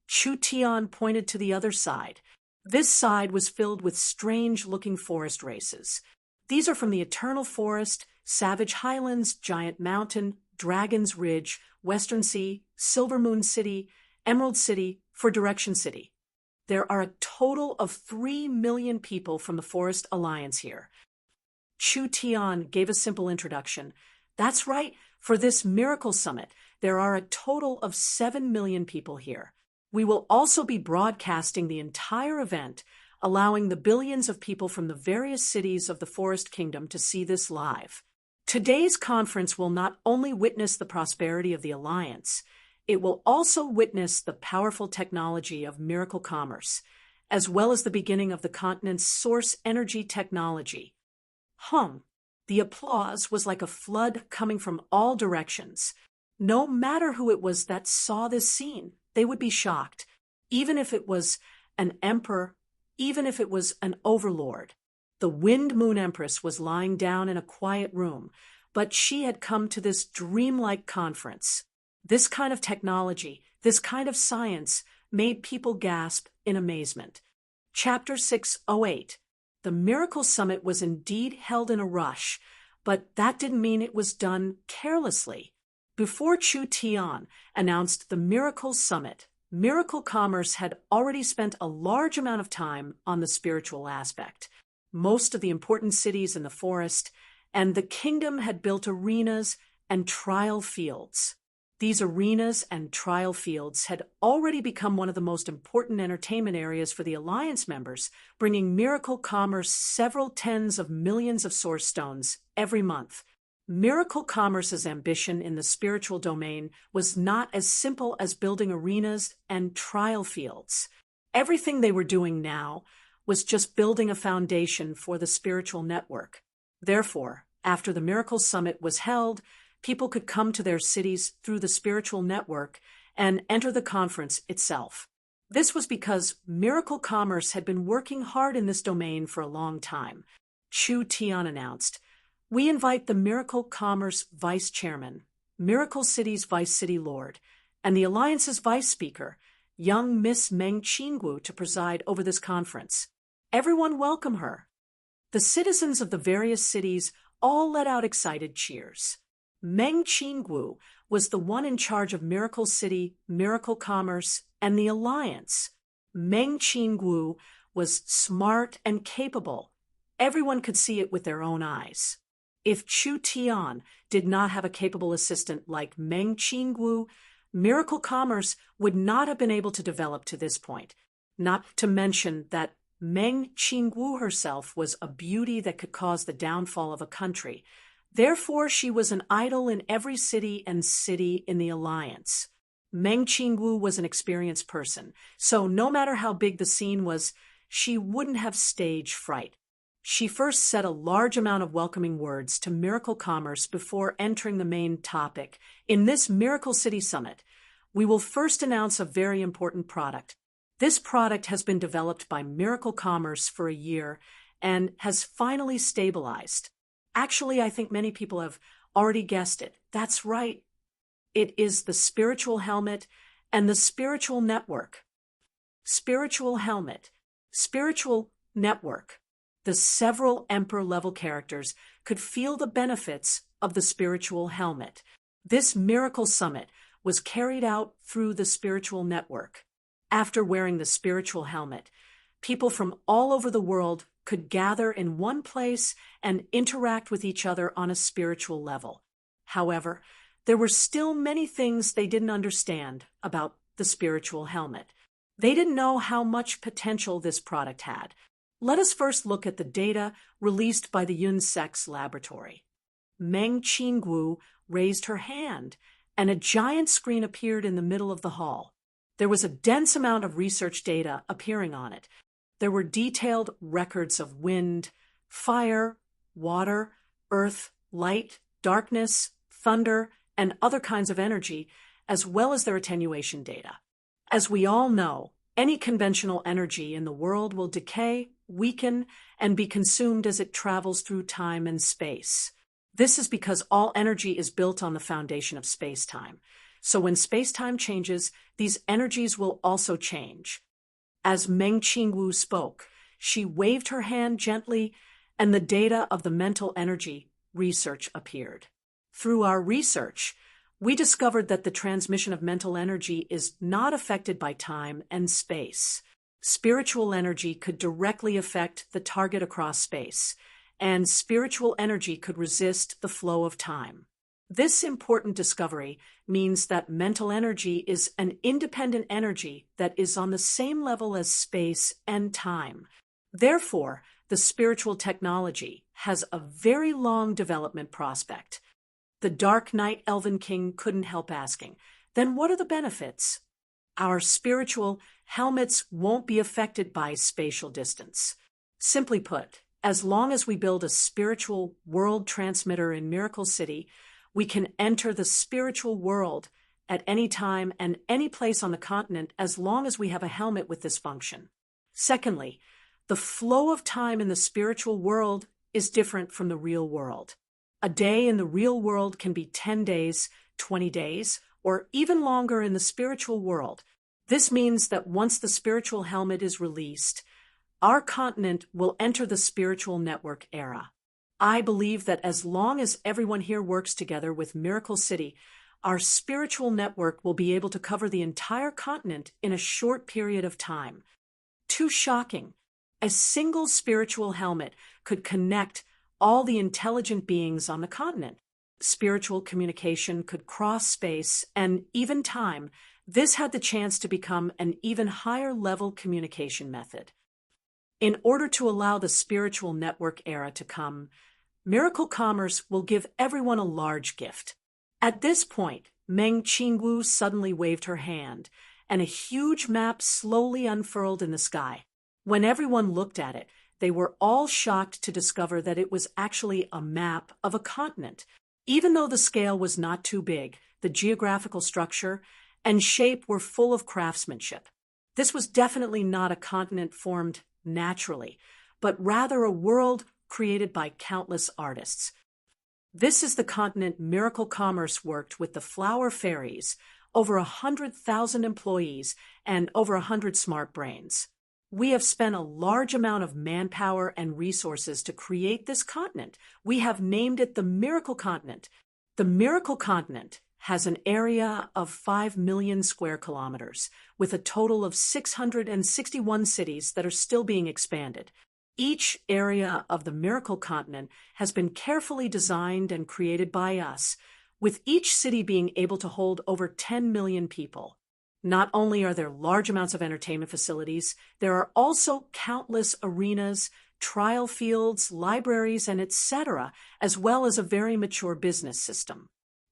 Chu Tian pointed to the other side. This side was filled with strange-looking forest races. These are from the Eternal Forest, Savage Highlands, Giant Mountain, Dragon's Ridge, Western Sea, Silver Moon City, Emerald City, For Direction City. There are a total of 3 million people from the Forest Alliance here. Chu Tian gave a simple introduction. That's right, for this Miracle Summit, there are a total of 7 million people here. We will also be broadcasting the entire event, allowing the billions of people from the various cities of the Forest Kingdom to see this live. Today's conference will not only witness the prosperity of the Alliance, it will also witness the powerful technology of Miracle Commerce, as well as the beginning of the continent's source energy technology. The applause was like a flood coming from all directions. No matter who it was that saw this scene, they would be shocked, even if it was an emperor, even if it was an overlord. The Wind Moon Empress was lying down in a quiet room, but she had come to this dreamlike conference. This kind of technology, this kind of science, made people gasp in amazement. Chapter 608. The Miracle Summit was indeed held in a rush, but that didn't mean it was done carelessly. Before Chu Tian announced the Miracle Summit, Miracle Commerce had already spent a large amount of time on the spiritual aspect. Most of the important cities in the forest and the kingdom had built arenas and trial fields. These arenas and trial fields had already become one of the most important entertainment areas for the Alliance members, bringing Miracle Commerce several tens of millions of source stones every month. Miracle Commerce's ambition in the spiritual domain was not as simple as building arenas and trial fields. Everything they were doing now was just building a foundation for the spiritual network. Therefore, after the Miracle Summit was held, people could come to their cities through the spiritual network and enter the conference itself. This was because Miracle Commerce had been working hard in this domain for a long time. Chu Tian announced, "We invite the Miracle Commerce Vice Chairman, Miracle City's Vice City Lord, and the Alliance's Vice Speaker, young Miss Meng Qinggu, to preside over this conference. Everyone welcome her." The citizens of the various cities all let out excited cheers. Meng Qinggu was the one in charge of Miracle City, Miracle Commerce, and the Alliance. Meng Qinggu was smart and capable. Everyone could see it with their own eyes. If Chu Tian did not have a capable assistant like Meng Qinggu, Miracle Commerce would not have been able to develop to this point, not to mention that Meng Qinggu herself was a beauty that could cause the downfall of a country. Therefore, she was an idol in every city and city in the Alliance. Meng Qinggu was an experienced person, so no matter how big the scene was, she wouldn't have stage fright. She first said a large amount of welcoming words to Miracle Commerce before entering the main topic. In this Miracle City Summit, we will first announce a very important product. This product has been developed by Miracle Commerce for a year and has finally stabilized. Actually, I think many people have already guessed it. That's right. It is the spiritual helmet and the spiritual network. Spiritual helmet, spiritual network. The several Emperor-level characters could feel the benefits of the spiritual helmet. This miracle summit was carried out through the spiritual network. After wearing the spiritual helmet, people from all over the world could gather in one place and interact with each other on a spiritual level. However, there were still many things they didn't understand about the spiritual helmet. They didn't know how much potential this product had. Let us first look at the data released by the Yunsex laboratory. Meng Qingwu raised her hand, and a giant screen appeared in the middle of the hall. There was a dense amount of research data appearing on it. There were detailed records of wind, fire, water, earth, light, darkness, thunder, and other kinds of energy, as well as their attenuation data. As we all know, any conventional energy in the world will decay, weaken, and be consumed as it travels through time and space. This is because all energy is built on the foundation of space-time. So when space-time changes, these energies will also change. As Meng Qingwu spoke, she waved her hand gently, and the data of the mental energy research appeared. Through our research, we discovered that the transmission of mental energy is not affected by time and space. Spiritual energy could directly affect the target across space, and spiritual energy could resist the flow of time. This important discovery means that mental energy is an independent energy that is on the same level as space and time. Therefore, the spiritual technology has a very long development prospect. The Dark Knight Elven King couldn't help asking, then what are the benefits? Our spiritual helmets won't be affected by spatial distance. Simply put, as long as we build a spiritual world transmitter in Miracle City, we can enter the spiritual world at any time and any place on the continent as long as we have a helmet with this function. Secondly, the flow of time in the spiritual world is different from the real world. A day in the real world can be 10 days, 20 days, or even longer in the spiritual world. This means that once the spiritual helmet is released, our continent will enter the spiritual network era. I believe that as long as everyone here works together with Miracle City, our spiritual network will be able to cover the entire continent in a short period of time. Too shocking. A single spiritual helmet could connect all the intelligent beings on the continent. Spiritual communication could cross space and even time. This had the chance to become an even higher level communication method. In order to allow the spiritual network era to come, Miracle Commerce will give everyone a large gift. At this point, Meng Qingwu suddenly waved her hand, and a huge map slowly unfurled in the sky. When everyone looked at it, they were all shocked to discover that it was actually a map of a continent. Even though the scale was not too big, the geographical structure and shape were full of craftsmanship. This was definitely not a continent formed naturally, but rather a world created by countless artists. This is the continent Miracle Commerce worked with the Flower Fairies, over 100,000 employees, and over 100 smart brains. We have spent a large amount of manpower and resources to create this continent. We have named it the Miracle Continent. The Miracle Continent has an area of 5 million square kilometers, with a total of 661 cities that are still being expanded. Each area of the Miracle Continent has been carefully designed and created by us, with each city being able to hold over 10 million people. Not only are there large amounts of entertainment facilities, there are also countless arenas, trial fields, libraries, and etc., as well as a very mature business system.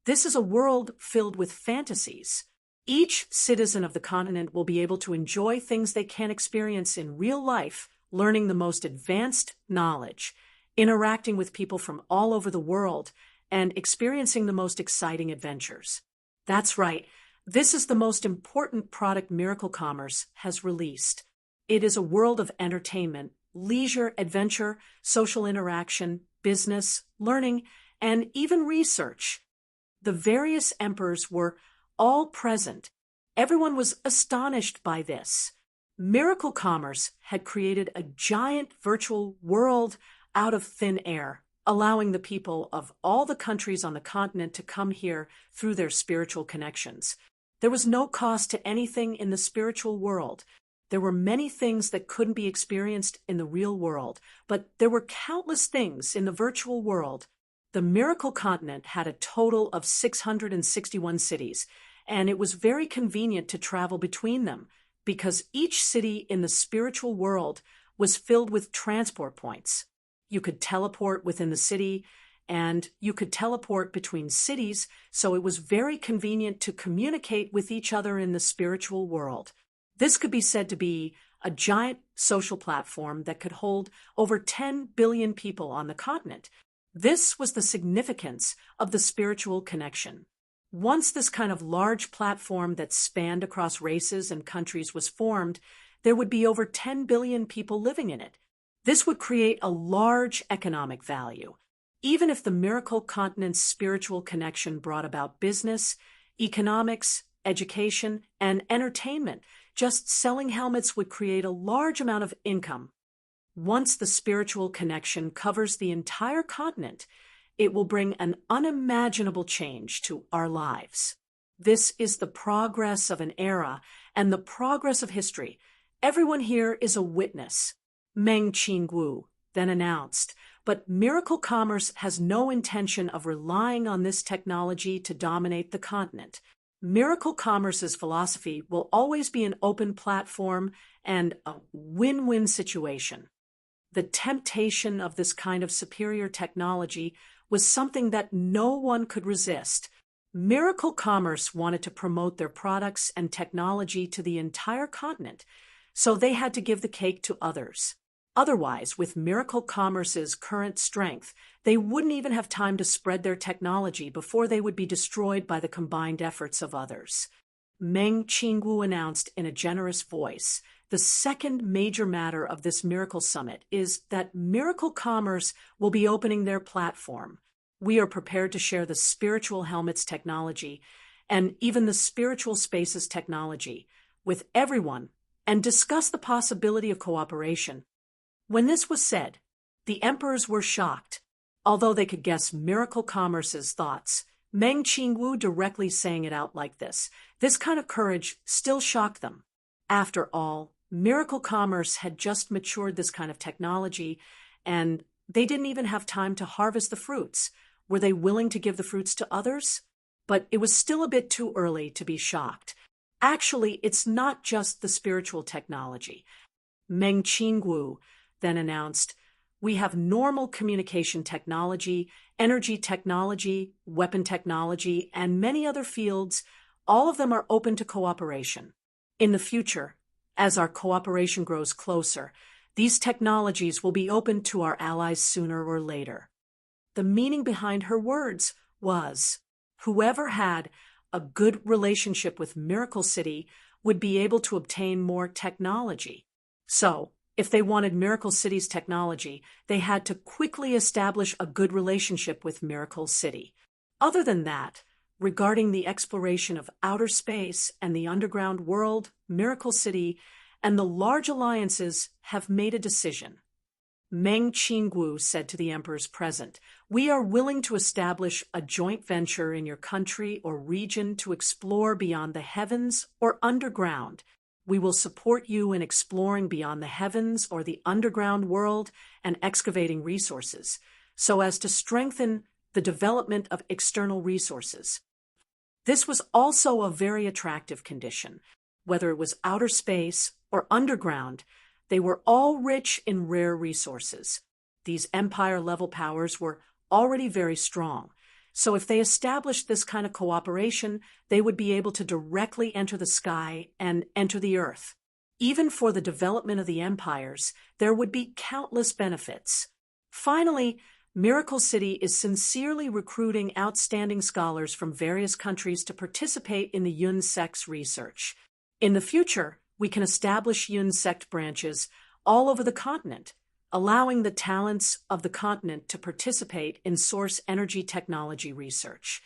This is a world filled with fantasies. Each citizen of the continent will be able to enjoy things they can't experience in real life learning the most advanced knowledge, interacting with people from all over the world, and experiencing the most exciting adventures. That's right. This is the most important product Miracle Commerce has released. It is a world of entertainment, leisure, adventure, social interaction, business, learning, and even research. The various emperors were all present. Everyone was astonished by this. Miracle Commerce had created a giant virtual world out of thin air, allowing the people of all the countries on the continent to come here through their spiritual connections. There was no cost to anything in the spiritual world. There were many things that couldn't be experienced in the real world, but there were countless things in the virtual world. The Miracle Continent had a total of 661 cities, and it was very convenient to travel between them because each city in the spiritual world was filled with transport points. You could teleport within the city, and you could teleport between cities, so it was very convenient to communicate with each other in the spiritual world. This could be said to be a giant social platform that could hold over 10 billion people on the continent. This was the significance of the spiritual connection. Once this kind of large platform that spanned across races and countries was formed, there would be over 10 billion people living in it. This would create a large economic value. Even if the Miracle Continent's spiritual connection brought about business, economics, education, and entertainment, just selling helmets would create a large amount of income. Once the spiritual connection covers the entire continent, it will bring an unimaginable change to our lives. This is the progress of an era and the progress of history. Everyone here is a witness. Meng Qingwu then announced, but Miracle Commerce has no intention of relying on this technology to dominate the continent. Miracle Commerce's philosophy will always be an open platform and a win-win situation. The temptation of this kind of superior technology was something that no one could resist. Miracle Commerce wanted to promote their products and technology to the entire continent, so they had to give the cake to others. Otherwise, with Miracle Commerce's current strength, they wouldn't even have time to spread their technology before they would be destroyed by the combined efforts of others. Meng Qingwu announced in a generous voice, the second major matter of this Miracle Summit is that Miracle Commerce will be opening their platform. We are prepared to share the spiritual helmets technology and even the spiritual spaces technology with everyone and discuss the possibility of cooperation. When this was said, the emperors were shocked. Although they could guess Miracle Commerce's thoughts, Meng Qingwu directly saying it out like this kind of courage still shocked them. After all, Miracle Commerce had just matured this kind of technology, and they didn't even have time to harvest the fruits. Were they willing to give the fruits to others? But it was still a bit too early to be shocked. Actually, it's not just the spiritual technology. Meng Qingwu then announced, we have normal communication technology, energy technology, weapon technology, and many other fields. All of them are open to cooperation. In the future, as our cooperation grows closer, these technologies will be open to our allies sooner or later. The meaning behind her words was, whoever had a good relationship with Miracle City would be able to obtain more technology. So, if they wanted Miracle City's technology, they had to quickly establish a good relationship with Miracle City. Other than that, regarding the exploration of outer space and the underground world, Miracle City and the large alliances have made a decision. Meng Qingwu said to the emperors present, we are willing to establish a joint venture in your country or region to explore beyond the heavens or underground. We will support you in exploring beyond the heavens or the underground world and excavating resources, so as to strengthen the development of external resources. This was also a very attractive condition. Whether it was outer space or underground, they were all rich in rare resources. These empire-level powers were already very strong. So if they established this kind of cooperation, they would be able to directly enter the sky and enter the earth. Even for the development of the empires, there would be countless benefits. Finally, Miracle City is sincerely recruiting outstanding scholars from various countries to participate in the Yun sect's research. In the future, we can establish Yun sect branches all over the continent, allowing the talents of the continent to participate in source energy technology research.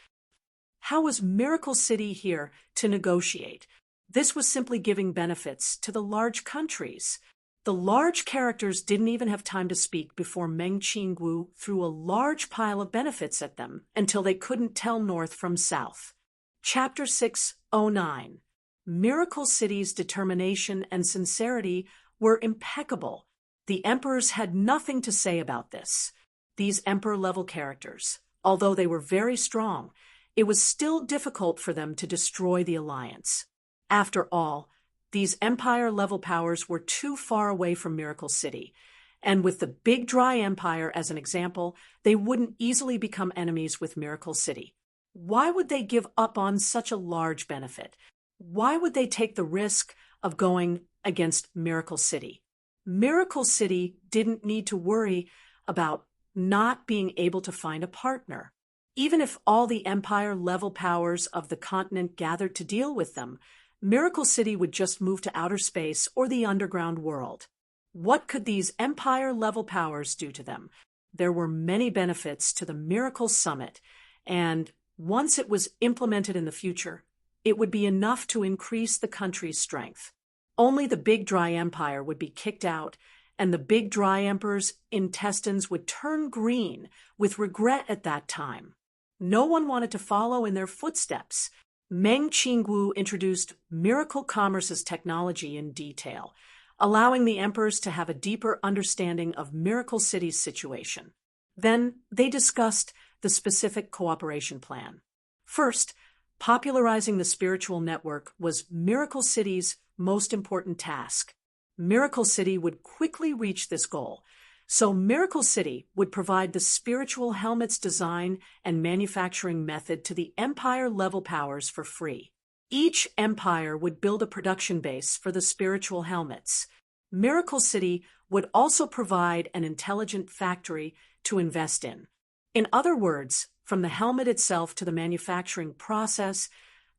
How was Miracle City here to negotiate? This was simply giving benefits to the large countries. The large characters didn't even have time to speak before Meng Qinggu threw a large pile of benefits at them until they couldn't tell north from south. Chapter 609. Miracle City's determination and sincerity were impeccable. The emperors had nothing to say about this. These emperor-level characters, although they were very strong, it was still difficult for them to destroy the alliance. After all, these empire-level powers were too far away from Miracle City, and with the Big Dry Empire as an example, they wouldn't easily become enemies with Miracle City. Why would they give up on such a large benefit? Why would they take the risk of going against Miracle City? Miracle City didn't need to worry about not being able to find a partner. Even if all the empire-level powers of the continent gathered to deal with them, Miracle City would just move to outer space or the underground world. What could these empire-level powers do to them? There were many benefits to the Miracle Summit, and once it was implemented in the future, it would be enough to increase the country's strength. Only the Big Dry Empire would be kicked out, and the Big Dry Emperor's intestines would turn green with regret at that time. No one wanted to follow in their footsteps. Meng Qinggu introduced Miracle Commerce's technology in detail, allowing the emperors to have a deeper understanding of Miracle City's situation. Then they discussed the specific cooperation plan. First, popularizing the spiritual network was Miracle City's most important task. Miracle City would quickly reach this goal, so Miracle City would provide the spiritual helmet's design and manufacturing method to the empire-level powers for free. Each empire would build a production base for the spiritual helmets. Miracle City would also provide an intelligent factory to invest in. In other words, from the helmet itself to the manufacturing process,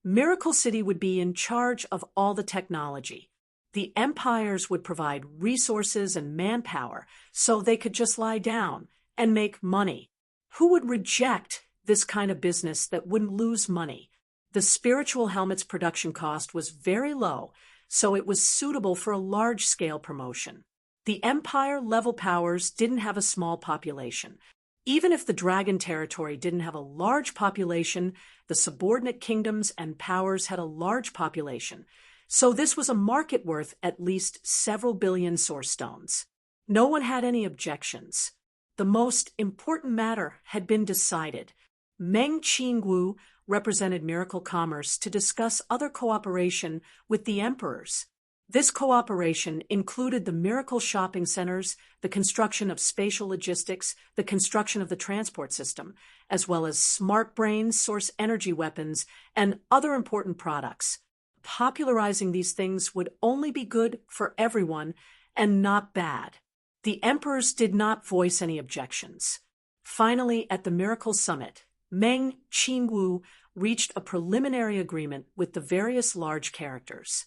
Miracle City would be in charge of all the technology. The empires would provide resources and manpower so they could just lie down and make money. Who would reject this kind of business that wouldn't lose money? The spiritual helmet's production cost was very low, so it was suitable for a large-scale promotion. The empire-level powers didn't have a small population. Even if the Dragon Territory didn't have a large population, the subordinate kingdoms and powers had a large population. So this was a market worth at least several billion source stones. No one had any objections. The most important matter had been decided. Meng Qinggu represented Miracle Commerce to discuss other cooperation with the emperors. This cooperation included the Miracle shopping centers, the construction of spatial logistics, the construction of the transport system, as well as smart brains, source energy weapons, and other important products. Popularizing these things would only be good for everyone and not bad. The emperors did not voice any objections. Finally, at the Miracle Summit, Meng Qinggu reached a preliminary agreement with the various large characters.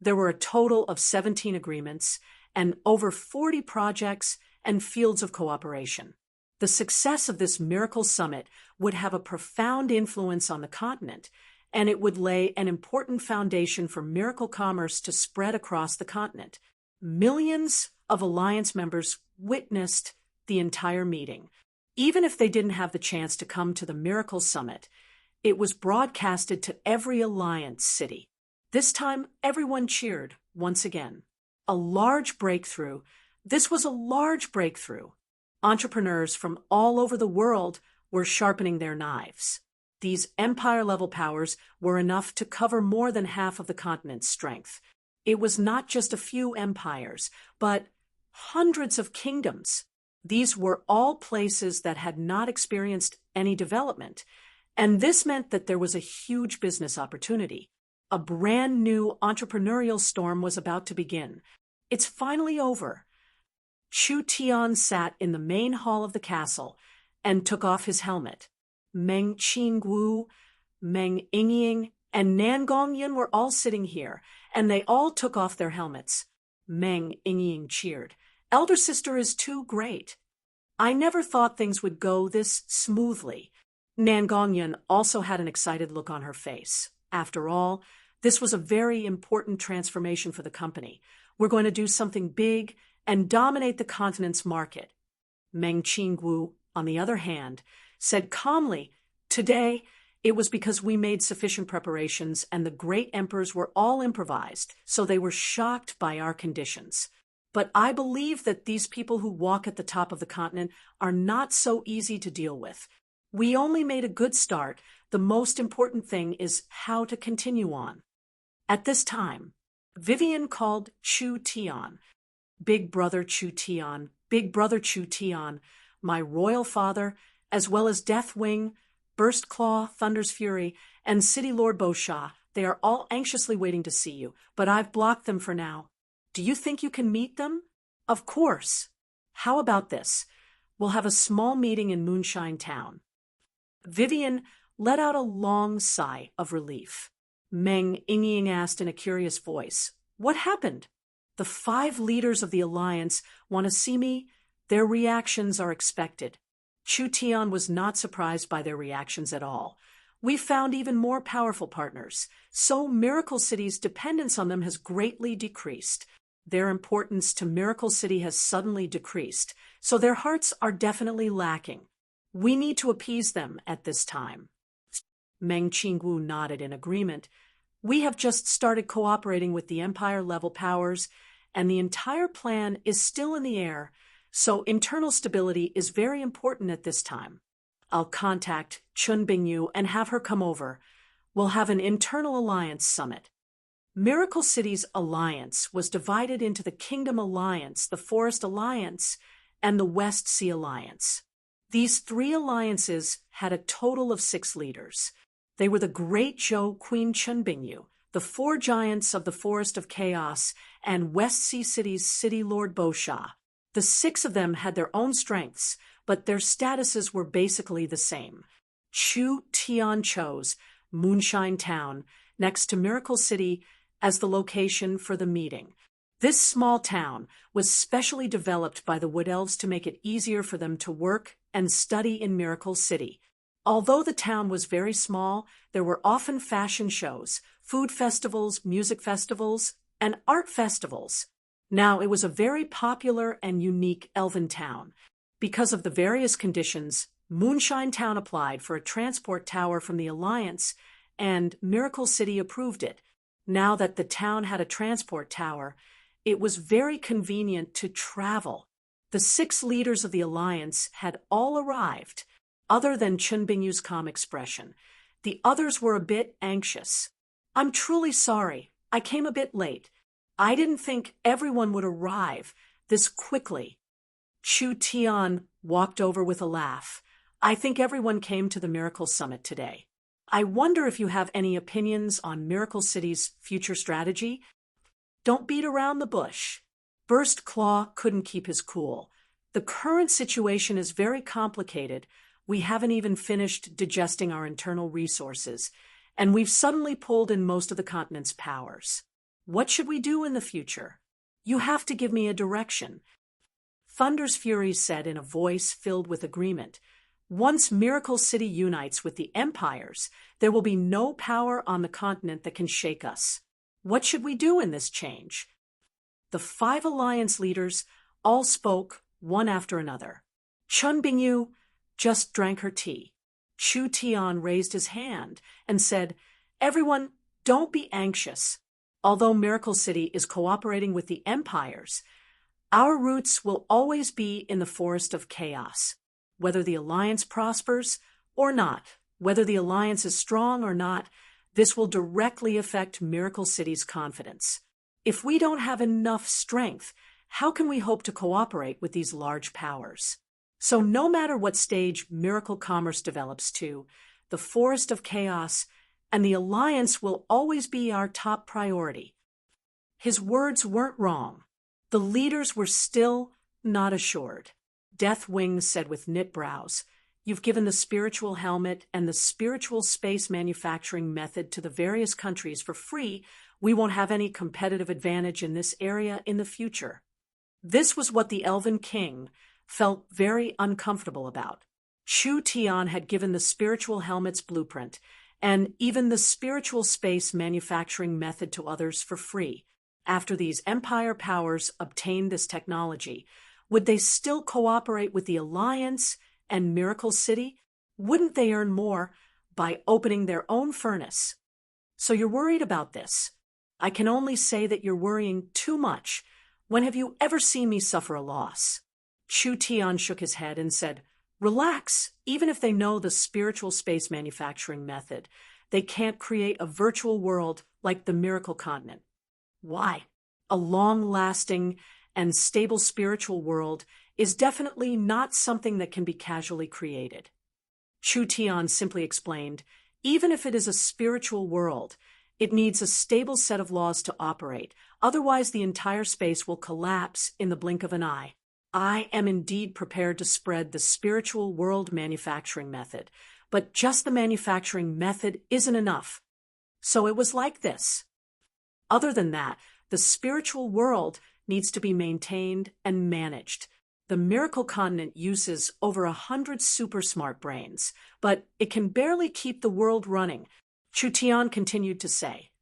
There were a total of 17 agreements and over 40 projects and fields of cooperation. The success of this Miracle Summit would have a profound influence on the continent, and it would lay an important foundation for Miracle Commerce to spread across the continent. Millions of Alliance members witnessed the entire meeting. Even if they didn't have the chance to come to the Miracle Summit, it was broadcasted to every Alliance city. This time, everyone cheered once again. A large breakthrough. This was a large breakthrough. Entrepreneurs from all over the world were sharpening their knives. These empire-level powers were enough to cover more than half of the continent's strength. It was not just a few empires, but hundreds of kingdoms. These were all places that had not experienced any development, and this meant that there was a huge business opportunity. A brand new entrepreneurial storm was about to begin. It's finally over. Chu Tian sat in the main hall of the castle and took off his helmet. Meng Qingwu, Meng Yingying, and Nan Gongyan were all sitting here, and they all took off their helmets. Meng Yingying cheered. Elder sister is too great. I never thought things would go this smoothly. Nan Gongyan also had an excited look on her face. After all, this was a very important transformation for the company. We're going to do something big and dominate the continent's market. Meng Qingwu, on the other hand, said calmly, today, it was because we made sufficient preparations and the great emperors were all improvised, so they were shocked by our conditions. But I believe that these people who walk at the top of the continent are not so easy to deal with. We only made a good start. The most important thing is how to continue on. At this time, Vivian called Chu Tian. Big brother Chu Tian, big brother Chu Tian, my royal father, as well as Deathwing, Burst Claw, Thunder's Fury, and City Lord Bosha, they are all anxiously waiting to see you, but I've blocked them for now. Do you think you can meet them? Of course. How about this? We'll have a small meeting in Moonshine Town. Vivian let out a long sigh of relief. Meng Yingying asked in a curious voice, what happened? The 5 leaders of the alliance want to see me. Their reactions are expected. Chu Tian was not surprised by their reactions at all. We found even more powerful partners, so Miracle City's dependence on them has greatly decreased. Their importance to Miracle City has suddenly decreased, so their hearts are definitely lacking. We need to appease them at this time. Meng Qingwu nodded in agreement. We have just started cooperating with the Empire-level powers, and the entire plan is still in the air, so internal stability is very important at this time. I'll contact Chun Bingyu and have her come over. We'll have an internal alliance summit. Miracle City's alliance was divided into the Kingdom Alliance, the Forest Alliance, and the West Sea Alliance. These 3 alliances had a total of 6 leaders. They were the Great Zhou Queen Chun Bingyu, the 4 giants of the Forest of Chaos, and West Sea City's City Lord Bosha. The 6 of them had their own strengths, but their statuses were basically the same. Chu Tian chose Moonshine Town, next to Miracle City, as the location for the meeting. This small town was specially developed by the Wood Elves to make it easier for them to work and study in Miracle City. Although the town was very small, there were often fashion shows, food festivals, music festivals, and art festivals. Now, it was a very popular and unique elven town. Because of the various conditions, Moonshine Town applied for a transport tower from the Alliance, and Miracle City approved it. Now that the town had a transport tower, it was very convenient to travel. The 6 leaders of the Alliance had all arrived. Other than Chun Bingyu's calm expression, the others were a bit anxious. I'm truly sorry. I came a bit late. I didn't think everyone would arrive this quickly. Chu Tian walked over with a laugh. I think everyone came to the Miracle Summit today. I wonder if you have any opinions on Miracle City's future strategy? Don't beat around the bush. Burst Claw couldn't keep his cool. The current situation is very complicated. We haven't even finished digesting our internal resources, and we've suddenly pulled in most of the continent's powers. What should we do in the future? You have to give me a direction. Thunder's Fury said in a voice filled with agreement. Once Miracle City unites with the empires, there will be no power on the continent that can shake us. What should we do in this change? The 5 alliance leaders all spoke, one after another. Chun Bingyu just drank her tea. Chu Tian raised his hand and said, Everyone, don't be anxious. Although Miracle City is cooperating with the empires, our roots will always be in the Forest of Chaos. Whether the alliance prospers or not, whether the alliance is strong or not, this will directly affect Miracle City's confidence. If we don't have enough strength, how can we hope to cooperate with these large powers? So no matter what stage Miracle Commerce develops to, the Forest of Chaos and the alliance will always be our top priority." His words weren't wrong. The leaders were still not assured. Deathwing said with knit brows, "You've given the spiritual helmet and the spiritual space manufacturing method to the various countries for free. We won't have any competitive advantage in this area in the future." This was what the Elven King felt very uncomfortable about. Chu Tian had given the spiritual helmet's blueprint and even the spiritual space manufacturing method to others for free. After these empire powers obtained this technology, would they still cooperate with the Alliance and Miracle City? Wouldn't they earn more by opening their own furnace? So you're worried about this. I can only say that you're worrying too much. When have you ever seen me suffer a loss? Chu Tian shook his head and said, "Relax. Even if they know the spiritual space manufacturing method, they can't create a virtual world like the Miracle Continent." Why? A long-lasting and stable spiritual world is definitely not something that can be casually created. Chu Tian simply explained, even if it is a spiritual world, it needs a stable set of laws to operate. Otherwise, the entire space will collapse in the blink of an eye. I am indeed prepared to spread the spiritual world manufacturing method, but just the manufacturing method isn't enough. So it was like this. Other than that, the spiritual world needs to be maintained and managed. The Miracle Continent uses over 100 super smart brains, but it can barely keep the world running. Chu Tian continued to say,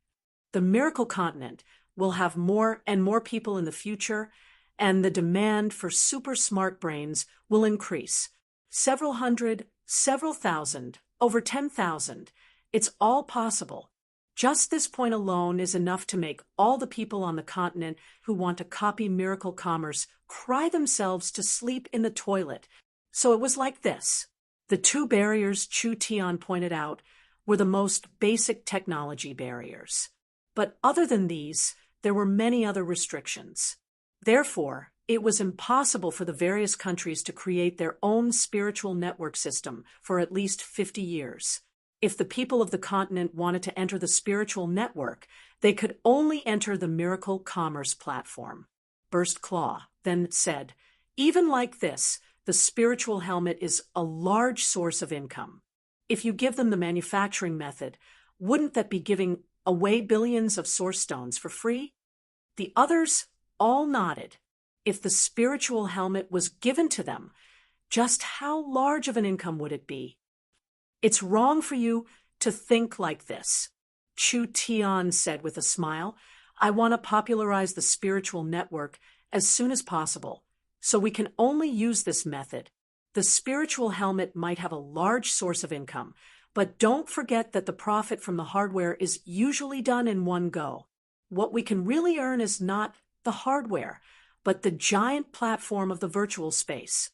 "The Miracle Continent will have more and more people in the future, and the demand for super smart brains will increase. Several hundred, several thousand, over 10,000. It's all possible. Just this point alone is enough to make all the people on the continent who want to copy miracle commerce cry themselves to sleep in the toilet." So it was like this. The two barriers Chu Tian pointed out were the most basic technology barriers. But other than these, there were many other restrictions. Therefore, it was impossible for the various countries to create their own spiritual network system for at least 50 years. If the people of the continent wanted to enter the spiritual network, they could only enter the Miracle Commerce platform. Burst Claw then said, "Even like this, the spiritual helmet is a large source of income. If you give them the manufacturing method, wouldn't that be giving away billions of source stones for free?" The others all nodded. If the spiritual helmet was given to them, just how large of an income would it be? "It's wrong for you to think like this," Chu Tian said with a smile. "I want to popularize the spiritual network as soon as possible, so we can only use this method. The spiritual helmet might have a large source of income, but don't forget that the profit from the hardware is usually done in one go. What we can really earn is not the hardware, but the giant platform of the virtual space.